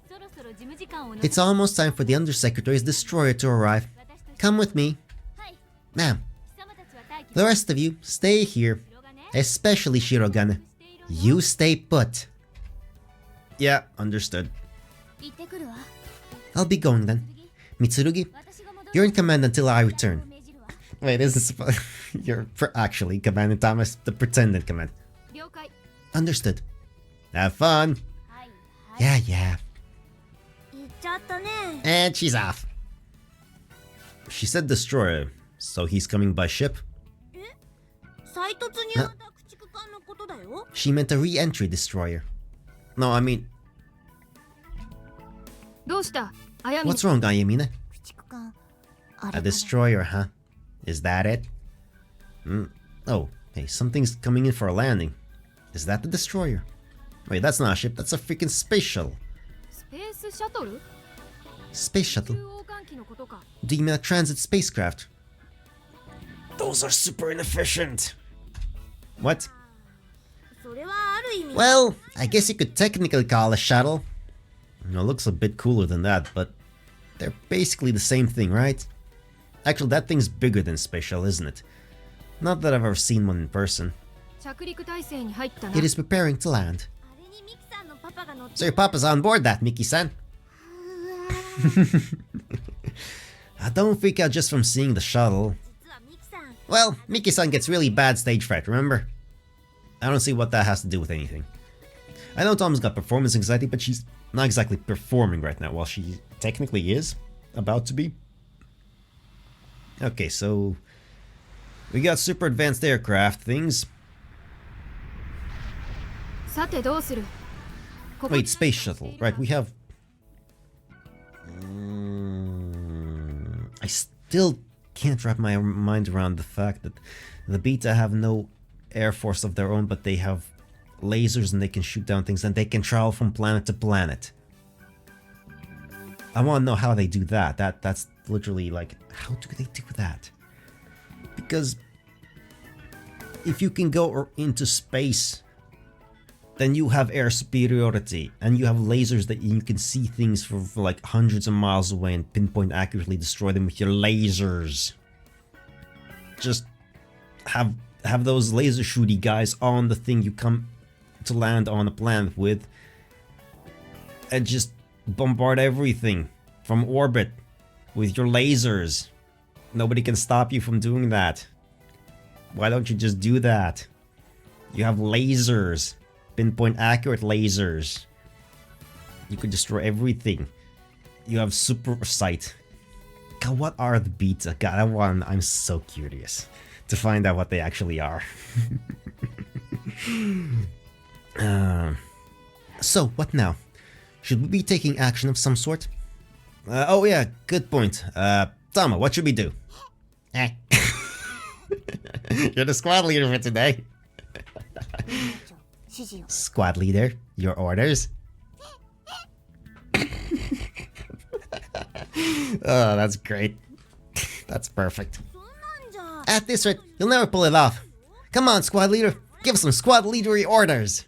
そろそろ事務時間を It's almost time for the Undersecretary's destroyer to arrive. Come with me. はい Ma'am, 貴様たちは待機 the rest of you, stay here. しろがね Especially Shirogane. You stay put. Yeah, understood. 行ってくるわ I'll be going then. Mitsurugi, 私が戻 you're in command until I return. 命じるわ Wait, this is you're actually commanding Thomas, the pretended command. 了解 Understood. Have fun. はいはい Yeah, yeah. 行っちゃったね And she's off. She said destroyer, so he's coming by ship? 再突入型駆逐艦のことだよ She meant a re-entry destroyer. No, I mean, どうしたあやみ what's wrong, Ayamina? 駆逐艦あ A れ destroyer, huh? Is that it? Oh, hey, something's coming in for a landing. Is that the destroyer? Wait, that's not a ship, that's a freaking space shuttle. スペースシャトル Space shuttle? 中央換機のことか Do you mean a transit spacecraft? Those are super inefficient. What? それはある意味 Well, I guess you could technically call it a shuttle. It looks a bit cooler than that, but they're basically the same thing, right? Actually, that thing's bigger than Space Shuttle, isn't it? Not that I've ever seen one in person. 着陸態勢に入ったな It is preparing to land. あれにミキさんのパパが乗って So your papa's on board that, Mickey-san. Don't freak out just from seeing the shuttle. 実はミキさん Well, Mickey-san gets really bad stage fright, remember? I don't see what that has to do with anything. I know Tom's got performance anxiety, but she's not exactly performing right now, while she technically is about to be. Okay, so we got super advanced aircraft things. さてどうするここ Wait, space shuttle, right? We have. I still can't wrap my mind around the fact that the Beta have no air force of their own, but they have lasers and they can shoot down things and they can travel from planet to planet. I want to know how they do that. That's literally like, how do they do that? Because if you can go into space, then you have air superiority and you have lasers that you can see things for like hundreds of miles away and pinpoint accurately destroy them with your lasers. Just have those laser shooty guys on the thing you come to land on a planet with and just bombard everything from orbit with your lasers. Nobody can stop you from doing that. Why don't you just do that? You have lasers. Pinpoint accurate lasers. You could destroy everything. You have super sight. God, what are the Beta? God, I'm so curious to find out what they actually are. So, what now? Should we be taking action of some sort? Oh yeah, good point. Tama, what should we do? You're the squad leader for today. 指示を Squad leader, your orders? Oh, that's great. That's perfect. そんなんじゃ At this rate, you'll never pull it off. Come on, squad leader. Give us some squad leadery orders.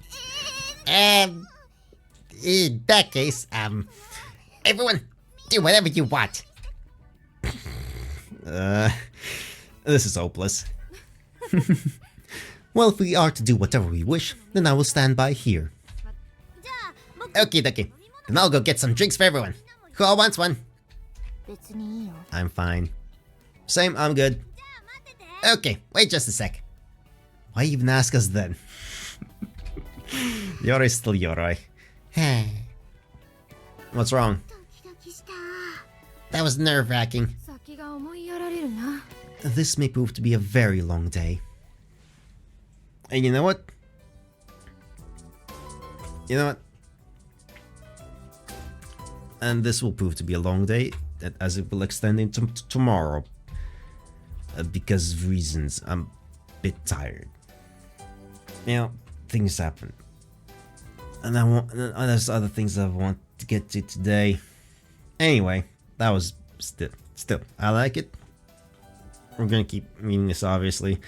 出して In that case, everyone, do whatever you want. This is hopeless. Well, if we are to do whatever we wish, then I will stand by here. じゃあ僕 Okie dokie. Then I'll go get some drinks for everyone. Who all wants one? 別にいいよ I'm fine. Same, I'm good. Okay, wait just a sec. Why even ask us then? Yorai's still Yorai. What's wrong? ドキドキした。 That was nerve-wracking. 先が思いやられるな。 This may prove to be a very long day. And you know what? You know what? And this will prove to be a long day, as it will extend into tomorrow. Because of reasons, I'm a bit tired. You know, things happen. And there's other things I want to get to today. Anyway, that was still, I like it. We're gonna keep reading this, obviously.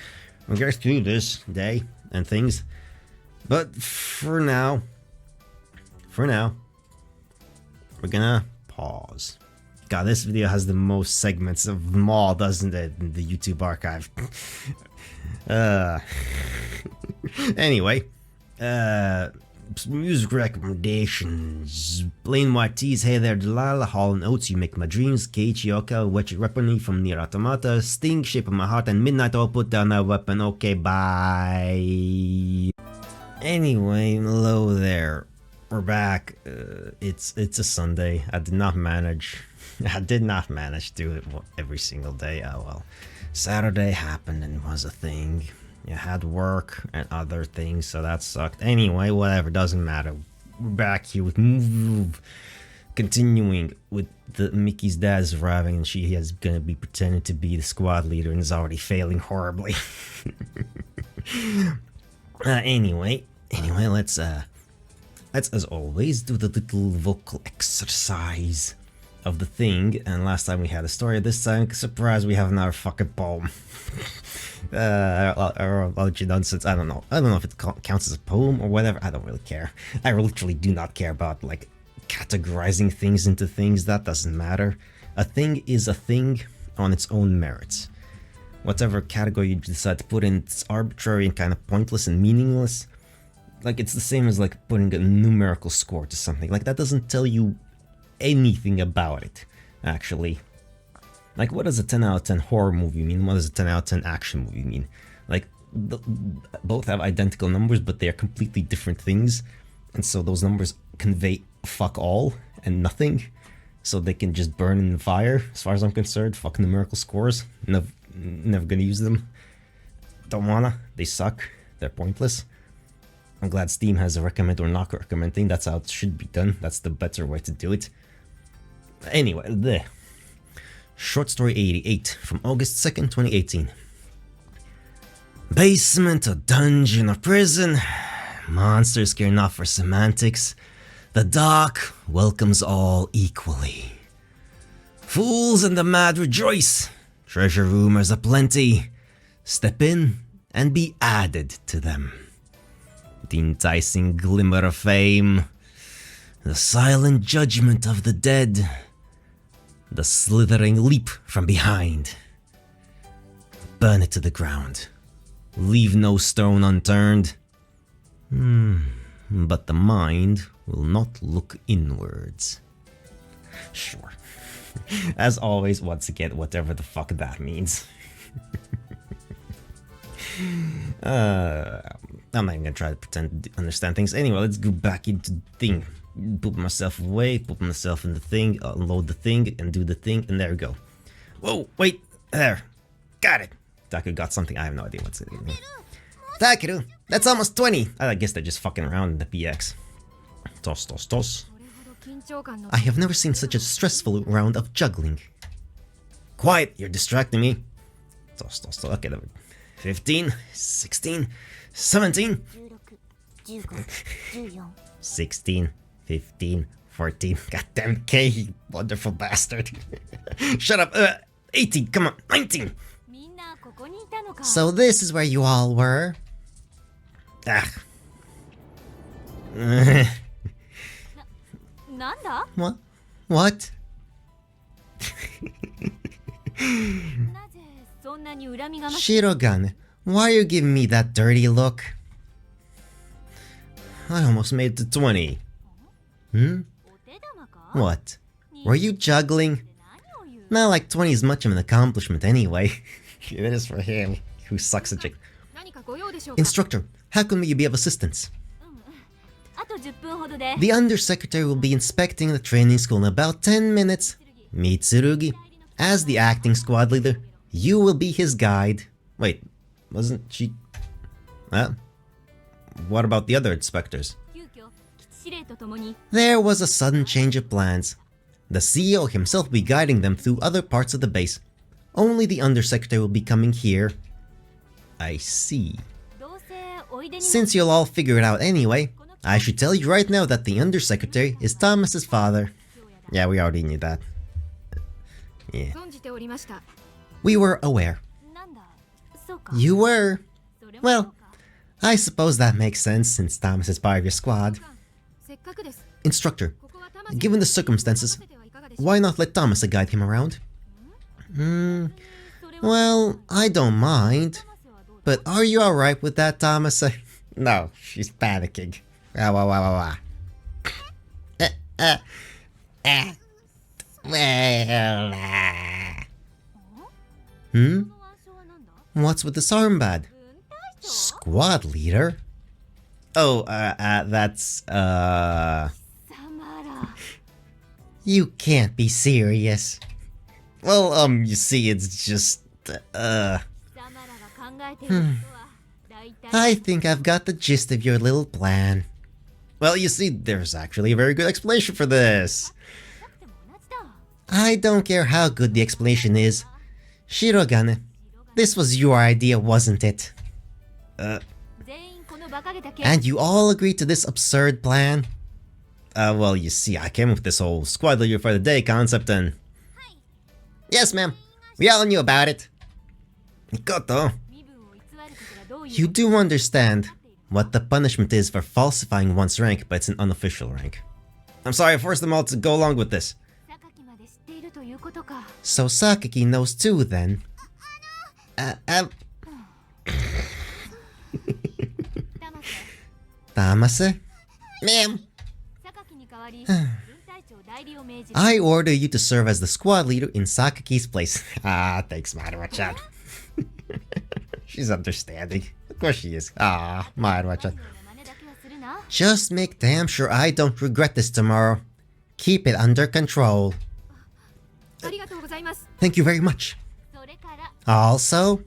We'll get through this day and things. But for now, we're gonna pause. God, this video has the most segments of them all, doesn't it, in the YouTube archive? Anyway, music recommendations. Blaine Martiz, Hey There Delilah, Hall & Oates, You Make My Dreams, Keiichi Oka, Wretched Weaponry from Nier Automata, Sting, Shape of My Heart, and Midnight All Put Down That Weapon. Okay, bye. Anyway, hello there. We're back. It's a Sunday. I did not manage to do it every single day. Oh well. Saturday happened and was a thing. You had work and other things, so that sucked. Anyway, whatever, doesn't matter. We're back here with Muv-Luv. Continuing with the Mickey's dad's arriving, and she is gonna be pretending to be the squad leader and is already failing horribly. Anyway, let's as always do the little vocal exercise of the thing. And last time we had a story, this time, surprise, we have another fucking poem. Or nonsense. I don't know if it counts as a poem or whatever. I don't really care. I literally do not care about like categorizing things into things. That doesn't matter. A thing is a thing on its own merits. Whatever category you decide to put in, it's arbitrary and kind of pointless and meaningless. Like, it's the same as like putting a numerical score to something. Like, that doesn't tell you anything about it, actually. Like, what does a 10 out of 10 horror movie mean? What does a 10 out of 10 action movie mean? Like, both have identical numbers, but they are completely different things. And so those numbers convey fuck all and nothing. So they can just burn in the fire, as far as I'm concerned. Fuck numerical scores. Never gonna use them. Don't wanna. They suck. They're pointless. I'm glad Steam has a recommend or not recommend thing. That's how it should be done. That's the better way to do it. Anyway, the short story 88 from August 2nd, 2018. Basement or dungeon or prison. Monsters care not for semantics. The dark welcomes all equally. Fools and the mad rejoice. Treasure rumors aplenty. Step in and be added to them. The enticing glimmer of fame. The silent judgment of the dead. The slithering leap from behind. Burn it to the ground. Leave no stone unturned. But the mind will not look inwards. Sure. As always, once again, whatever the fuck that means. I'm not even gonna try to pretend to understand things. Anyway, let's go back into the thing. Put myself away, put myself in the thing, unload the thing, and do the thing, and there we go. Whoa, wait, there. Got it. Takeru got something, I have no idea what's it. Takeru, that's almost 20. I guess they're just fucking around in the PX. Toss, toss, toss. I have never seen such a stressful round of juggling. Quiet, you're distracting me. Toss, toss, toss. Okay, 15, 16, 17. 16, 15, 14. Goddamn K, you wonderful bastard. Shut up. 18, come on, 19. So this is where you all were. Ah. What? What? Shirogan, why are you giving me that dirty look? I almost made it to 20. What? Were you juggling? Not like 20 is much of an accomplishment anyway. It is for him, who sucks at it. 何かご用でしょうか Instructor, how can we be of assistance? あと10分ほどで The Undersecretary will be inspecting the training school in about 10 minutes. Mitsurugi, as the acting squad leader, you will be his guide. Wait, wasn't she... What about the other inspectors? 急遽基地司令とともに There was a sudden change of plans. The CEO himself will be guiding them through other parts of the base. Only the Undersecretary will be coming here. I see. どうせおいでに Since you'll all figure it out anyway, I should tell you right now that the Undersecretary is Thomas's father. Yeah, we already knew that. Yeah. 存じておりました We were aware. なんだそうか You were. それも Well, I suppose that makes sense since Thomas is part of your squad. せっかくです Instructor, ここは魂 given the circumstances, てはいかがでしょう why not let Thomas guide him around? Well, I don't mind. But are you alright with that, Thomas? No, she's panicking. What's with this armband? Squad leader? Oh, that's, サマラ You can't be serious. Well, you see, it's just, サマラが考えていることは大体 I think I've got the gist of your little plan. Well, you see, there's actually a very good explanation for this. なくても同じだ I don't care how good the explanation is. Shirogane, this was your idea, wasn't it? 全員この馬鹿げた剣 And you all agreed to this absurd plan? Well, you see, I came up with this whole squad leader for the day concept and... Yes, ma'am. We all knew about it. Mikoto, 身分を偽ることがどういう you do understand what the punishment is for falsifying one's rank, but it's an unofficial rank. I'm sorry, I forced them all to go along with this. 榊まで知っているということか So Sakaki knows too, then. 騙せ Tamase? Ma'am, 榊に代わり軍隊長代理を命じる I order you to serve as the squad leader in Sakaki's place. Ah, thanks, Maruwa-chan. She's understanding. Of course she is. Ah, Maruwa-chan. 真似だけはするな Just make damn sure I don't regret this tomorrow. Keep it under control. ありがとうございます Thank you very much. それから Also,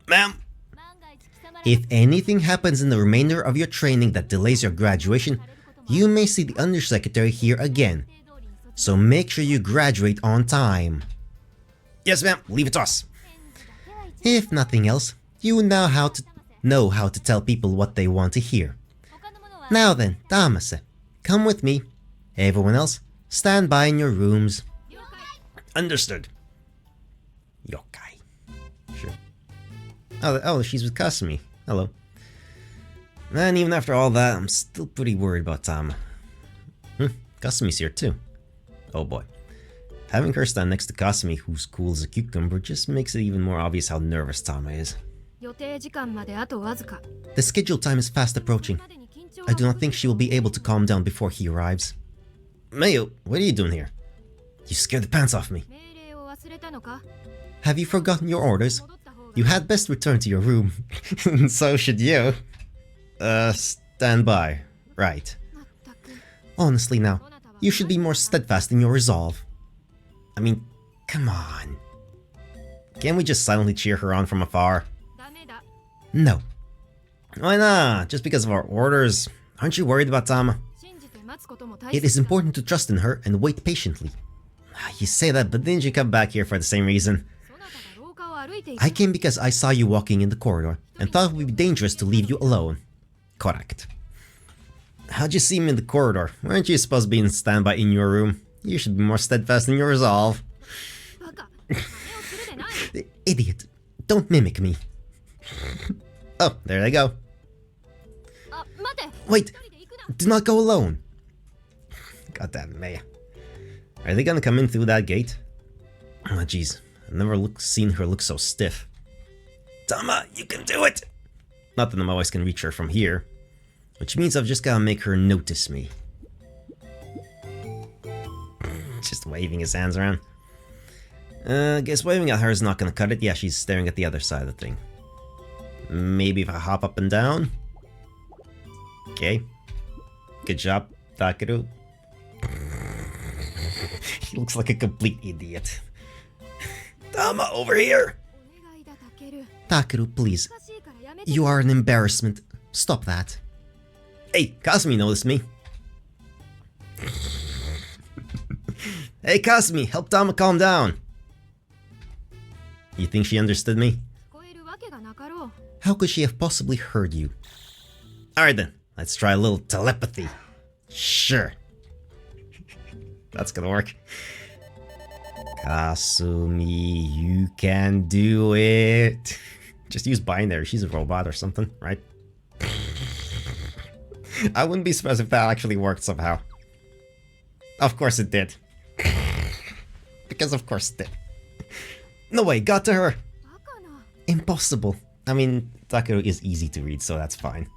ma'am, 万が一貴様ら if anything happens in the remainder of your training that delays your graduation, you may see the Undersecretary here again. 通りに卒 So make sure you graduate on time. Yes, ma'am. Leave it to us. だけは一 If nothing else, you know how to tell people what they want to hear. 他のものは Now then, Tamase, come with me. Everyone else, stand by in your rooms. 了解 Understood. Yokai. Sure. Oh, she's with Kasumi. Hello. And even after all that, I'm still pretty worried about Tama. Kasumi's here too. Oh boy. Having her stand next to Kasumi, who's cool as a cucumber, just makes it even more obvious how nervous Tama is. 予定時間まであとわずか The scheduled time is fast approaching. までに緊張 I do not think she will be able to calm down before he arrives. Mayo, what are you doing here? You scared the pants off me. 命令を忘れたのか Have you forgotten your orders? 戻った方が You had best return to your room. So should you. Stand by. Right. まったく Honestly now, you should be more steadfast in your resolve. I mean, come on. Can't we just silently cheer her on from afar? ダメだ No. Why not? Just because of our orders? Aren't you worried about Tama? 信じて待つことも大 It is 切だ important to trust in her and wait patiently. You say that, but didn't you come back here for the same reason? そなたが廊下を歩いてい I た came because I saw you walking in the corridor and thought it would be dangerous to leave you alone. Correct. How'd you see me in the corridor? Weren't you supposed to be in standby in your room? You should be more steadfast in your resolve. バカ真似をするでない Idiot. Don't mimic me. Oh, there they go. あ待て Wait, 一人で行くな do not go alone. God damn Maya. Are they gonna come in through that gate? Oh, jeez. I've never seen her look so stiff. Tama, you can do it! Not that my voice can reach her from here. Which means I've just gotta make her notice me. Just waving his hands around. Guess waving at her is not gonna cut it. Yeah, she's staring at the other side of the thing. Maybe if I hop up and down? Okay. Good job, Takeru. He looks like a complete idiot. Tama, over here! お願いだタケル Takeru, please. おかしいからやめて You are an embarrassment. Stop that. Hey, Kasumi noticed me. Hey, Kasumi, help Tama calm down. You think she understood me? 聞こえるわけがなかろう How could she have possibly heard you? Alright then, let's try a little telepathy. Sure. That's gonna work. Kasumi, you can do it. Just use binary, she's a robot or something, right? I wouldn't be surprised if that actually worked somehow. Of course it did. Because of course it did. No way, got to her! バカな Impossible. I mean, Takeru is easy to read, so that's fine.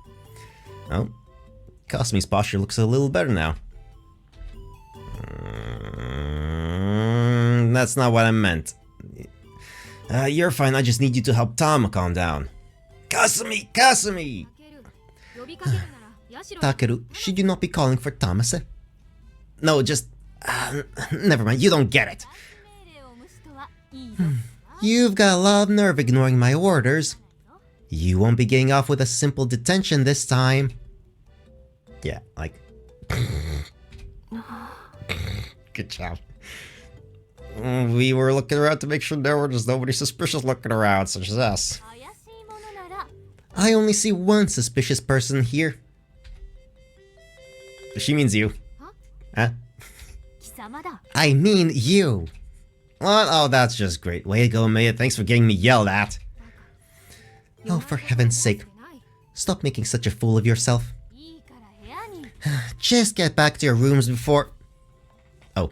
Oh, Kasumi's posture looks a little better now. That's not what I meant. You're fine, I just need you to help Tama calm down. Kasumi! Kasumi! タケル呼びかけるならヤシロ Takeru, should you not be calling for Tamase? No, just... never mind, you don't get it. 命令を無視とはいいぞ You've got a lot of nerve ignoring my orders. You won't be getting off with a simple detention this time. Yeah, like... Good job. We were looking around to make sure there was nobody suspicious looking around, such as us. 怪しいものなら I only see one suspicious person here. She means you. Huh? 貴様だ I mean you. What? Oh, that's just great. Way to go, Maya. Thanks for getting me yelled at. Oh, for heaven's sake. Stop making such a fool of yourself. いいから部屋に Just get back to your rooms before... Oh.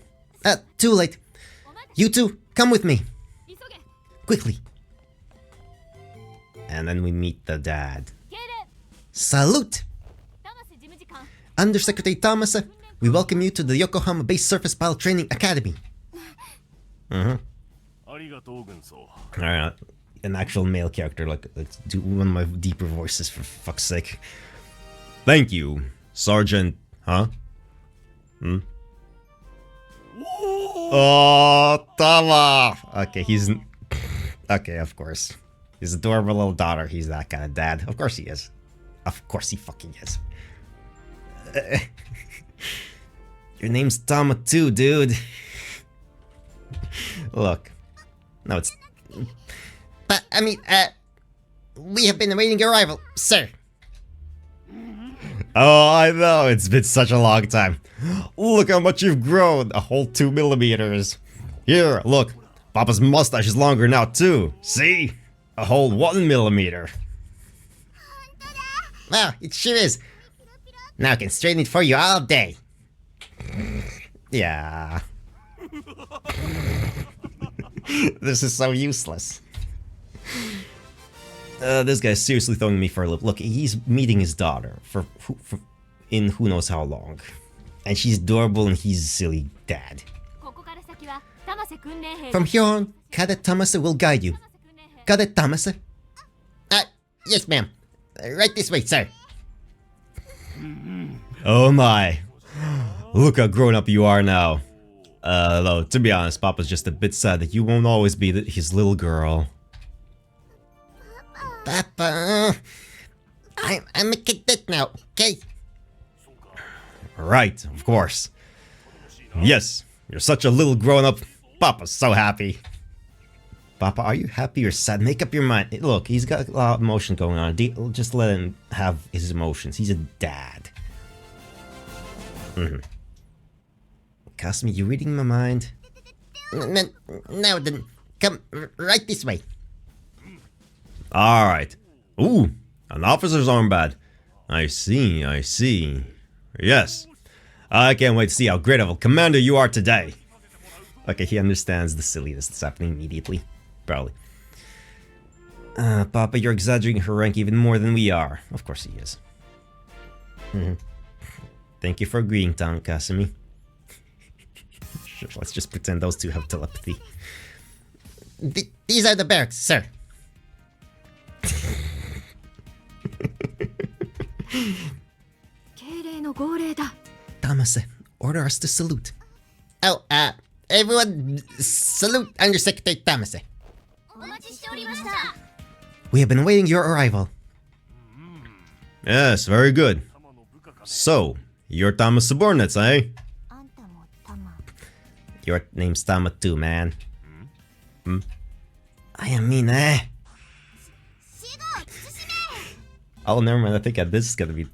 Too late. You two, come with me. 急げ Quickly. And then we meet the dad. 敬礼 Salute! 玉瀬事務次官 Undersecretary Tamase, we welcome you to the Yokohama-based Surface Pilot Training Academy. ありがとう軍曹 Alright, an actual male character, like, let's do one of my deeper voices for fuck's sake. Thank you, Sergeant... Huh? Oh, Tama! Okay, he's... Okay, of course. His adorable little daughter, he's that kind of dad. Of course he is. Of course he fucking is. Your name's Tama too, dude. Look. No, it's... But, I mean, we have been awaiting your arrival, sir. Oh, I know, it's been such a long time. Look how much you've grown, a whole 2 millimeters. Here, look, Papa's mustache is longer now too. See? A whole 1 millimeter. Wow, it sure is. Now I can straighten it for you all day. Yeah. This is so useless. This guy's seriously throwing me for a loop. Look, he's meeting his daughter in who knows how long. And she's adorable and he's a silly dad. ここから先は玉瀬訓練兵 From here on, Cadet Tamase will guide you. 玉瀬訓練兵 Cadet Tamase? Yes, ma'am. Right this way, sir. Oh my. Look how grown up you are now. Though, to be honest, Papa's just a bit sad that you won't always be his little girl. Papa, I'm a cadet now, okay? Right, of course. Yes, you're such a little grown-up. Papa's so happy. Papa, are you happy or sad? Make up your mind. Look, he's got a lot of emotion going on. Just let him have his emotions. He's a dad. Kasumi, you reading my mind? No, then come right this way. Alright. Ooh, an officer's armband. I see, I see. Yes. I can't wait to see how great of a commander you are today. Okay, he understands the silliness that's happening immediately. Probably. Papa, you're exaggerating her rank even more than we are. Of course he is. Thank you for agreeing, Kasumi. Sure, let's just pretend those two have telepathy. These are the barracks, sir. Tamase, order us to salute. Oh, everyone salute Undersecretary Tamase. We have been awaiting your arrival. Yes, very good. So, you're Tama's subordinates, eh? Your name's Tama too, man. I mean, oh, never mind. I think this is gonna be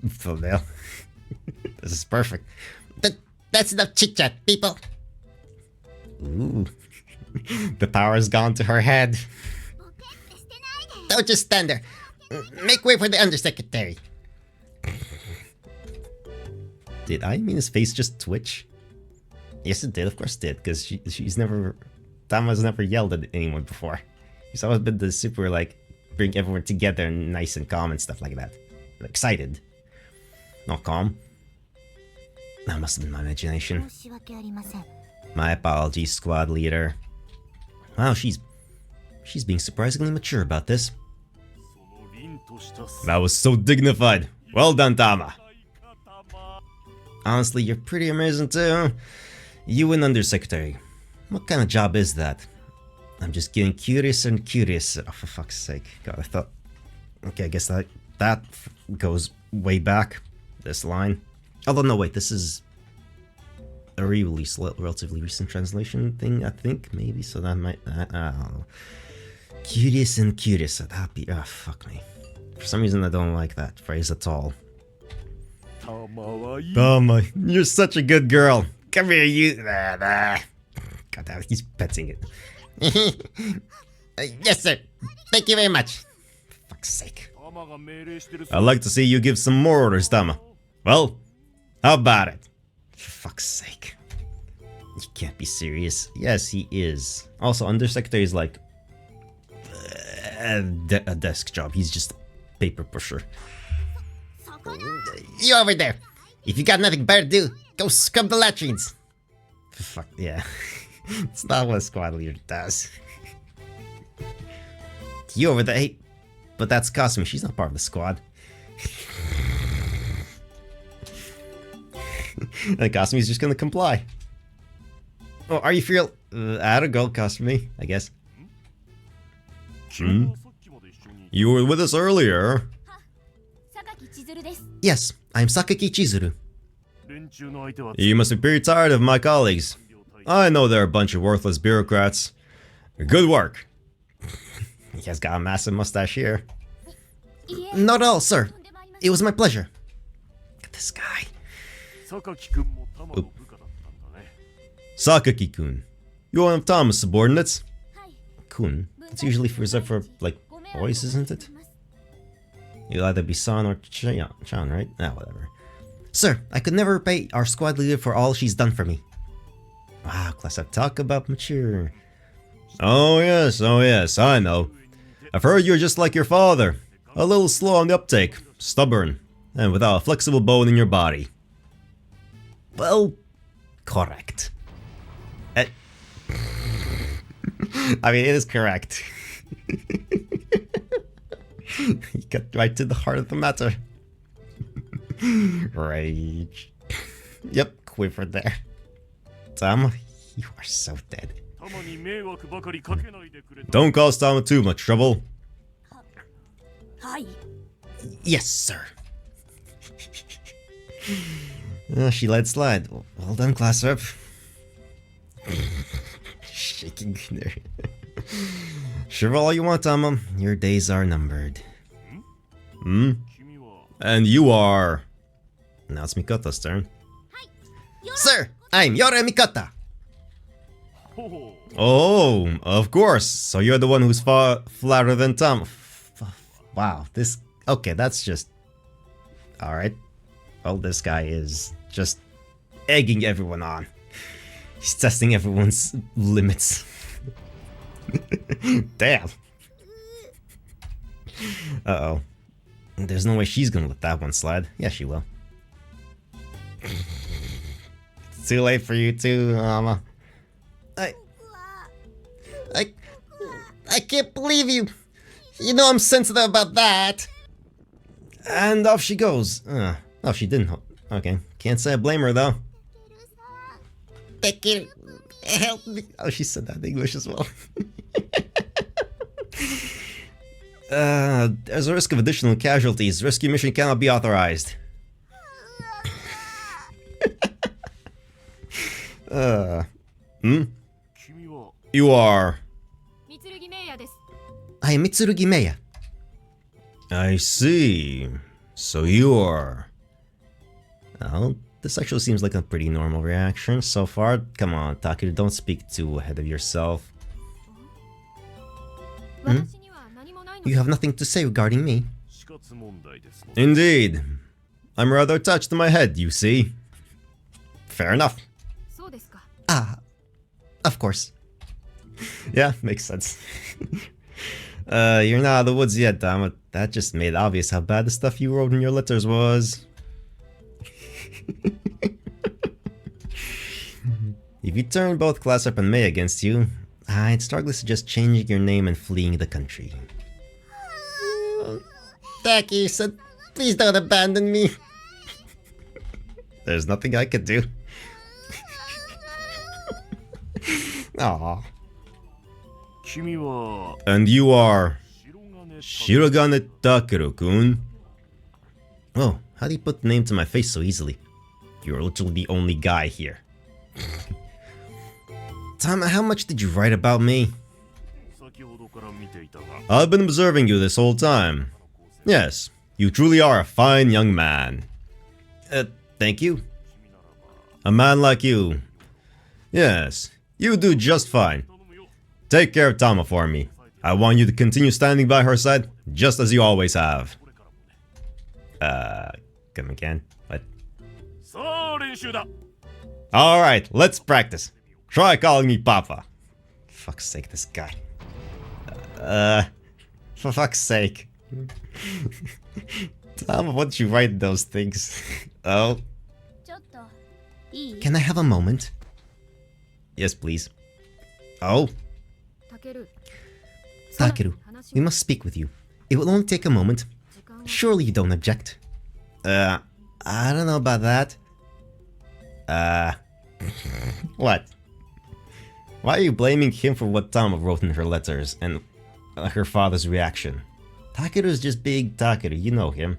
thumbnail. This is perfect. That's enough chit chat, people. Ooh, the power's gone to her head. Don't just stand there. Make way for the undersecretary. Did I mean his face just twitch? Yes, it did. Of course, it did. Because she's never. Tama's never yelled at anyone before. He's always been the super like bring everyone together and nice and calm and stuff like that. Excited, not calm. That must have been my imagination. My apologies, squad leader. Wow, she's being surprisingly mature about this. That was so dignified. Well done, Tama. Honestly, you're pretty amazing too. You and Undersecretary. What kind of job is that? I'm just getting curious and curious. Oh, for fuck's sake. God, I thought... Okay, I guess that goes way back. This line. Although, no, wait, this is a re-release, relatively recent translation thing, I think, maybe, so that might... I don't know. Curious and curious. Happy... Ah, fuck me. For some reason, I don't like that phrase at all. Tama, you're such a good girl. Come here, you... God damn it, he's petting it. Yes, sir. Thank you very much. For fuck's sake. I'd like to see you give some more orders, Tama. Well, how about it? For fuck's sake. You can't be serious. Yes, he is. Also, Undersecretary is like... a desk job. He's just a paper pusher. You over there. If you got nothing better to do, go scrub the latrines. For fuck, yeah. It's not what a squad leader does. You over there, hey, but that's Kasumi. She's not part of the squad. And Kasumi's just gonna comply. Oh, are you feel? I don't go, Kasumi. I guess. You were with us earlier. Yes, I'm Sakaki Chizuru. You must be pretty tired of my colleagues. I know they're a bunch of worthless bureaucrats. Good work. He has got a massive mustache here. Not at all, sir. It was my pleasure. Look at this guy. Sakaki-kun. You're one of Tama's subordinates. Kun. It's usually reserved for, like, boys, isn't it? You'll either be San or Chan, right? Ah, whatever. Sir, I could never repay our squad leader for all she's done for me. Wow, class up. Talk about mature. Oh yes, I know. I've heard you're just like your father. A little slow on the uptake, stubborn, and without a flexible bone in your body. Well, correct. I mean, it is correct. You got right to the heart of the matter. Rage. Yep, quiver there. Tama, you are so dead. Don't cause Tama too much trouble. Yes, sir. She let slide. Well done, class rep. Shaking there. Sure, all you want, Tama. Your days are numbered. And you are... Now it's Mikota's turn. Sir, I'm Yore Mikota. Oh, of course. So you're the one who's far flatter than Tama. Wow, this... Okay, that's just... Alright. Well, this guy is just egging everyone on. He's testing everyone's limits. Damn. Uh-oh. There's no way she's gonna let that one slide. Yeah, she will. It's too late for you too, Mama. I can't believe you. You know I'm sensitive about that. And off she goes. Oh, she didn't. Okay, can't say I blame her though. Takeru, help me. Oh, she said that in English as well. There's a risk of additional casualties. Rescue mission cannot be authorized. You are... I am Mitsurugi Meiya. I see. So you are... Oh, this actually seems like a pretty normal reaction so far. Come on, Takeru, don't speak too ahead of yourself. You have nothing to say regarding me. Indeed. I'm rather touched in my head, you see. Fair enough. Ah, of course. Yeah, makes sense. You're not out of the woods yet, damn it. That just made obvious how bad the stuff you wrote in your letters was. If you turn both Classrep and Mei against you, I'd strongly suggest changing your name and fleeing the country. Taki said, please don't abandon me. There's nothing I could do. Aww. And you are... Shirogane Takeru-kun? Oh, how do you put the name to my face so easily? You're literally the only guy here. Tom, how much did you write about me? I've been observing you this whole time. Yes, you truly are a fine young man. Thank you. A man like you. Yes, you do just fine. Take care of Tama for me. I want you to continue standing by her side, just as you always have. Come again? What? Alright, let's practice. Try calling me Papa. Fuck's sake, this guy. For fuck's sake. Tama, why don't you write those things? Oh. Can I have a moment? Yes, please. Oh. Takeru, we must speak with you. It will only take a moment. Surely you don't object. I don't know about that. What? Why are you blaming him for what Tama wrote in her letters and her father's reaction? Takeru's just big Takeru, you know him.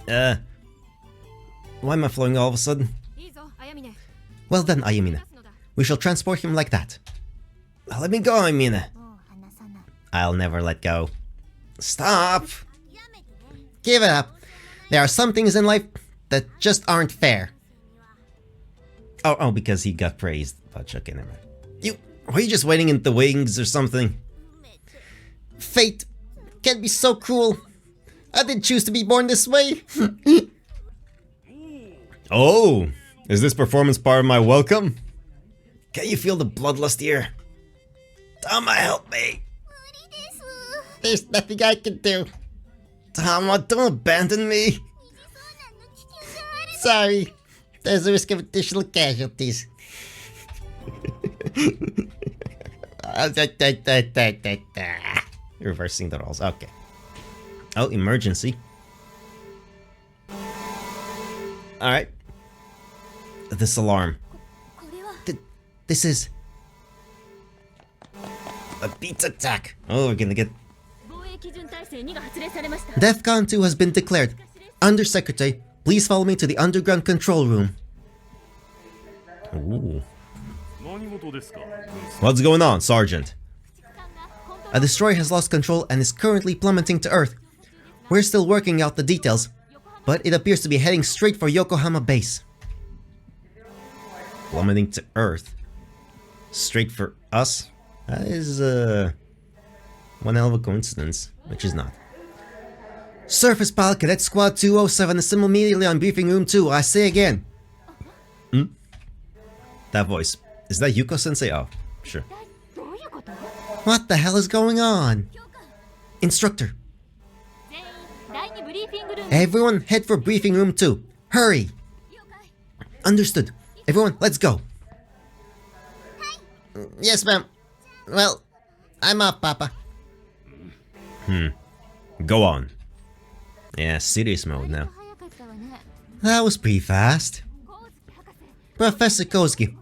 Why am I flowing all of a sudden? Well done, Ayamine. We shall transport him like that. Let me go, Ayamine. I'll never let go. Stop! Give it up. There are some things in life that just aren't fair. Oh, because he got praised. But okay, never mind. Were you just waiting in the wings or something? Fate can't be so cruel. I didn't choose to be born this way. Oh, is this performance part of my welcome? Can you feel the bloodlust here? Tama, help me. There's nothing I can do. Tama, don't abandon me. Sorry, there's a risk of additional casualties. Reversing the roles, okay. Oh, emergency. Alright. This alarm. This is... a beat attack. Oh, we're gonna get... DEFCON 2 has been declared. Undersecretary, please follow me to the underground control room. Ooh. What's going on, Sergeant? A destroyer has lost control and is currently plummeting to Earth. We're still working out the details, but it appears to be heading straight for Yokohama base. Plummeting to Earth? Straight for us? That is, one hell of a coincidence, which is not. Surface Pilot Cadet Squad 207, assemble immediately on Briefing Room 2, I say again. That voice. Is that Yuko-sensei? Oh, sure. What the hell is going on? Instructor. Everyone head for Briefing Room 2. Hurry! Understood. Everyone, let's go. Yes, ma'am. Well, I'm off, Papa. Go on. Yeah, serious mode now. 早かったわね。 That was pretty fast. コウスケ博士、 Professor Kosuke,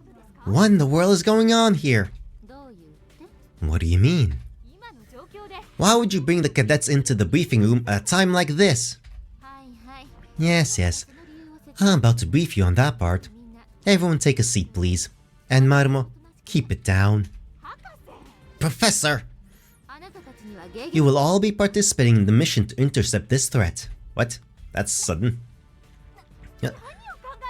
what in the world is going on here? どういうって？ What do you mean? 今の状況で。 Why would you bring the cadets into the briefing room at a time like this? はいはい。 Yes, yes. その理由を説明。 I'm about to brief you on that part. みんな。 Everyone take a seat, please. And Marumo, keep it down. 博士。 Professor, あなたたちには迎撃。 you will all be participating in the mission to intercept this threat. What? That's sudden. 何を考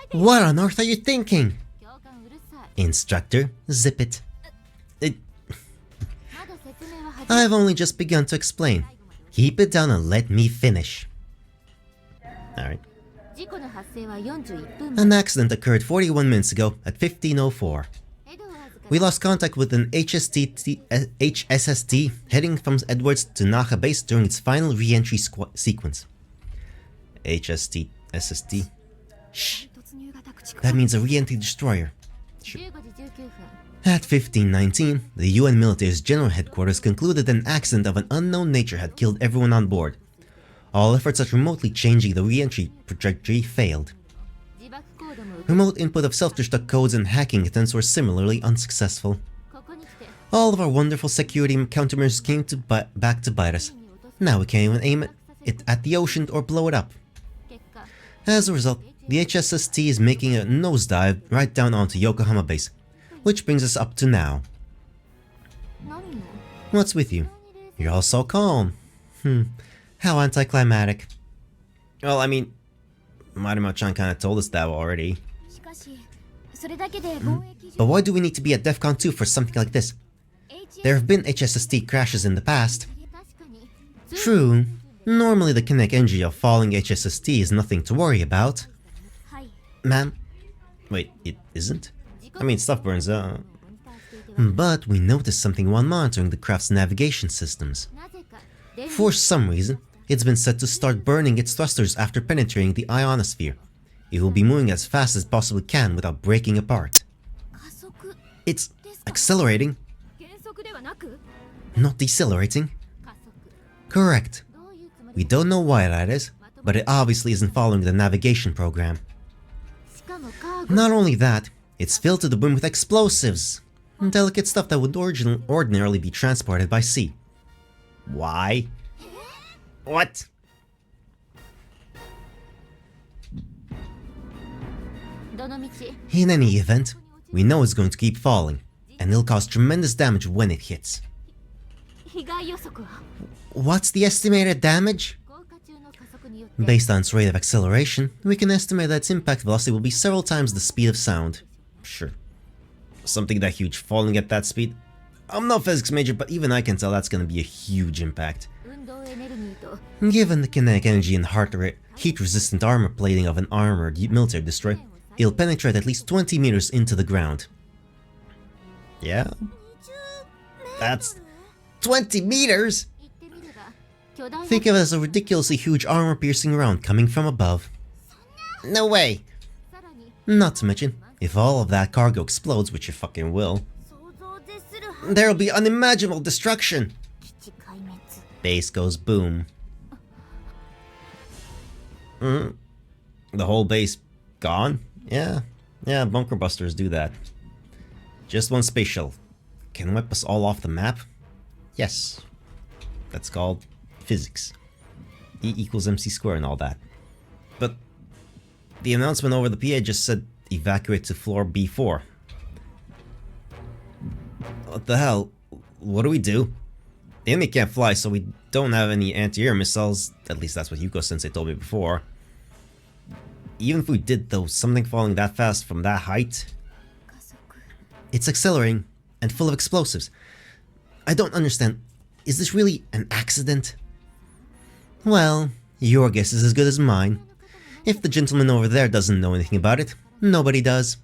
えて。 What on earth are you thinking? 教官うるさい。 Instructor, zip it. まだ説明は始め。 I've only just begun to explain. Keep it down and let me finish. Alright. 事故の発生は41分 An 前。 accident occurred 41 minutes ago at 15:04. エドワーズから We lost contact with an HSST heading from Edwards to Naha base during its final re-entry sequence. SST. Shh. 突入型駆逐 That means a re-entry destroyer. 15時19分。 At 15:19, the UN military's general headquarters concluded an accident of an unknown nature had killed everyone on board. All efforts at remotely changing the re-entry trajectory failed. 自爆コードも受け。 Remote input of self-destruct codes and hacking attempts were similarly unsuccessful. ここに来て。 All of our wonderful security countermeasures came back to bite us. Now we can't even aim it at the ocean or blow it up. 結果。 As a result, the HSST is making a nosedive right down onto Yokohama base, which brings us up to now. 何を。 What's with you? You're all so calm. How anticlimactic. Well, I mean, Marimo-chan kinda told us that already. しかし、それだけで防衛基 But 準。 why do we need to be at DEFCON 2 for something like this? There have been HSST crashes in the past. 確かに。 True. Normally the kinetic energy of falling HSST is nothing to worry about. はい。 Ma'am? Wait, it isn't? I mean, stuff burns out. モニターしていては But we noticed something while monitoring the craft's navigation systems. なぜか。電 For some reason, it's been set to start burning its thrusters after penetrating the ionosphere. It will be moving as fast as it possibly can without breaking apart. 加速。 It's accelerating, 減速ではなく。 not decelerating. 加速。 Correct. どういうつも We り。 don't know why that is, but it obviously isn't following the navigation program. しかもカーゴ。 Not only that, it's filled to the brim with explosives. Delicate stuff that would ordinarily be transported by sea. Why? What? どの道。 In any event, we know it's going to keep falling, and it'll cause tremendous damage when it hits. 被害予測は。 What's the estimated damage? 降下中の加速によって。 Based on its rate of acceleration, we can estimate that its impact velocity will be several times the speed of sound. Sure. Something that huge falling at that speed? I'm no physics major, but even I can tell that's gonna be a huge impact. 運動エネルギーと。 Given the kinetic energy and heat-resistant armor plating of an armored military destroyer, it'll penetrate at least 20 meters into the ground. Yeah? That's 20 meters! 言ってみれば。巨大な。 Think of it as a ridiculously huge armor-piercing round coming from above. No way! さらに。 Not to mention, if all of that cargo explodes, which it fucking will, 想像を絶する反 there'll be unimaginable destruction! 基地壊滅。 Base goes boom. The whole base gone? Yeah, bunker busters do that. Just one space shuttle. Can wipe us all off the map? Yes. That's called physics. E equals MC squared and all that. But the announcement over the PA just said evacuate to floor B4. What the hell? What do? The enemy can't fly, so we don't have any anti-air missiles. At least that's what Yuko-sensei told me before. Even if we did, though, something falling that fast from that height, 加速。 it's accelerating and full of explosives. I don't understand. Is this really an accident? Well, your guess is as good as mine. If the gentleman over there doesn't know anything about it, nobody does.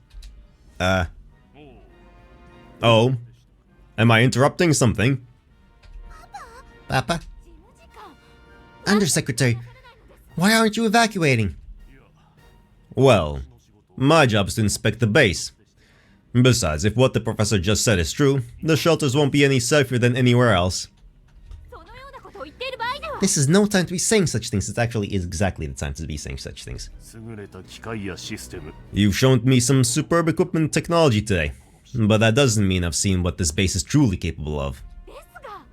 Oh? Am I interrupting something? Papa? 事務次官。 Undersecretary, why aren't you evacuating? Well, my job is to inspect the base. Besides, if what the professor just said is true, the shelters won't be any safer than anywhere else. そのようなことを言っている場合では This is no time to be saying such things. It actually is exactly the time to be saying such things. 優れた機械やシステム You've shown me some superb equipment and technology today, but that doesn't mean I've seen what this base is truly capable of. ですが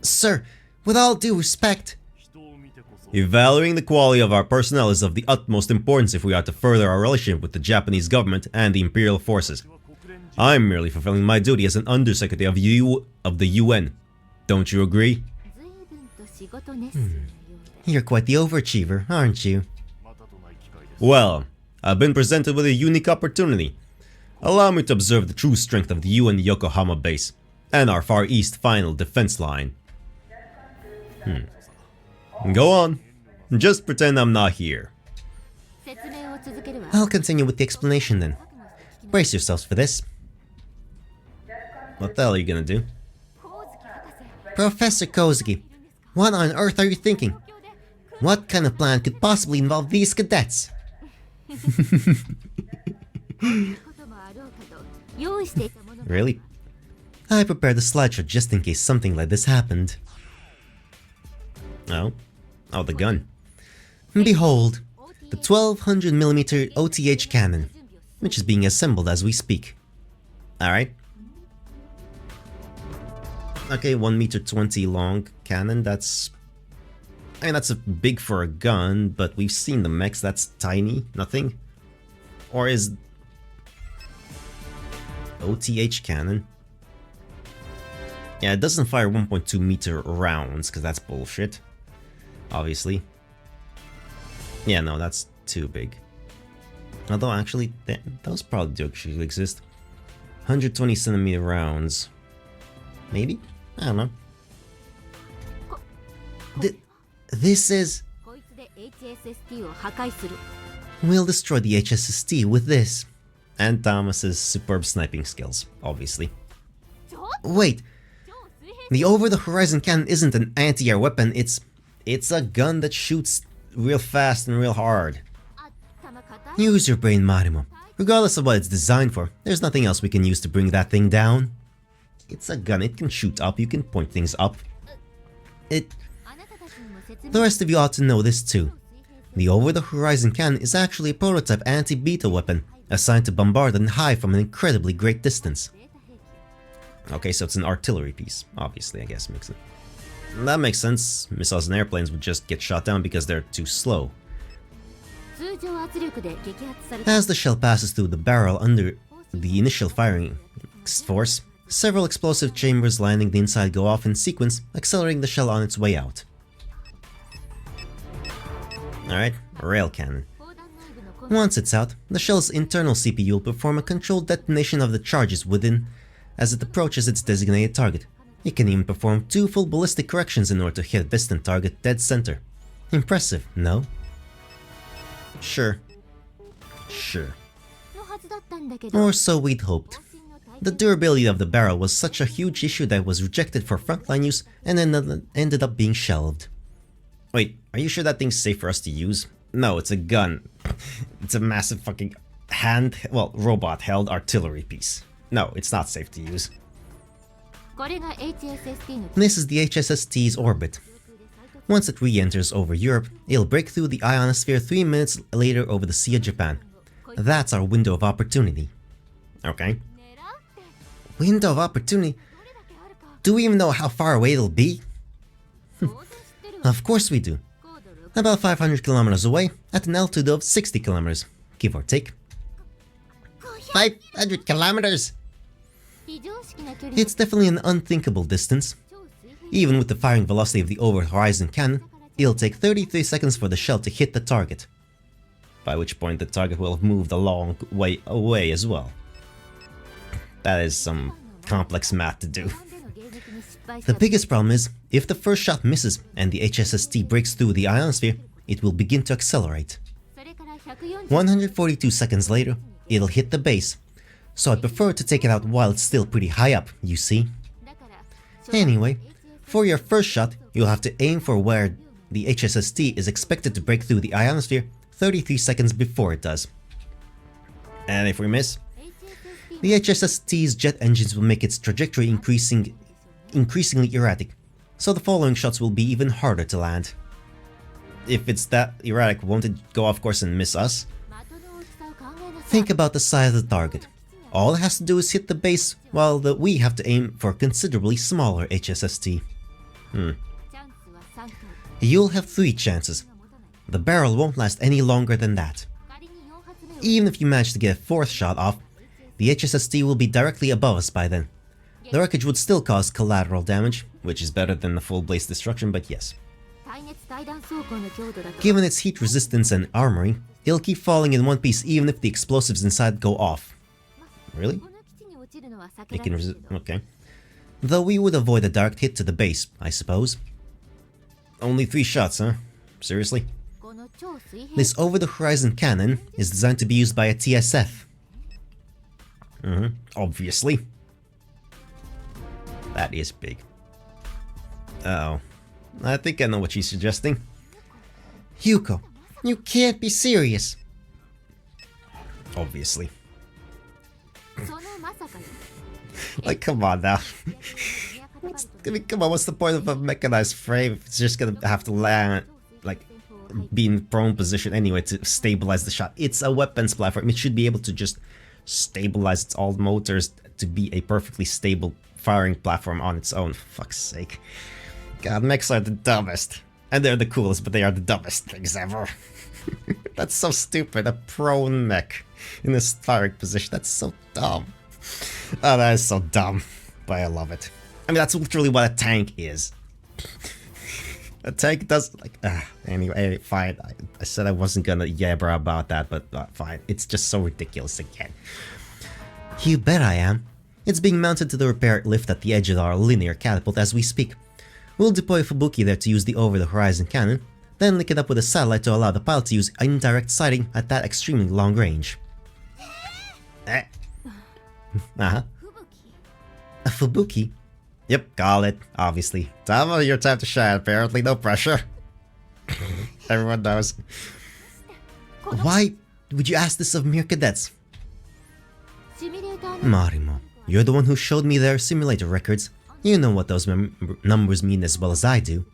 Sir, with all due respect, 人を見てこそ evaluating the quality of our personnel is of the utmost importance if we are to further our relationship with the Japanese government and the imperial forces. 国連人 I'm merely fulfilling my duty as an undersecretary of the UN. Don't you agree? 随分と仕事熱心なようで You're quite the overachiever, aren't you? またとない機会です Well, I've been presented with a unique opportunity. Allow me to observe the true strength of the UN Yokohama base and our Far East final defense line. Go on. Just pretend I'm not here. 説明を続けるわ I'll continue with the explanation then. Brace yourselves for this. What the hell are you gonna do? 光月博士 Professor Kozuki, what on earth are you thinking? 東京で What kind of plan could possibly involve these cadets? こともあろうかと用意していたものが Really? I prepared a slideshow just in case something like this happened. Oh? Oh, the gun. Behold, the 1200mm OTH cannon, which is being assembled as we speak. Alright. Okay, 1m20 long cannon, that's... I mean, that's big for a gun, but we've seen the mechs, that's tiny, nothing. Or is... OTH cannon? Yeah, it doesn't fire 1.2 meter rounds, because that's bullshit. Obviously. Yeah, no, that's too big. Although, actually, those probably do actually exist. 120 centimeter rounds. Maybe? I don't know. This is... こいつで HSST を破壊する We'll destroy the HSST with this. And Thomas's superb sniping skills, obviously. ちょ Wait, 超水平 the over-the-horizon cannon isn't an anti-air weapon, it's a gun that shoots real fast and real hard. 頭固い Use your brain, Marimo. Regardless of what it's designed for, there's nothing else we can use to bring that thing down. It's a gun, it can shoot up, you can point things up. あなたたちにも説明 The rest of you ought to know this too. The over-the-horizon cannon is actually a prototype anti-beta weapon, assigned to bombard and high from an incredibly great distance. Okay, so it's an artillery piece, obviously, I guess makes it. That makes sense. Missiles and airplanes would just get shot down because they're too slow. 通常圧力で撃発された As the shell passes through the barrel under the initial firing force, several explosive chambers lining the inside go off in sequence, accelerating the shell on its way out. Alright, rail cannon. 砲弾内部のコン Once it's out, the shell's internal CPU will perform a controlled detonation of the charges within as it approaches its designated target. It can even perform 2 full ballistic corrections in order to hit a distant target dead center. Impressive, no? Sure. Sure. のはずだったんだけど Or so we'd hoped. 渾身の体 The durability of the barrel was such a huge issue that it was rejected for frontline use and then ended up being shelved. Wait, are you sure that thing's safe for us to use? No, it's a gun. It's a massive fucking robot-held artillery piece. No, it's not safe to use. これが HSST の This is the HSST's orbit. Once it re-enters over Europe, it'll break through the ionosphere 3 minutes later over the Sea of Japan. That's our window of opportunity. Okay. 狙うって Window of opportunity? どれだけあるか Do we even know how far away it'll be? 当然知ってるわ Of course we do. 高度6 About 500 kilometers away, at an altitude of 60 kilometers, give or take. 500 kilometers! 非常識な距離 It's definitely an unthinkable distance. 超水平 Even with the firing velocity of the over-horizon cannon, it'll take 33 seconds for the shell to hit the target. By which point the target will have moved a long way away as well. That is some complex math to do. なんでの迎撃に失敗し The た biggest problem is, if the first shot misses and the HSST breaks through the ionosphere, it will begin to accelerate. それから140 142 seconds later, it'll hit the base. So I'd prefer to take it out while it's still pretty high up, you see? だから Anyway, for your first shot, you'll have to aim for where the HSST is expected to break through the ionosphere 33 seconds before it does. And if we miss, The HSST's jet engines will make its trajectory increasingly erratic, so the following shots will be even harder to land. If it's that erratic, won't it go off course and miss us? Think about the size of the target. All it has to do is hit the base, while we have to aim for a considerably smaller HSST. You'll have 3 chances. The barrel won't last any longer than that. Even if you manage to get a 4th shot off, the HSST will be directly above us by then. The wreckage would still cause collateral damage, which is better than the full blaze destruction, but yes. Given its heat resistance and armory, it'll keep falling in one piece even if the explosives inside go off. Really? It can resist. Okay. Though we would avoid a direct hit to the base, I suppose. Only 3 shots, huh? Seriously? This over-the-horizon cannon is designed to be used by a TSF. Obviously. That is big. Uh-oh. I think I know what she's suggesting. Yuko, you can't be serious. Obviously. Like, come on now. I mean, come on, what's the point of a mechanized frame if it's just gonna have to land, like, be in prone position anyway to stabilize the shot? It's a weapons platform. It should be able to just stabilize its all motors to be a perfectly stable firing platform on its own. For fuck's sake. God, mechs are the dumbest. And they're the coolest, but they are the dumbest things ever. That's so stupid. A prone mech in this firing position. That's so dumb. Oh, that is so dumb. But I love it. I mean, that's literally what a tank is. A tank does, like, anyway, fine. I said I wasn't gonna yabber about that, but fine. It's just so ridiculous again. You bet I am. It's being mounted to the repair lift at the edge of our linear catapult as we speak. We'll deploy Fubuki there to use the over-the-horizon cannon, then link it up with a satellite to allow the pilot to use indirect sighting at that extremely long range. A Fubuki? Yep, call it, obviously. Tama, your time to shine, apparently, no pressure. Everyone knows. Why would you ask this of mere cadets? Marimo, you're the one who showed me their simulator records. You know what those numbers mean as well as I do.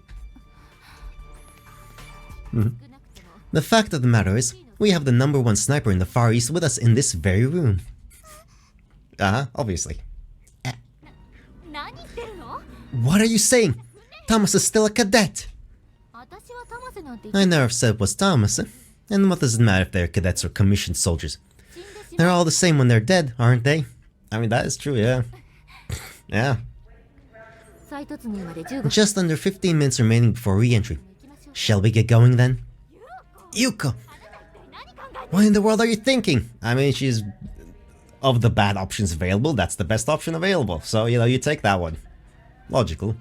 The fact of the matter is, we have the #1 sniper in the Far East with us in this very room. Obviously. What are you saying? Thomas is still a cadet! I never said it was Thomas. And what does it matter if they're cadets or commissioned soldiers? They're all the same when they're dead, aren't they? I mean, that is true, yeah. Yeah. Just under 15 minutes remaining before re-entry. Shall we get going then? Yuko! What in the world are you thinking? I mean, she's... Of the bad options available, that's the best option available. So, you know, you take that one. Logical.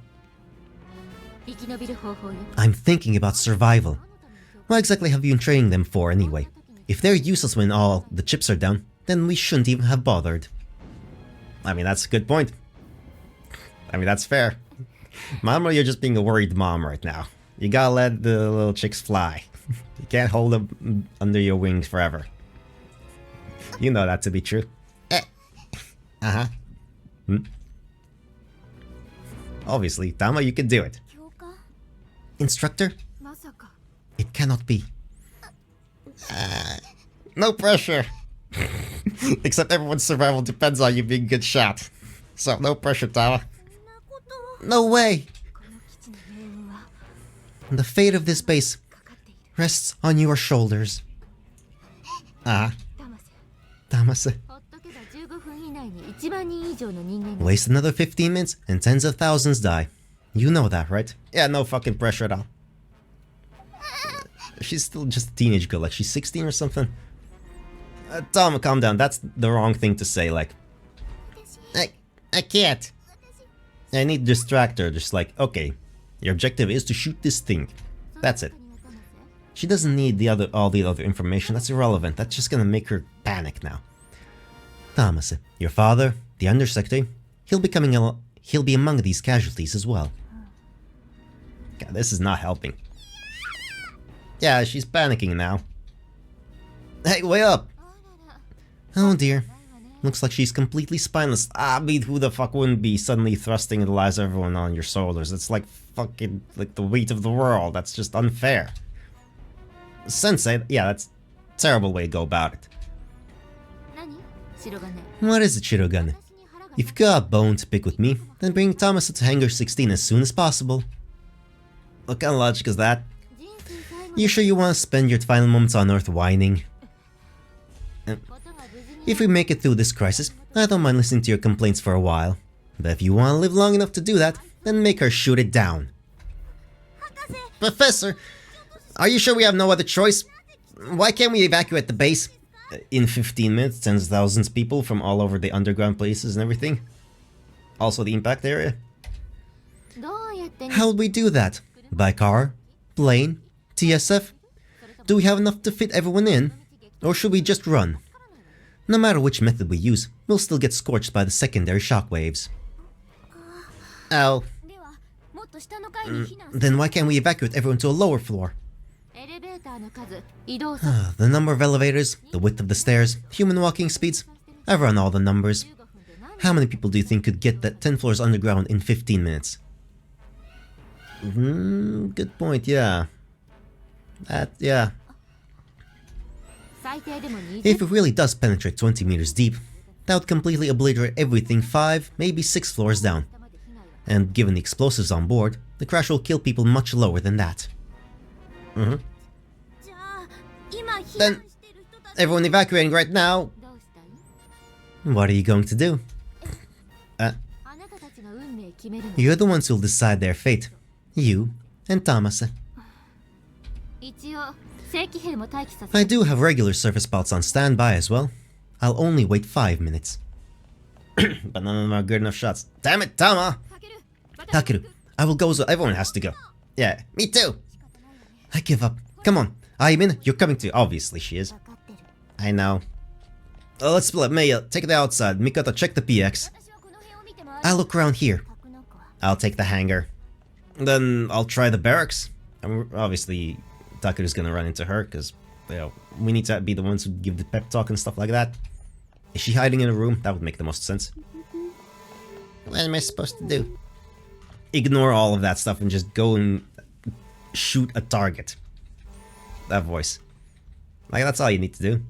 I'm thinking about survival. What exactly have you been training them for anyway? If they're useless when all the chips are down, then we shouldn't even have bothered. I mean, that's a good point. I mean, that's fair. Mama, you're just being a worried mom right now. You gotta let the little chicks fly. You can't hold them under your wings forever. You know that to be true. Obviously, Tama, you can do it. Instructor? It cannot be. No pressure. Except everyone's survival depends on you being a good shot. So, no pressure, Tama. No way! The fate of this base rests on your shoulders. Tamase. Waste another 15 minutes and tens of thousands die. You know that, right? Yeah, no fucking pressure at all. She's still just a teenage girl, like she's 16 or something. Tom, calm down, that's the wrong thing to say, like... I can't. I need to distract her, just like, okay, your objective is to shoot this thing. That's it. She doesn't need all the other information, that's irrelevant, that's just gonna make her panic now. Thomas, your father, the undersecretary, he'll be among these casualties as well. God, this is not helping. Yeah, she's panicking now. Hey, wait up! Oh dear. Looks like she's completely spineless. I mean, who the fuck wouldn't be suddenly thrusting the lives of everyone on your shoulders? It's like fucking, like the weight of the world. That's just unfair. Sensei, yeah, that's a terrible way to go about it. 何白金 What is it, Shirogane? If you got a bone to pick with me, then bring Tamasa to Hangar 16 as soon as possible. What kind of logic is that? 人生最後 You sure you want to spend your final moments on Earth whining? のことが無事に If we make it through this crisis, I don't mind listening to your complaints for a while. But if you want to live long enough to do that, then make her shoot it down. Professor, are you sure we have no other choice? Why can't we evacuate the base? In 15 minutes, tens of thousands of people from all over the underground places and everything. Also the impact area. どうやって How would we do that? By car? Plane? TSF? Do we have enough to fit everyone in? Or should we just run? No matter which method we use, we'll still get scorched by the secondary shockwaves. Oh, ではもっと下の階に避難する then why can't we evacuate everyone to a lower floor? エレベーターの数移動速 The number of elevators, the width of the stairs, human walking speeds. I've run all the numbers. 15分で何 How many people do you think could get that 10 floors underground in 15 minutes? Good point, yeah. Yeah. 最低でも20 If it really does penetrate 20 meters deep, that would completely obliterate everything 5, maybe 6 floors down. まで被害は And given the explosives on board, the crash will kill people much lower than that. じゃあ今避 Then 難してる人たち everyone evacuating right now. どうしたい What are you going to do? あなたたちが運命決めるの You're the ones who'll decide their fate. You and Tamasa. 一応正規兵も待機させ I do have regular surface bots on standby as well. I'll only wait 5 minutes. But none of them are good enough shots. Damn it, Tama! かける Takeru, I will go so everyone has to go. Yeah, me too. I give up. Come on. Aimin, you're coming too. Obviously she is. 分かってる I know. Let's split. Maya, take the outside. Mikata, check the PX. 私はこの辺を見て回る I'll look around here. 格納庫は I'll take the hangar. Then I'll try the barracks. Obviously, Takeru's gonna run into her, because, you know, we need to be the ones who give the pep talk and stuff like that. Is she hiding in a room? That would make the most sense. What am I supposed to do? Ignore all of that stuff and just go and shoot a target. That voice. Like, that's all you need to do.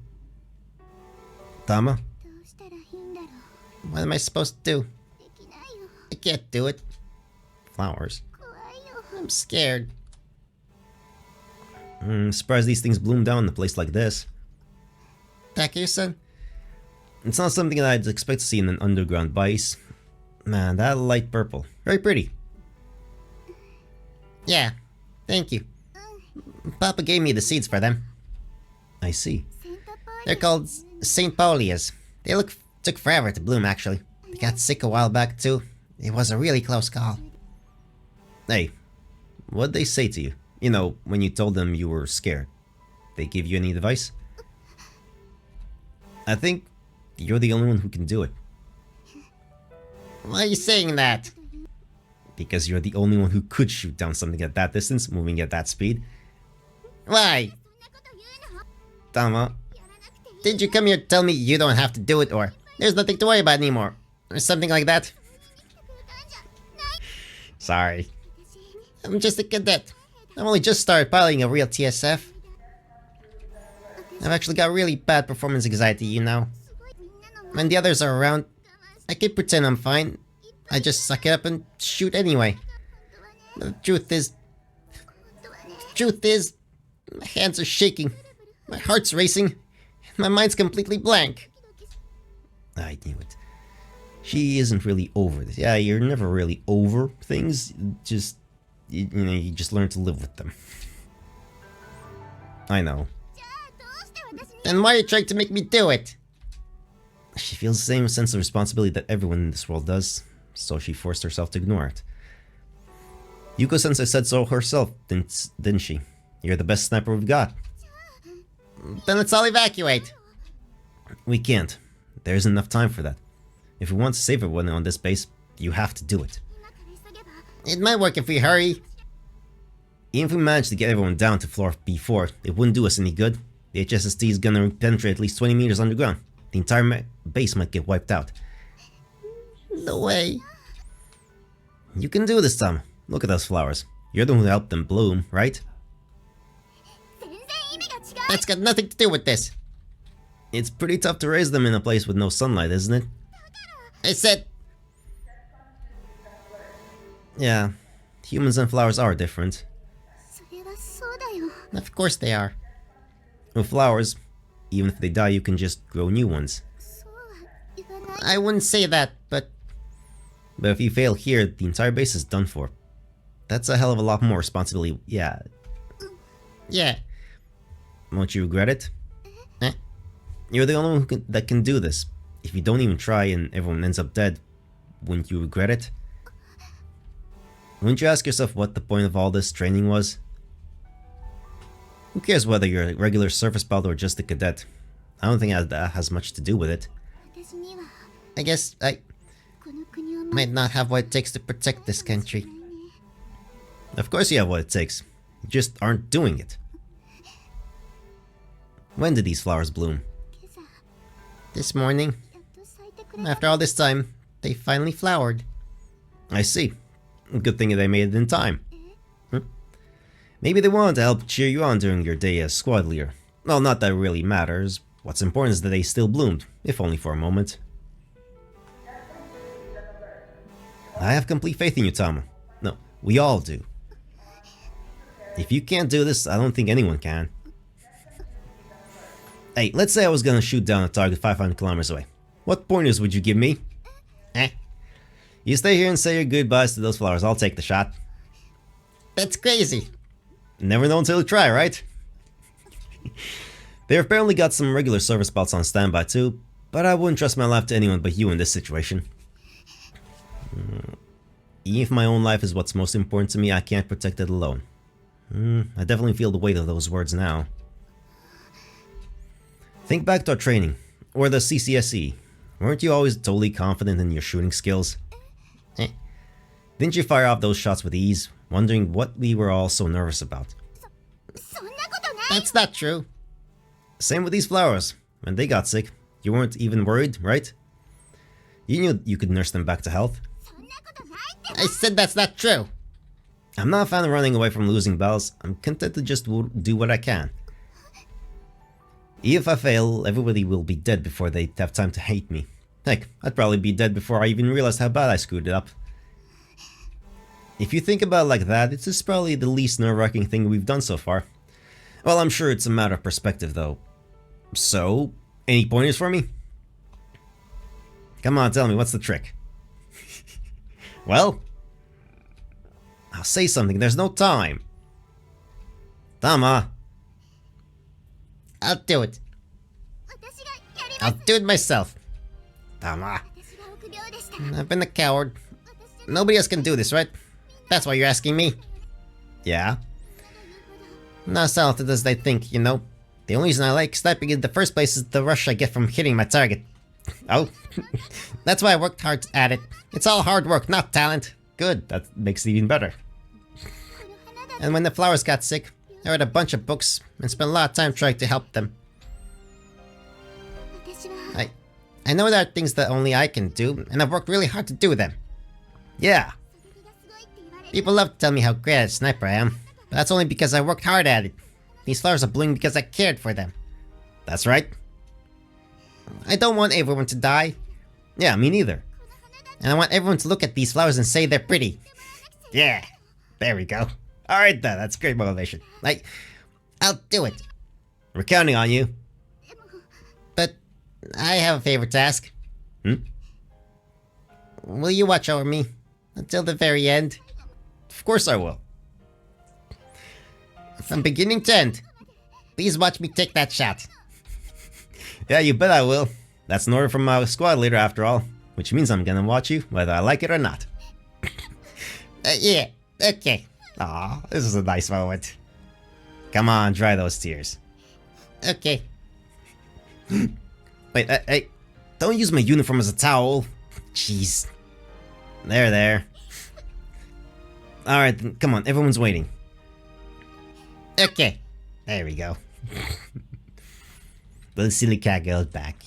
Tama, どうしたらいいんだろう what am I supposed to do? できないよ I can't do it. Flowers. 怖いよ I'm scared. Surprised these things bloom down in a place like this. Takeru-san? It's not something that I'd expect to see in an underground base. Man, that light purple. Very pretty. Yeah, thank you. Papa gave me the seeds for them. I see. センターパー They're called St. Paulias. They took forever to bloom, actually. They got sick a while back, too. It was a really close call. Hey, what'd they say to you? You know, when you told them you were scared. They give you any advice? I think you're the only one who can do it. Why are you saying that? Because you're the only one who could shoot down something at that distance, moving at that speed. Why? そんなこと言うの Tama, やらなくていい did you come here to tell me you don't have to do it, or there's nothing to worry about anymore? Or something like that? 来てくれたんじゃない Sorry. 私 I'm just a cadet. I've only just started piloting a real TSF. I've actually got really bad performance anxiety, you know. すごいみんなの When the others are around, 我慢し I can pretend I'm fine. I just suck it up and shoot anyway. 本当はね The truth is, 本当はね truth is, my hands are shaking, my heart's racing, and my mind's completely blank. ドキドキ I knew it. She isn't really over this. Yeah, you're never really over things. Just, you know, you just learn to live with them. I know. じゃあどうして私に Then why are you trying to make me do it? She feels the same sense of responsibility that everyone in this world does, so she forced herself to ignore it. Yuko-sensei said so herself, didn't she? You're the best sniper we've got. Then let's all evacuate! We can't. There isn't enough time for that. If we want to save everyone on this base, you have to do it. 今から急げば It might work if we hurry. Even if we manage to get everyone down to floor B4, it wouldn't do us any good. The HSST is gonna penetrate at least 20 meters underground. the entire base might get wiped out. No way. You can do this, Tom. Look at those flowers. You're the one who helped them bloom, right? That's got nothing to do with this. It's pretty tough to raise them in a place with no sunlight, isn't it? I said... Yeah, humans and flowers are different. Of course they are. With flowers, even if they die, you can just grow new ones. I wouldn't say that, but if you fail here, the entire base is done for. That's a hell of a lot more responsibility. Yeah. Won't you regret it? You're the only one that can do this. If you don't even try and everyone ends up dead, wouldn't you regret it? Wouldn't you ask yourself what the point of all this training was? Who cares whether you're a regular surface pilot or just a cadet? I don't think that has much to do with it. I guess I might not have what it takes to protect this country. Of course you have what it takes. You just aren't doing it. When did these flowers bloom? This morning. After all this time, they finally flowered. I see. Good thing they made it in time. Maybe they wanted to help cheer you on during your day as squad leader. Well, not that it really matters. What's important is that they still bloomed, if only for a moment. I have complete faith in you, Tama. No, we all do. If you can't do this, I don't think anyone can. Hey, let's say I was gonna shoot down a target 500 kilometers away. What pointers would you give me? You stay here and say your goodbyes to those flowers. I'll take the shot. That's crazy. Never know until you try, right? They've apparently got some regular service bots on standby too, but I wouldn't trust my life to anyone but you in this situation. Even if my own life is what's most important to me, I can't protect it alone. I definitely feel the weight of those words now. Think back to our training, or the CCSE. Weren't you always totally confident in your shooting skills? Didn't you fire off those shots with ease, wondering what we were all so nervous about? That's not true. Same with these flowers. When they got sick, you weren't even worried, right? You knew you could nurse them back to health. I said that's not true. I'm not a fan of running away from losing battles. I'm content to just do what I can. Even if I fail, everybody will be dead before they have time to hate me. Heck, I'd probably be dead before I even realized how bad I screwed it up. If you think about it like that, it's just probably the least nerve-wracking thing we've done so far. Well, I'm sure it's a matter of perspective though. So, any pointers for me? Come on, tell me, what's the trick? Well? I'll say something, there's no time. Tama. I'll do it. I'll do it myself. Tama. I've been a coward. Nobody else can do this, right? That's why you're asking me. Yeah. Not as talented as they think, you know. The only reason I like sniping in the first place is the rush I get from hitting my target. Oh. That's why I worked hard at it. It's all hard work, not talent. Good, that makes it even better. And when the flowers got sick, I read a bunch of books and spent a lot of time trying to help them. I know there are things that only I can do, and I've worked really hard to do them. Yeah. People love to tell me how great a sniper I am, but that's only because I worked hard at it. These flowers are blooming because I cared for them. That's right. I don't want everyone to die. Yeah, me neither. And I want everyone to look at these flowers and say they're pretty. Yeah, there we go. Alright then, that's great motivation. I'll do it. We're counting on you. But I have a favor to ask. Will you watch over me until the very end? Of course I will. From beginning to end, please watch me take that shot. Yeah, you bet I will. That's an order from my squad leader after all, which means I'm gonna watch you whether I like it or not. Yeah, okay. Aw, this is a nice moment. Come on, dry those tears. Okay. Wait, hey, don't use my uniform as a towel. Jeez. There. Alright, then, come on, everyone's waiting. Okay. There we go. The silly cat goes back.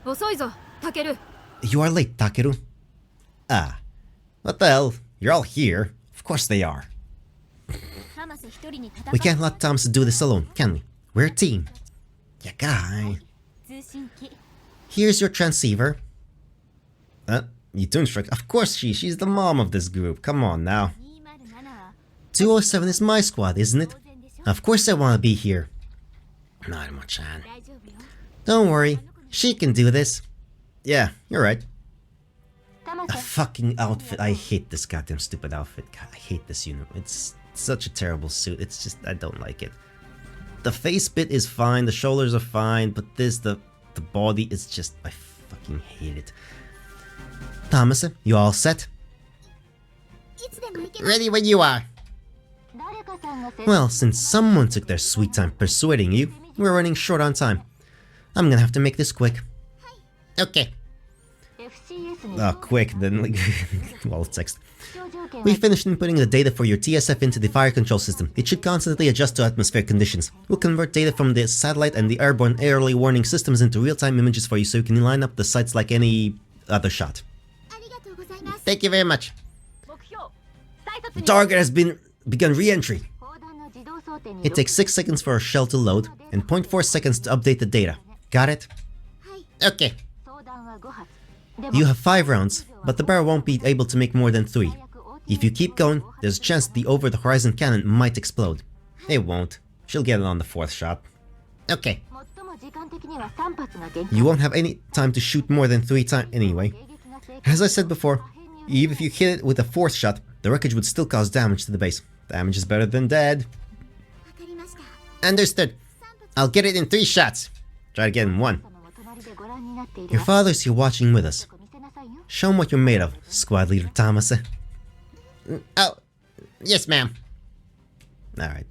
遅いぞタケル。 You are late, Takeru. Ah. What the hell? You're all here. Of course they are. ハマス一人に戦 We can't let Thomas do this alone, can we? We're a team. Yeah, guy. 通信機 Here's your transceiver. You Toonstruck. Of course she's the mom of this group. Come on now. 207は 207 is my squad, isn't it? 当然でしょ Of course I want to be here. Narimo-chan. 大丈夫よ Don't worry. She can do this. Yeah, you're right. タマ A ス fucking outfit. I hate this goddamn stupid outfit. God, I hate this uniform. It's such a terrible suit. It's just, I don't like it. The face bit is fine, the shoulders are fine, but the body is just, I fucking hate it. Thomas, you all set? いつでも行け Ready when you are. 誰かさんが Well, since someone took their sweet time persuading you, we're running short on time. I'm gonna have to make this quick. Okay. FCS に Oh, quick, then like, well, text. 気象条件 We は finished inputting the data for your TSF into the fire control system. It should constantly adjust to atmospheric conditions. We'll convert data from the satellite and the airborne early warning systems into real-time images for you so you can line up the sites like any other shot. ありがとうございます Thank you very much. 目標再突入 Target has begun re-entry. 砲弾の自動装填に It takes 6 seconds for a shell to load and 0.4 seconds to update the data. Got it? はい Okay. 装弾は5発でも You have 5 rounds, but the barrel won't be able to make more than 3. If you keep going, there's a chance the over-the-horizon cannon might explode. It won't. She'll get it on the 4th shot. Okay. 最も時間的には3発が限界 You won't have any time to shoot more than 3 times anyway. 迎撃が成功 As I said before, even if you hit it with a 4th shot, the wreckage would still cause damage to the base. Damage is better than dead. わかりました Understood. I'll get it in 3 shots. Try to get in 1. のも隣でご覧になっている Your father's here watching with us. 見せなさいよ Show him what you're made of, Squad Leader Thomas. Oh, yes, ma'am. Alright.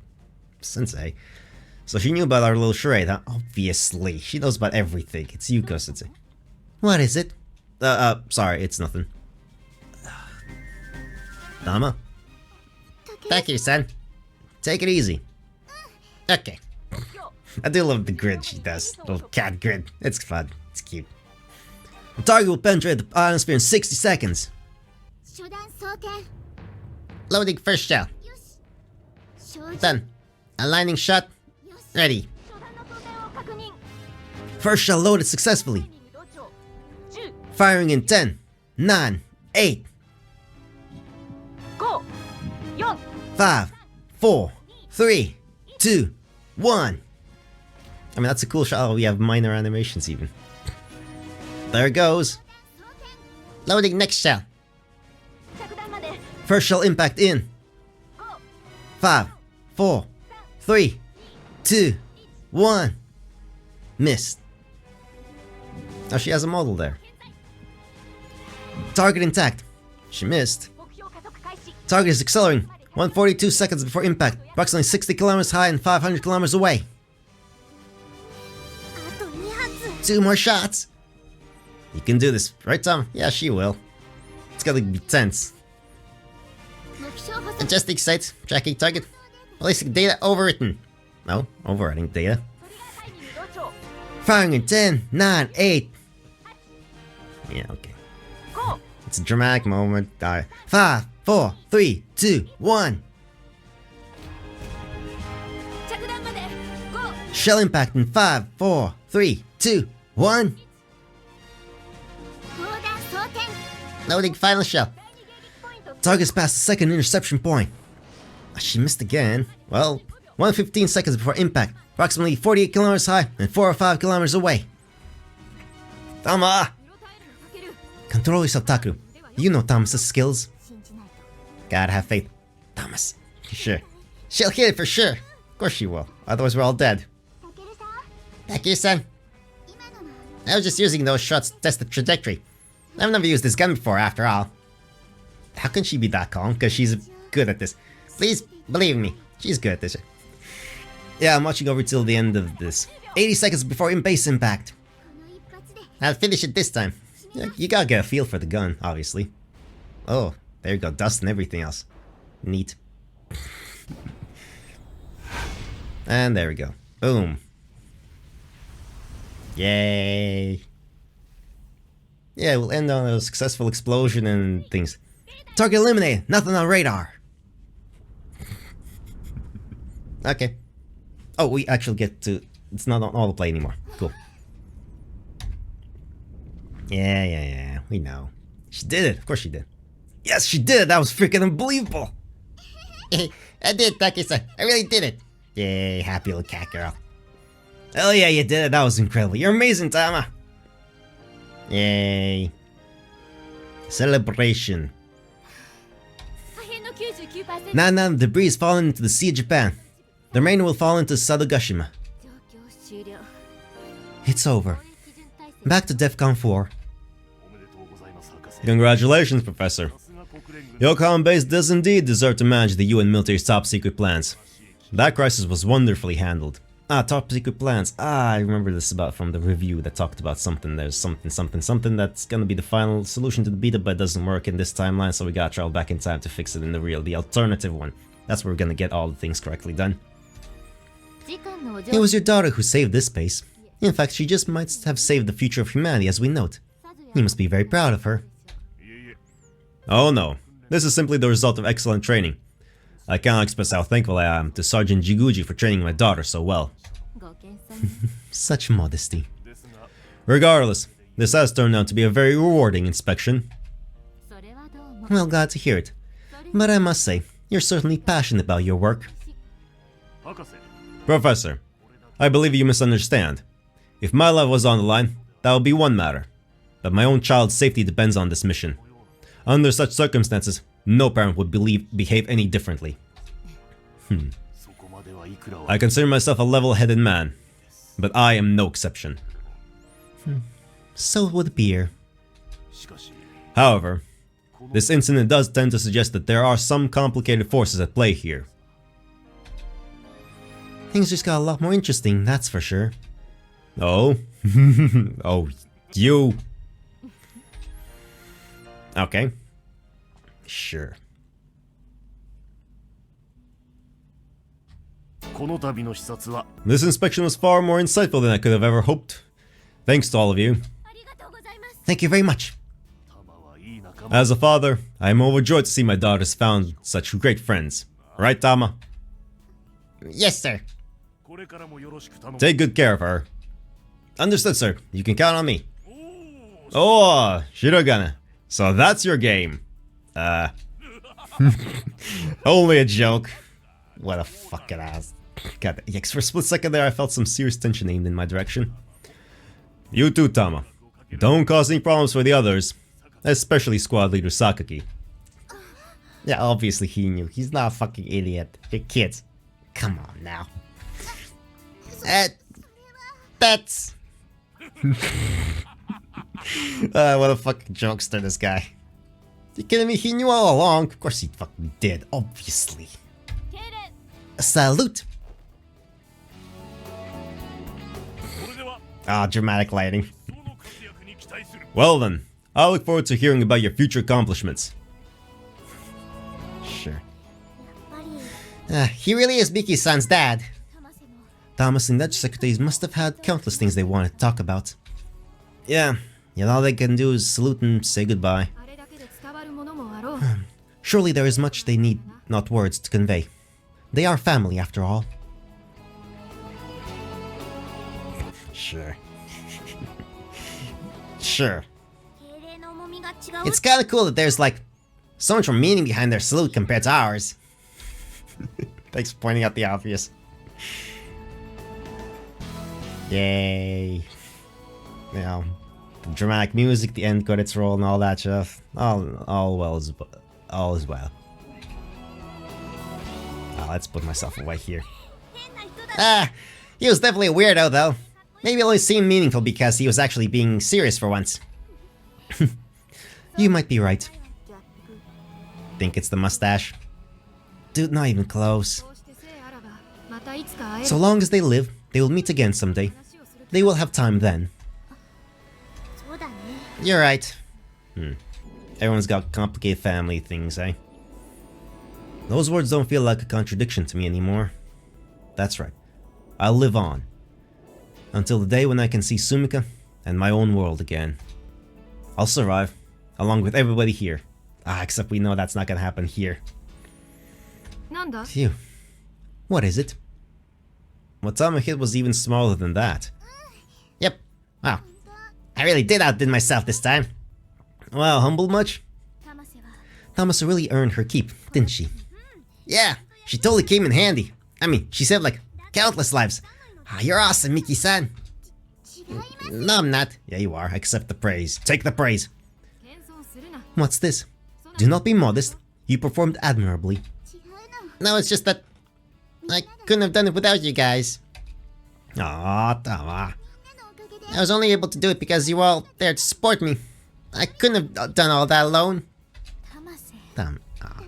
Sensei. So she knew about our little charade, huh? Obviously. She knows about everything. It's Yuko Sensei. What is it? Sorry, it's nothing. Dama? Thank you, son. Take it easy. Okay. I do love the grid she does. Little cat grid. It's fun. It's cute. The target will penetrate the ionosphere in 60 seconds. 初弾装填 Loading first shell. よし照準 Done. Aligning shot. よし Ready. 初弾の装填を確認 First shell loaded successfully. 同調10 Firing in 10, 9, 8, 5 4 5, 4, 3, 2, 1. I mean, that's a cool shot. Oh, we have minor animations even. There it goes. Loading next shell. 着弾まで First shell impact in 5, 4, 3, 2, 1. Missed. Oh, she has a model there. Target intact. She missed. 目標加速開始 Target is accelerating. 142 seconds before impact. Approximately 60 kilometers high and 500 kilometers away. あと2発 2 more shots. You can do this, right, Tom? Yeah, she will. It's gotta be tense. 目標補足 Adjusting sights, tracking target, releasing data overwritten. No, overwriting data. トリガータイミング同調 Firing in 10, 9, 8. Yeah, okay. 5 It's a dramatic moment. 5, 4, 3, 2, 1. 着弾まで 5 Shell impact in 5, 4, 3, 2, 1. 砲弾装填 Loading final shell. 第2迎撃ポイント Target's past the second interception point. She missed again. Well, 115 seconds before impact. Approximately 48 kilometers high and 4 or 5 kilometers away. Tama! うろたえるのタケル。 Control yourself, Takeru. You know Thomas's skills. 信じないと Gotta have faith. Thomas. Sure. She'll hit it for sure. Of course she will. Otherwise we're all dead. タケルさん Thank you, son. 今のは I was just using those shots to test the trajectory. I've never used this gun before, after all. How can she be that calm? Because she's good at this. Please, believe me. She's good at this. Yeah, I'm watching over till the end of this. 80 seconds before base impact. この一発で I'll finish it this time. Yeah, you gotta get a feel for the gun, obviously. Oh, there you go. Dust and everything else. Neat. And there we go. Boom. Yay. Yeah, we'll end on a successful explosion and things. Target eliminated! Nothing on radar! Okay. Oh, we actually get to... It's not on autoplay anymore. Cool. Yeah. We know. She did it. Of course she did. Yes, she did it! That was freaking unbelievable! I did, Taki-san. I really did it. Yay, happy little cat girl. Oh yeah, you did it. That was incredible. You're amazing, Tama. Yay. Celebration. 破片の 99% Now the debris is falling into the Sea of Japan. The remainder will fall into Sadogashima. 状況終了 It's over. 基準体制 Back to DEFCON 4. おめでとうございます博士 Congratulations, Professor. さすが国連軍 Yokohama Base does indeed deserve to manage the UN military's top secret plans. That crisis was wonderfully handled. Ah, top secret plans. Ah, I remember this from the review that talked about something. There's something that's gonna be the final solution to the beta, but it doesn't work in this timeline, so we gotta travel back in time to fix it in the alternative one. That's where we're gonna get all the things correctly done. 時間のお嬢 It was your daughter who saved this space. In fact, she just might have saved the future of humanity as we know it. You must be very proud of her. Oh no, this is simply the result of excellent training. I cannot express how thankful I am to Sergeant Jiguji for training my daughter so well. ご謙遜 Such modesty. ですが Regardless, this has turned out to be a very rewarding inspection. それはどうも Well, glad to hear it. But I must say, you're certainly passionate about your work. 博士 Professor, I believe you misunderstand. If my life was on the line, that would be one matter. But my own child's safety depends on this mission. Under such circumstances, no parent would behave any differently. そこまではいくらは I consider myself a level-headed man, but I am no exception. So would Pierre. しかし However, this incident does tend to suggest that there are some complicated forces at play here. Things just got a lot more interesting, that's for sure. Oh? Oh, you. Okay. Sure. この度の視察は This inspection was far more insightful than I could have ever hoped. Thanks to all of you. ありがとうございます Thank you very much. 玉はいい仲間 As a father, I am overjoyed to see my daughter's found such great friends. Right, Tama? Yes, sir. これからもよろしく頼む Take good care of her. Understood, sir. You can count on me. Oh, Shirogane. So that's your game. Only a joke. What a fucking ass. God, yes, for a split second there, I felt some serious tension aimed in my direction. You too, Tama. Don't cause any problems for the others, especially squad leader Sakaki. Yeah, obviously he knew. He's not a fucking idiot. You're kids. Come on now. That's... what a fucking jokester, this guy. You kidding me? He knew all along. Of course he fucking did, obviously. 敬礼 A salute! それでは Ah, dramatic lighting. その活躍に期待する Well then, I look forward to hearing about your future accomplishments. Sure. やっぱり He really is Miki-san's dad. 玉瀬も Thomas and Dutch secretaries must have had countless things they wanted to talk about. Yeah, yet all they can do is salute and say goodbye. あれだけで伝わるものもあろう Surely there is much they need not words to convey. They are family, after all. Sure. Sure. 敬礼の重みが違う It's kinda cool that there's like so much more meaning behind their salute compared to ours. Thanks for pointing out the obvious. Yay. You know, the dramatic music, the end credits roll, and all that stuff. All is well. Oh, let's put myself away here. 変な人だ Ah, he was definitely a weirdo, though. Maybe it only seemed meaningful because he was actually being serious for once. You might be right. ギャップ Think it's the mustache? Dude, not even close. こうしてせいあらばまたいつか会える So long as they live, they will meet again someday. 話をする They will have time then. そうだね You're right. Everyone's got complicated family things, eh? Those words don't feel like a contradiction to me anymore. That's right. I'll live on. Until the day when I can see Sumika and my own world again. I'll survive, along with everybody here. Except we know that's not gonna happen here. なんだ Phew. What is it? What time I hit was even smaller than that. Yep. Wow. I really did outdid myself this time. Wow, humbled much? 玉瀬は Tamasa really earned her keep, didn't she? Yeah, she totally came in handy. I mean, she saved like countless lives. You're awesome, Miki-san. 違います No, I'm not. Yeah, you are. Accept the praise. Take the praise. 謙遜するな What's this? Do not be modest. You performed admirably. 違うの No, it's just that I couldn't have done it without you guys. Aw, Tama. みんなのおかげで I was only able to do it because you were all there to support me. I couldn't have done all that alone. 玉瀬 Damn. だか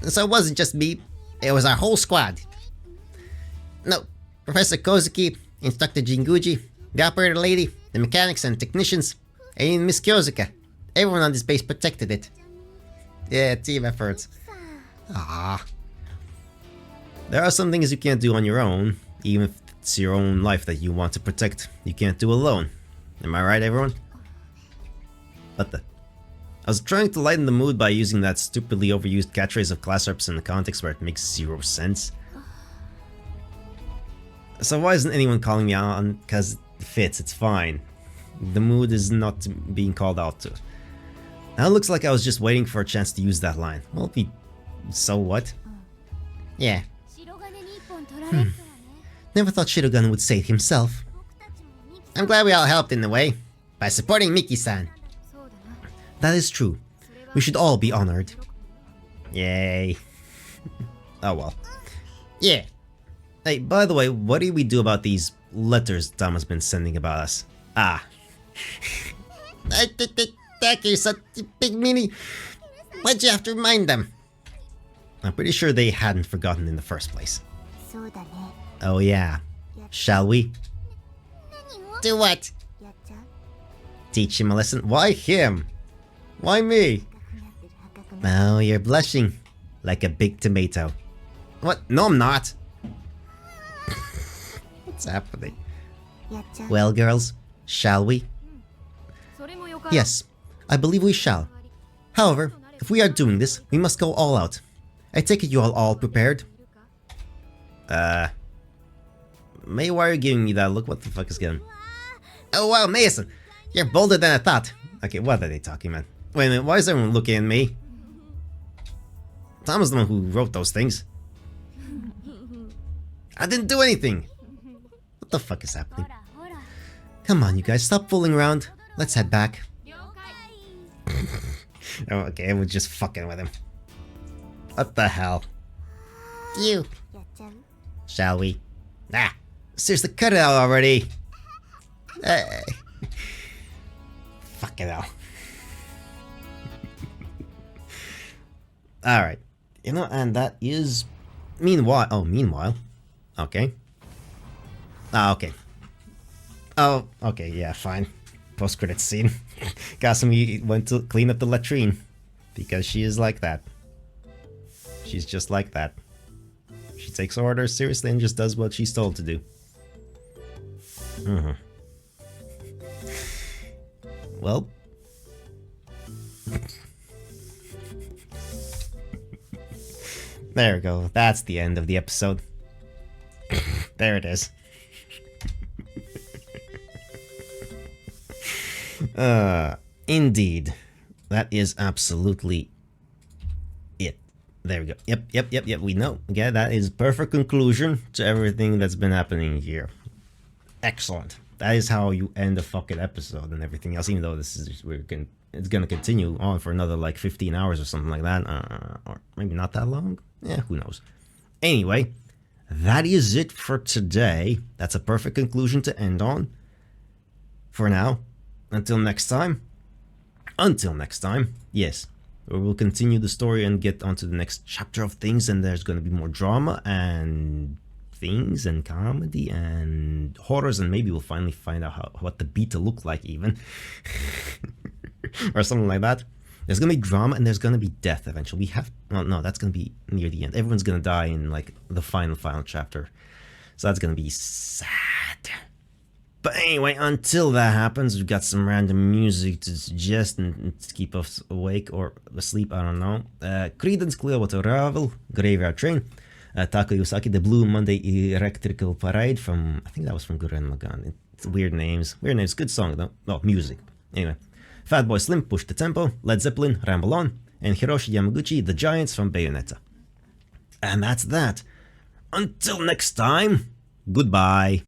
ら So it wasn't just me. It was our whole squad. No, Professor Kozuki, Instructor Jinguji, the operator lady, the mechanics and technicians, and even Miss Kyozuka. Everyone on this base protected it. Yeah, team efforts. さ Ah. There are some things you can't do on your own, even if it's your own life that you want to protect. You can't do alone. Am I right, everyone? What the? I was trying to lighten the mood by using that stupidly overused catchphrase of class reps in a context where it makes zero sense. So why isn't anyone calling me on? Because it fits, it's fine. The mood is not being called out to. Now it looks like I was just waiting for a chance to use that line. Well, so what? Yeah. 白金に一本取られるからね Never thought Shirogane would say it himself. 僕たちもミキ I'm glad we all helped in a way. By supporting Miki-san. そうだな That is true. それは We should all be honored. Yay. Oh well. Yeah. Hey, by the way, what do we do about these letters Tama's been sending about us? Thank you, such a big meanie. Why'd you have to remind them? I'm pretty sure they hadn't forgotten in the first place. そうだね Oh yeah. Shall we? 何を Do what? やっちゃう Teach him a lesson? Why him? Why me? 赤くなってる赤くなっ Oh, you're blushing. Like a big tomato. What? No, I'm not. What's happening? てやっちゃう Well, girls, shall we? それもよかろう Yes, I believe we shall. However, if we are doing this, we must go all out. I take it you all prepared? May, why are you giving me that look? What the fuck is going on? Oh wow, Mason! You're bolder than I thought. Okay, what are they talking about? Wait a minute, why is everyone looking at me? Tom was the one who wrote those things. I didn't do anything! What the fuck is ほ happening? らほら Come on, you guys, stop fooling around. Let's head back. 了解 Oh, okay, we're just fucking with him. What the hell? You. やっちゃう Shall we? Ah, seriously, cut it out already. Hey. Fuck it out. Alright. You know, and that is... Meanwhile... Oh, meanwhile. Okay. Okay. Oh, okay, yeah, fine. Post-credits scene. Kasumi went to clean up the latrine. Because she is like that. She's just like that. She takes orders seriously and just does what she's told to do. Well. There we go. That's the end of the episode. There it is. Indeed. That is absolutely it. There we go. Yep, we know. Yeah, that is perfect conclusion to everything that's been happening here. Excellent. That is how you end a fucking episode and everything else, even though this is it's gonna continue on for another like 15 hours or something like that. Or maybe not that long. Yeah, who knows. Anyway, that is it for today. That's a perfect conclusion to end on. For now. Until next time, yes, we will continue the story and get onto the next chapter of things, and there's going to be more drama and things and comedy and horrors, and maybe we'll finally find out what the beta look like even. Or something like that. There's going to be drama and there's going to be death eventually. We have... Well, no, that's going to be near the end. Everyone's going to die in, like, the final chapter. So that's going to be sad. But anyway, until that happens, we've got some random music to suggest and to keep us awake or asleep, I don't know. Creedence Clearwater Revival, Graveyard Train. Taka Yusaki, The Blue Monday Electrical Parade from, I think that was from Gurren Lagann. It's weird names. Weird names. Good song though. No, music. Anyway. Fatboy Slim, Push the Tempo. Led Zeppelin, Ramble On. And Hiroshi Yamaguchi, The Giants from Bayonetta. And that's that. Until next time, goodbye.